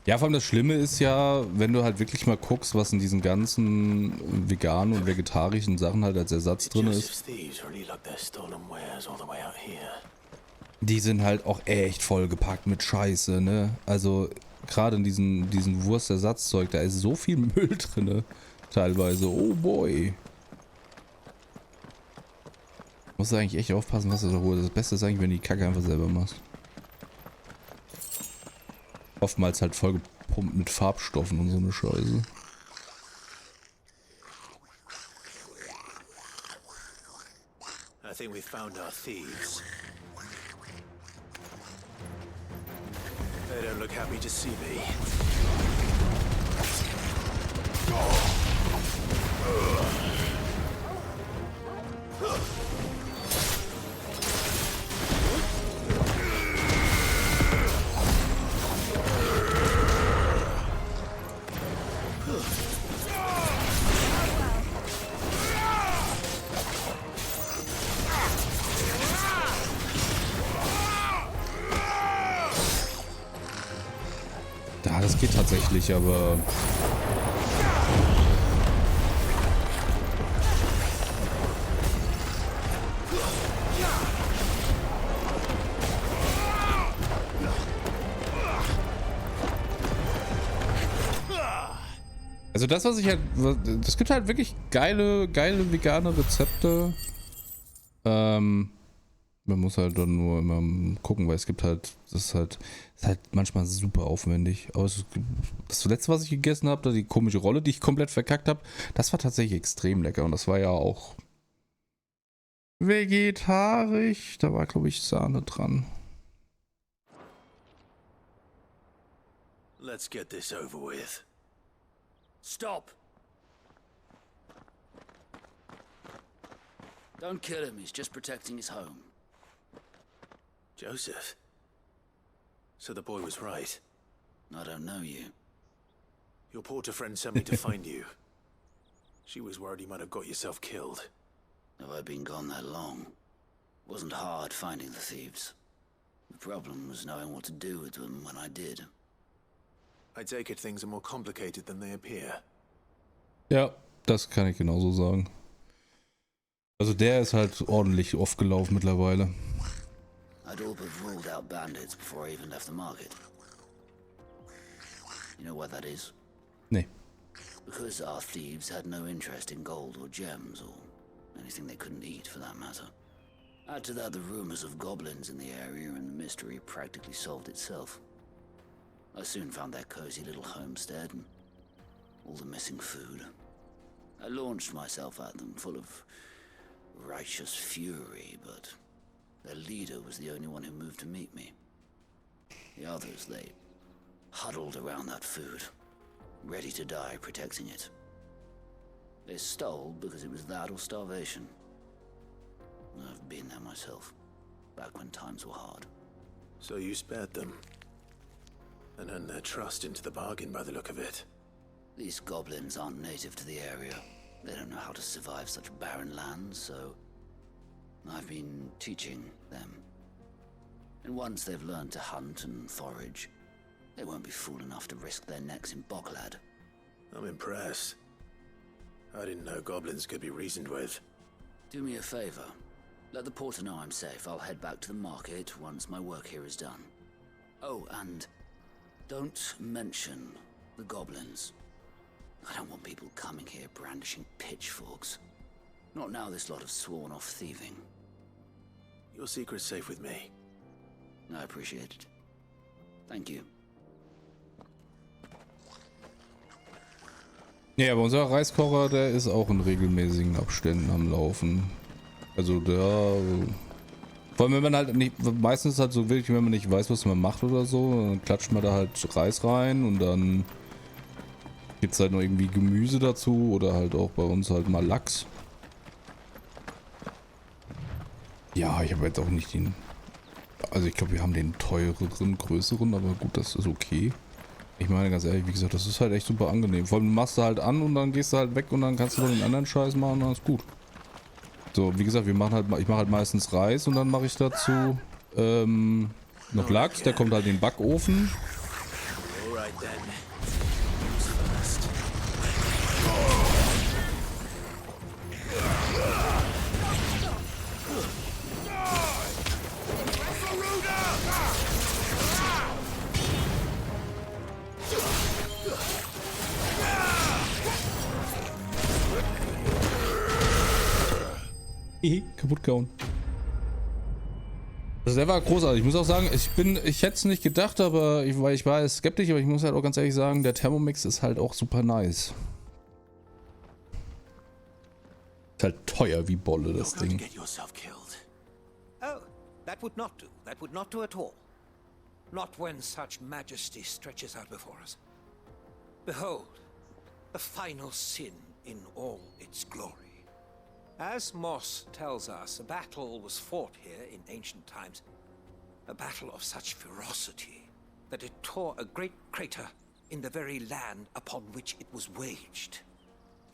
Ja, vor allem das Schlimme ist ja, wenn du halt wirklich mal guckst, was in diesen ganzen veganen und vegetarischen Sachen halt als Ersatz drin ist. Die sind halt auch echt vollgepackt mit Scheiße, ne? Also gerade in diesen Wurstersatzzeug, da ist so viel Müll drin, teilweise. Oh boy. Musst du eigentlich echt aufpassen, was du da holst. Das Beste ist eigentlich, wenn du die Kacke einfach selber machst. Oftmals halt vollgepumpt mit Farbstoffen und so eine Scheiße. I think we found our thieves. They don't look happy to see me. Ja, das geht tatsächlich, aber... Also das, was ich halt... Es gibt halt wirklich geile vegane Rezepte. Man muss halt dann nur immer gucken, weil es gibt halt... Das ist halt manchmal super aufwendig. Aber das letzte, was ich gegessen habe, die komische Rolle, die ich komplett verkackt habe, das war tatsächlich extrem lecker. Und das war ja auch vegetarisch. Da war, glaube ich, Sahne dran. Let's get this over with. Stop! Don't kill him, he's just protecting his home. Joseph? So the boy was right. I don't know you. Your porter friend sent me to find you. She was worried you might have got yourself killed. Have I been gone that long? Wasn't hard finding the thieves. The problem was knowing what to do with them when I did. I take it things are more complicated than they appear. Ja, das kann ich genauso sagen. Also der ist halt ordentlich oft gelaufen mittlerweile. I'd all but ruled out bandits before I even left the market. You know why that is? Nee. Because our thieves had no interest in gold or gems or anything they couldn't eat for that matter. Add to that the rumors of goblins in the area and the mystery practically solved itself. I soon found their cozy little homestead and all the missing food. I launched myself at them full of, righteous fury, but their leader was the only one who moved to meet me. The others, they huddled around that food, ready to die protecting it. They stole because it was that or starvation. I've been there myself, back when times were hard. So you spared them, and earned their trust into the bargain by the look of it. These goblins aren't native to the area. They don't know how to survive such barren lands, so I've been teaching them. And once they've learned to hunt and forage, they won't be fool enough to risk their necks in Boklad. I'm impressed. I didn't know goblins could be reasoned with. Do me a favor. Let the porter know I'm safe. I'll head back to the market once my work here is done. Oh, and don't mention the goblins. I don't want people coming here brandishing pitchforks. Not now this lot have sworn off thieving. Your secret's safe with me. I appreciate it. Thank you. Ja, aber unser Reiskocher, der ist auch in regelmäßigen Abständen am Laufen. Also der... Vor allem wenn man halt nicht... Meistens halt so wirklich, wenn man nicht weiß, was man macht oder so, dann klatscht man da halt Reis rein und dann gibt es halt noch irgendwie Gemüse dazu oder halt auch bei uns halt mal Lachs. Ja, ich habe jetzt auch nicht den... Also ich glaube, wir haben den teureren, größeren, aber gut, das ist okay. Ich meine, ganz ehrlich, wie gesagt, das ist halt echt super angenehm. Vor allem, du machst du halt an und dann gehst du halt weg und dann kannst du noch den anderen Scheiß machen und dann ist gut. So, wie gesagt, ich mache halt meistens Reis und dann mache ich dazu noch Lachs, der kommt halt in den Backofen. Kaputt gehauen. Also der war großartig. Ich muss auch sagen, ich hätte es nicht gedacht, aber weil ich war skeptisch, aber ich muss halt auch ganz ehrlich sagen, der Thermomix ist halt auch super nice. Ist halt teuer wie Bolle, das Ding. Oh, that would not do. That would not do at all. Not when such majesty stretches out before us. Behold, the final sin in all its glory. As Moss tells us, a battle was fought here in ancient times. A battle of such ferocity that it tore a great crater in the very land upon which it was waged.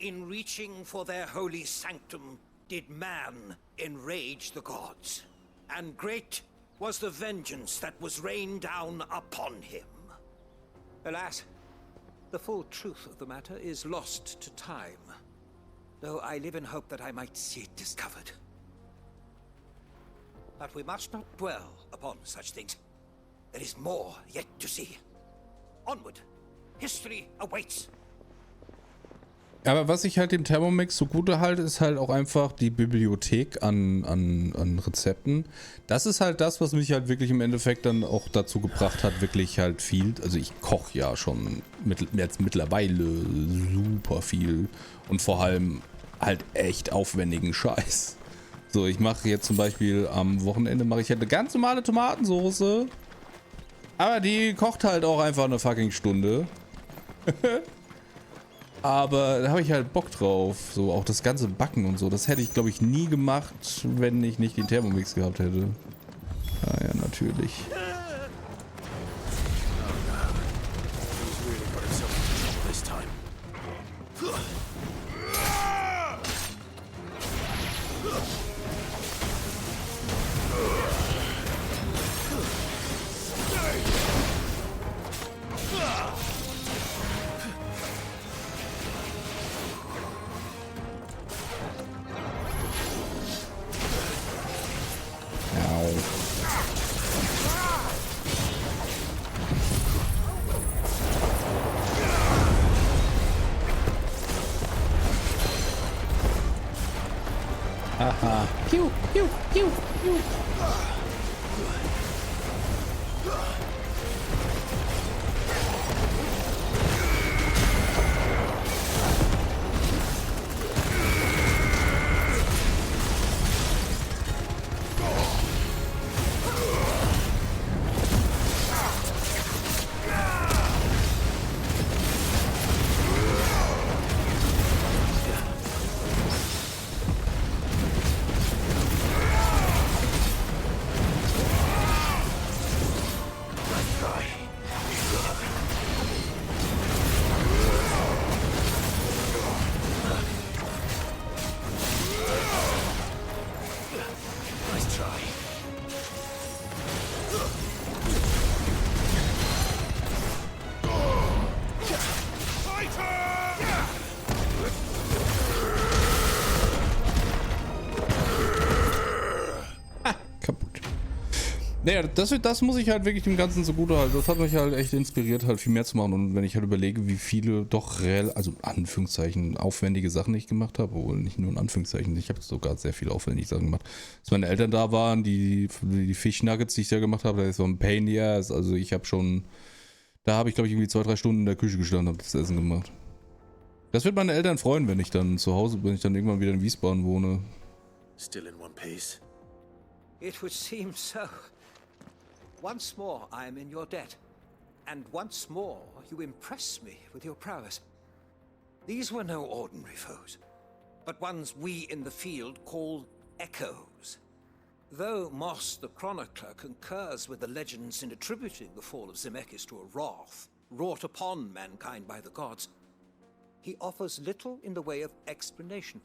In reaching for their holy sanctum, did man enrage the gods. And great was the vengeance that was rained down upon him. Alas, the full truth of the matter is lost to time. Though I live in hope that I might see it discovered. But we must not dwell upon such things. There is more yet to see. Onward. History awaits. Aber was ich halt dem Thermomix so gut halte, ist halt auch einfach die Bibliothek an Rezepten. Das ist halt das, was mich halt wirklich im Endeffekt dann auch dazu gebracht hat, wirklich halt viel. Also ich koche ja schon jetzt mittlerweile super viel und vor allem halt echt aufwendigen Scheiß. So, ich mache jetzt zum Beispiel am Wochenende mache ich halt eine ganz normale Tomatensoße, aber die kocht halt auch einfach eine fucking Stunde. Aber da habe ich halt Bock drauf. So auch das ganze Backen und so. Das hätte ich, glaube ich, nie gemacht, wenn ich nicht den Thermomix gehabt hätte. Ah ja, natürlich. Aha. Piu, piu, piu, piu. Naja, das muss ich halt wirklich dem Ganzen zugute halten. Das hat mich halt echt inspiriert, halt viel mehr zu machen. Und wenn ich halt überlege, wie viele doch also in Anführungszeichen aufwendige Sachen ich gemacht habe, obwohl nicht nur in Anführungszeichen, ich habe sogar sehr viele aufwendige Sachen gemacht. Als meine Eltern da waren, die Fischnuggets, die ich da gemacht habe, das ist so ein Pain in the ass. Also ich habe schon, da habe ich glaube ich irgendwie 2-3 Stunden in der Küche gestanden und das Essen gemacht. Das wird meine Eltern freuen, wenn ich dann zu Hause bin, wenn ich dann irgendwann wieder in Wiesbaden wohne. Still in one piece? It would seem so. Once more I am in your debt. And once more you impress me with your prowess. These were no ordinary foes, but ones we in the field call echoes. Though Moss the Chronicler concurs with the legends in attributing the fall of Zemeckis to a wrath wrought upon mankind by the gods, he offers little in the way of explanation.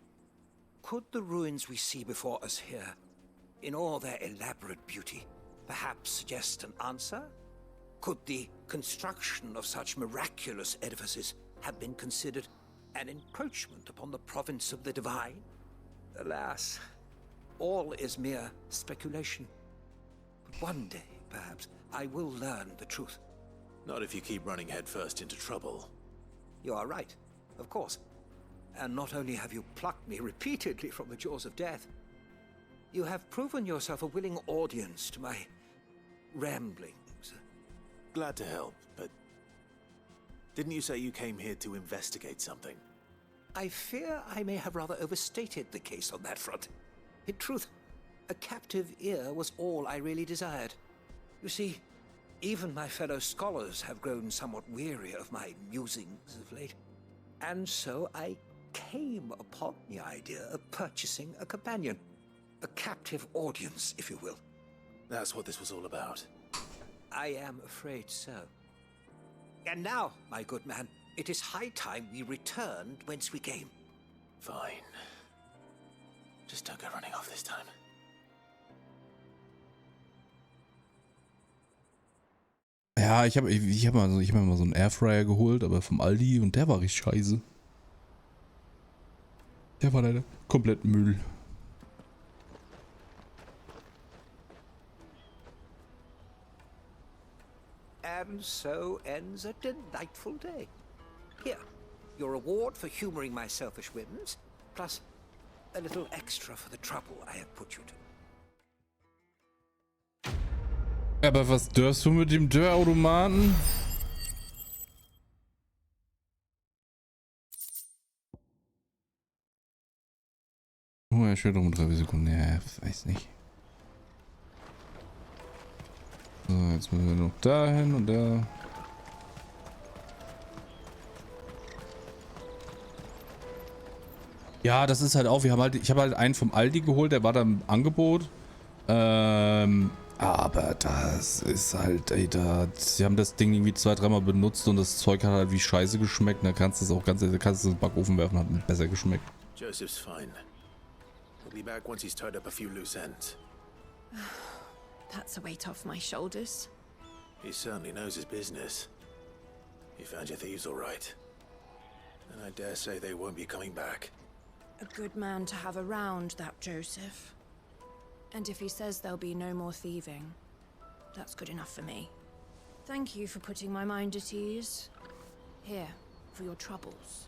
Could the ruins we see before us here, in all their elaborate beauty, perhaps suggest an answer? Could the construction of such miraculous edifices have been considered an encroachment upon the province of the divine? Alas, all is mere speculation. But one day, perhaps, I will learn the truth. Not if you keep running headfirst into trouble. You are right, of course. And not only have you plucked me repeatedly from the jaws of death, you have proven yourself a willing audience to my ramblings. Glad to help, but didn't you say you came here to investigate something? I fear I may have rather overstated the case on that front. In truth, a captive ear was all I really desired. You see, even my fellow scholars have grown somewhat weary of my musings of late. And so I came upon the idea of purchasing a companion. A captive audience, if you will. That's what this was all about. I am afraid so. And now, my good man, it is high time we returned whence we came. Fine. Just don't go running off this time. Ja, ich hab mir mal so einen Airfryer geholt, aber vom Aldi und der war richtig scheiße. Der war leider komplett Müll. And so ends a delightful day. Here, your reward for humoring my selfish whims, plus a little extra for the trouble I have put you to. Aber was dörrst du mit dem Dörrautomaten? Oh, Erschütterung um 3 Sekunden. Ja, weiß nicht. So, jetzt müssen wir noch dahin und da. Ja, das ist halt auch, ich habe halt einen vom Aldi geholt, der war da im Angebot. Aber das ist halt, ey, sie haben das Ding irgendwie 2-3 Mal benutzt und das Zeug hat halt wie Scheiße geschmeckt. Da kannst du es auch kannst du es in den Backofen werfen, hat besser geschmeckt. Joseph's fine. He'll be back once he's tied up a few loose ends. That's a weight off my shoulders. He certainly knows his business. He found your thieves all right. And I dare say they won't be coming back. A good man to have around, that Joseph. And if he says there'll be no more thieving, that's good enough for me. Thank you for putting my mind at ease. Here, for your troubles.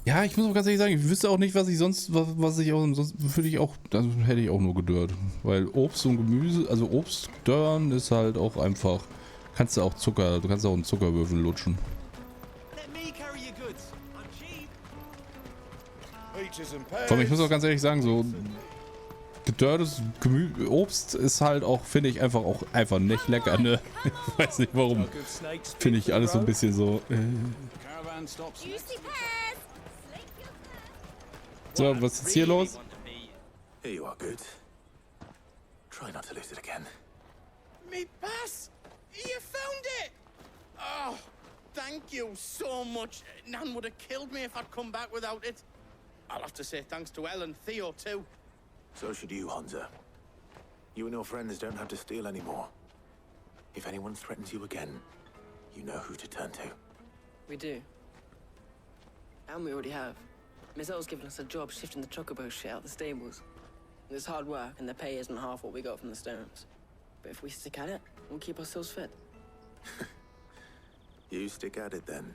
Ja, ich muss auch ganz ehrlich sagen, ich wüsste auch nicht, was ich sonst würde ich auch, das hätte ich auch nur gedörrt. Weil Obst und Gemüse, also Obst dörren ist halt auch einfach, du kannst auch einen Zuckerwürfel lutschen. Vor allem, ich muss auch ganz ehrlich sagen, so gedörrtes Obst ist halt auch, finde ich, einfach nicht lecker, ne? Ich weiß nicht warum. Finde ich alles so ein bisschen so. So, was ist jetzt hier los? Here you are, good. Try not to lose it again. Me pass! You found it! Oh, thank you so much. Nan would have killed me if I'd come back without it. I'll have to say thanks to Elle and Theo too. So should you, Hansa. You and your friends don't have to steal anymore. If anyone threatens you again, you know who to turn to. We do. And we already have. Miss Earl's given us a job shifting the chocobo shit out the stables. It's hard work, and the pay isn't half what we got from the stones. But if we stick at it, we'll keep ourselves fed. You stick at it then.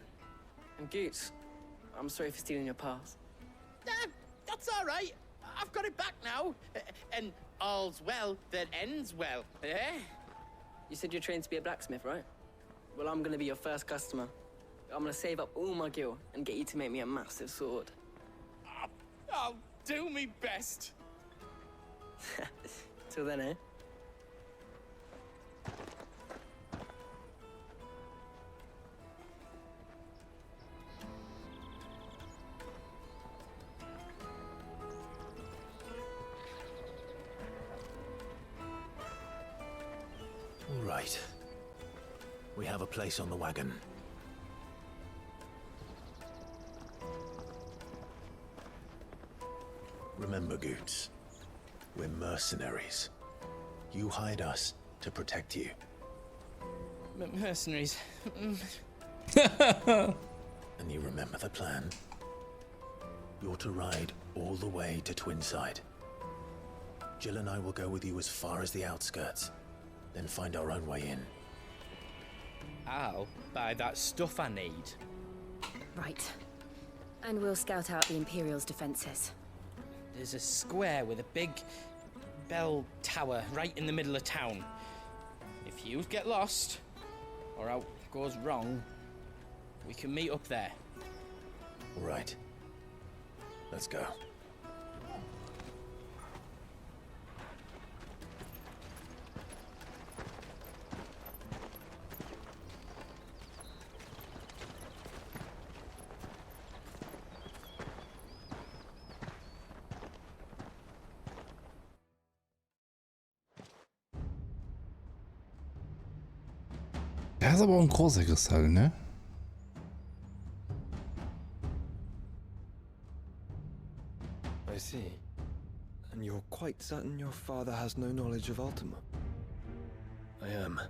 And Goots, I'm sorry for stealing your pass. That's all right. I've got it back now. And all's well that ends well, eh? You said you're trained to be a blacksmith, right? Well, I'm gonna be your first customer. I'm gonna save up all my gil and get you to make me a massive sword. I'll do me best. Till then, eh? All right. We have a place on the wagon. Remember, Goots, we're mercenaries. You hired us to protect you. Mercenaries. And you remember the plan? You're to ride all the way to Twinside. Jill and I will go with you as far as the outskirts, then find our own way in. I'll buy that stuff I need. Right. And we'll scout out the Imperial's defenses. There's a square with a big bell tower right in the middle of town. If you get lost, or out goes wrong, we can meet up there. All right. Let's go. Der ist aber auch ein großer Kristall, ne? I see. And you're quite certain your father has no knowledge of Ultima? I am.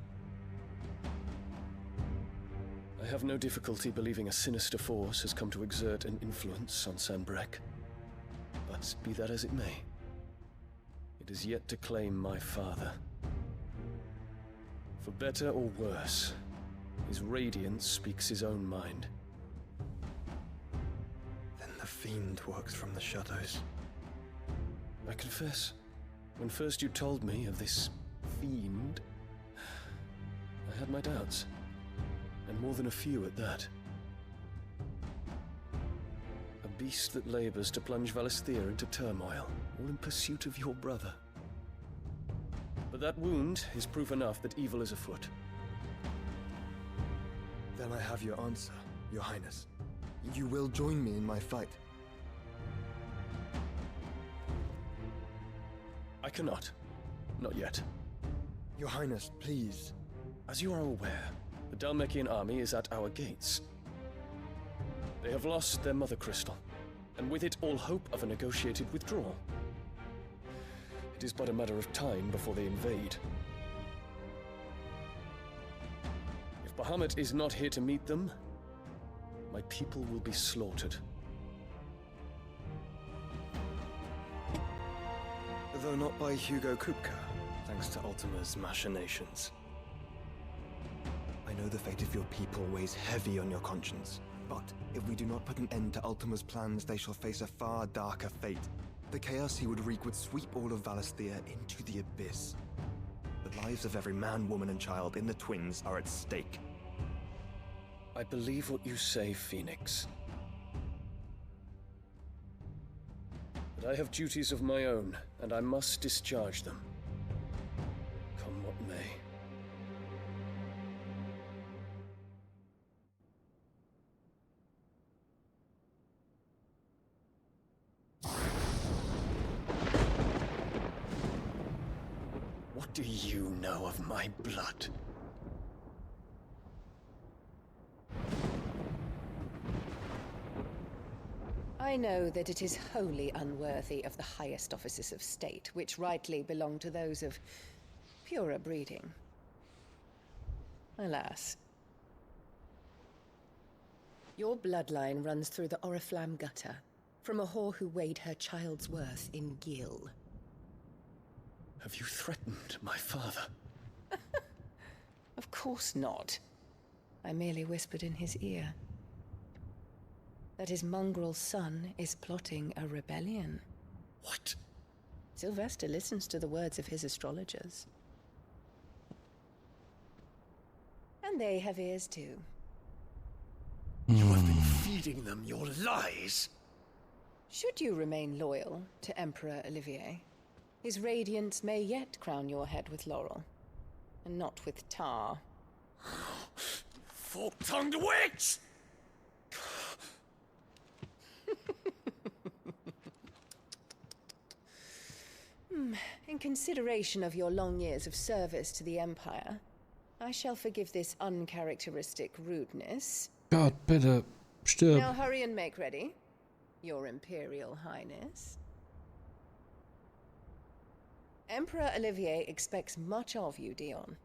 I have no difficulty believing a sinister force has come to exert an influence on Sanbreque. But be that as it may, it is yet to claim my father. For better or worse, his radiance speaks his own mind. Then the fiend works from the shadows. I confess, when first you told me of this fiend, I had my doubts, and more than a few at that. A beast that labors to plunge Valisthea into turmoil, all in pursuit of your brother. But that wound is proof enough that evil is afoot. Then I have your answer, Your Highness. You will join me in my fight. I cannot. Not yet. Your Highness, please. As you are aware, the Dhalmekian army is at our gates. They have lost their mother crystal, and with it all hope of a negotiated withdrawal. It is but a matter of time before they invade. If Bahamut is not here to meet them, my people will be slaughtered. Though not by Hugo Kupka, thanks to Ultima's machinations. I know the fate of your people weighs heavy on your conscience, but if we do not put an end to Ultima's plans, they shall face a far darker fate. The chaos he would wreak would sweep all of Valisthea into the abyss. The lives of every man, woman, and child in the Twins are at stake. I believe what you say, Phoenix. But I have duties of my own, and I must discharge them. Come what may. What do you know of my blood? I know that it is wholly unworthy of the highest offices of state, which rightly belong to those of purer breeding. Alas. Your bloodline runs through the Oriflamme gutter, from a whore who weighed her child's worth in gil. Have you threatened my father? Of course not. I merely whispered in his ear that his mongrel son is plotting a rebellion. What? Sylvester listens to the words of his astrologers. And they have ears too. You have been feeding them your lies! Should you remain loyal to Emperor Olivier, his radiance may yet crown your head with laurel, and not with tar. Fork-tongued witch! In consideration of your long years of service to the Empire, I shall forgive this uncharacteristic rudeness. Gott, bitte, stirb. Now hurry and make ready, Your Imperial Highness. Emperor Olivier expects much of you, Dion.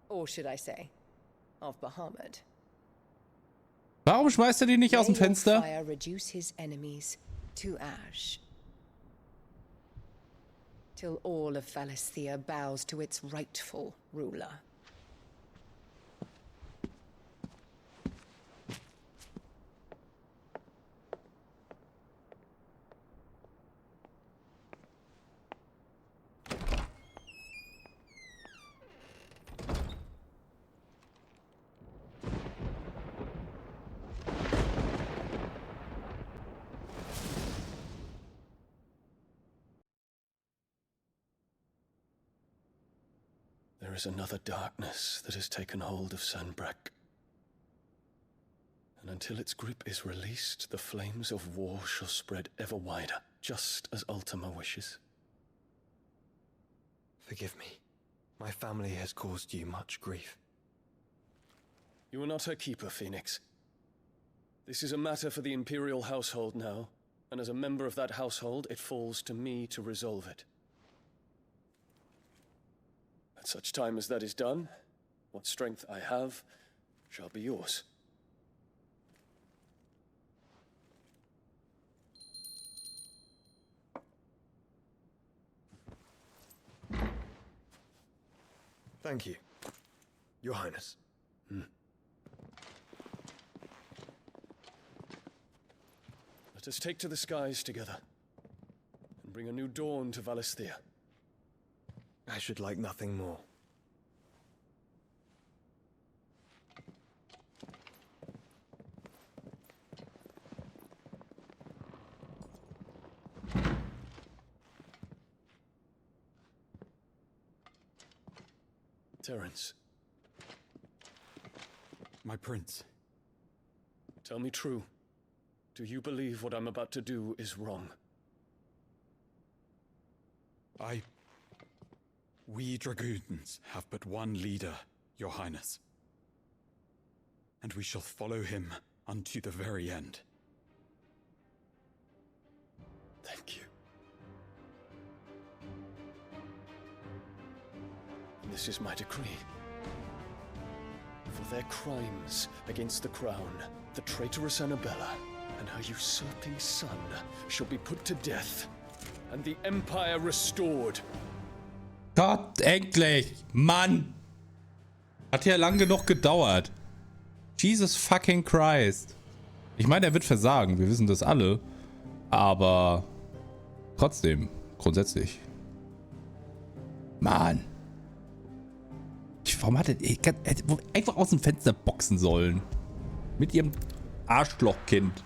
Or should I say, of Bahamut. Warum schmeißt er die nicht aus dem Fenster? Fire reduce his enemies to ash. Till all of Valisthea bows to its rightful ruler. There is another darkness that has taken hold of Sanbreque. And until its grip is released, the flames of war shall spread ever wider, just as Ultima wishes. Forgive me. My family has caused you much grief. You are not her keeper, Phoenix. This is a matter for the Imperial household now, and as a member of that household, it falls to me to resolve it. At such time as that is done, what strength I have shall be yours. Thank you, Your Highness. Let us take to the skies together, and bring a new dawn to Valisthea. I should like nothing more. Terence. My prince. Tell me true. Do you believe what I'm about to do is wrong? We dragoons have but one leader, Your Highness. And we shall follow him unto the very end. Thank you. This is my decree. For their crimes against the crown, the traitorous Annabella and her usurping son shall be put to death, and the Empire restored. Gott, endlich! Mann! Hat ja lang genug gedauert. Jesus fucking Christ. Ich meine, er wird versagen, wir wissen das alle. Aber trotzdem, grundsätzlich. Mann. Warum hätte einfach aus dem Fenster boxen sollen? Mit ihrem Arschlochkind.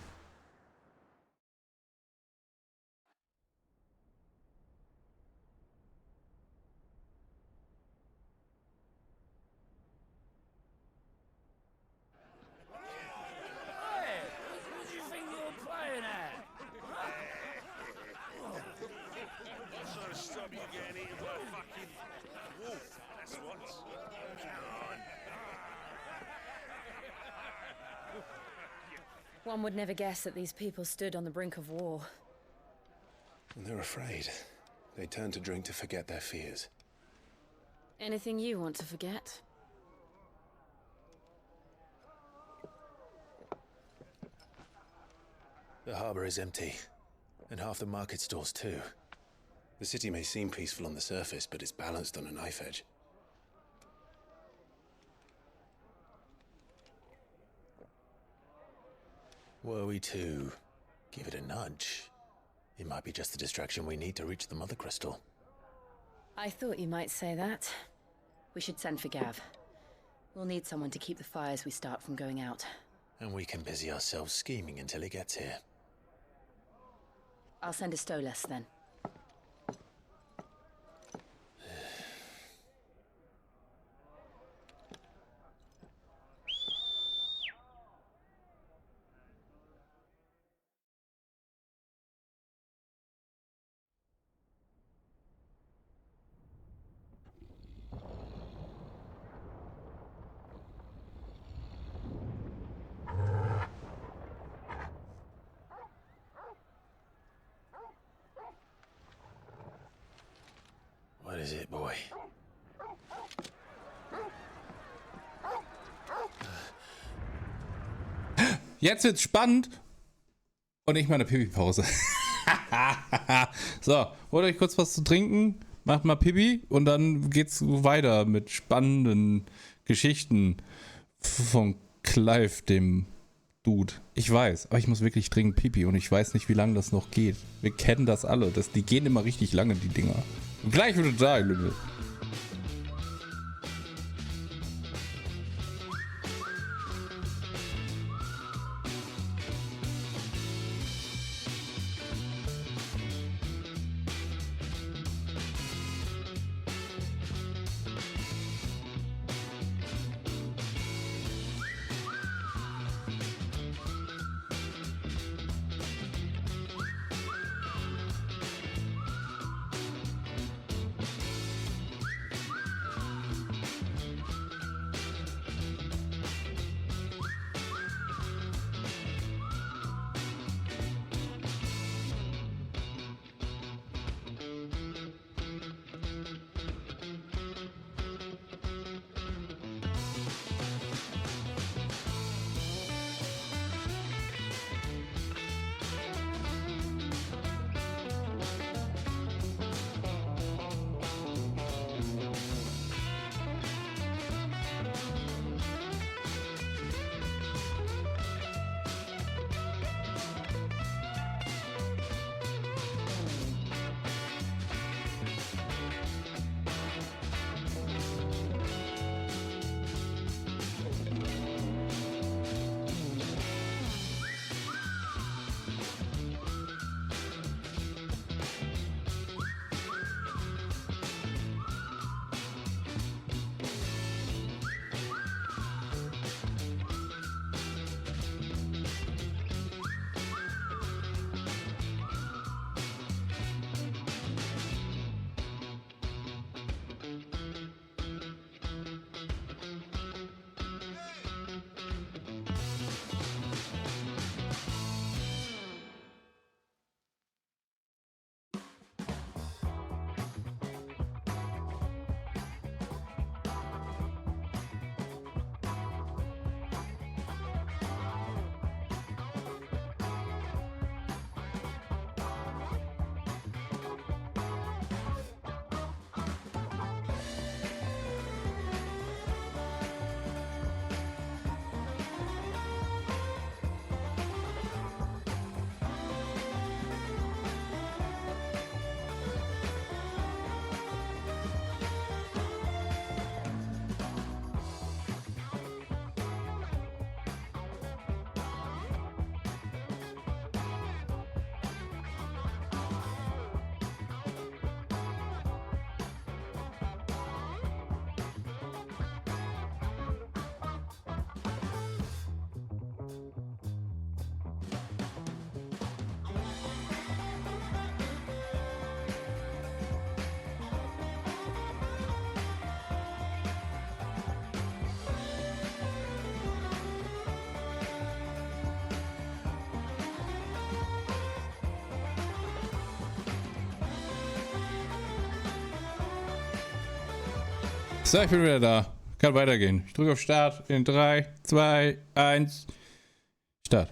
One would never guess that these people stood on the brink of war. And they're afraid. They turn to drink to forget their fears. Anything you want to forget? The harbor is empty, and half the market stalls too. The city may seem peaceful on the surface, but it's balanced on a knife edge. Were we to give it a nudge, it might be just the distraction we need to reach the Mother Crystal. I thought you might say that. We should send for Gav. We'll need someone to keep the fires we start from going out. And we can busy ourselves scheming until he gets here. I'll send a Stolas then. What is it, boy? Jetzt wird's spannend. Und nicht mal eine Pipi-Pause. So, holt euch kurz was zu trinken, macht mal Pipi und dann geht's weiter mit spannenden Geschichten von Clive, dem Dude. Ich weiß, aber ich muss wirklich dringend Pipi und ich weiß nicht, wie lange das noch geht. Wir kennen das alle. Die gehen immer richtig lange, die Dinger. Und gleich wieder da, Leute. So, ich bin wieder da. Kann weitergehen. Ich drücke auf Start in 3, 2, 1. Start.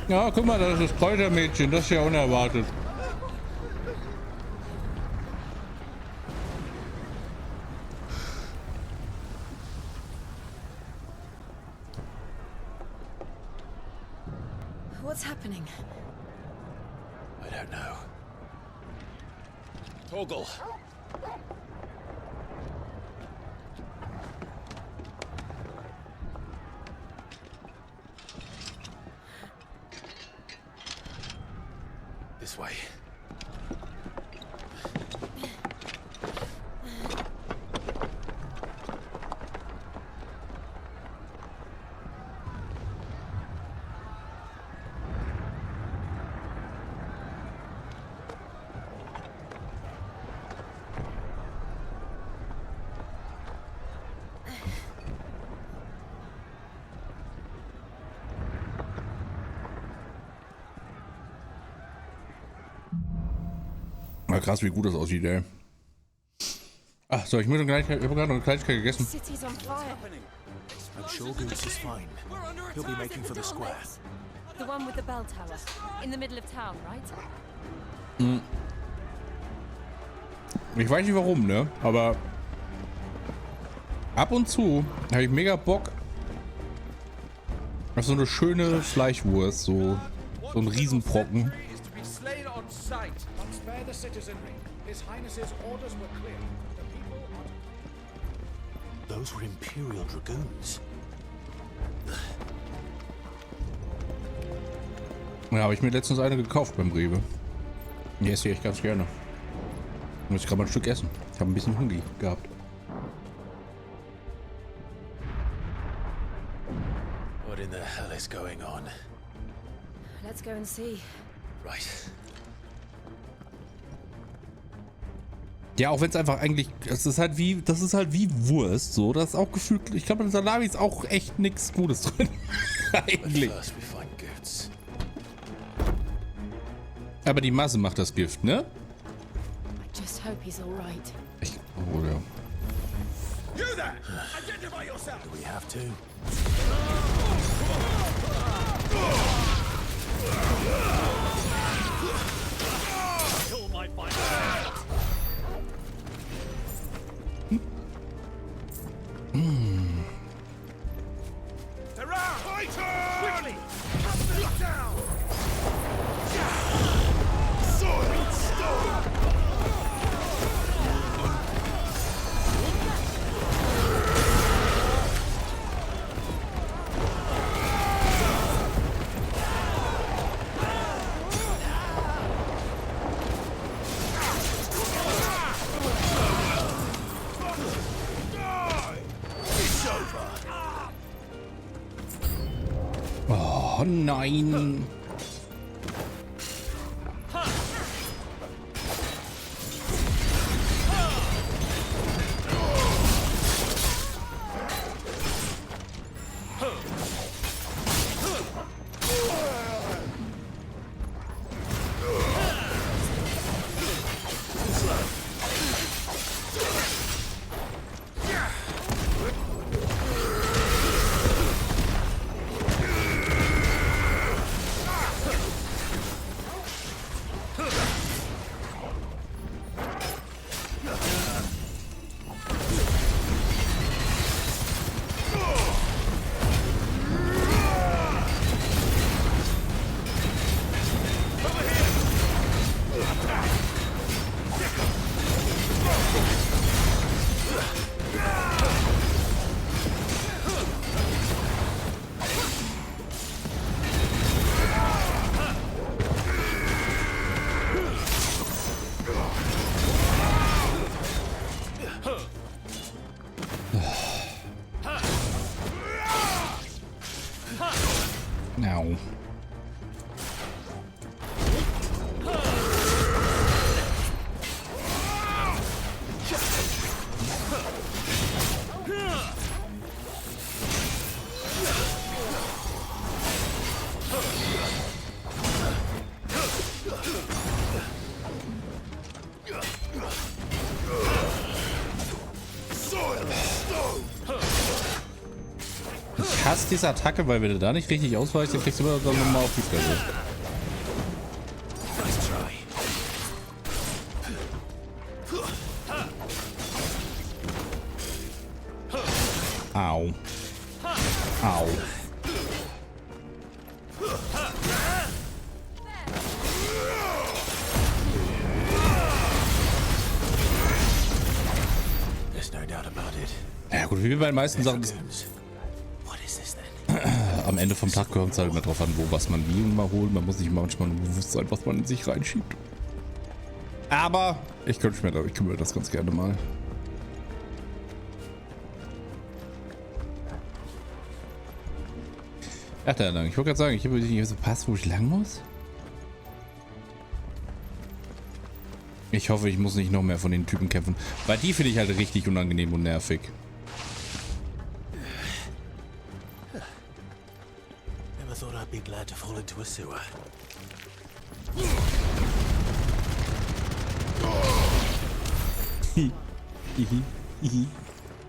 Ja, guck mal, das ist das Kräutermädchen. Das ist ja unerwartet. What's happening? I don't know. Torgal. This way. Na krass, wie gut das aussieht, ey. Ach so, ich habe gerade noch eine Kleinigkeit gegessen. City's on fire. I'm sure Goose is fine. He'll be making for the square. The one with the bell tower. In the middle of town, right? Hm. Ich weiß nicht warum, ne? Aber ab und zu habe ich mega Bock auf so eine schöne Fleischwurst, so ein Riesenbrocken. Those were Imperial Dragoons. Ja, habe ich mir letztens eine gekauft beim Rewe. Die esse ich echt ganz gerne. Muss ich gerade mal ein Stück essen. Ich habe ein bisschen Hunger gehabt. What in the hell is going on? Let's go and see. Right. Ja, auch wenn es einfach eigentlich, das ist halt wie Wurst, so. Das ist auch gefühlt, ich glaube, in Salami ist auch echt nichts Gutes drin. Eigentlich. Aber die Masse macht das Gift, ne? I just hope he's all right. Oh, ja. You there! Identify yourself! Do we have to? Kill my final. Quickly! Get down! Soil stone! Oh nein. Now. Ich hasse diese Attacke, weil wenn du da nicht richtig ausweichst, dann kriegst du immer dann nochmal auf die Fresse. Au. Au. Ja gut, wie bei den meisten Sachen. Am Ende vom Tag kommt es halt immer drauf an, wo was man wie mal holt. Man muss nicht manchmal nur bewusst sein, was man in sich reinschiebt. Aber ich könnte mir, ich kümmere das ganz gerne mal. Ach, da lang. Ich wollte gerade sagen, ich habe nicht verpasst, wo ich lang muss. Ich hoffe, ich muss nicht noch mehr von den Typen kämpfen. Weil die finde ich halt richtig unangenehm und nervig. Never thought I'd be glad to fall into a sewer.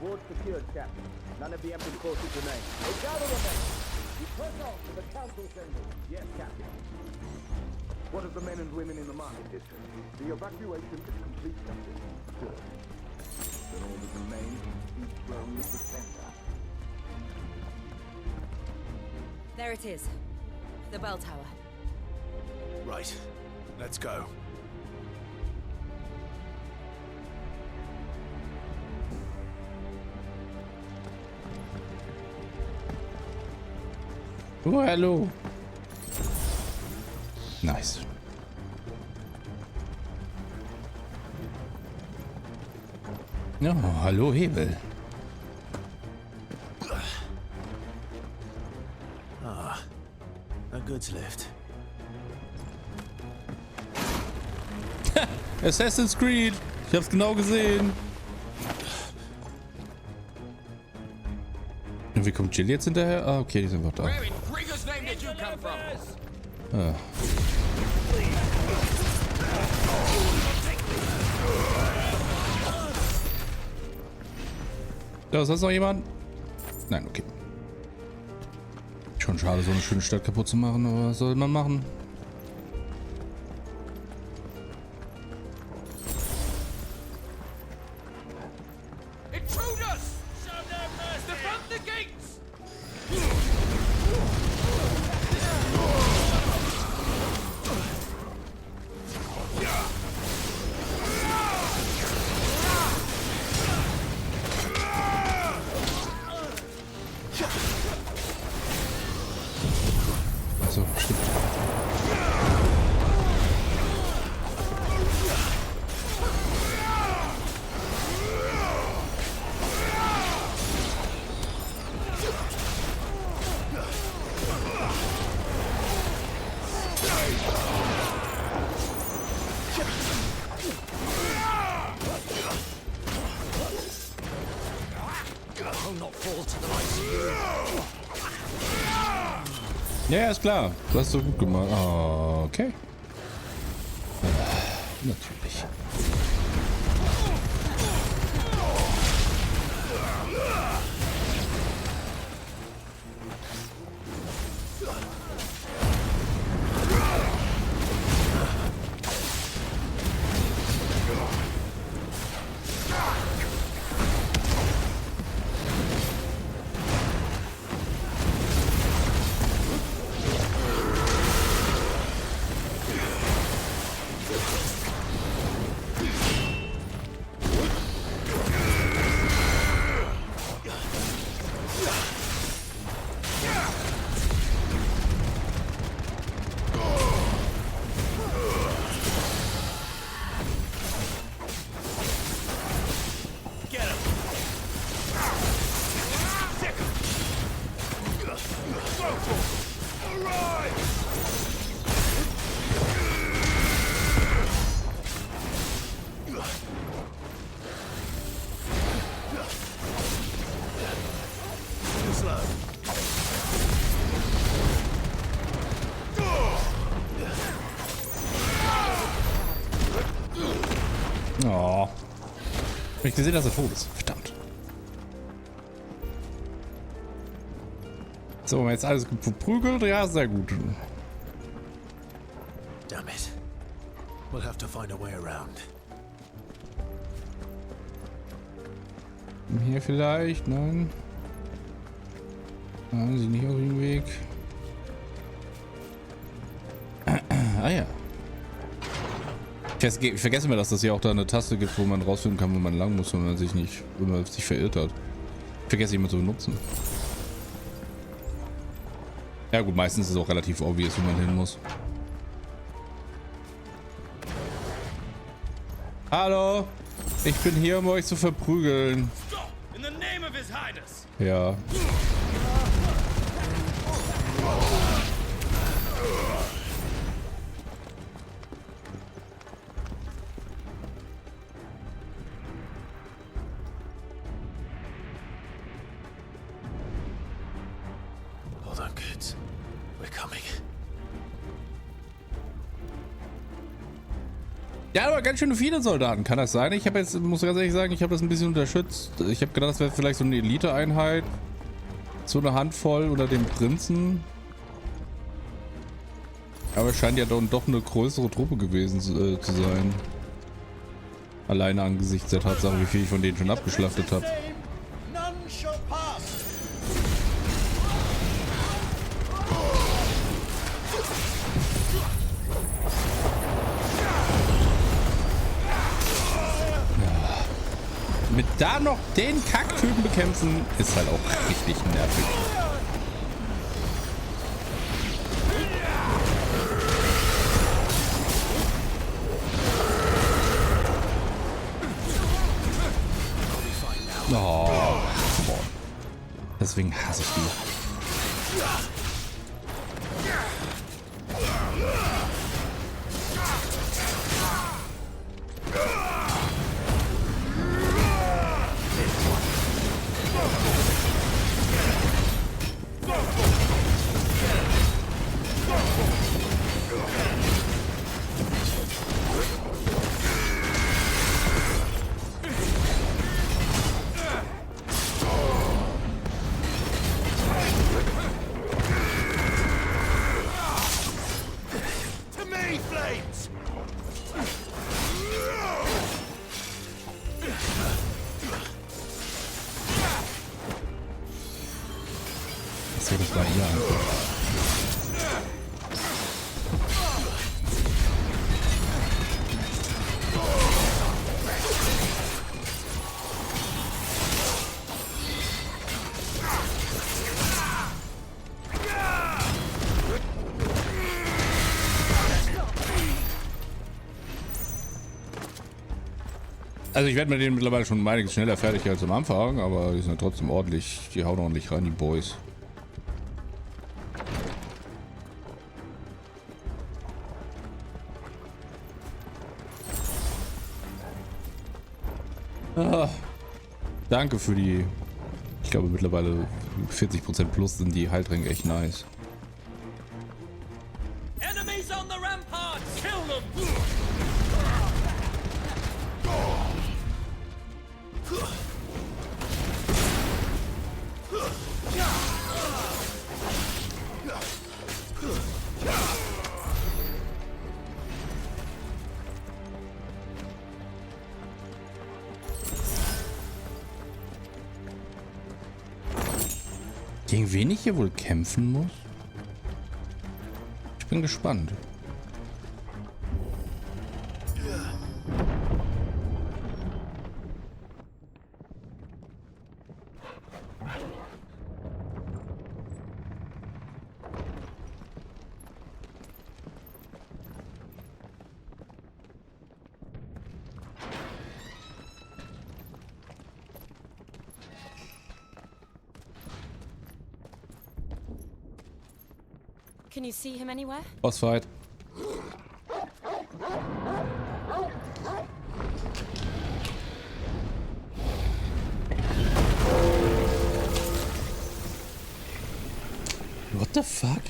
Ward secured, Captain. None of the empty forces remain. They gather the men. You press on to the council chambers. Yes, Captain. What of the men and women in the market district? The evacuation is complete, Captain. Good. Then all that remains is dethrone the pretender. There it is. The bell tower. Right. Let's go. Oh, hallo. Nice. Ja, hallo Hebel. Ah, a goods lift. Assassin's Creed. Ich hab's genau gesehen. Und wie kommt Jill jetzt hinterher? Ah, okay, die sind einfach da. Ah. Da ist sonst noch jemand? Nein, okay. Schon schade, so eine schöne Stadt kaputt zu machen, aber was soll man machen? So, stimmt. Ja, ist klar. Du hast so gut gemacht. Oh, okay. Natürlich. Oh. Hab ich gesehen, dass er tot ist. Verdammt. So, haben wir jetzt alles verprügelt? Ja, sehr gut. Damn it. We'll have to find a way around. Hier vielleicht? Nein. Nein, sie nicht auf dem Weg. Ah ja. Ich vergesse mir, dass das hier auch da eine Taste gibt, wo man rausfinden kann, wo man lang muss, wenn man sich verirrt hat. Vergesse ich immer zu benutzen. Ja gut, meistens ist es auch relativ obvious, wo man hin muss. Hallo, ich bin hier, um euch zu verprügeln. Ja. Hold on, kids. We're coming. Ja, aber ganz schön viele Soldaten, kann das sein? Ich habe jetzt, muss ganz ehrlich sagen, ich habe das ein bisschen unterstützt. Ich habe gedacht, das wäre vielleicht so eine Elite-Einheit. So eine Handvoll unter dem Prinzen. Aber es scheint ja doch eine größere Truppe gewesen zu sein. Alleine angesichts der Tatsache, wie viel ich von denen schon abgeschlachtet habe. Mit da noch den Kacktypen bekämpfen, ist halt auch richtig nervig. Oh, boah. Deswegen hasse ich die. So, das war ihr einfach. Also ich werde mit denen mittlerweile schon einiges schneller fertig als am Anfang, aber die sind ja trotzdem ordentlich, die hauen ordentlich rein, die Boys. Ah, danke für die, ich glaube mittlerweile 40% plus sind die Heiltränke echt nice. Enemies on the ramparts! Kill them! Gegen wen ich hier wohl kämpfen muss? Ich bin gespannt. Can you see him anywhere? Boss fight. What the fuck?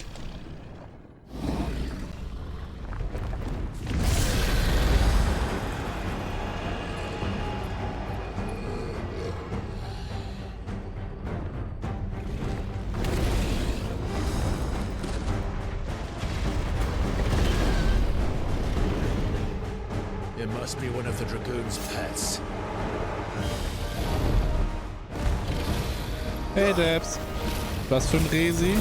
It must be one of the Dragoon's pets. Hey Debs. Was für ein Resi?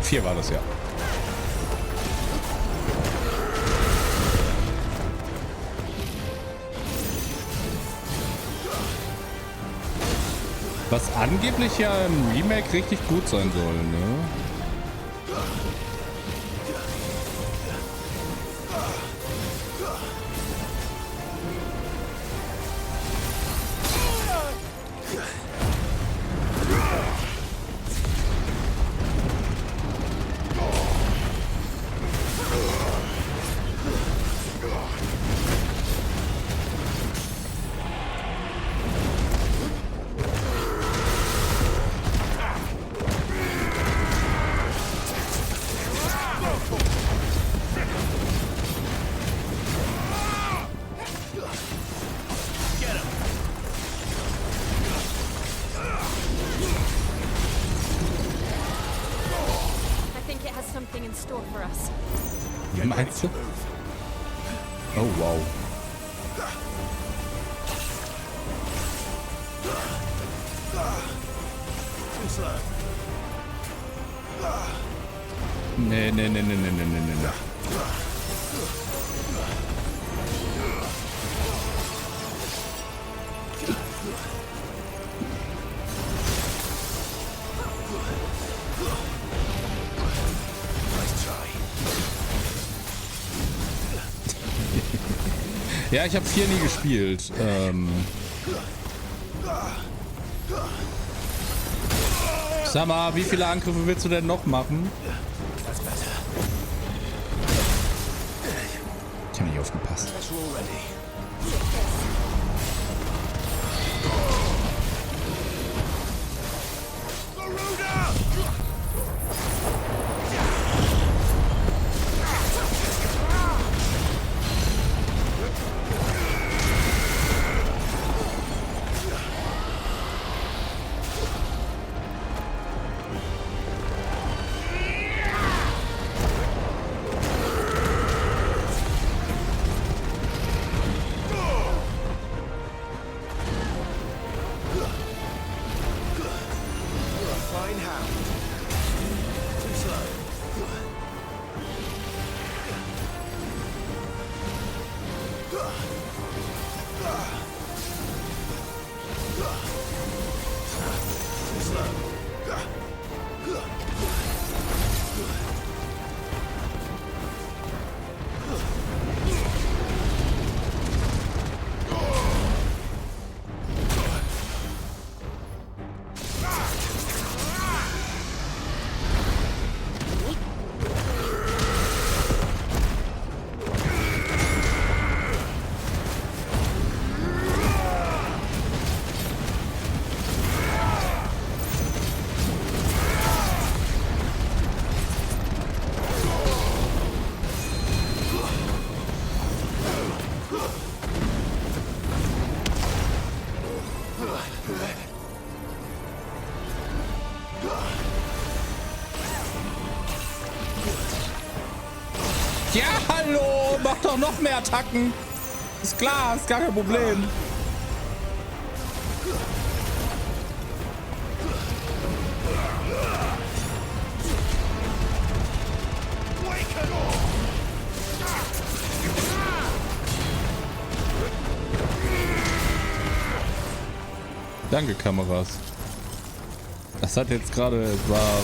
Hier war das ja. Was angeblich ja im Remake richtig gut sein soll, ne? Wie meinst du? Oh, wow. Nee. Ja, ich habe 4 nie gespielt. Sag mal, wie viele Angriffe willst du denn noch machen? Ich habe nicht aufgepasst. Ja, hallo! Mach doch noch mehr Attacken! Ist klar, ist gar kein Problem. Danke, Kameras. Das hat jetzt gerade, war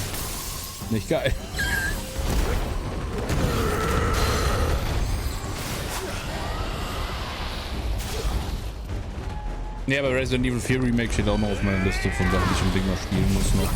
nicht geil. Nee, aber Resident Evil 4 Remake steht auch noch auf meiner Liste von Sachen, die ich unbedingt mal spielen muss noch.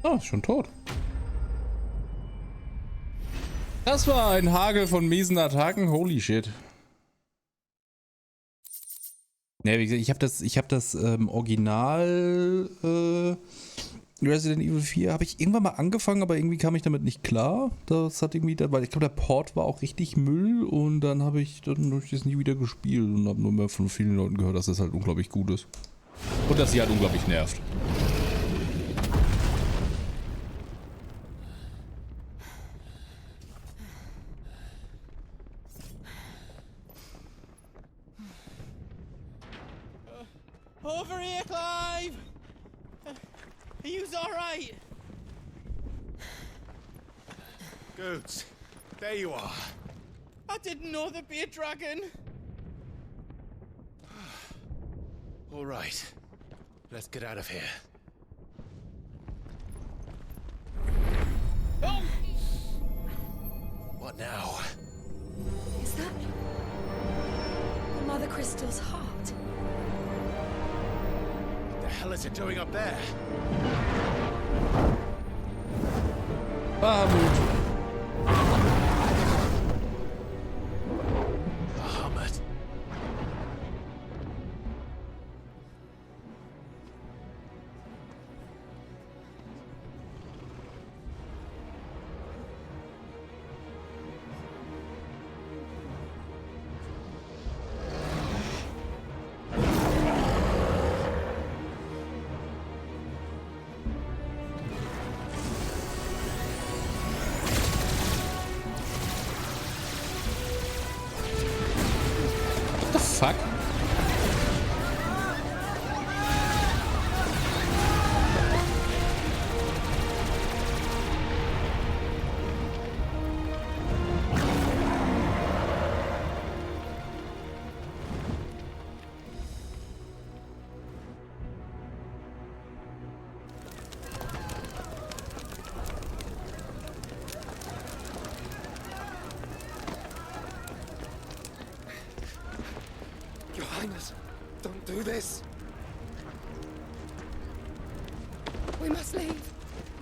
Oh, ist schon tot. Das war ein Hagel von miesen Attacken. Holy shit. Ja, wie gesagt, ich hab das Original Resident Evil 4 habe ich irgendwann mal angefangen, aber irgendwie kam ich damit nicht klar. Das hat irgendwie, weil ich glaube, der Port war auch richtig Müll und dann habe ich das nie wieder gespielt und habe nur mehr von vielen Leuten gehört, dass das halt unglaublich gut ist. Und dass sie halt unglaublich nervt. Over here, Clive! Are you alright? Goods, there you are. I didn't know there'd be a dragon. All right, let's get out of here. Oh! What now? Is that the Mother Crystal's heart? What the hell is it doing up there? Bahamut. Bahamut. Fuck. Your Highness, don't do this. We must leave.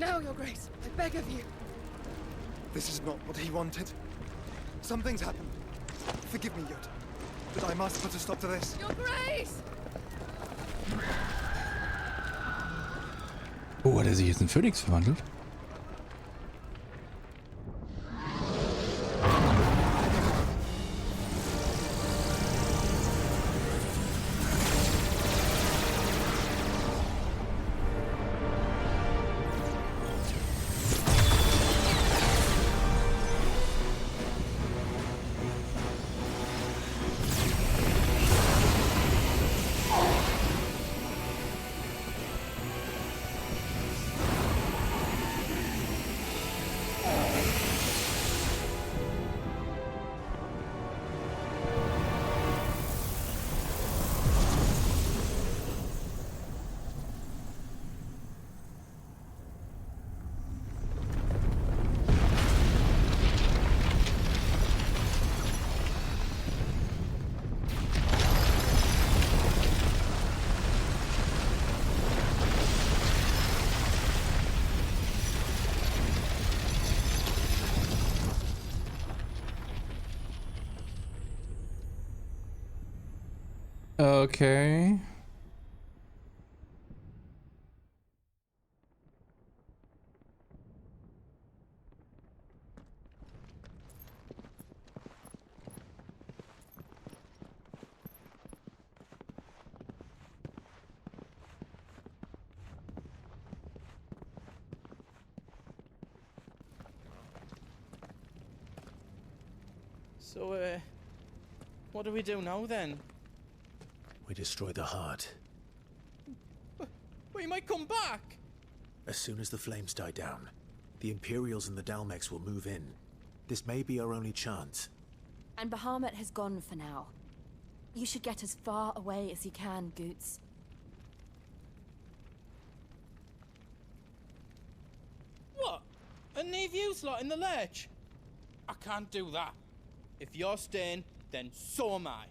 Now, Your Grace. I beg of you. This is not what he wanted. Something's happened. Forgive me, Yoda, but I must put a stop to this. Your Grace! Oh, hat er sich jetzt in Phönix verwandelt? Okay. So, what do we do now then? We destroy the heart. We might come back! As soon as the flames die down, the Imperials and the Dalmex will move in. This may be our only chance. And Bahamut has gone for now. You should get as far away as you can, Goots. What? And leave you lot in the lurch? I can't do that. If you're staying, then so am I.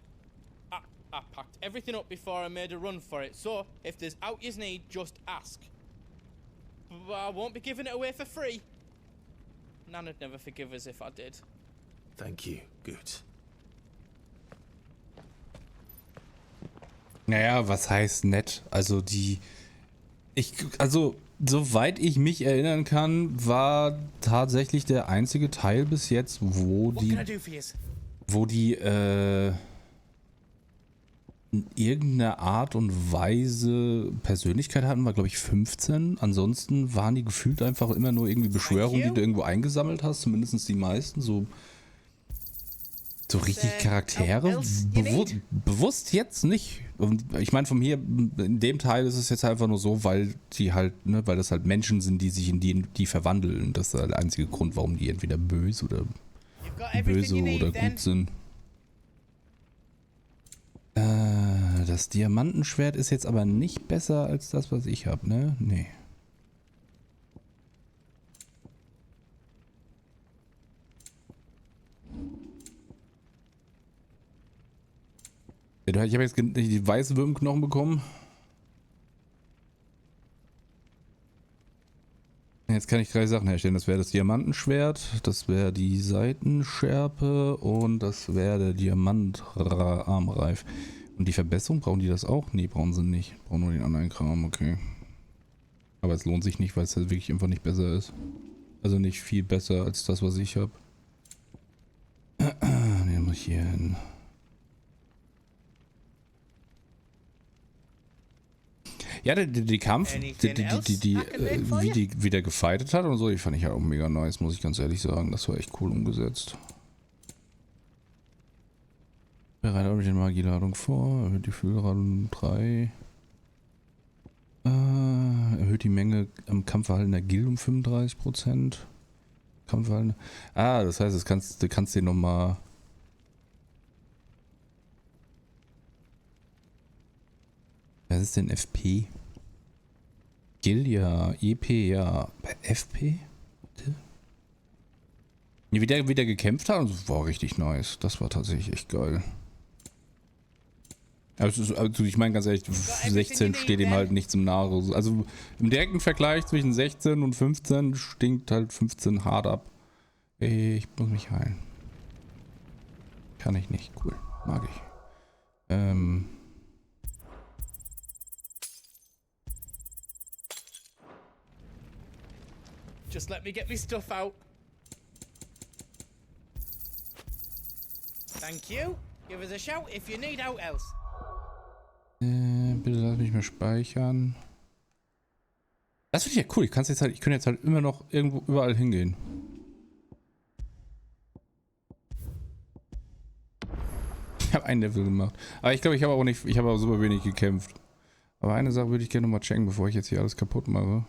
I packed everything up before I made a run for it, so if there's out yous need, just ask. But I won't be giving it away for free. Nana'd never forgive us if I did. Thank you, Goots. Naja, was heißt nett? Also soweit ich mich erinnern kann, war tatsächlich der einzige Teil bis jetzt, wo die in irgendeiner Art und Weise Persönlichkeit hatten, war glaube ich 15. Ansonsten waren die gefühlt einfach immer nur irgendwie Beschwörungen, die du irgendwo eingesammelt hast, zumindest die meisten, so richtig Charaktere. Bewusst jetzt nicht. Und ich meine, von mir, in dem Teil ist es jetzt einfach nur so, weil die halt, ne, weil das halt Menschen sind, die sich in die verwandeln. Das ist der einzige Grund, warum die entweder böse oder gut sind. Das Diamantenschwert ist jetzt aber nicht besser als das, was ich habe, ne? Nee. Ich habe jetzt die weißen Würmknochen bekommen. Jetzt kann ich 3 Sachen herstellen. Das wäre das Diamantenschwert, das wäre die Seitenschärpe und das wäre der Diamantarmreif. Und die Verbesserung, brauchen die das auch? Nee, brauchen sie nicht. Brauchen nur den anderen Kram, okay. Aber es lohnt sich nicht, weil es halt wirklich einfach nicht besser ist. Also nicht viel besser als das, was ich habe. Den muss ich hier hin. Ja, die Kampf, wie der gefightet hat und so, die fand ich ja auch mega nice, muss ich ganz ehrlich sagen. Das war echt cool umgesetzt. Bereitet euch die Magieladung vor, erhöht die Fühlradung 3. Erhöht die Menge am Kampfverhalten der Guild um 35%. Kampfverhalten. Das heißt, du kannst den nochmal. Was ist denn FP? Guild, ja. EP, ja. FP? Bitte? Nee, wie der gekämpft hat, das war richtig nice. Das war tatsächlich echt geil. Also ich meine ganz ehrlich, 16 steht ihm halt nichts im Nahe. Also im direkten Vergleich zwischen 16 und 15 stinkt halt 15 hart ab. Ich muss mich heilen. Kann ich nicht. Cool. Mag ich. Just let me get my stuff out. Thank you. Give us a shout if you need out else. Bitte lass mich mal speichern. Das finde ich ja cool. Ich könnte jetzt halt immer noch überall hingehen. Ich habe ein Level gemacht. Aber ich glaube, ich habe auch super wenig gekämpft. Aber eine Sache würde ich gerne noch mal checken, bevor ich jetzt hier alles kaputt mache.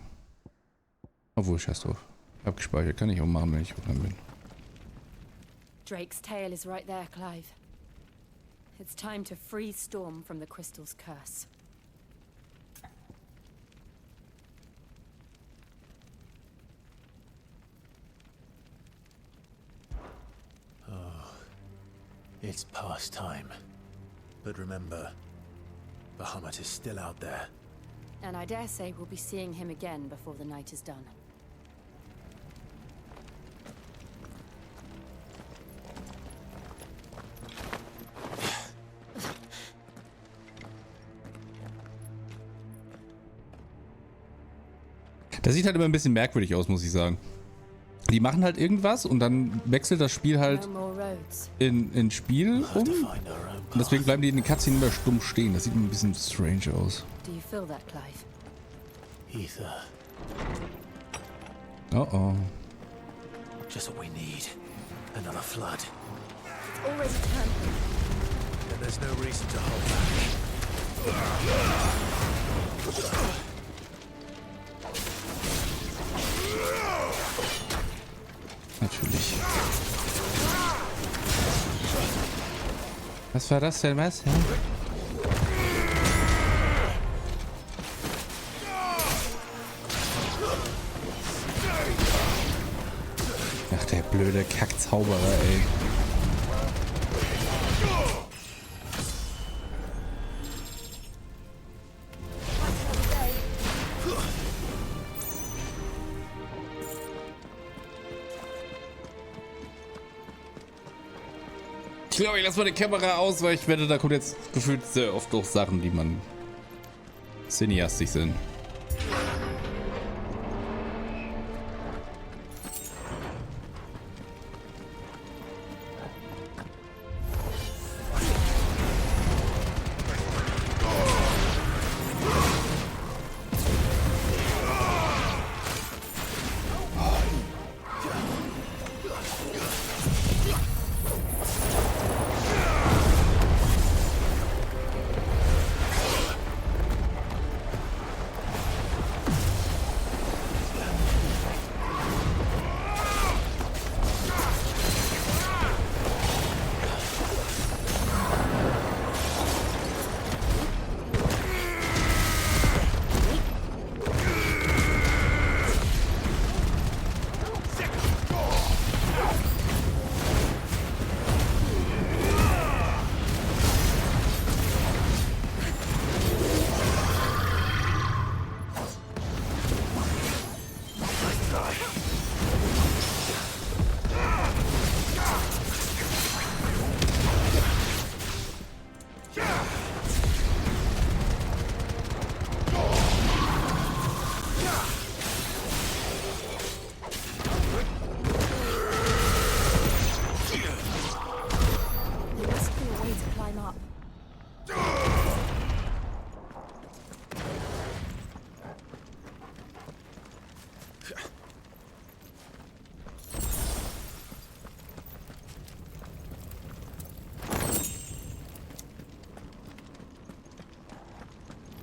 Obwohl, scheiß drauf. Abgespeichert. Kann ich auch machen, wenn ich online bin. Drake's tail is right there, Clive. It's time to free Storm from the crystal's curse. Oh, it's past time. But remember, Bahamut is still out there. And I dare say we'll be seeing him again before the night is done. Das sieht halt immer ein bisschen merkwürdig aus, muss ich sagen. Die machen halt irgendwas und dann wechselt das Spiel halt in Spiel um. Und deswegen bleiben die in den Cutscenes immer stumm stehen. Das sieht immer ein bisschen strange aus. Do you feel that, Clive? Ether. Oh. Just what we need. Another flood. It's already turned. Then there's no reason to hold back. Natürlich. Was war das denn? Was? Hä? Ach, der blöde Kackzauberer, ey. Ich glaube, ich lasse mal die Kamera aus, weil ich wette, da kommt jetzt gefühlt sehr oft auch Sachen, die man cineastisch sind.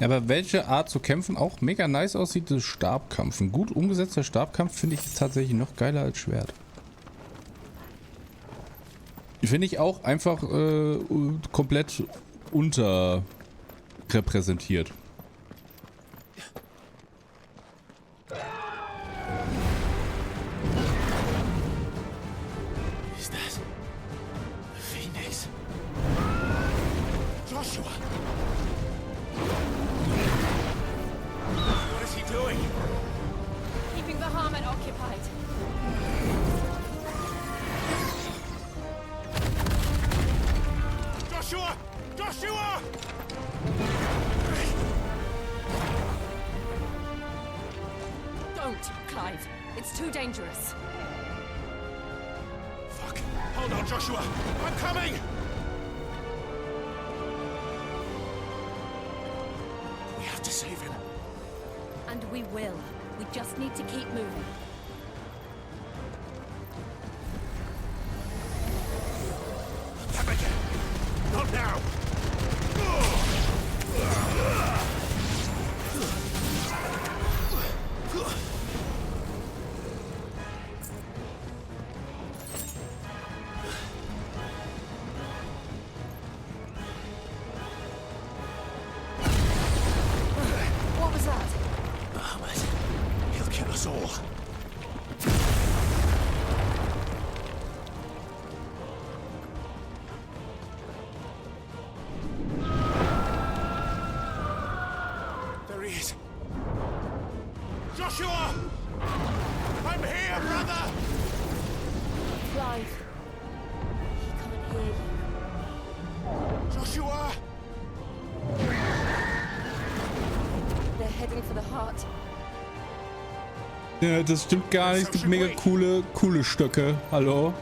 Aber welche Art zu kämpfen auch mega nice aussieht, ist Stabkampf. Ein gut umgesetzter Stabkampf finde ich tatsächlich noch geiler als Schwert. Finde ich auch einfach komplett unterrepräsentiert. Is that the Phoenix? Joshua! What is he doing? Keeping the Harmon occupied. Joshua! Joshua! Don't, Clive. It's too dangerous. Fuck. Hold on, Joshua. I'm coming! We have to save him. And we will. We just need to keep moving. Abigail! Not now! What was that? Ahmed, he'll kill us all. There he is. Joshua! I'm here, brother! Clive. He can't hear you. Joshua! They're heading for the heart. Ja, das stimmt gar nicht. Es gibt mega coole Stöcke. Hallo?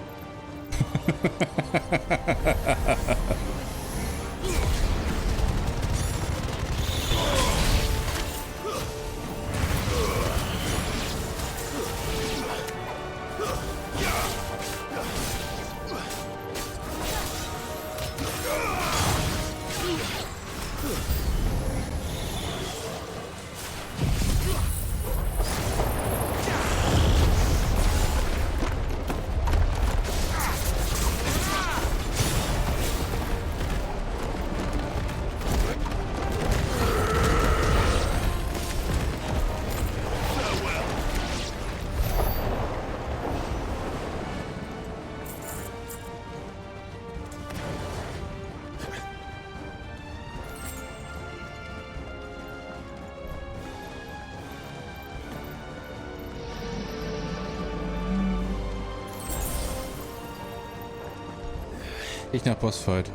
Ich nach Bossfight.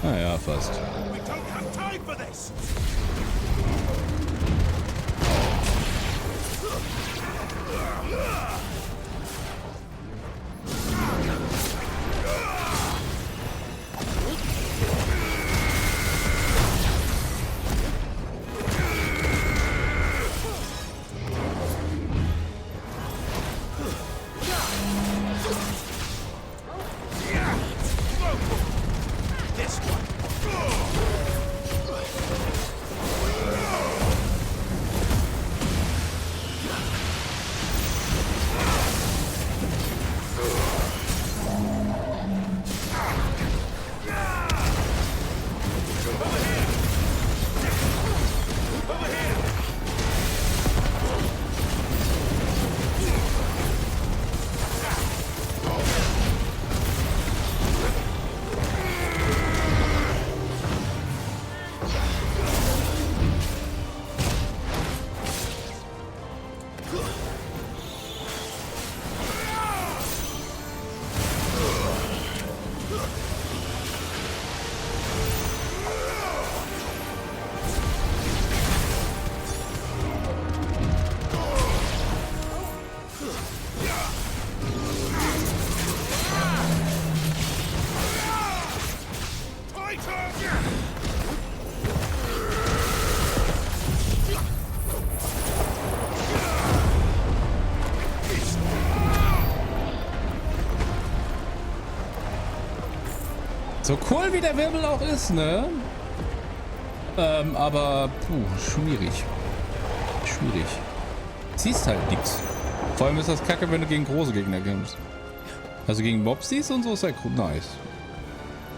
Naja, fast. We don't have time for this! So cool wie der Wirbel auch ist, ne? Aber, schwierig. Schwierig. Siehst halt nix. Vor allem ist das kacke, wenn du gegen große Gegner kämpfst. Also gegen Mobs siehst und so ist halt nice.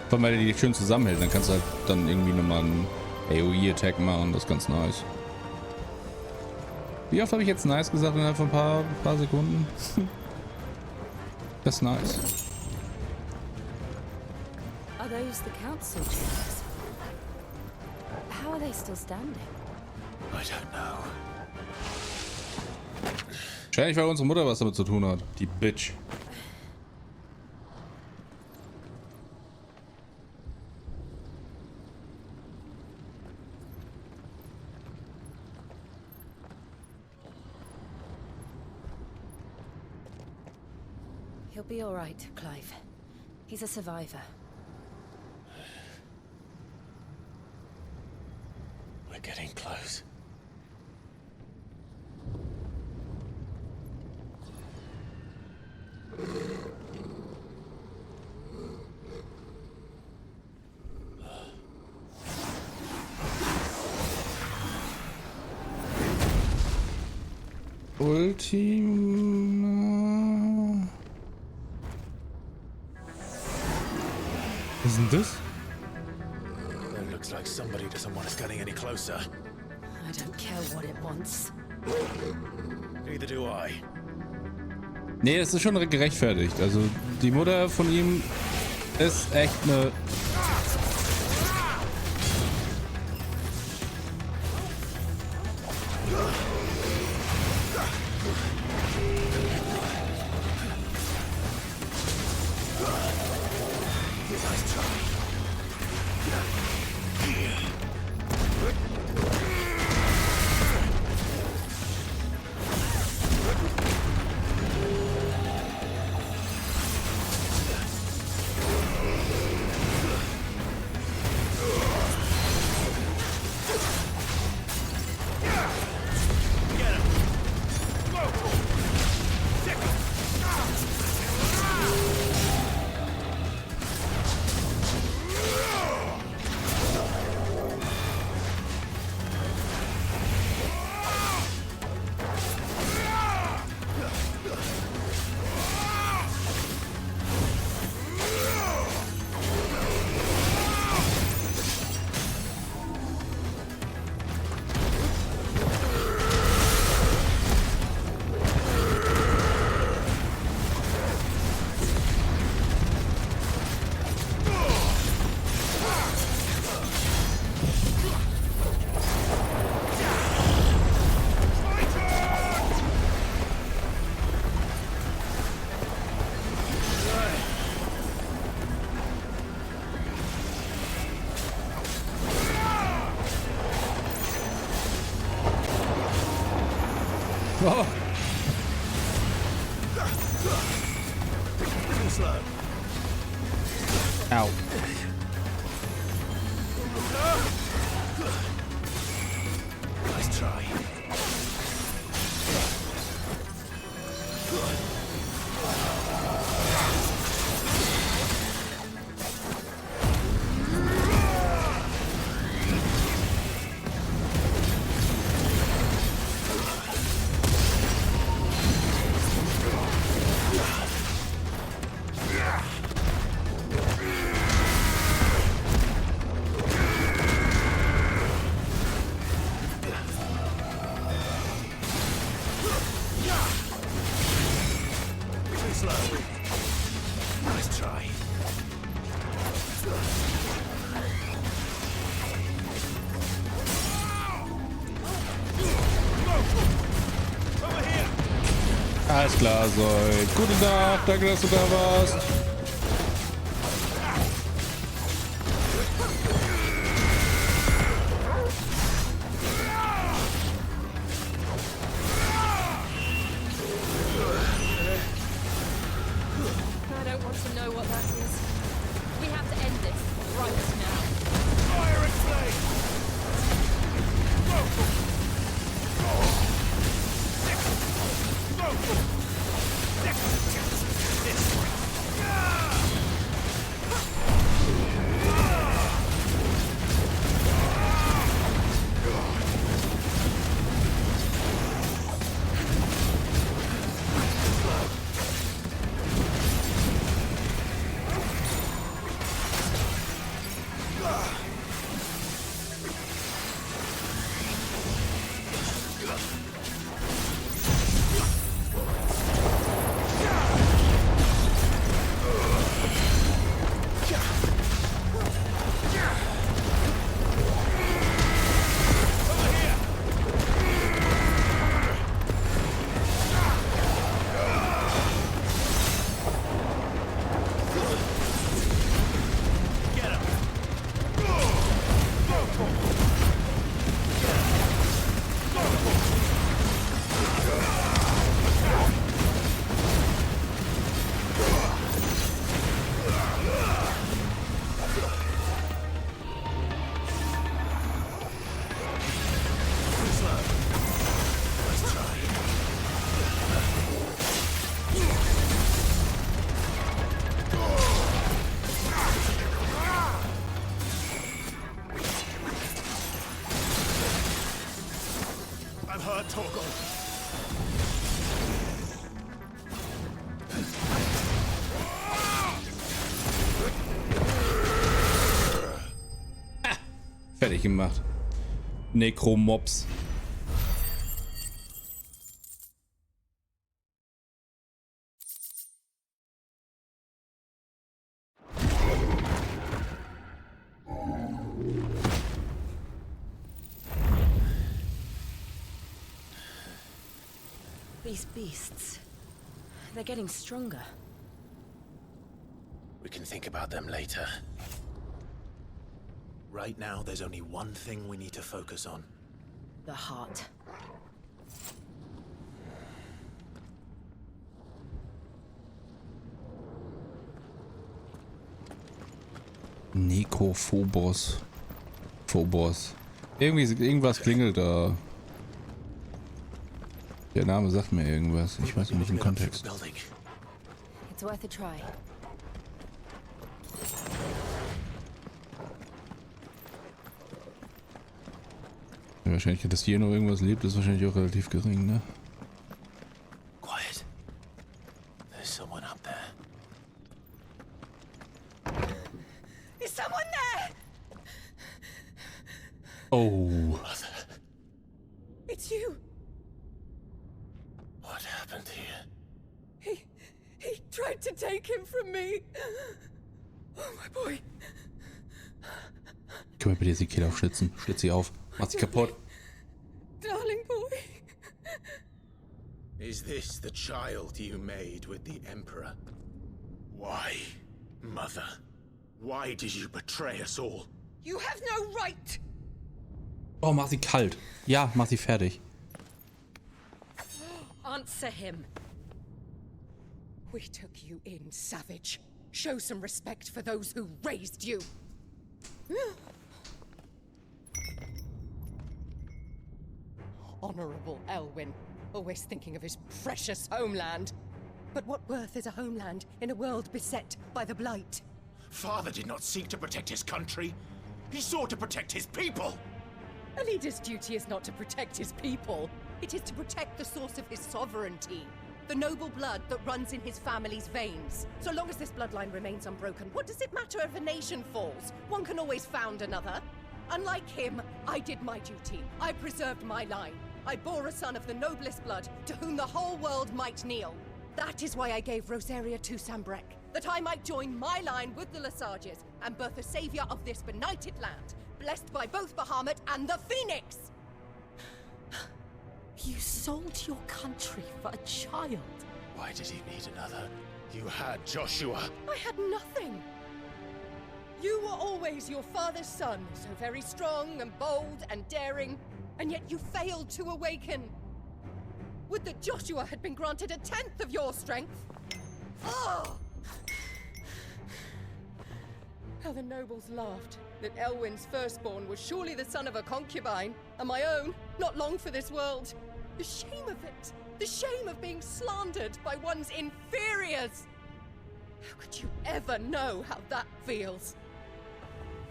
Vor allem, weil der die schön zusammenhält, dann kannst du halt dann irgendwie nochmal einen AoE-Attack machen, das ist ganz nice. Wie oft habe ich jetzt nice gesagt innerhalb von ein paar Sekunden? Das ist nice. Are those the council chambers? How are they still standing? I don't know. Wahrscheinlich, weil unsere Mutter was damit zu tun hat. Die Bitch. He'll be all right, Clive. He's a survivor. We're getting close. Ultima. Was ist denn das? It looks like somebody doesn't want us getting any closer. I don't care what it wants. Neither do I. Nee, das ist schon gerechtfertigt. Also die Mutter von ihm ist echt eine... Oh. Au. Nice try. Nice try. Alles klar, Soll. Gute Nacht, danke, dass du da warst. I don't want to know what that is. We have to end this right now. Fire and flame! I'm hurt, Torgal. Fertig gemacht. Necromops. These beasts, they're getting stronger. We can think about them later. Right now, there's only one thing we need to focus on. The heart. Nekophobos. Phobos. Irgendwas klingelt da. Der Name sagt mir irgendwas. Ich weiß noch nicht im Kontext. It's worth a try. Die Wahrscheinlichkeit, dass hier noch irgendwas lebt, ist wahrscheinlich auch relativ gering, ne? Quiet. There's someone up there. Is someone there? Oh. It's you. What happened here? He tried to take him from me. Oh, my boy. Können wir bitte jetzt die Kehle aufschlitzen? Schlitz sie auf. Mach sie kaputt. Darling boy. Is this the child you made with the Emperor? Why, Mother? Why did you betray us all? You have no right. Oh, mach sie kalt. Ja, mach sie fertig. Answer him! We took you in, savage. Show some respect for those who raised you! Honorable Elwyn, always thinking of his precious homeland. But what worth is a homeland in a world beset by the Blight? Father did not seek to protect his country. He sought to protect his people. A leader's duty is not to protect his people. It is to protect the source of his sovereignty. The noble blood that runs in his family's veins. So long as this bloodline remains unbroken, what does it matter if a nation falls? One can always found another. Unlike him, I did my duty. I preserved my line. I bore a son of the noblest blood, to whom the whole world might kneel. That is why I gave Rosaria to Sambrek, that I might join my line with the Lesages and birth a savior of this benighted land, blessed by both Bahamut and the Phoenix! You sold your country for a child. Why did he need another? You had Joshua. I had nothing. You were always your father's son, so very strong and bold and daring, and yet you failed to awaken. Would that Joshua had been granted 1/10 of your strength? Oh! How the nobles laughed that Elwyn's firstborn was surely the son of a concubine, and my own, not long for this world. The shame of it! The shame of being slandered by one's inferiors! How could you ever know how that feels?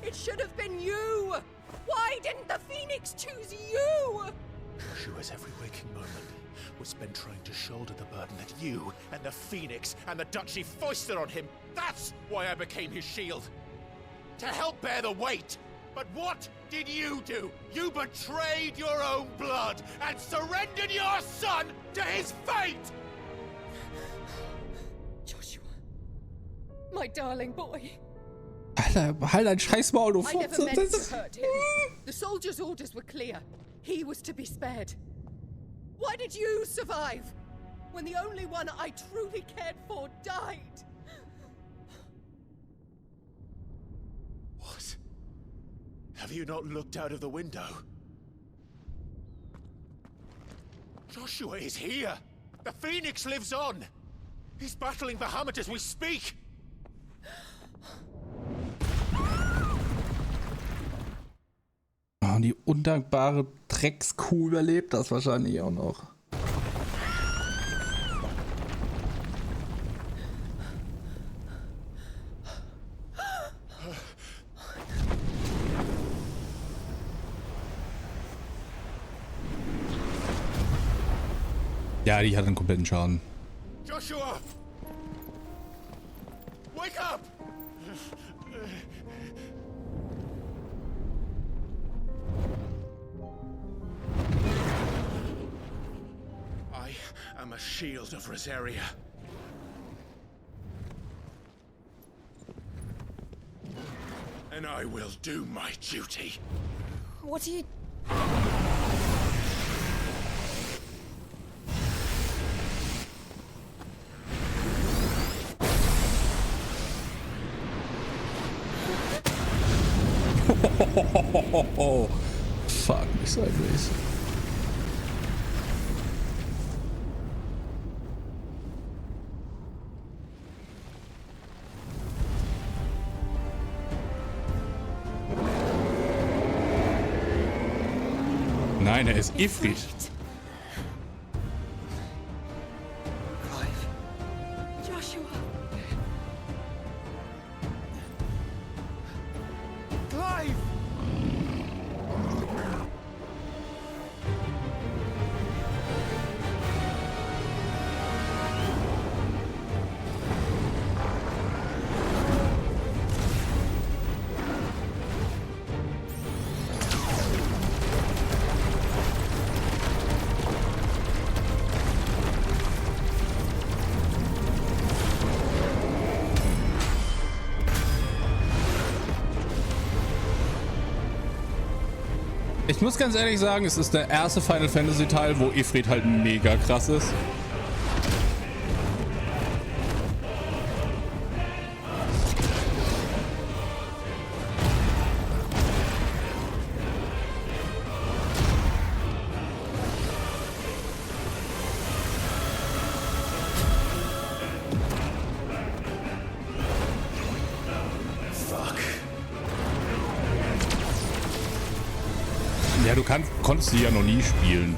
It should have been you! Why didn't the Phoenix choose you? Joshua's every waking moment was spent trying to shoulder the burden that you and the Phoenix and the Duchy foisted on him. That's why I became his shield. To help bear the weight. But what did you do? You betrayed your own blood and surrendered your son to his fate! Joshua. My darling boy. Alter, halt dein Scheißmaul, du I Fotze. never meant to hurt him. The soldiers' orders were clear. He was to be spared. Why did you survive? When the only one I truly cared for died? What? Have you not looked out of the window? Joshua is here! The Phoenix lives on! He's battling Bahamut as we speak! Oh, die undankbare Dreckskuh überlebt das wahrscheinlich auch noch. Ja, die hat einen kompletten Schaden. Joshua! Wake up! I am a shield of Rosaria. And I will do my duty. What are you... Fuck me sideways. Nein, er ist Ifrit. Joshua. Clive! Ich muss ganz ehrlich sagen, es ist der erste Final Fantasy Teil, wo Ifrit halt mega krass ist. Ja, konntest die ja noch nie spielen.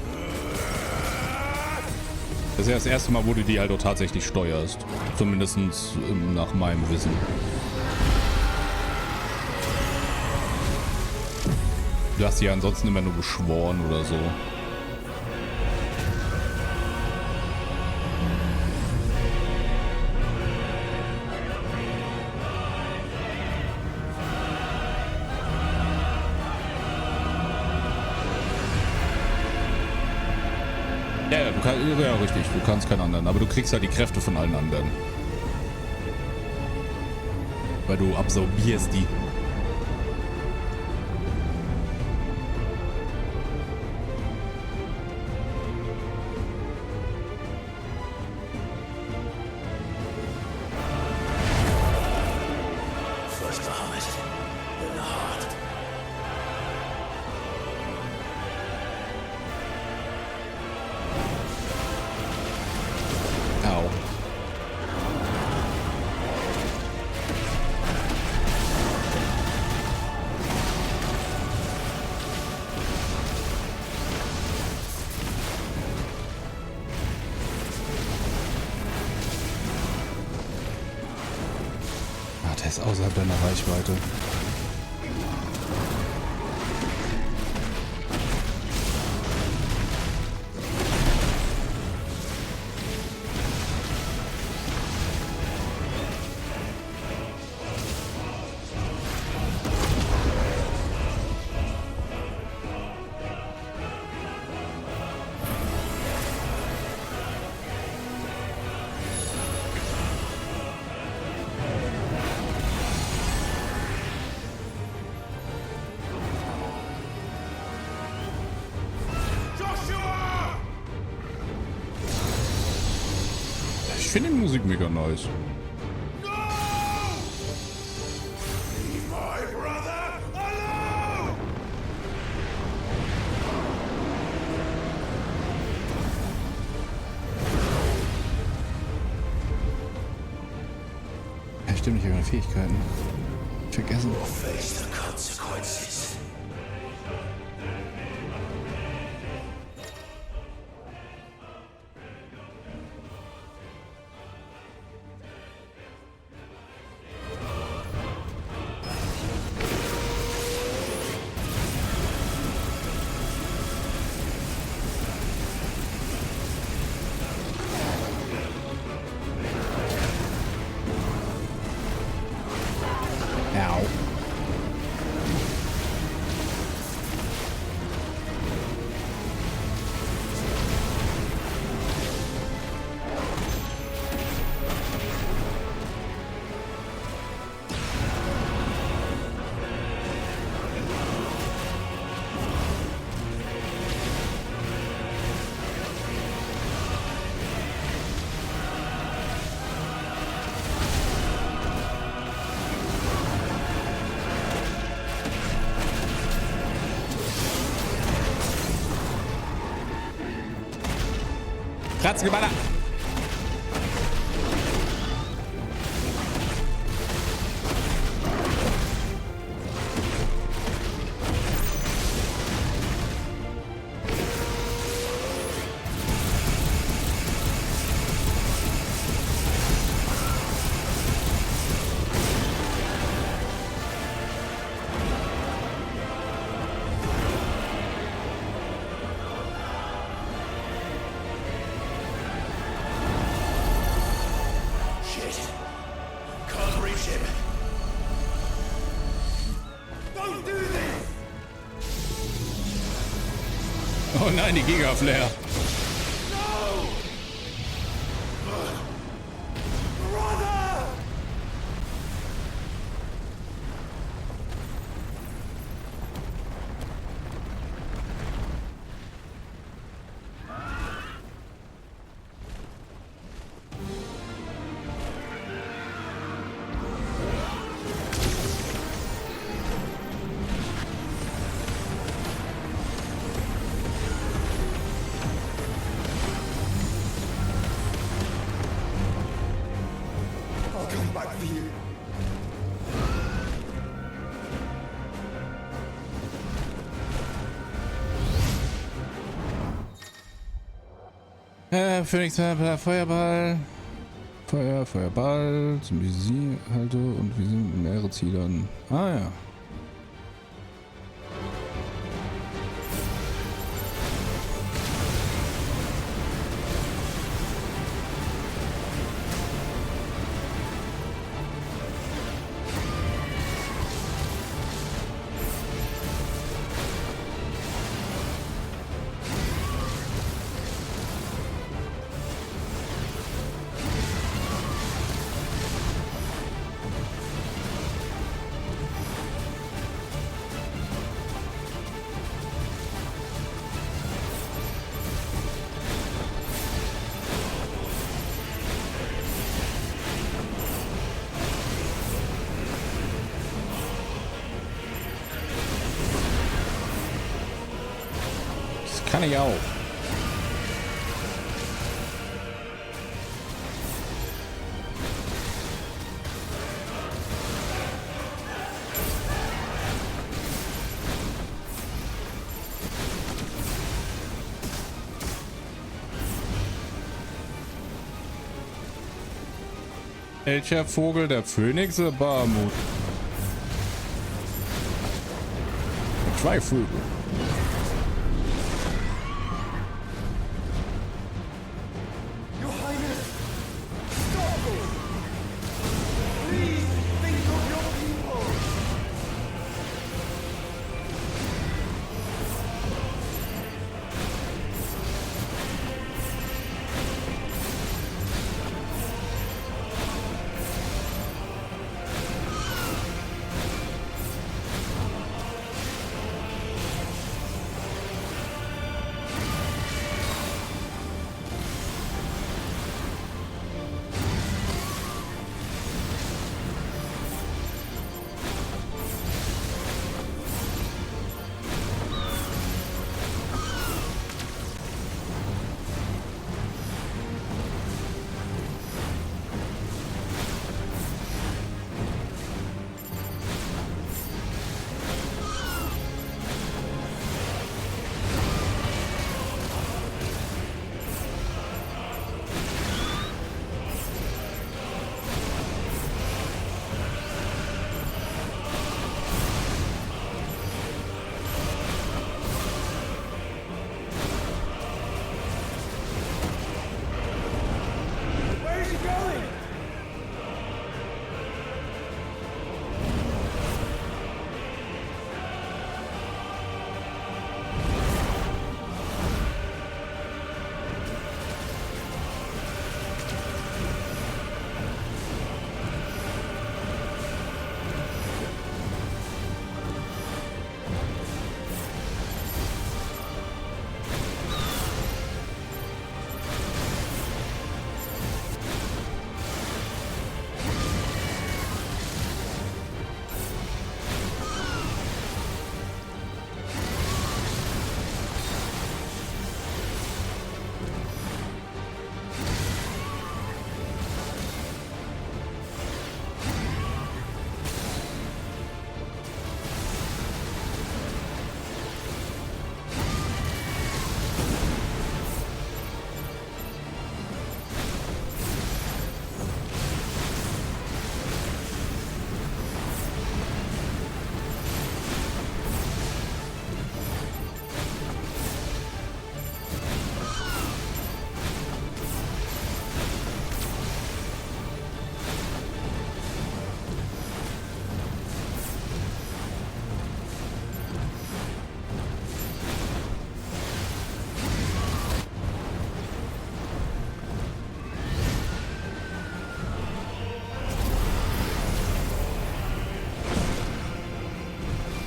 Das ist ja das erste Mal, wo du die halt auch tatsächlich steuerst. Zumindest nach meinem Wissen. Du hast die ja ansonsten immer nur beschworen oder so. Ja, richtig. Du kannst keinen anderen. Aber du kriegst halt die Kräfte von allen anderen. Weil du absorbierst die. Der ist außerhalb deiner Reichweite. Ich finde die Musik mega nice. Ja, stimmt, ich habe meine Fähigkeiten vergessen. Ratzengeballer! Oh nein, die Gigaflare. Phoenix, Feuerball. Feuerball zum Visier halte und wir sind mehrere Ziele an. Ah ja. Kann ich auch. Welcher Vogel der Phönix oder Barmut? Zwei Vögel.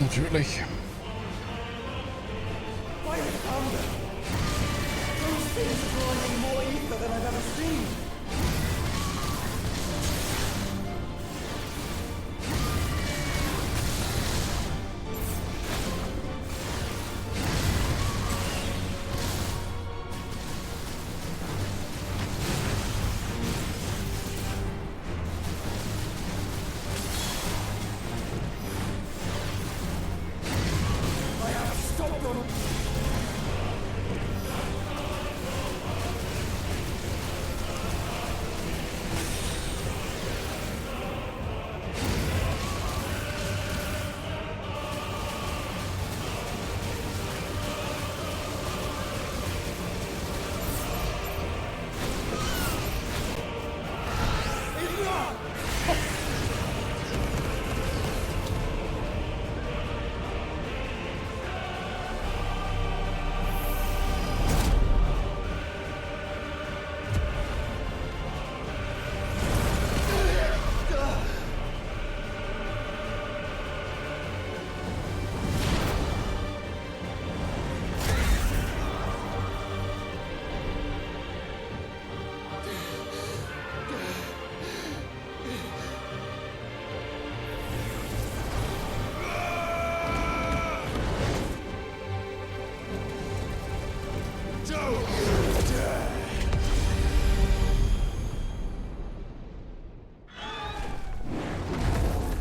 Natürlich.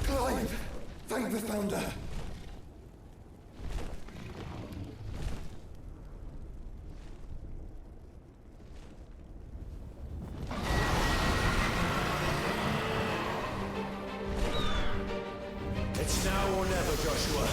Clive! Thank the Founder! It's now or never, Joshua.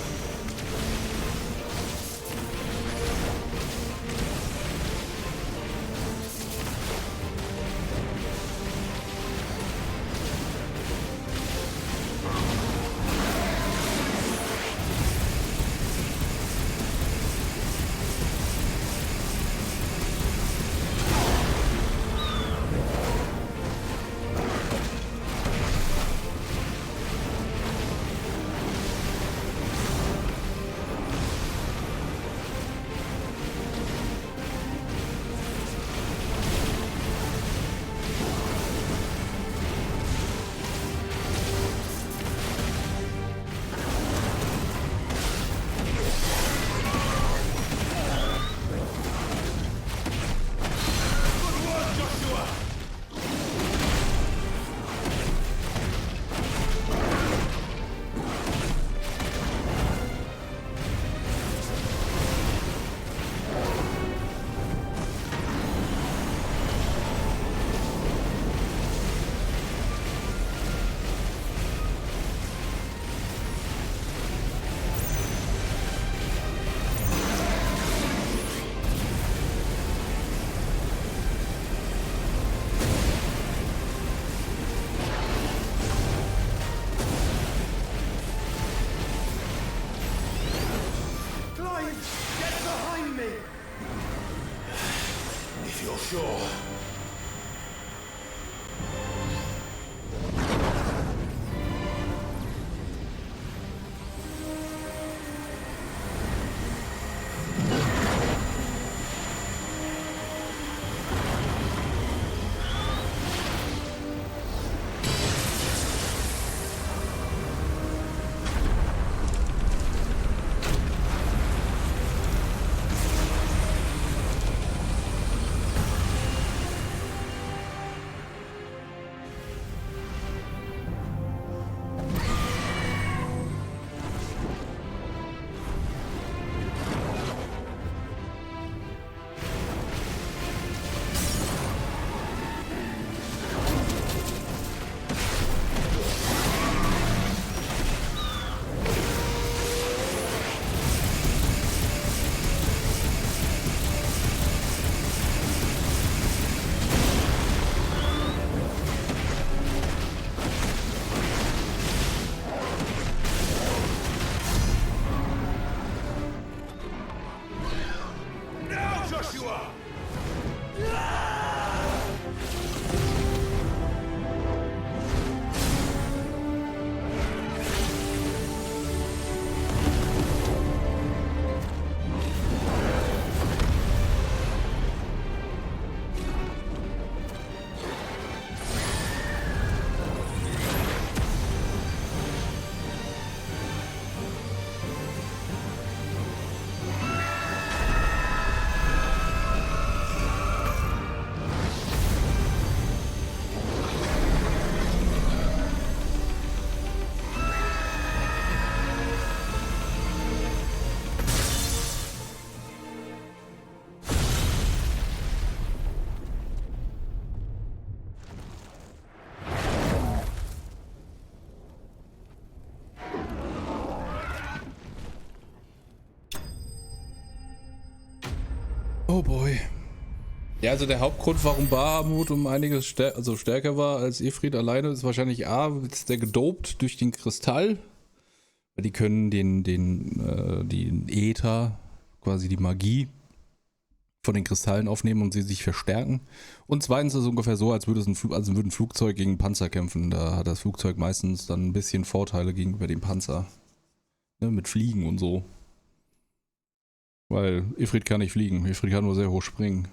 If you're sure. Oh boy. Ja, also der Hauptgrund, warum Bahamut um einiges stärker war als Ifrit alleine, ist wahrscheinlich A, ist der gedopt durch den Kristall. Weil die können den Äther, quasi die Magie von den Kristallen aufnehmen und sie sich verstärken. Und zweitens ist es ungefähr so, als würde ein Flugzeug gegen einen Panzer kämpfen. Da hat das Flugzeug meistens dann ein bisschen Vorteile gegenüber dem Panzer. Ne, mit Fliegen und so. Weil Ifrit kann nicht fliegen, Ifrit kann nur sehr hoch springen.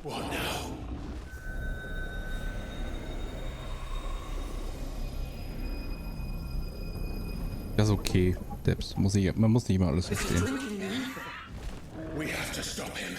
What now? Das ist okay. Man muss nicht immer alles verstehen. We have to stop him.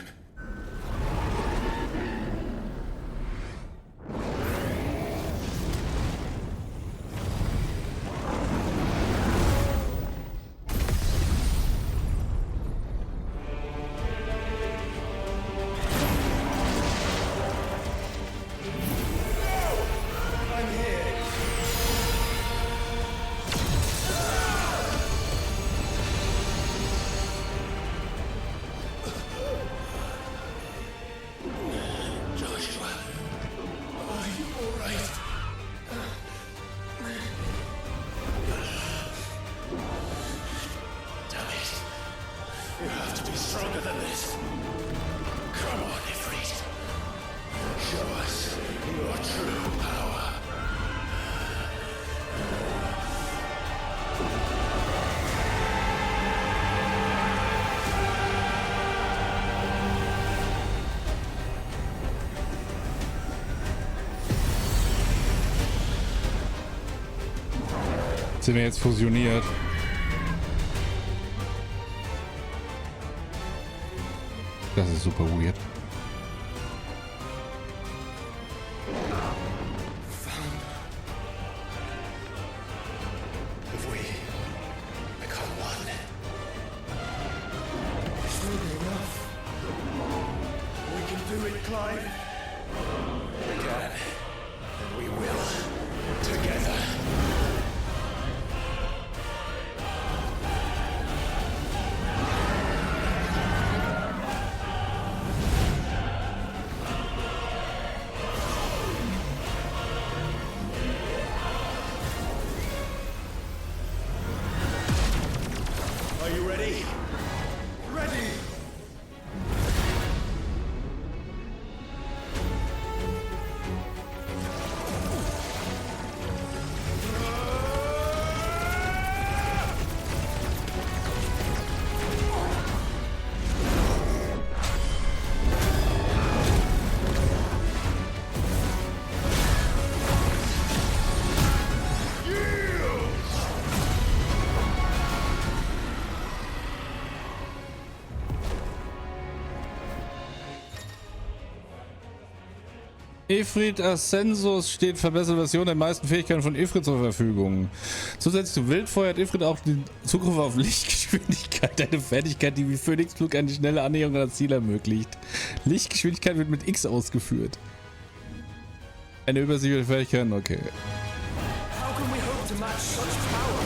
Sind wir jetzt fusioniert? Das ist super weird. Ifrit Ascensus steht verbesserte Version der meisten Fähigkeiten von Ifrit zur Verfügung. Zusätzlich zu Wildfeuer hat Ifrit auch den Zugriff auf Lichtgeschwindigkeit, eine Fertigkeit, die wie Phoenixflug eine schnelle Annäherung an das Ziel ermöglicht. Lichtgeschwindigkeit wird mit X ausgeführt. Eine übersichtliche Fähigkeit, okay. How can we hope to match such power?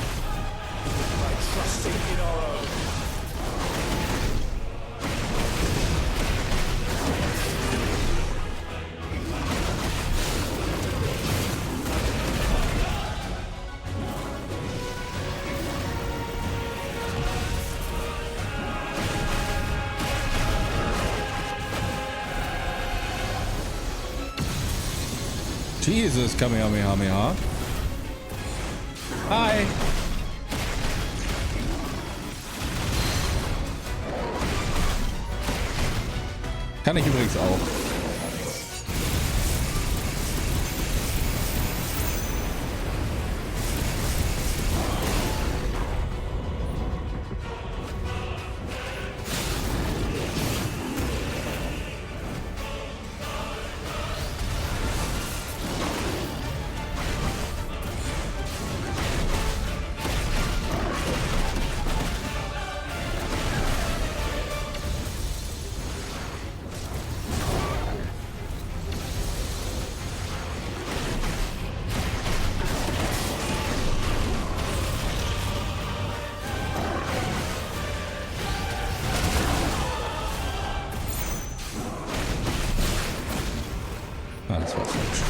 By trusting in our own. Jesus, Kamehameha. Hi. Kann ich übrigens auch. Das war falsch.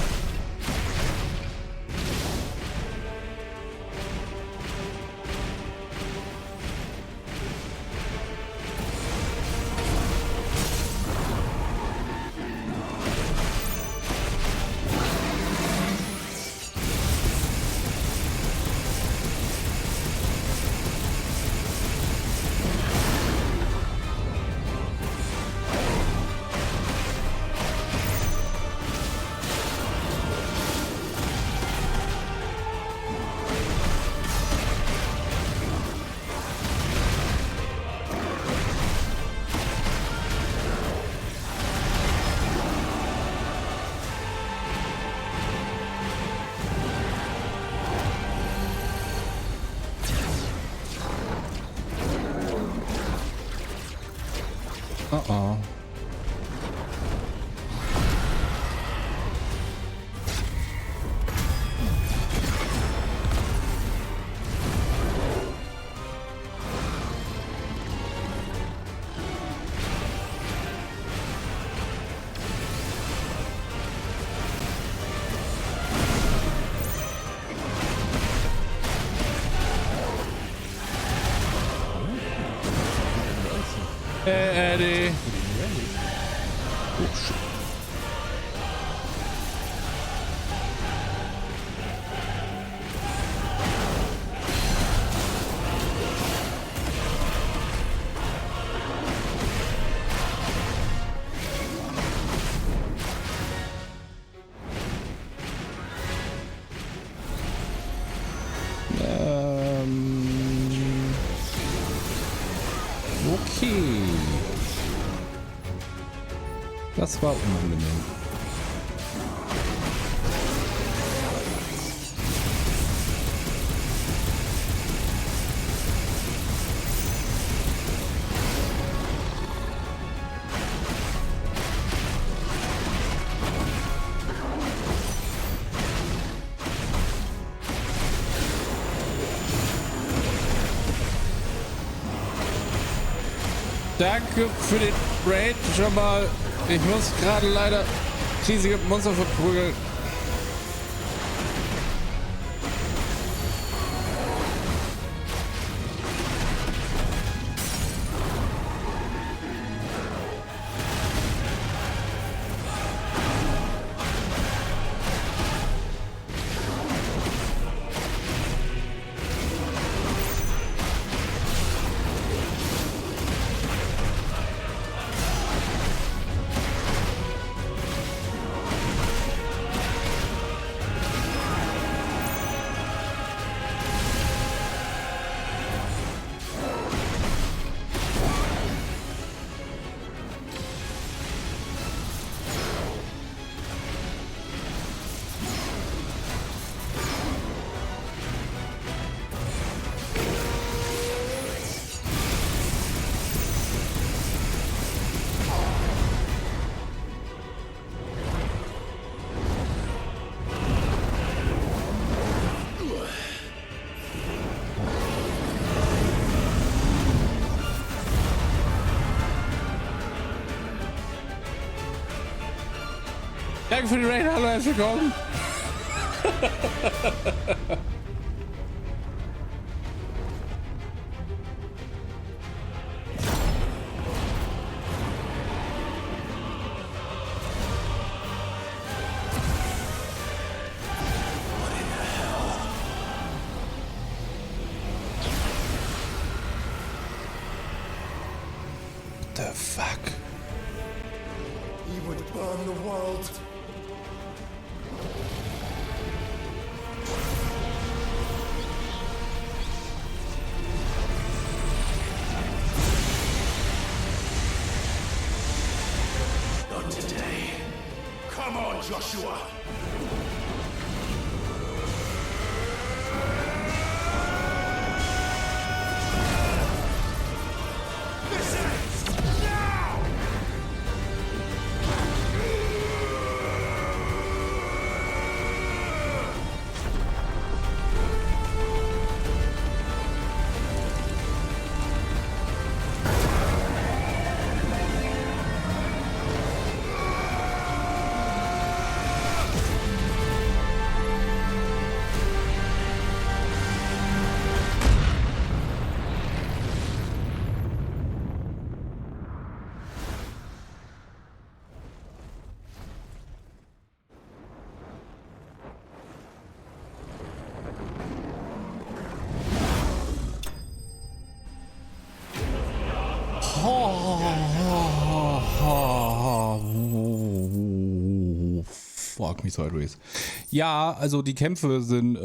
Oh, shit. Okay. Das war unangenehm. Danke für den Raid schon mal. Ich muss gerade leider riesige Monster verprügeln. Danke für die Raid, hallo, herzlich willkommen. The fuck? He would burn the world. Not today. Come on, Joshua! This ends now! Fuck me sideways. Ja, also die Kämpfe sind,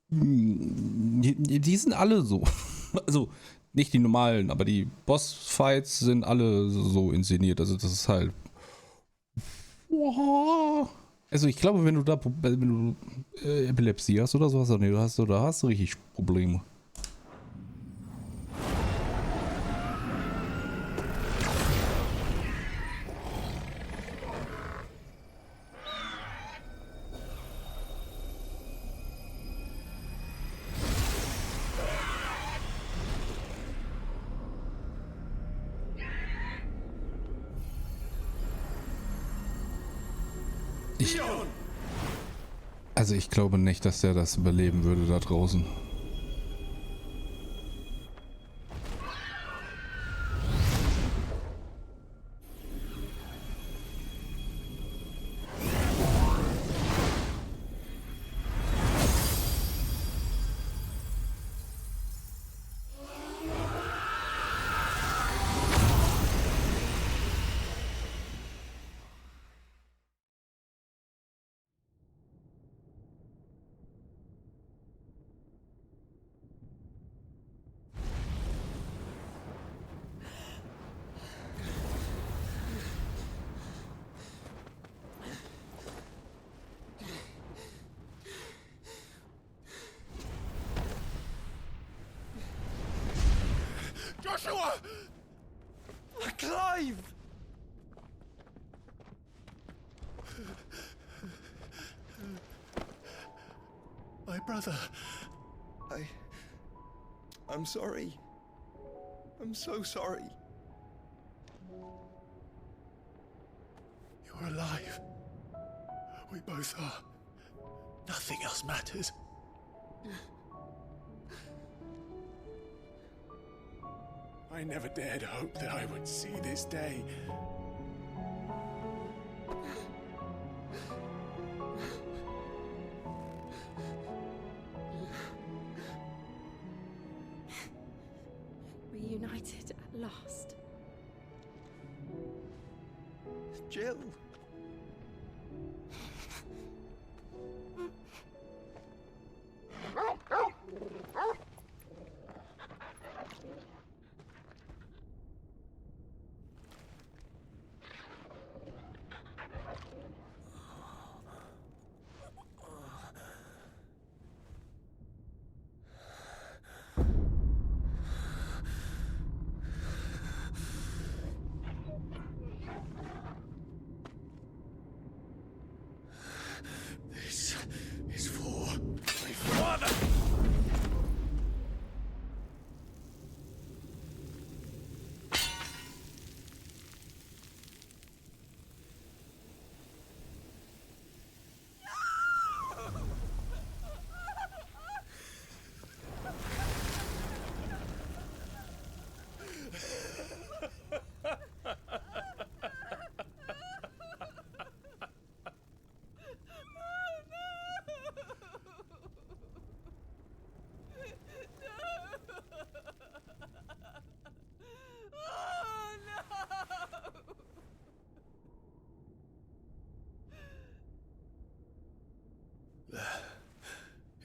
die sind alle so. Also nicht die normalen, aber die Bossfights sind alle so inszeniert. Also das ist halt. Also ich glaube, wenn du Epilepsie hast oder sowas, nee, da hast du richtig Probleme. Also ich glaube nicht, dass der das überleben würde da draußen. alive! My brother. I'm sorry. I'm so sorry. You're alive. We both are. Nothing else matters. I never dared hope that I would see this day. Reunited at last. Jill. This is for my father!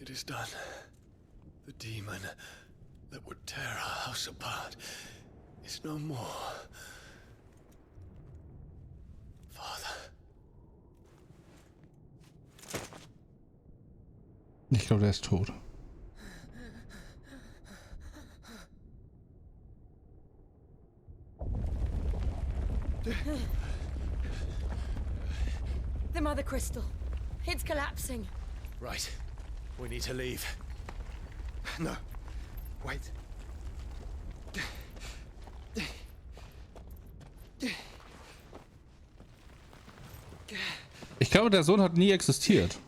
It is done. The demon that would tear our house apart is no more. Father. Ich glaube, der ist tot. The Mother Crystal. It's collapsing. Right. We need to leave. No. Wait. Ich glaube, der Sohn hat nie existiert.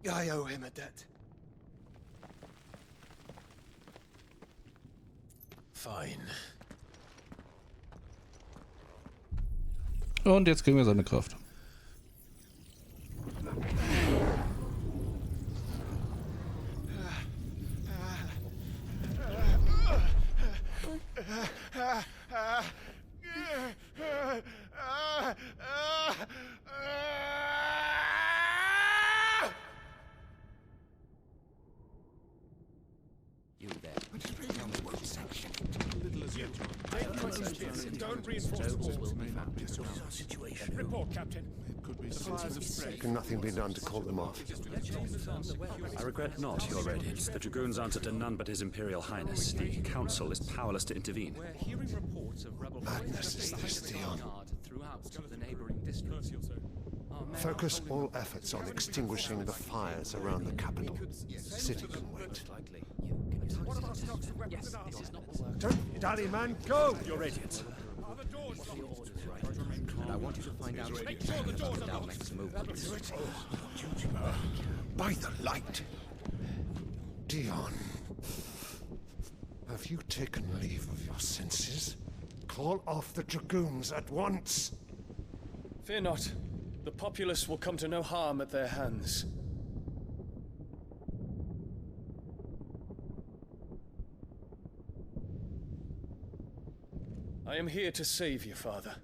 I owe him a debt. Fine. Und jetzt kriegen wir seine Kraft. You there. Tell me what section. Little as yet. Don't reinforce will be found. What is our situation? Report, Captain. It could be supplies of spray. Can nothing be done to call them off? I regret not, Your Radiance. The Dragoons answer to none but His Imperial Highness. The Council is powerless to intervene. We're hearing reports of rebel Madness is this, Dion. throughout the neighboring districts. Focus all efforts on extinguishing the fires around the capital. City can wait. Yes, this is not the work. Don't dally, man, go! Your Radiance. And I want you to find out the Dalmek's movements. By the light! Dion, have you taken leave of your senses? Call off the Dragoons at once! Fear not. The populace will come to no harm at their hands. I am here to save you, Father.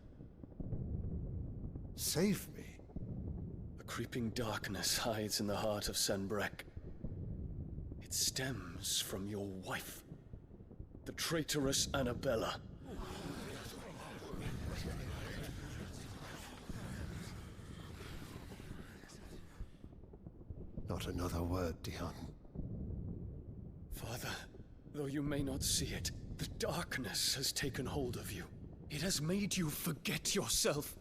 Save me? A creeping darkness hides in the heart of Sanbrek. It stems from your wife, the traitorous Annabella. Not another word, Dion. Father, though you may not see it, the darkness has taken hold of you. It has made you forget yourself.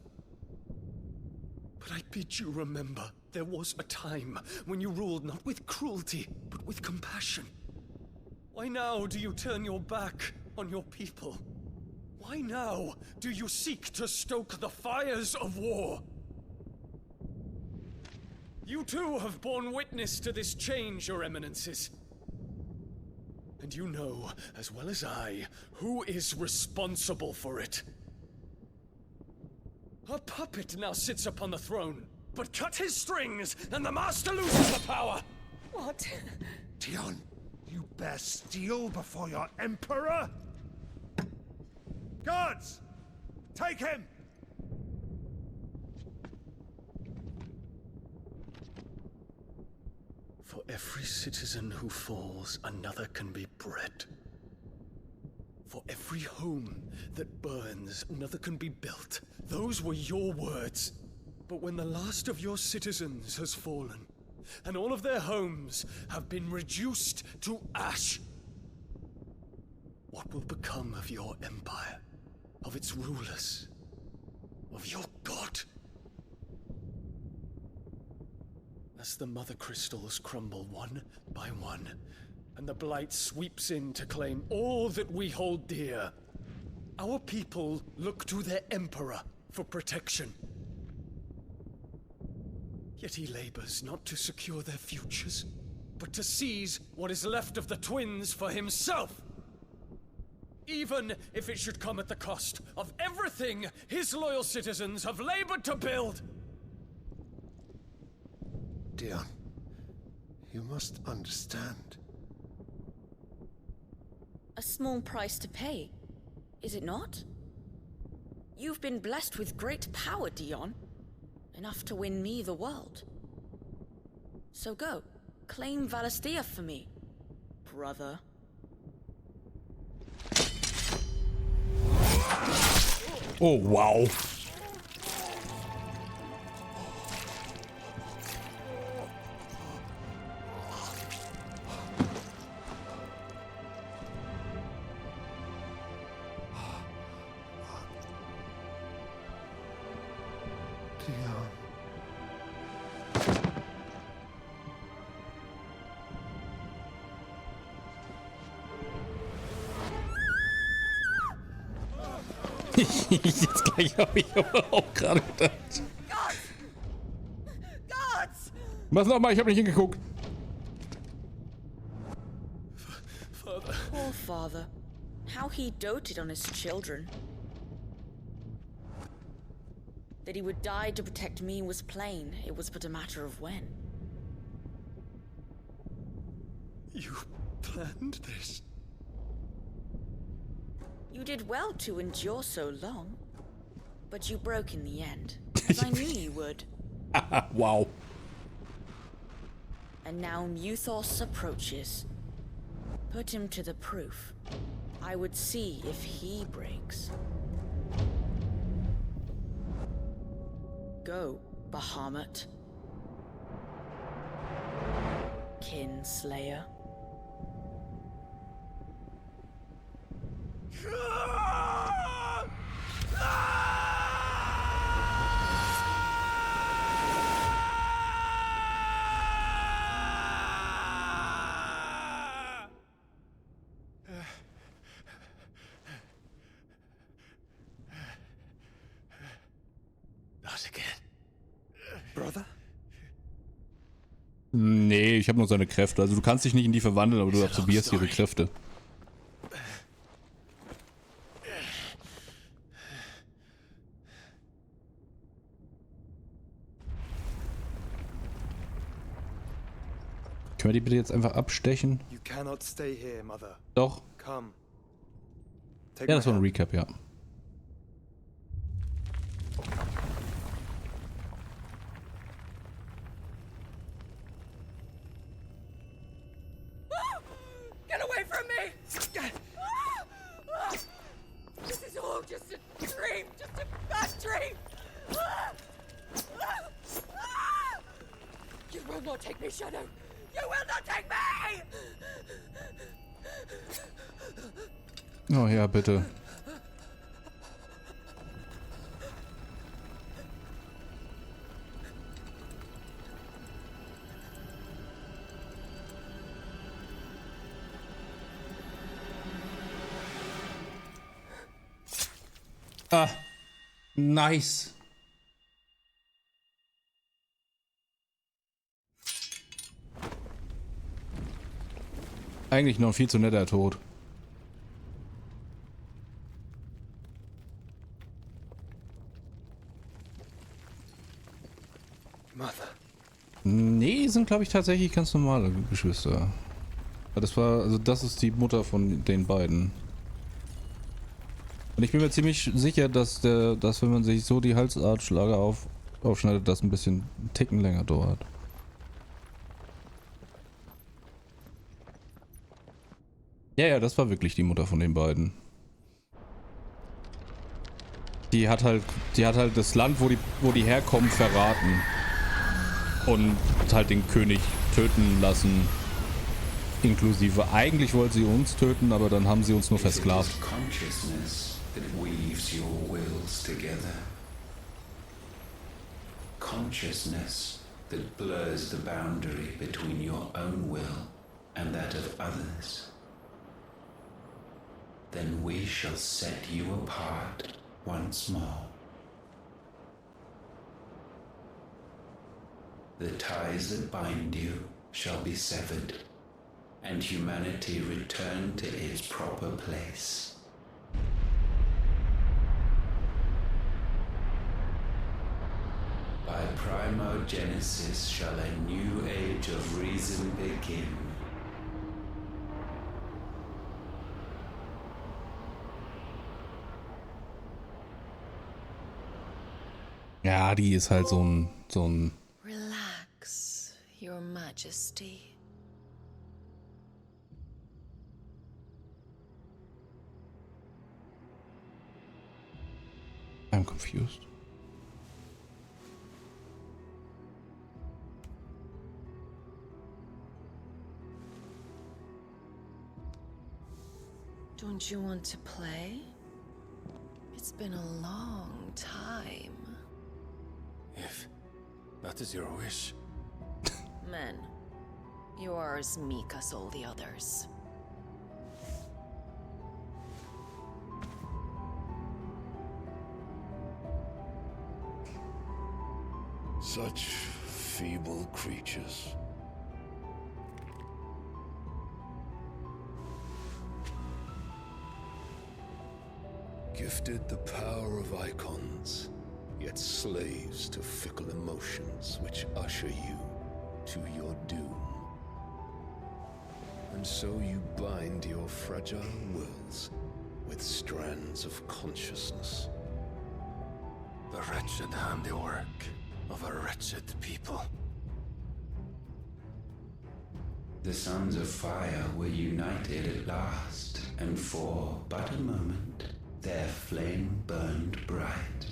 But I bid you remember, there was a time when you ruled not with cruelty, but with compassion. Why now do you turn your back on your people? Why now do you seek to stoke the fires of war? You too have borne witness to this change, your eminences. And you know, as well as I, who is responsible for it. A puppet now sits upon the throne, but cut his strings, and the master loses the power! What? Dion, you bear steel before your emperor? Guards! Take him! For every citizen who falls, another can be bred. For every home that burns, another can be built. Those were your words. But when the last of your citizens has fallen, and all of their homes have been reduced to ash, what will become of your empire, of its rulers, of your god? As the mother crystals crumble one by one, and the blight sweeps in to claim all that we hold dear, our people look to their emperor for protection. Yet he labors not to secure their futures, but to seize what is left of the twins for himself. Even if it should come at the cost of everything his loyal citizens have labored to build. Dion, you must understand. A small price to pay, is it not? You've been blessed with great power, Dion. Enough to win me the world. So go, claim Valisthea for me, brother. Oh, wow. Jetzt gleich habe ich aber auch gerade gedacht. Guards! Was nochmal? Ich habe nicht hingeguckt. Poor father. How he doted on his children. That he would die to protect me was plain. It was but a matter of when. You planned this? You did well to endure so long, but you broke in the end, as I knew you would. Wow. And now Muthos approaches. Put him to the proof. I would see if he breaks. Go, Bahamut. Kinslayer. Not again. Brother? Nee, ich habe nur seine Kräfte. Also du kannst dich nicht in die verwandeln, aber du absorbierst ihre Kräfte. Können wir die bitte jetzt einfach abstechen? You cannot stay here, Mother. Doch. Come. Ja, das war ein Recap, ja. Get away from me! This is all just a dream, just a bad dream! You will not take me, Shadow! You will not take me! Oh ja, bitte. Ah, nice. Eigentlich noch ein viel zu netter Tod. Mother. Nee, sind glaube ich tatsächlich ganz normale Geschwister. Also das ist die Mutter von den beiden. Und ich bin mir ziemlich sicher, dass wenn man sich so die Halsartschlage aufschneidet, das ein bisschen einen Ticken länger dauert. Ja, das war wirklich die Mutter von den beiden. Die hat halt das Land, wo die herkommen, verraten. Und halt den König töten lassen. Inklusive. Eigentlich wollte sie uns töten, aber dann haben sie uns nur versklavt. Consciousness that weaves your wills together. Consciousness that blurs the boundary between your own will and that of others. Then we shall set you apart once more. The ties that bind you shall be severed, and humanity return to its proper place. By primogenesis shall a new age of reason begin. Ja, die ist halt so ein Relax, Your Majesty. I'm confused. Don't you want to play? It's been a long time. If that is your wish. Men, you are as meek as all the others. Such feeble creatures. Gifted the power of icons, yet slaves to fickle emotions which usher you to your doom. And so you bind your fragile wills with strands of consciousness. The wretched handiwork of a wretched people. The Sons of Fire were united at last, and for but a moment their flame burned bright.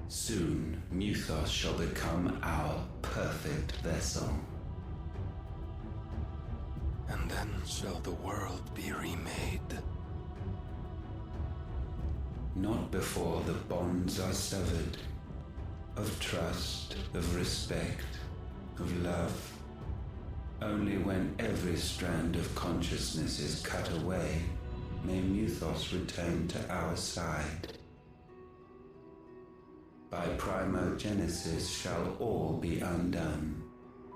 Soon Muthos shall become our perfect vessel. And then shall the world be remade. Not before the bonds are severed, of trust, of respect, of love. Only when every strand of consciousness is cut away, may Muthos return to our side. By primogenesis shall all be undone.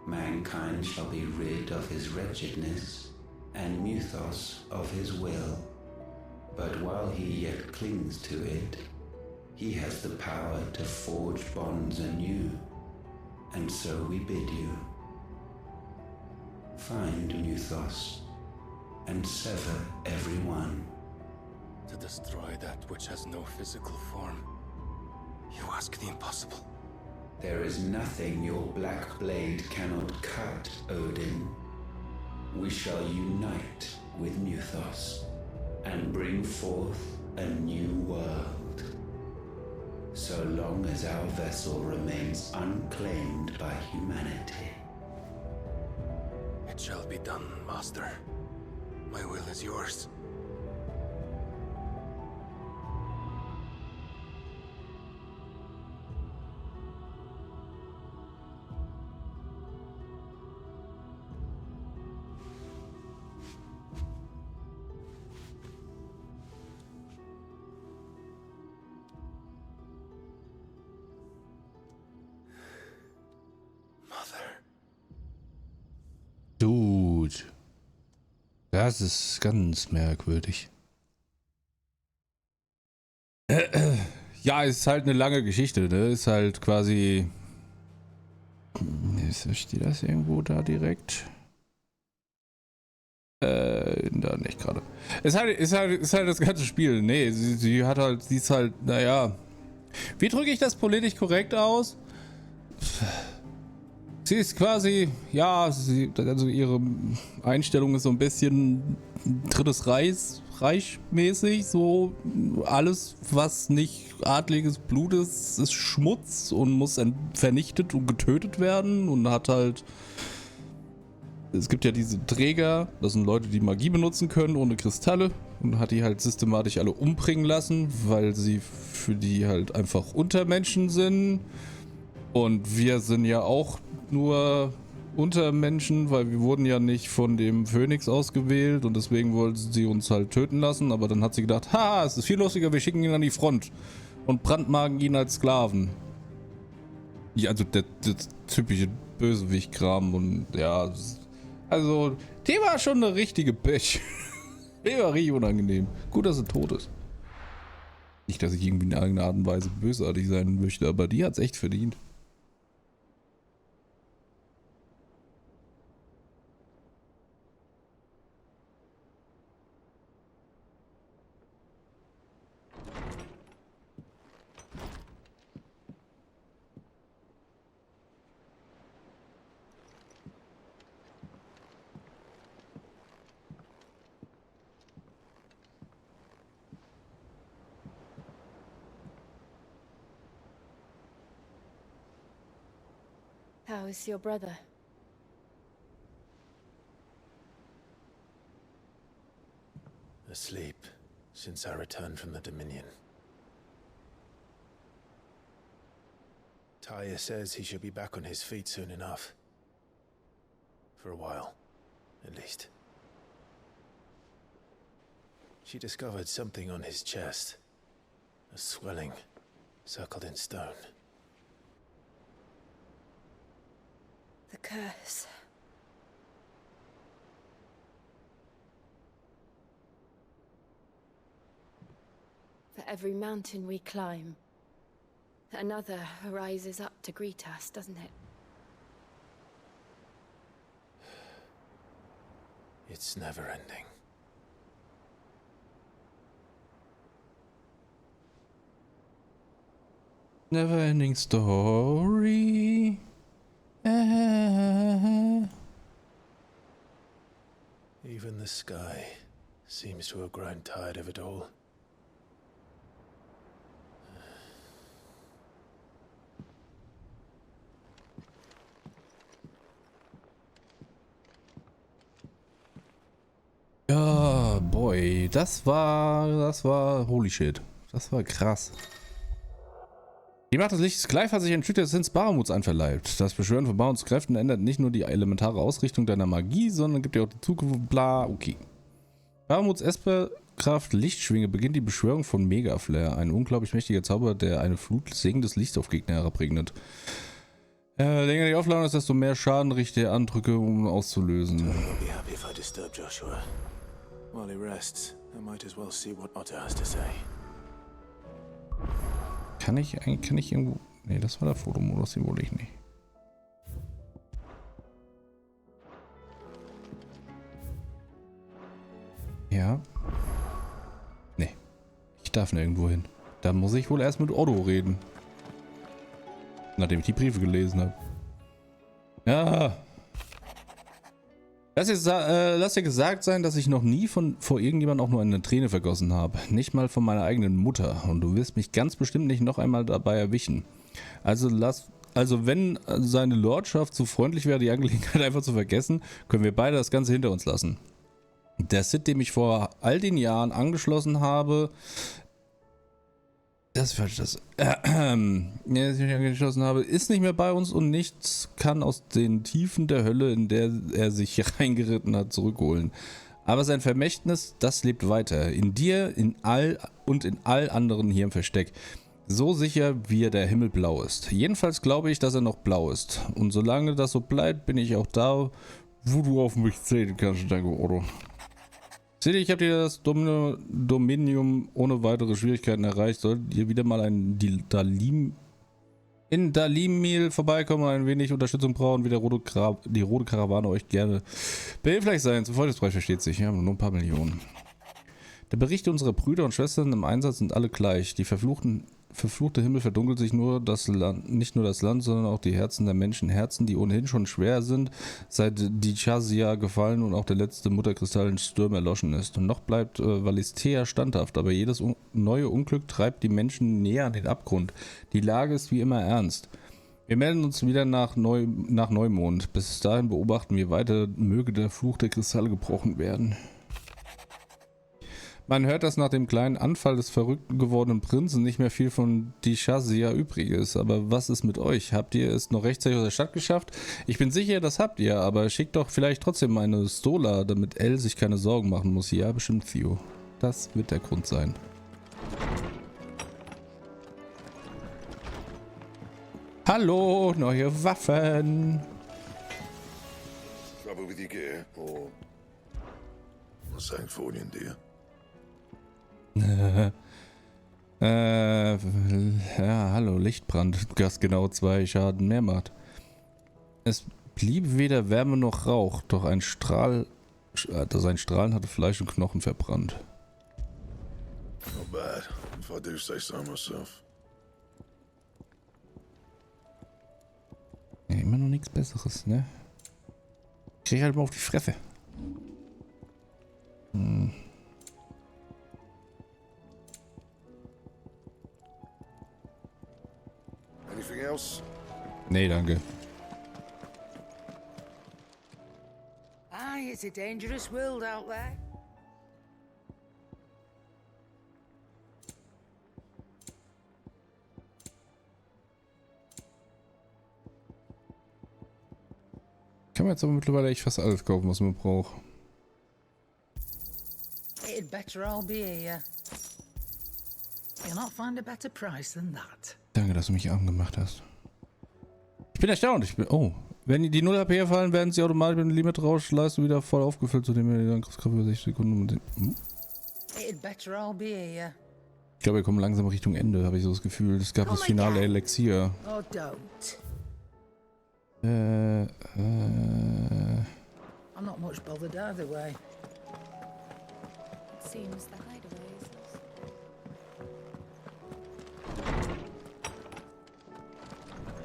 Mankind shall be rid of his wretchedness, and Muthos of his will. But while he yet clings to it, he has the power to forge bonds anew. And so we bid you. Find Muthos, and sever every one. To destroy that which has no physical form. You ask the impossible. There is nothing your black blade cannot cut, Odin. We shall unite with Muthos, and bring forth a new world. So long as our vessel remains unclaimed by humanity. It shall be done, Master. My will is yours. gut. Das ist ganz merkwürdig. Ja, ist halt eine lange Geschichte, ne? Ist halt quasi... Steht das irgendwo da direkt? Da nicht gerade. Ist halt das ganze Spiel. Nee, sie ist halt, naja. Wie drücke ich das politisch korrekt aus? Sie ist quasi, ja, also ihre Einstellung ist so ein bisschen Drittes Reich mäßig, so alles, was nicht adliges Blut ist Schmutz und muss vernichtet und getötet werden und hat halt, es gibt ja diese Träger, das sind Leute, die Magie benutzen können ohne Kristalle und hat die halt systematisch alle umbringen lassen, weil sie für die halt einfach Untermenschen sind und wir sind ja auch nur Untermenschen, weil wir wurden ja nicht von dem Phönix ausgewählt und deswegen wollte sie uns halt töten lassen, aber dann hat sie gedacht, haha, es ist viel lustiger, wir schicken ihn an die Front und brandmarken ihn als Sklaven. Ja, also der typische Bösewicht-Kram und ja, also die war schon eine richtige Bitch. Die war richtig unangenehm. Gut, dass sie tot ist. Nicht, dass ich irgendwie in irgendeiner Art und Weise bösartig sein möchte, aber die hat's echt verdient. How is your brother? Asleep since I returned from the Dominion. Teil says he should be back on his feet soon enough. For a while, at least. She discovered something on his chest. A swelling, circled in stone. The curse. For every mountain we climb, another rises up to greet us, doesn't it? It's never ending. Never ending story. Even the sky seems to have grown tired of it all. Ja, boy, das war holy shit. Das war krass. Die Macht des Lichts Clive hat sich ein Stück des Sinns Baramuts einverleibt. Das Beschwören von Baramuts Kräften ändert nicht nur die elementare Ausrichtung deiner Magie, sondern gibt dir auch die Zukunft, bla, okay. Baramuts Esperkraft Lichtschwinge beginnt die Beschwörung von Megaflare, ein unglaublich mächtiger Zauber, der eine Flut segendes Licht auf Gegner herabregnet. Länger die Aufladung ist, desto mehr Schaden richtet er Andrücke, um auszulösen. I'll be happy if I disturb Joshua. While he rests, I might as well see what Otto has to say. Kann ich irgendwo... Ne, das war der Fotomodus, den wollte ich nicht. Ja. Ne. Ich darf nirgendwo hin. Da muss ich wohl erst mit Otto reden. Nachdem ich die Briefe gelesen habe. Ja. Lass dir gesagt sein, dass ich noch nie vor irgendjemandem auch nur eine Träne vergossen habe. Nicht mal von meiner eigenen Mutter. Und du wirst mich ganz bestimmt nicht noch einmal dabei erwischen. Also wenn seine Lordschaft so freundlich wäre, die Angelegenheit einfach zu vergessen, können wir beide das Ganze hinter uns lassen. Der Sith, dem ich vor all den Jahren angeschlossen habe, ist nicht mehr bei uns und nichts kann aus den Tiefen der Hölle, in der er sich reingeritten hat, zurückholen. Aber sein Vermächtnis, das lebt weiter. In dir, in all anderen hier im Versteck. So sicher, wie der Himmel blau ist. Jedenfalls glaube ich, dass er noch blau ist. Und solange das so bleibt, bin ich auch da, wo du auf mich zählen kannst, danke, Otto. Seht ihr, ich habe dir das Dominium ohne weitere Schwierigkeiten erreicht. Solltet ihr wieder mal in Dalimil vorbeikommen und ein wenig Unterstützung brauchen, wie die rote Karawane euch gerne behilflich sein. Zum Freundespreis versteht sich, ja, nur ein paar Millionen. Der Bericht unserer Brüder und Schwestern im Einsatz sind alle gleich. Die verfluchte Himmel verdunkelt sich nur das Land, nicht nur das Land, sondern auch die Herzen der Menschen. Herzen, die ohnehin schon schwer sind, seit die Chazia gefallen und auch der letzte Mutterkristall in Sturm erloschen ist. Und noch bleibt Valisthea standhaft, aber jedes neue Unglück treibt die Menschen näher an den Abgrund. Die Lage ist wie immer ernst. Wir melden uns wieder nach Neumond. Bis dahin beobachten wir weiter, möge der Fluch der Kristalle gebrochen werden. Man hört, dass nach dem kleinen Anfall des verrückt gewordenen Prinzen nicht mehr viel von die Chazia übrig ist. Aber was ist mit euch? Habt ihr es noch rechtzeitig aus der Stadt geschafft? Ich bin sicher, das habt ihr, aber schickt doch vielleicht trotzdem eine Stola, damit Elle sich keine Sorgen machen muss. Ja, bestimmt, Theo. Das wird der Grund sein. Hallo, neue Waffen. Trouble with your gear, or what's saying Fording, dear? Ja, hallo, Lichtbrand. Das genau 2 Schaden mehr macht. Es blieb weder Wärme noch Rauch, doch sein Strahlen hatte Fleisch und Knochen verbrannt. Not bad, if I do say so myself. Ja, immer noch nichts Besseres, ne? Krieg halt mal auf die Fresse. Anything else? Nee, danke. Aye, it's a dangerous world out there. Kann man jetzt aber mittlerweile echt fast alles kaufen, was man braucht. It'd better all be here. You'll not find a better price than that. Danke, dass du mich arm gemacht hast. Ich bin erstaunt. Oh, wenn die 0 HP fallen, werden sie automatisch mit dem Limit-Rauschleistung wieder voll aufgefüllt, zudem wir die Angriffskraft über 60 Sekunden. It'd better all be here. Ich glaube, wir kommen langsam Richtung Ende, habe ich so das Gefühl. Es gab das finale Elixier. Oh, don't. I'm not much bothered either way. It seems the hideaway is lost.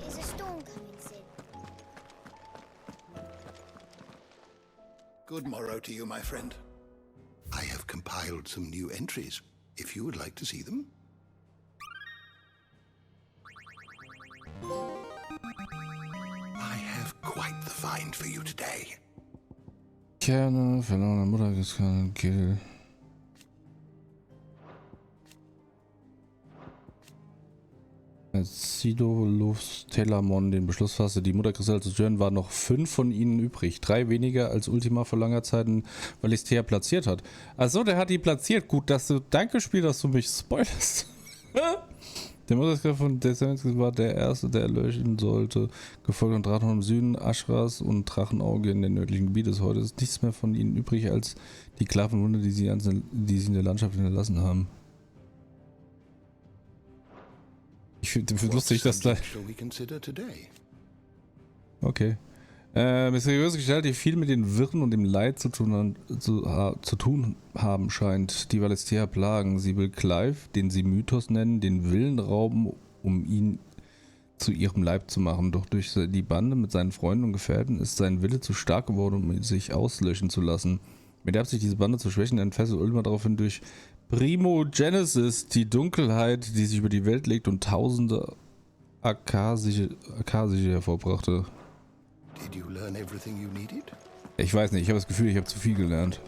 Is a storm coming soon? Good morrow to you, my friend. I have compiled some new entries, if you would like to see them. I have quite the find for you today. Kerne, verlorene Mutter, Kill. Als Sidolus Telamon den Beschluss fasste, die Mutterkristalle zu stören, waren noch 5 von ihnen übrig. 3 weniger als Ultima vor langer Zeit in Valisthea platziert hat. Also der hat die platziert. Gut, dass du... Danke, Spiel, dass du mich spoilerst. Der Mutterkristalle von Descendants war der erste, der erlöschen sollte. Gefolgt von Drachenhorn im Süden, Ashras und Drachenauge in den nördlichen Gebieten. Heute ist nichts mehr von ihnen übrig als die Sklavenhunde, die sie in der Landschaft hinterlassen haben. Ich finde es lustig, dass da... Okay. Mysteriöse Gestalt, die viel mit den Wirren und dem Leid zu tun haben scheint. Die Valisthea plagen. Sie will Clive, den sie Mythos nennen, den Willen rauben, um ihn zu ihrem Leib zu machen. Doch durch die Bande mit seinen Freunden und Gefährten ist sein Wille zu stark geworden, um ihn sich auslöschen zu lassen. Mit der Absicht, diese Bande zu schwächen, entfesselt Ultima daraufhin durch Primogenesis die Dunkelheit, die sich über die Welt legt und tausende Akasische hervorbrachte. Did you learn everything you needed? Ich weiß nicht, ich habe das Gefühl, ich habe zu viel gelernt.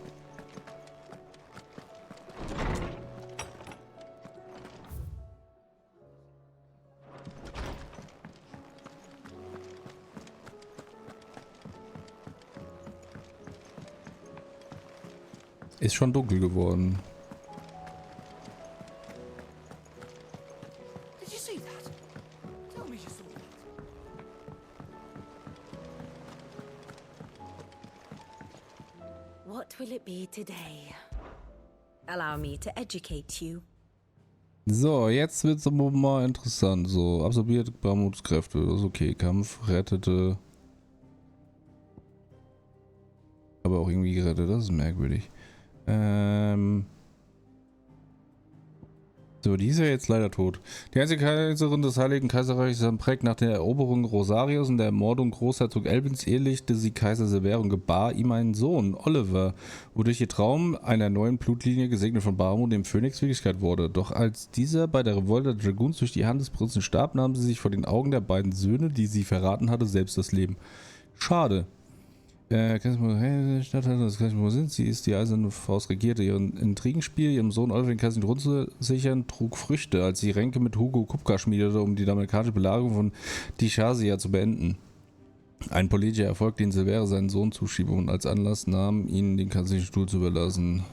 Ist schon dunkel geworden. Did you see that? Tell me you saw What will it be today? Allow me to educate you. So, jetzt wird's aber mal interessant. So, absorbiert Barmuts Kräfte. Das ist okay. Kampf, rettete. Aber auch irgendwie gerettet. Das ist merkwürdig. So, die ist ja jetzt leider tot. Die einzige Kaiserin des Heiligen Kaiserreichs Sanbreck nach der Eroberung Rosarios und der Ermordung Großherzog Elbins ehelichte sie Kaiser Sever und gebar ihm einen Sohn, Oliver, wodurch ihr Traum einer neuen Blutlinie, gesegnet von Barmut, dem Phönix, Wirklichkeit wurde. Doch als dieser bei der Revolte der Dragoons durch die Hand des Prinzen starb, nahm sie sich vor den Augen der beiden Söhne, die sie verraten hatte, selbst das Leben. Schade. Sie ist die eiserne Faust, regierte ihren Intrigenspiel, ihrem Sohn Oliver den kaiserlichen Thron zu sichern, trug Früchte, als sie Ränke mit Hugo Kupka schmiedete, um die amerikanische Belagerung von Dishasia zu beenden. Ein politischer Erfolg, den Silvere seinen Sohn zuschieb und als Anlass nahm, ihn den kaiserlichen Stuhl zu überlassen.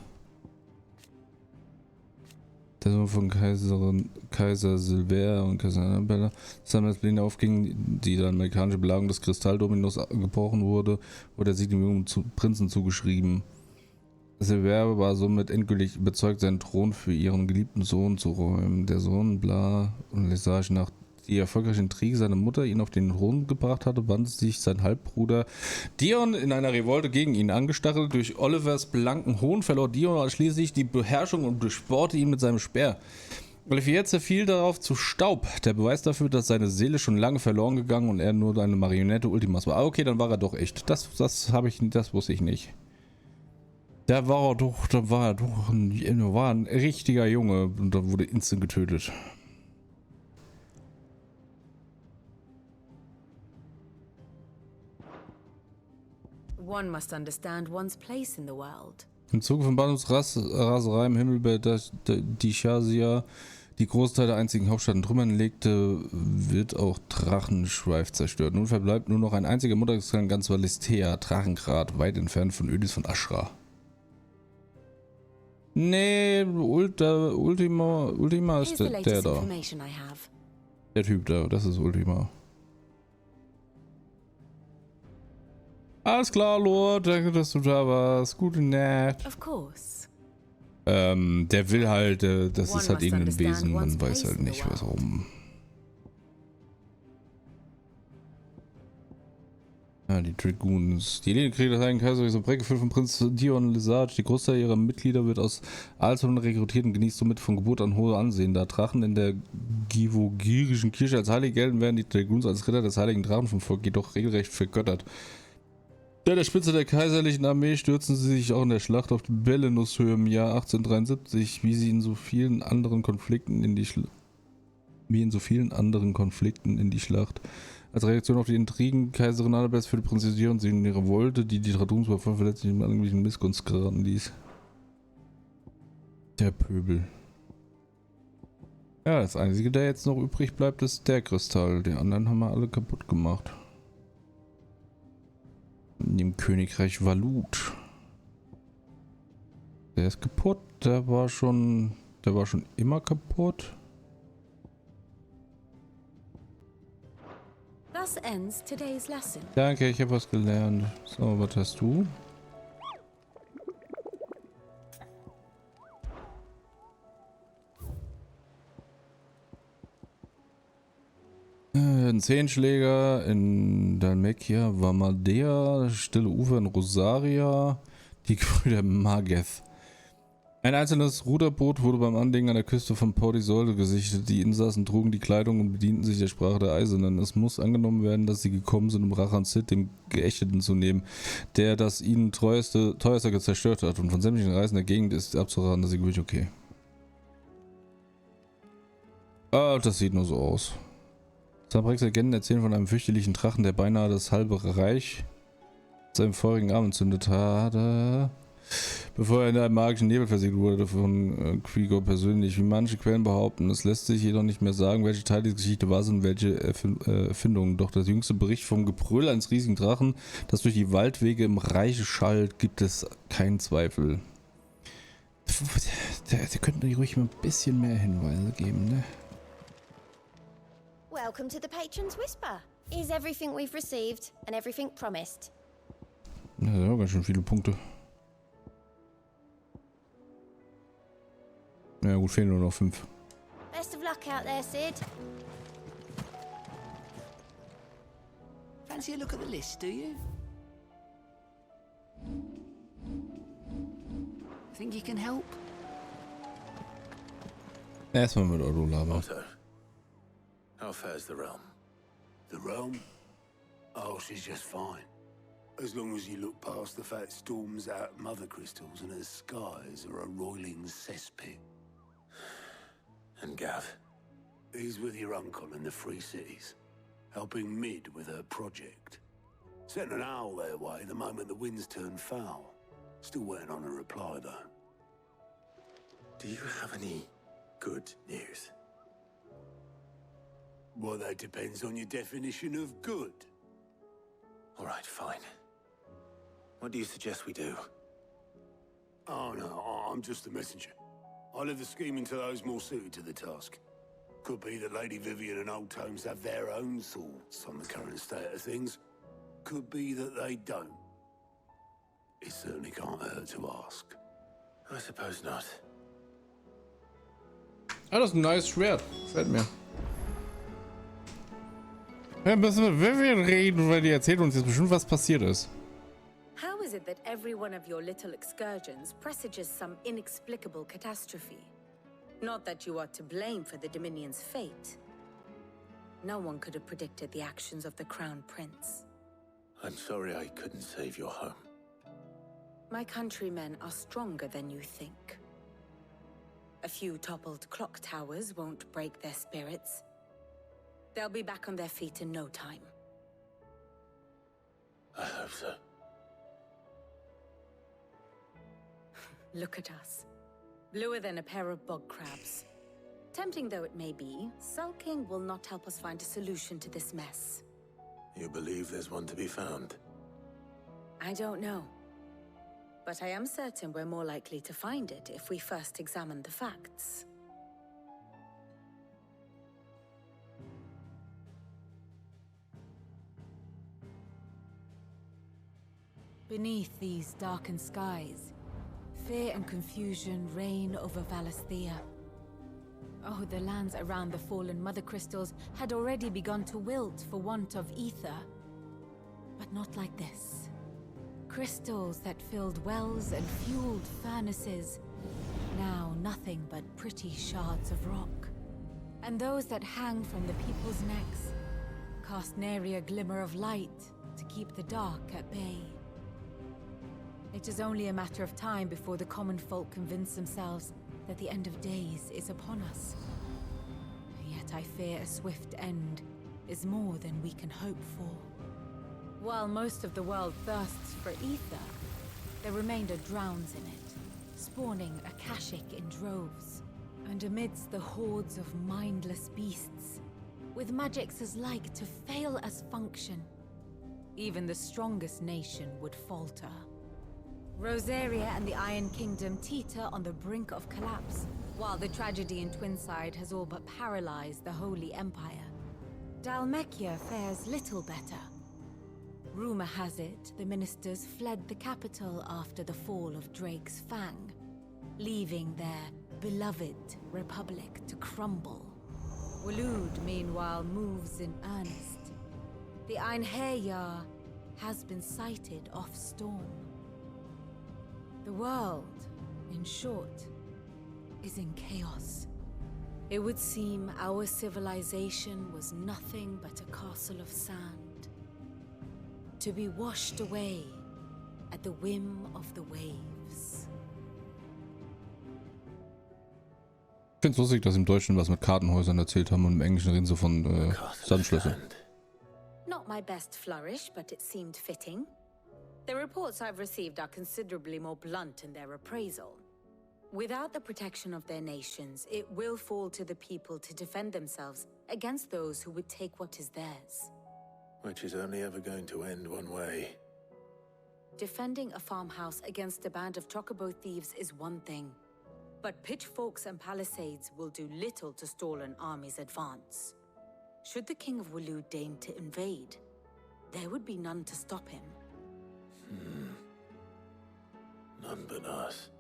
Der Sohn von Kaiser Silver und Kaiser Annabella, zusammen als Pläne aufgingen, die dann amerikanische Belagerung des Kristalldominos gebrochen wurde der Sieg dem jungen Prinzen zugeschrieben. Silver war somit endgültig überzeugt, seinen Thron für ihren geliebten Sohn zu räumen. Der Sohn Bla und Lesage, nach die erfolgreichen Intrige seiner Mutter ihn auf den Thron gebracht hatte, wandte sich sein Halbbruder Dion in einer Revolte gegen ihn. Angestachelt durch Olivers blanken Hohn verlor Dion schließlich die Beherrschung und durchbohrte ihn mit seinem Speer. Olivier zerfiel darauf zu Staub. Der Beweis dafür, dass seine Seele schon lange verloren gegangen und er nur eine Marionette Ultimas war. Ah, okay, dann war er doch echt. Das wusste ich nicht. Da war er doch ein richtiger Junge und da wurde instant getötet. One must understand one's place in the world. Im Zuge von Bahnhofsraserei im Himmelbett, das die Shasia die Großteil der einzigen Hauptstadt in Trümmern legte, wird auch Drachenschweif zerstört. Nun verbleibt nur noch ein einziger Mutterkern ganz Valistea, Drachengrad, weit entfernt von Ödis von Ashra. Nee, Ultima ist der da. Der Typ da, das ist Ultima. Alles klar, Lord, danke, dass du da warst. Gute Nacht. Of course. Der will halt, das ist halt irgendein Wesen, man weiß halt nicht, warum. Ja, die Dragoons. Die Elite-Krieger des Heiligen Kaisers Sanbreck, geführt von Prinz Dion Lesage. Die Großteil ihrer Mitglieder wird aus Alton rekrutiert und genießt somit von Geburt an hohe Ansehen. Da Drachen in der Givogirischen Kirche als heilig gelten, werden die Dragoons als Ritter des heiligen Drachen vom Volk jedoch regelrecht vergöttert. Bei der Spitze der kaiserlichen Armee stürzen sie sich auch in der Schlacht auf die Bellenushöhe im Jahr 1873, wie in so vielen anderen Konflikten in die Schlacht. Als Reaktion auf die Intrigen Kaiserin Annabeth für die Prinzessin und sie in ihre Revolte, die Dragoons bei verletzlich in irgendwelchen Missgunst geraten ließ. Der Pöbel. Ja, das einzige, der jetzt noch übrig bleibt, ist der Kristall. Die anderen haben wir alle kaputt gemacht. Im Königreich Valut. Der ist kaputt. Der war schon immer kaputt. Thus ends today's lesson. Danke, ich habe was gelernt. So, was hast du? Ein Zehenschläger in Dalmekia, Vamadea, Stille Ufer in Rosaria, die Gebrüder Mageth. Ein einzelnes Ruderboot wurde beim Anlegen an der Küste von Port Isolde gesichtet. Die Insassen trugen die Kleidung und bedienten sich der Sprache der Eisernen. Es muss angenommen werden, dass sie gekommen sind, um Rache an Sid, dem Geächteten, zu nehmen, der das ihnen teuerste zerstört hat. Und von sämtlichen Reisen der Gegend ist abzuraten, dass sie gewöhnlich okay. Ah, das sieht nur so aus. Sanbrecks Legenden erzählen von einem fürchterlichen Drachen, der beinahe das halbe Reich mit seinem feurigen Arm entzündet hatte, bevor er in einem magischen Nebel versiegelt wurde von Quigor persönlich. Wie manche Quellen behaupten, es lässt sich jedoch nicht mehr sagen, welche Teile dieser Geschichte wahr sind und welche Erfindungen. Doch der jüngste Bericht vom Gebrüll eines riesigen Drachen, das durch die Waldwege im Reich schallt, gibt es keinen Zweifel. Der könnte ruhig mal ein bisschen mehr Hinweise geben, ne? Welcome to the Patron's Whisper. Is everything we've received and everything promised? Ja, das sind auch ganz schön viele Punkte. Ja gut, fehlen nur noch 5. Best of luck out there, Sid. Fancy a look at the list, do you? Think you can help? Erstmal mit Otto labern. Otto, how fares the realm? The realm? Oh, she's just fine. As long as you look past the fat storms out mother crystals and her skies are a roiling cesspit. And Gav? He's with your uncle in the Free Cities, helping Mid with her project. Sent an owl their way the moment the winds turned foul. Still waiting on a reply, though. Do you have any good news? Well, that depends on your definition of good. All right, fine. What do you suggest we do? Oh, no, I'm just the messenger. I'll leave the scheming to those more suited to the task. Could be that Lady Vivian and Old Tomes have their own thoughts on the current state of things. Could be that they don't. It certainly can't hurt to ask. I suppose not. Ah, das ist ein nice Schwert. Gefällt mir. Wir müssen mit Vivian reden, weil die erzählt uns jetzt bestimmt, was passiert ist. How is it that every one of your little excursions presages some inexplicable catastrophe? Not that you are to blame for the Dominion's fate. No one could have predicted the actions of the Crown Prince. I'm sorry I couldn't save your home. My countrymen are stronger than you think. A few toppled clock towers won't break their spirits. They'll be back on their feet in no time. I hope so. Look at us. Bluer than a pair of bog crabs. Tempting though it may be, sulking will not help us find a solution to this mess. You believe there's one to be found? I don't know. But I am certain we're more likely to find it if we first examine the facts. Beneath these darkened skies, fear and confusion reign over Valisthea. Oh, the lands around the fallen Mother Crystals had already begun to wilt for want of ether. But not like this. Crystals that filled wells and fueled furnaces, now nothing but pretty shards of rock. And those that hang from the people's necks cast nary a glimmer of light to keep the dark at bay. It is only a matter of time before the common folk convince themselves that the end of days is upon us. Yet I fear a swift end is more than we can hope for. While most of the world thirsts for ether, the remainder drowns in it, spawning Akashic in droves. And amidst the hordes of mindless beasts, with magics as like to fail as function, even the strongest nation would falter. Rosaria and the Iron Kingdom teeter on the brink of collapse, while the tragedy in Twinside has all but paralyzed the Holy Empire. Dhalmekia fares little better. Rumor has it the ministers fled the capital after the fall of Drake's Fang, leaving their beloved republic to crumble. Waloed, meanwhile, moves in earnest. The Einherjar has been sighted off-storm. The world, in short, is in chaos. It would seem our civilization was nothing but a castle of sand, to be washed away at the whim of the waves. Ich finde es lustig, dass sie im Deutschen was mit Kartenhäusern erzählt haben und im Englischen reden sie von Sandschlössern. Not my best flourish, but it seemed fitting. The reports I've received are considerably more blunt in their appraisal. Without the protection of their nations, it will fall to the people to defend themselves against those who would take what is theirs. Which is only ever going to end one way. Defending a farmhouse against a band of chocobo thieves is one thing, but pitchforks and palisades will do little to stall an army's advance. Should the King of Waloed deign to invade, there would be none to stop him. None but us.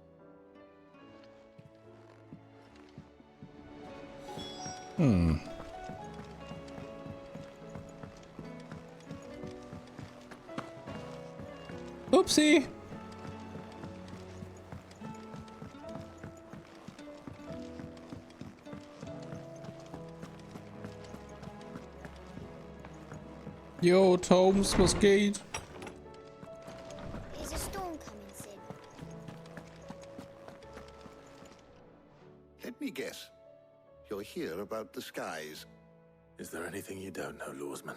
Upsi. Yo, Tomes, was geht? Is a storm coming, Sid? Let me guess. You're here about the skies. Is there anything you don't know, Lawsman?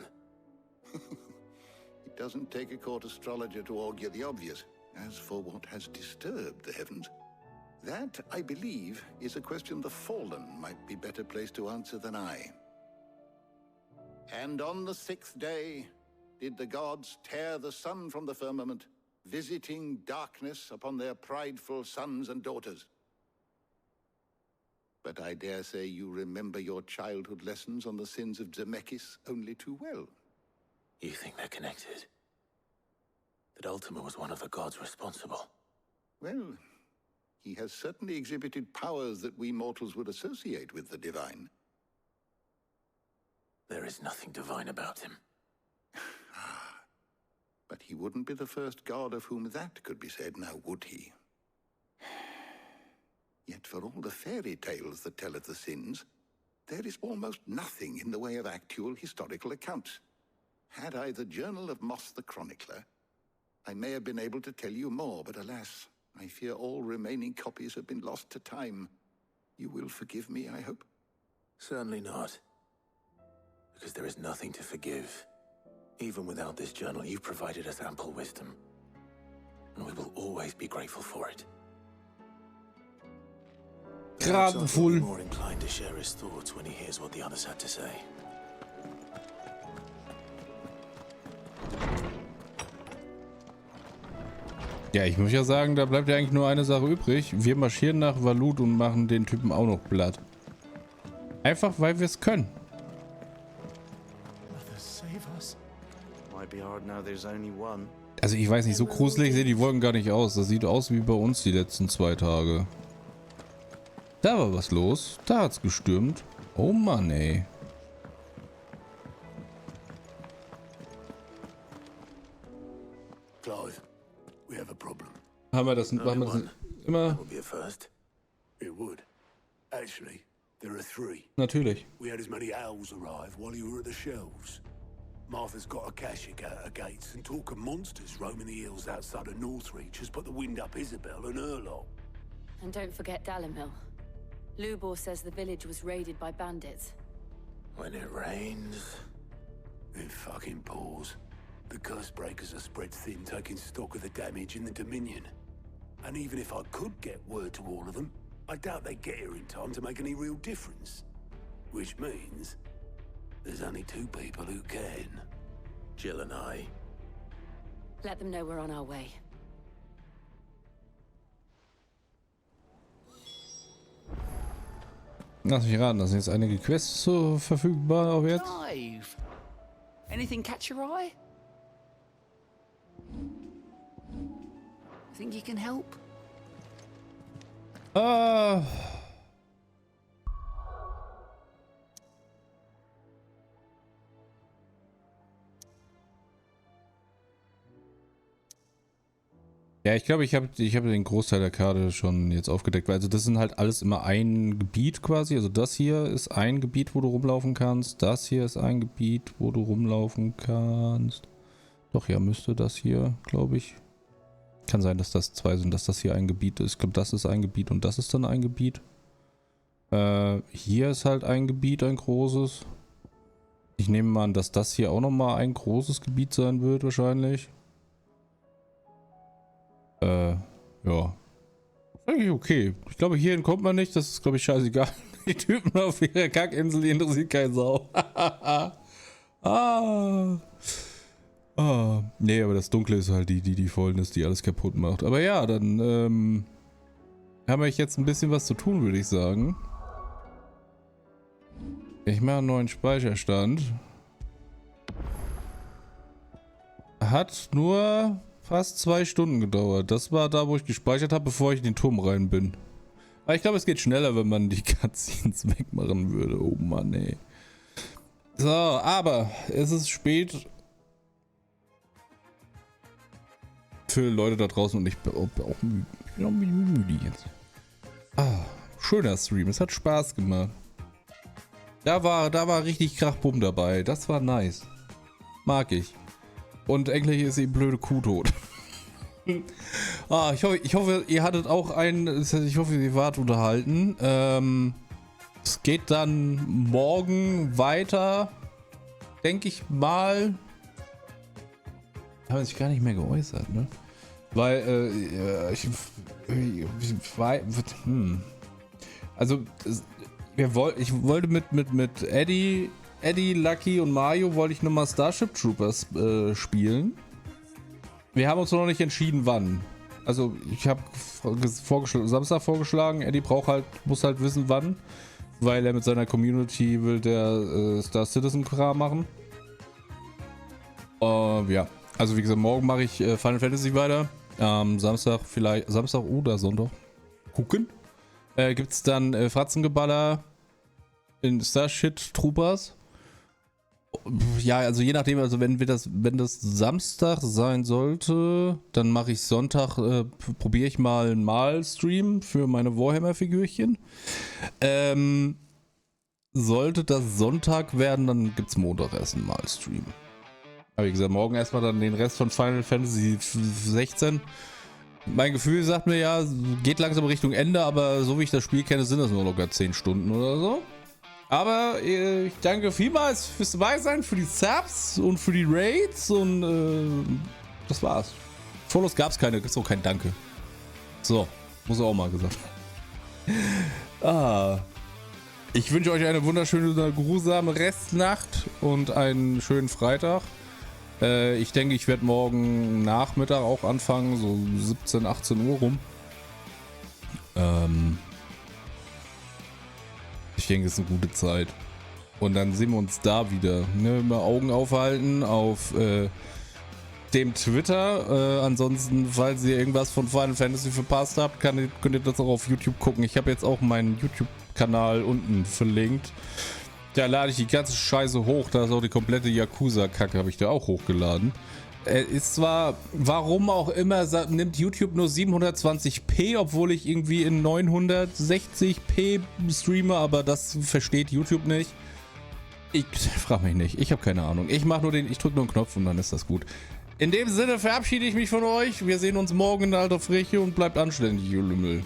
It doesn't take a court astrologer to augur the obvious. As for what has disturbed the heavens, that, I believe, is a question the Fallen might be better placed to answer than I. And on the 6th day did the gods tear the sun from the firmament, visiting darkness upon their prideful sons and daughters. But I dare say you remember your childhood lessons on the sins of Zemeckis only too well. You think they're connected? That Ultima was one of the gods responsible? Well, he has certainly exhibited powers that we mortals would associate with the divine. There is nothing divine about him. But he wouldn't be the first god of whom that could be said, now would he? Yet for all the fairy tales that tell of the sins, there is almost nothing in the way of actual historical accounts. Had I the Journal of Moss the Chronicler, I may have been able to tell you more, but alas, I fear all remaining copies have been lost to time. You will forgive me, I hope? Certainly not. Because there is nothing to forgive. Even without this journal, you've provided us ample wisdom. And we will always be grateful for it. Perhaps Arthur will be more inclined to share his thoughts when he hears what the others had to say. Ja, ich muss ja sagen, da bleibt ja eigentlich nur eine Sache übrig. Wir marschieren nach Valut und machen den Typen auch noch platt. Einfach, weil wir es können. Also ich weiß nicht, so gruselig sehen die Wolken gar nicht aus. Das sieht aus wie bei uns die letzten 2 Tage. Da war was los. Da hat's gestürmt. Oh Mann, ey. Clive, we have a problem. Haben wir das immer? It would. Actually, there are 3. Natürlich. We had as many owls arrive while you were at the shelves. Martha's got a Akashic at her gates, and talk of monsters roaming the hills outside of Northreach has put the wind up Isabel and her lot. And don't forget Dalimil. Lubor says the village was raided by bandits. When it rains... It fucking pours. The curse breakers are spread thin, taking stock of the damage in the Dominion. And even if I could get word to all of them, I doubt they'd get here in time to make any real difference. Which means... there's only 2 people who can. Jill and I. Let them know we're on our way. Lass mich raten, da sind jetzt einige Quests so verfügbar auch jetzt. Clive, anything catch your eye? Think you can help? Ja, ich glaube, ich hab den Großteil der Karte schon jetzt aufgedeckt. Also das sind halt alles immer ein Gebiet quasi. Also das hier ist ein Gebiet, wo du rumlaufen kannst. Das hier ist ein Gebiet, wo du rumlaufen kannst. Doch, ja, müsste das hier, glaube ich. Kann sein, dass das 2 sind, dass das hier ein Gebiet ist. Ich glaube, das ist ein Gebiet und das ist dann ein Gebiet. Hier ist halt ein Gebiet, ein großes. Ich nehme mal an, dass das hier auch nochmal ein großes Gebiet sein wird, wahrscheinlich. Ja. Eigentlich okay. Ich glaube, hierhin kommt man nicht. Das ist, glaube ich, scheißegal. Die Typen auf ihrer Kackinsel, die interessiert keine Sau. Nee, aber das Dunkle ist halt die Fäulnis, die alles kaputt macht. Aber ja, dann haben wir jetzt ein bisschen was zu tun, würde ich sagen. Ich mache einen neuen Speicherstand. Hat nur fast 2 Stunden gedauert. Das war da, wo ich gespeichert habe, bevor ich in den Turm rein bin. Aber ich glaube, es geht schneller, wenn man die Cutscenes wegmachen würde. Oh Mann, ey. So, aber es ist spät. Für Leute da draußen und ich bin auch müde jetzt. Ah, schöner Stream. Es hat Spaß gemacht. Da war richtig Krachbumm dabei. Das war nice. Mag ich. Und endlich ist die blöde Kuh tot. Ich hoffe, ihr hattet auch ich hoffe, ihr wart unterhalten. Es geht dann morgen weiter. Denke ich mal. Haben sich gar nicht mehr geäußert, ne? Weil, Also, ich wollte mit Eddie, Lucky und Mario wollte ich nochmal Starship Troopers spielen. Wir haben uns noch nicht entschieden, wann. Also, ich habe Samstag vorgeschlagen, Eddie muss halt wissen, wann. Weil er mit seiner Community will der Star Citizen Kram machen. Ja. Also wie gesagt, morgen mache ich Final Fantasy weiter. Samstag oder Sonntag. Gucken. Gibt's dann Fratzengeballer in Starship Troopers. Ja, also je nachdem, also wenn das Samstag sein sollte, dann mache ich Sonntag, probiere ich mal einen Malstream für meine Warhammer-Figürchen. Sollte das Sonntag werden, dann gibt's Montag erst einen Malstream. Aber wie gesagt, morgen erstmal dann den Rest von Final Fantasy 16. Mein Gefühl sagt mir ja, geht langsam Richtung Ende, aber so wie ich das Spiel kenne, sind das nur locker 10 Stunden oder so. Aber ich danke vielmals fürs Dabeisein, für die Subs und für die Raids und das war's. Follows gab's keine, gibt's auch kein Danke. So, muss auch mal gesagt. Ich wünsche euch eine wunderschöne, geruhsame Restnacht und einen schönen Freitag. Ich denke, ich werde morgen Nachmittag auch anfangen, so 17, 18 Uhr rum. Ich denke, es ist eine gute Zeit. Und dann sehen wir uns da wieder. Ne? Immer Augen aufhalten auf dem Twitter. Ansonsten, falls ihr irgendwas von Final Fantasy verpasst habt, könnt ihr das auch auf YouTube gucken. Ich habe jetzt auch meinen YouTube-Kanal unten verlinkt. Da lade ich die ganze Scheiße hoch. Da ist auch die komplette Yakuza-Kacke, habe ich da auch hochgeladen. Ist zwar, warum auch immer, nimmt YouTube nur 720p, obwohl ich irgendwie in 960p streame, aber das versteht YouTube nicht. Ich frage mich nicht. Ich habe keine Ahnung. Ich drücke nur einen Knopf und dann ist das gut. In dem Sinne verabschiede ich mich von euch. Wir sehen uns morgen in der Alter Freche und bleibt anständig, ihr Lümmel.